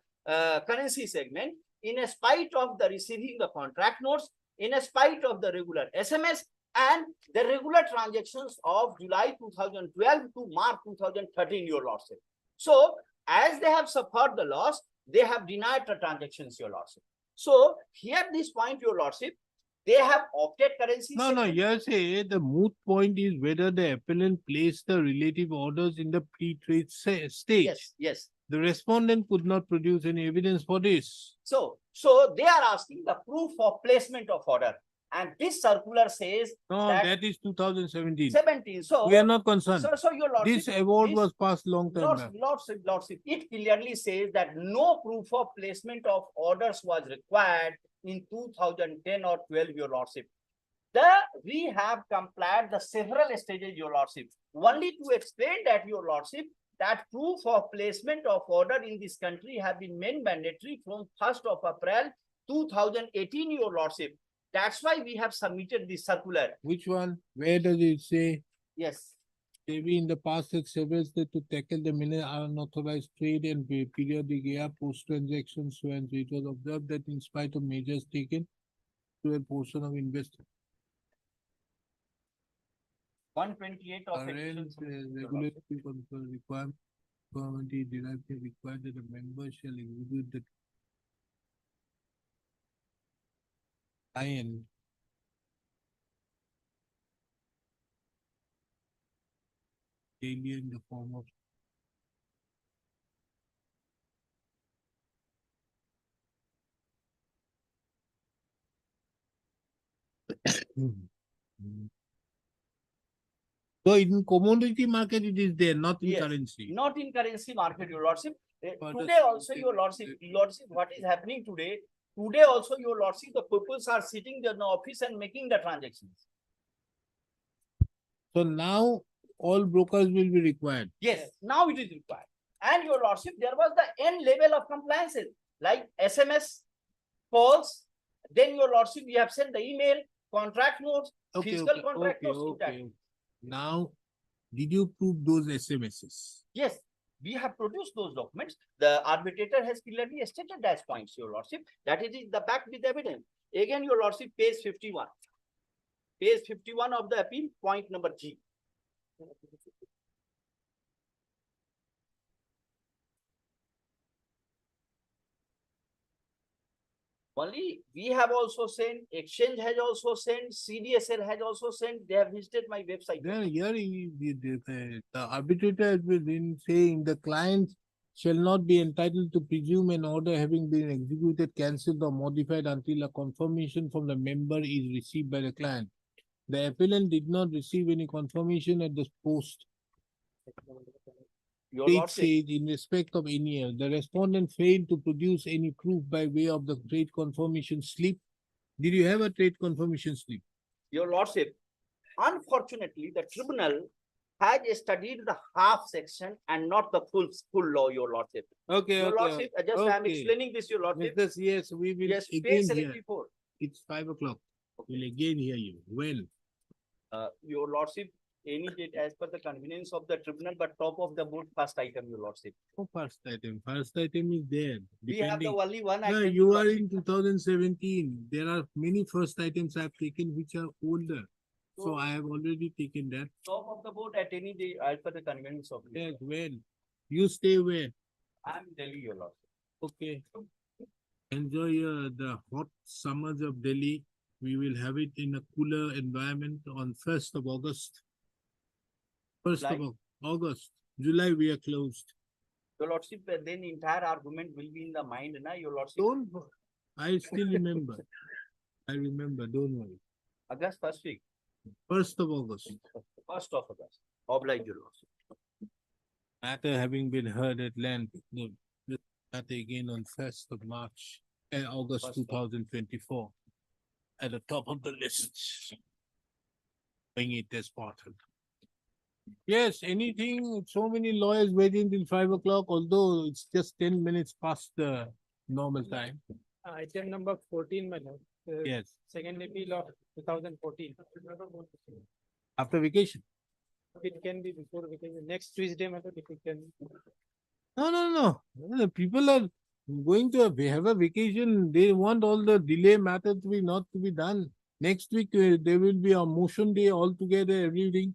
Speaker 10: currency segment in spite of the receiving the contract notes, in spite of the regular SMS and the regular transactions of July 2012 to March 2013, your lordship. So, as they have suffered the loss, they have denied the transactions, your lordship. So, here this point, your lordship, they have opted currency.
Speaker 2: No, you say the moot point is whether the appellant placed the relative orders in the pre-trade stage.
Speaker 10: Yes.
Speaker 2: The respondent could not produce any evidence for this.
Speaker 10: So they are asking the proof of placement of order. And this circular says
Speaker 2: No, that is 2017.
Speaker 10: 17. So
Speaker 2: We are not concerned.
Speaker 10: So your lordship,
Speaker 2: This award was passed long time back.
Speaker 10: Lordship, it clearly says that no proof of placement of orders was required in 2010 or 12, your lordship. We have complied the several stages, your lordship. Only to explain that, your lordship, that proof of placement of order in this country have been made mandatory from 1st of April 2018, your lordship. That's why we have submitted this circular.
Speaker 2: Which one? Where does it say?
Speaker 10: Yes,
Speaker 2: SEBI in the past had several steps to tackle the many unauthorized trade and periodic post transactions. So, and it was observed that in spite of measures taken, to a portion of investors.
Speaker 10: 128 of
Speaker 2: Current
Speaker 10: editions.
Speaker 2: regulatory control requirement, committee directive required that a member shall execute the client daily in the form of so in commodity market it is there, not in
Speaker 10: Yes.
Speaker 2: currency.
Speaker 10: Not in currency market, your lordship.
Speaker 2: But
Speaker 10: Today
Speaker 2: the-
Speaker 10: also, your lordship, what is happening today? Today also, your lordship, the peoples are sitting there in the office and making the transactions.
Speaker 2: So now all brokers will be required.
Speaker 10: Yes, now it is required. And your lordship, there was the end level of compliances, like SMS, calls. Then your lordship, we have sent the email, contract notes, physical contract notes. to that.
Speaker 2: Now, did you prove those SMSs?
Speaker 10: Yes, we have produced those documents. The arbitrator has clearly stated that points, your lordship, that it is the back with evidence. Again, your lordship, page 51. Page 51 of the appeal, point number G. Only we have also sent, exchange has also sent, CDSL has also sent, they have visited my website.
Speaker 2: Then here the arbitrator has been saying the client shall not be entitled to presume an order having been executed, cancelled or modified until a confirmation from the member is received by the client. The appellant did not receive any confirmation at the post.
Speaker 10: Your
Speaker 2: State
Speaker 10: lordship,
Speaker 2: says in respect of any year, the respondent failed to produce any proof by way of the trade confirmation slip. Did you have a trade confirmation slip?
Speaker 10: your lordship, unfortunately, the tribunal has studied the half section and not the full law, your lordship.
Speaker 2: Okay,
Speaker 10: Your lordship, just I am
Speaker 2: okay.
Speaker 10: explaining this, your lordship.
Speaker 2: Yes, we will
Speaker 10: Yes, page
Speaker 2: again hear.
Speaker 10: 74.
Speaker 2: It's 5 o'clock. We'll again hear you. When?
Speaker 10: Your lordship, any date as per the convenience of the tribunal, but top of the board first item, your lordship.
Speaker 2: Oh, first item. First item is there.
Speaker 10: We have the
Speaker 2: Depending.
Speaker 10: only one
Speaker 2: No,
Speaker 10: item.
Speaker 2: you
Speaker 10: your
Speaker 2: are
Speaker 10: lordship.
Speaker 2: in 2017. There are many first items I have taken which are older. So I have already taken that.
Speaker 10: Top of the board at any day as per the convenience of.
Speaker 2: Yes, when? You stay where?
Speaker 10: I am Delhi, your lordship.
Speaker 2: Okay. Enjoy the hot summers of Delhi. We will have it in a cooler environment on 1st of August. 1st of August. July we are closed.
Speaker 10: Your lordship, then entire argument will be in the mind, na, your lordship.
Speaker 2: Don't, I still remember. I remember, don't worry.
Speaker 10: August first week,
Speaker 2: 1st of August.
Speaker 10: 1st of August. Oblige, your lordship.
Speaker 2: Matter having been heard at length, the matter again on 1st of March, August 2024. At the top of the list. Bring it as part of. Yes, anything, so many lawyers waiting till 5 o'clock, although it's just 10 minutes past the normal time.
Speaker 11: Item number 14, my lord.
Speaker 2: Yes,
Speaker 11: Second appeal of 2014.
Speaker 2: after vacation.
Speaker 11: It can be before vacation. Next Tuesday, my lord, if it can.
Speaker 2: No. The people are going to have a vacation. They want all the delay matter to be not to be done. Next week, there will be a motion day altogether, everything.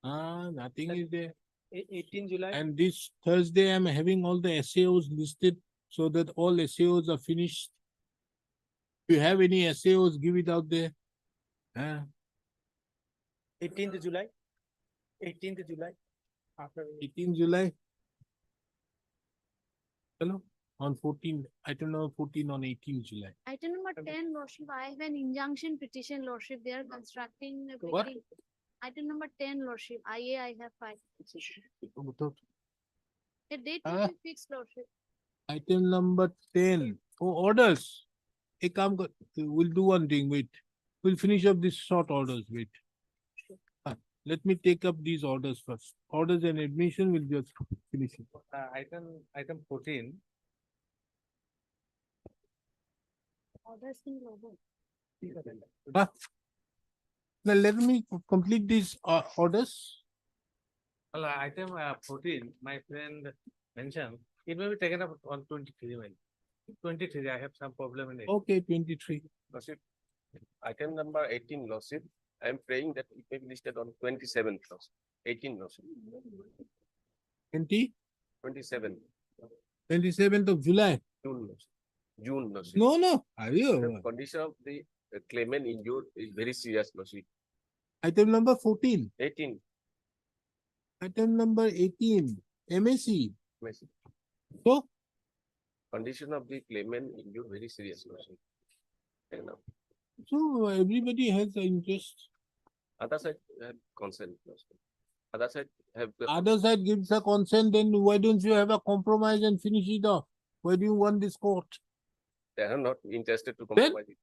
Speaker 2: Nothing is there.
Speaker 11: 18 July.
Speaker 2: And this Thursday, I'm having all the SAOs listed so that all SAOs are finished. If you have any SAOs, give it out there.
Speaker 11: 18th July. 18th July. After
Speaker 2: 18 July. Hello? On 14, item number 14 on 18 July.
Speaker 12: Item number 10, Lordship, I have an injunction petition, Lordship, they are constructing a
Speaker 2: What?
Speaker 12: building. Item number 10, Lordship, IA I have filed. A date
Speaker 2: Ah.
Speaker 12: will be fixed, Lordship.
Speaker 2: Item number 10. Oh, orders. Hey, come, we'll do one thing, wait. We'll finish up these short orders, wait. Let me take up these orders first. Orders and admission will just finish it.
Speaker 9: Item 14.
Speaker 12: Orders in global.
Speaker 2: Now let me complete these orders.
Speaker 11: Well, item 14, my friend mentioned, it may be taken up on 23. 23, I have some problem in it.
Speaker 2: Okay, 23.
Speaker 13: Lordship, item number 18, Lordship, I am praying that it may be listed on 27th, Lordship. 18, Lordship.
Speaker 2: 20,
Speaker 13: 27,
Speaker 2: 27th of July.
Speaker 13: June, Lordship. June, Lordship.
Speaker 2: No. Are
Speaker 13: The
Speaker 2: you?
Speaker 13: condition of the claimant injured is very serious, Lordship.
Speaker 2: Item number 14.
Speaker 13: 18,
Speaker 2: Item number 18. MAC.
Speaker 13: Lordship.
Speaker 2: So,
Speaker 13: Condition of the claimant injured very serious, Lordship. And now,
Speaker 2: so everybody has an interest.
Speaker 13: other side have consent, Lordship. Other side have the
Speaker 2: Other side gives a consent, then why don't you have a compromise and finish it off? Why do you want this court?
Speaker 13: they are not interested to compromise it.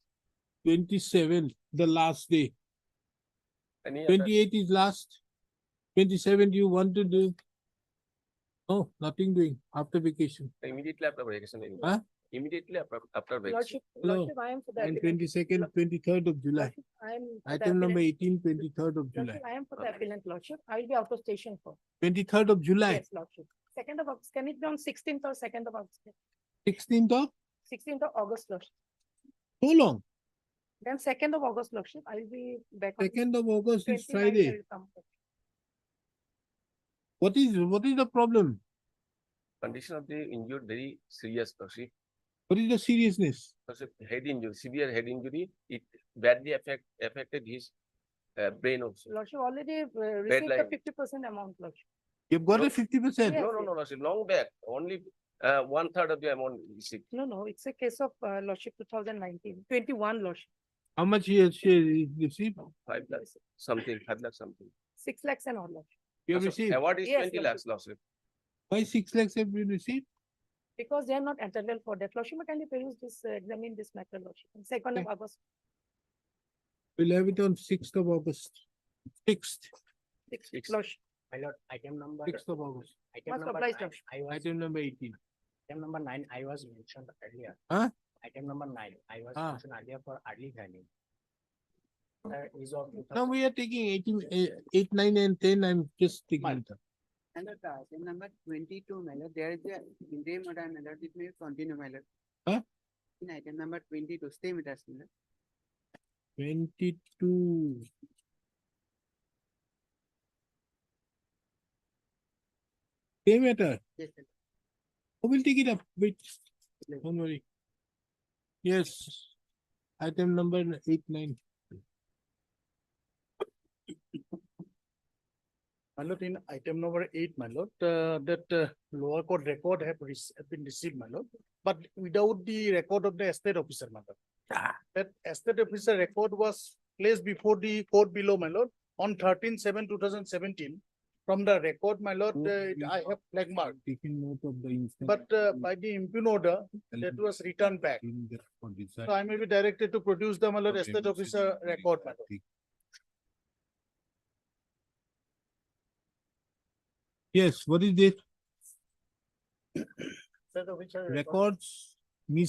Speaker 2: 27th, the last day.
Speaker 13: Any other
Speaker 2: 28 is last. 27th you want to do. Oh, nothing doing after vacation.
Speaker 13: immediately after vacation.
Speaker 2: Huh?
Speaker 13: Immediately after vacation.
Speaker 7: Lordship,
Speaker 2: No.
Speaker 7: Lordship, I am for the
Speaker 2: And
Speaker 7: appellant.
Speaker 2: 22nd, 23rd of July.
Speaker 7: Lordship, I am for the
Speaker 2: Item number
Speaker 7: appellant.
Speaker 2: 18, 23rd of July.
Speaker 7: Lordship, I am for the appellant, Lordship. I will be out of station for.
Speaker 2: 23rd of July,
Speaker 7: Yes, Lordship. 2nd of August, can it be on 16th or 2nd of August?
Speaker 2: 16th of,
Speaker 7: 16th of August, Lordship.
Speaker 2: so long.
Speaker 7: Then 2nd of August, Lordship, I will be back on.
Speaker 2: 2nd of August is
Speaker 7: 29th I
Speaker 2: Friday.
Speaker 7: will come.
Speaker 2: What is the problem?
Speaker 13: Condition of the injured very serious, Lordship.
Speaker 2: What is the seriousness?
Speaker 13: Lordship, head injury, severe head injury, it badly affected his brain also.
Speaker 7: Lordship already received
Speaker 13: line.
Speaker 7: the 50% amount, Lordship.
Speaker 2: You've got a
Speaker 13: No.
Speaker 2: 50%.
Speaker 7: Yes.
Speaker 13: No, Lordship, long back, only 1/3 of the amount received.
Speaker 7: No, it's a case of Lordship 2019, 21 Lordship,
Speaker 2: How much he has received?
Speaker 13: 5 lakhs, something, 5 lakhs something.
Speaker 7: 6 lakhs and all Lordship.
Speaker 2: You have
Speaker 13: Lordship,
Speaker 2: received?
Speaker 13: award is
Speaker 7: Yes,
Speaker 13: 20 lakhs, Lordship.
Speaker 2: Why 6 lakhs have been received?
Speaker 7: Because they are not entitled for that. Lordship, can you peruse this, examine this matter, Lordship? 2nd of
Speaker 2: Okay.
Speaker 7: August,
Speaker 2: We'll have it on 6th of August. 6th,
Speaker 7: 6th, Lordship.
Speaker 3: My lord, item number.
Speaker 2: 6th of August.
Speaker 3: Item
Speaker 7: Must
Speaker 3: number
Speaker 7: oblige,
Speaker 3: nine,
Speaker 7: Lordship.
Speaker 3: I was,
Speaker 2: Item number 18.
Speaker 3: item number 9, I was mentioned earlier.
Speaker 2: Huh?
Speaker 3: Item number 9, I was
Speaker 2: Ah.
Speaker 3: mentioned earlier for early filing. Is of.
Speaker 2: Now we are taking 18, 8, 9 and 10. I'm just taking it up.
Speaker 5: And the item number 22, my lord, there is a interim order, my lord, it may continue, my lord.
Speaker 2: Huh?
Speaker 5: In item number 22, stay with us, my lord.
Speaker 2: 22. Same matter.
Speaker 5: Yes, sir.
Speaker 2: Who will take it up? Wait, don't worry. Yes. Item number 8, 9.
Speaker 8: My lord, in item number 8, my lord, that lower court record have been received, my lord, but without the record of the estate officer, my lord. That estate officer record was placed before the court below, my lord, on 13/7/2017. From the record, my lord, I have flag mark,
Speaker 2: Taking note of the instance.
Speaker 8: but by the impugn order, that was returned back. So I may be directed to produce the, my lord, estate officer record, my lord.
Speaker 2: Yes, what is it?
Speaker 8: Estate officer record.
Speaker 2: Records,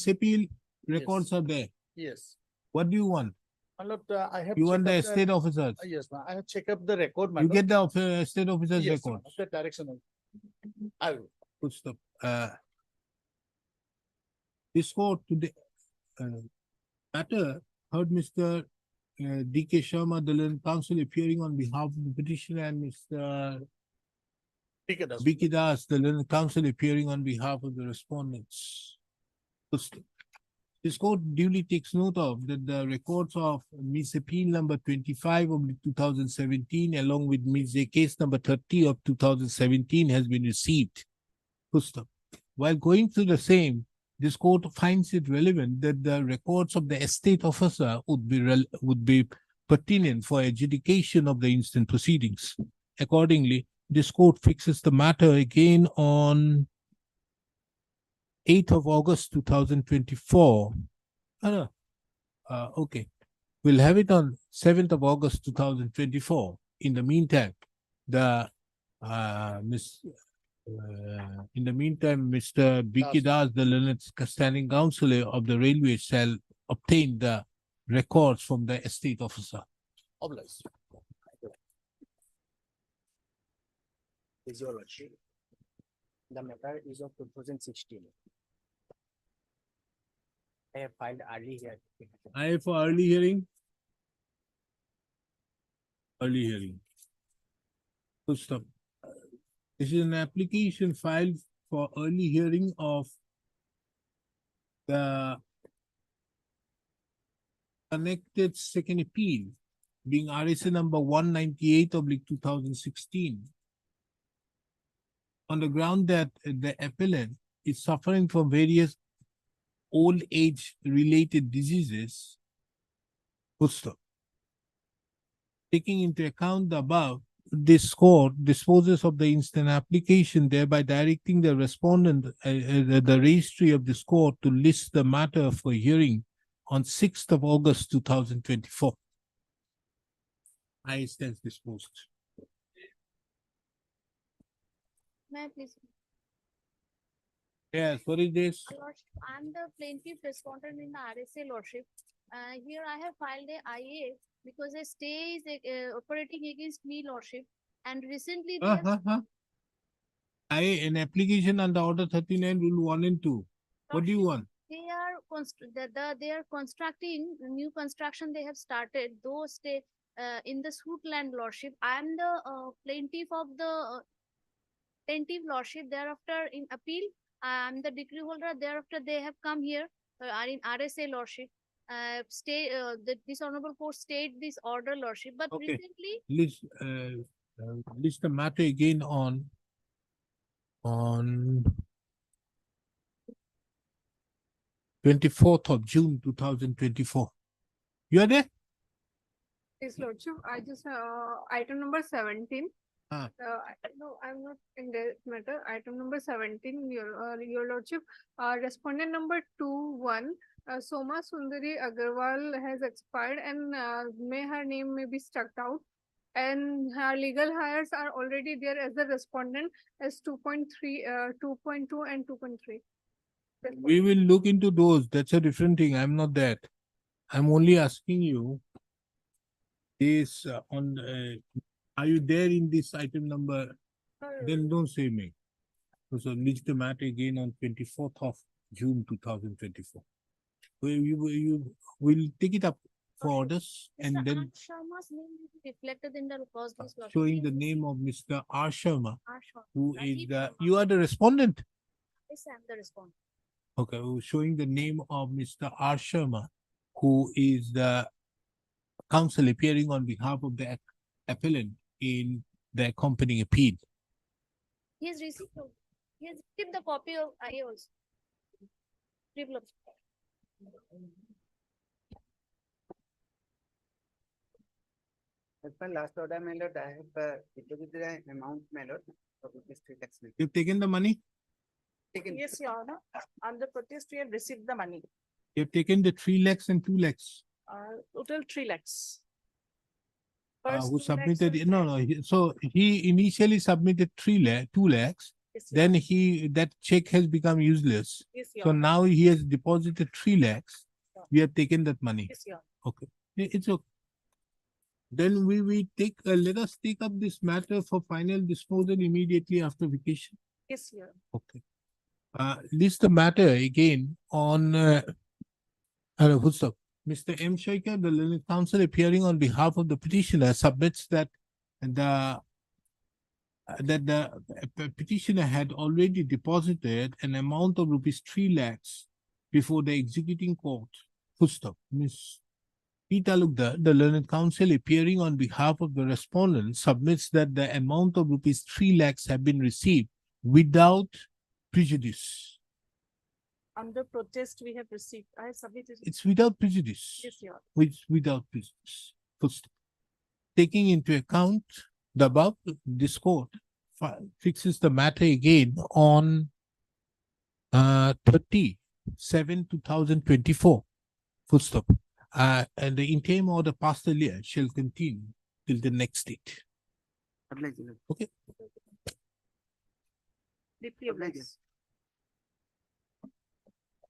Speaker 2: appeal records are there.
Speaker 8: Yes.
Speaker 2: What do you want?
Speaker 8: My lord, I have.
Speaker 2: You want the
Speaker 8: checked up
Speaker 2: estate officers?
Speaker 8: Yes, ma'am. I have checked up the record, my
Speaker 2: You
Speaker 8: lord.
Speaker 2: get the estate officers
Speaker 8: Yes, ma'am,
Speaker 2: records.
Speaker 8: of the direction. I will.
Speaker 2: Good stuff. This court today, matter heard Mr. D.K. Sharma, the learned counsel appearing on behalf of the petitioner, and Mr.
Speaker 8: Take it as.
Speaker 2: B.K. Das, the learned counsel appearing on behalf of the respondents. Good stuff. This court duly takes note of that the records of Ms. Appeal number 25 of 2017 along with Ms. Case number 30 of 2017 has been received. Good stuff. While going through the same, this court finds it relevant that the records of the estate officer would be pertinent for adjudication of the instant proceedings. Accordingly, this court fixes the matter again on 8th of August 2024. Okay. We'll have it on 7th of August 2024. In the meantime, Mr. B.K. Das, the learned standing counsel of the railway, shall obtain the records from the estate officer.
Speaker 10: Obliged. Is your lordship. The matter is of 2016. I have filed early here.
Speaker 2: I for early hearing. Early hearing. Full stop. This is an application filed for early hearing of the connected second appeal being RSA number 198/2016. On the ground that the appellant is suffering from various old age related diseases. Full stop. Taking into account the above, this court disposes of the instant application, thereby directing the respondent, the registry of this court to list the matter for hearing on 6th of August 2024. I stand disposed.
Speaker 12: May I please?
Speaker 2: Yes, what is this?
Speaker 12: Lordship, I'm the plaintiff respondent in the RSA lordship. Here I have filed a IA because a stay is operating against me lordship, and recently they have-
Speaker 2: An application under order 39 rule 1 and 2. What do you want?
Speaker 12: they are they are constructing new construction they have started. Those stay in the suit land lordship. I am the plaintiff of the plaintiff lordship. Thereafter in appeal, I am the decree holder. Thereafter they have come here are in RSA lordship. This honorable court stayed this order lordship, but
Speaker 2: Okay.
Speaker 12: recently
Speaker 2: List the matter again on 24th of June 2024. You are there?
Speaker 14: His lordship, I just, item number 17.
Speaker 2: Ah.
Speaker 14: No, I'm not in that matter. Item number 17, your lordship, respondent number 2-1, Soma Sundari Agarwal has expired and may her name may be struck out. And her legal hires are already there as the respondent as 2.3, 2.2 and 2.3.
Speaker 2: We will look into those. That's a different thing. I'm not that. I'm only asking you this are you there in this item number? Then don't say me. So list the matter again on 24th of June 2024. You will take it up for orders and
Speaker 12: Mr.
Speaker 2: then
Speaker 12: R. Sharma's name will be reflected in the cause list lordship.
Speaker 2: showing the name of Mr. R. Sharma,
Speaker 12: R. Sharma.
Speaker 2: who is
Speaker 12: Rajiv
Speaker 2: the,
Speaker 12: Sharma.
Speaker 2: you are the respondent.
Speaker 12: Yes, I'm the respondent.
Speaker 2: Okay, showing the name of Mr. R. Sharma, who is the counsel appearing on behalf of the appellant in the accompanying appeal.
Speaker 12: He has received the copy of IA also. Triple of-
Speaker 3: As per last order, my lord, I have deposited an amount, my lord, of rupees 3 lakhs.
Speaker 2: You've taken the money?
Speaker 3: Taken.
Speaker 7: Yes, Your Honor. On the protest, we have received the money.
Speaker 2: You've taken the 3 lakhs and 2 lakhs.
Speaker 7: Total 3 lakhs.
Speaker 2: Who
Speaker 7: First 2 lakhs
Speaker 2: submitted,
Speaker 7: was
Speaker 2: no,
Speaker 7: that.
Speaker 2: no, so he initially submitted 2 lakhs,
Speaker 7: Yes, Your
Speaker 2: then
Speaker 7: Honor.
Speaker 2: that check has become useless.
Speaker 7: Yes, Your
Speaker 2: So
Speaker 7: Honor.
Speaker 2: now he has deposited 3 lakhs.
Speaker 7: Yeah.
Speaker 2: We have taken that money.
Speaker 7: Yes, Your Honor.
Speaker 2: Okay, it's okay. Then we take, let us take up this matter for final disposal immediately after vacation.
Speaker 7: Yes, Your Honor.
Speaker 2: Okay. List the matter again on, who's up? Mr. M. Shaker, the learned counsel appearing on behalf of the petitioner submits that the petitioner had already deposited an amount of rupees 3 lakhs before the executing court. Full stop. Ms. P. Talukdar, the learned counsel appearing on behalf of the respondent submits that the amount of rupees 3 lakhs have been received without prejudice.
Speaker 7: Under protest, we have received, I have submitted.
Speaker 2: It's without prejudice.
Speaker 7: Yes, Your Honor.
Speaker 2: Without prejudice. Full stop. Taking into account the above, this court fixes the matter again on 30/7/2024. Full stop. And the interim order passed earlier shall continue till the next date.
Speaker 3: Obliged, my lord.
Speaker 2: Okay.
Speaker 7: Deeply obliged.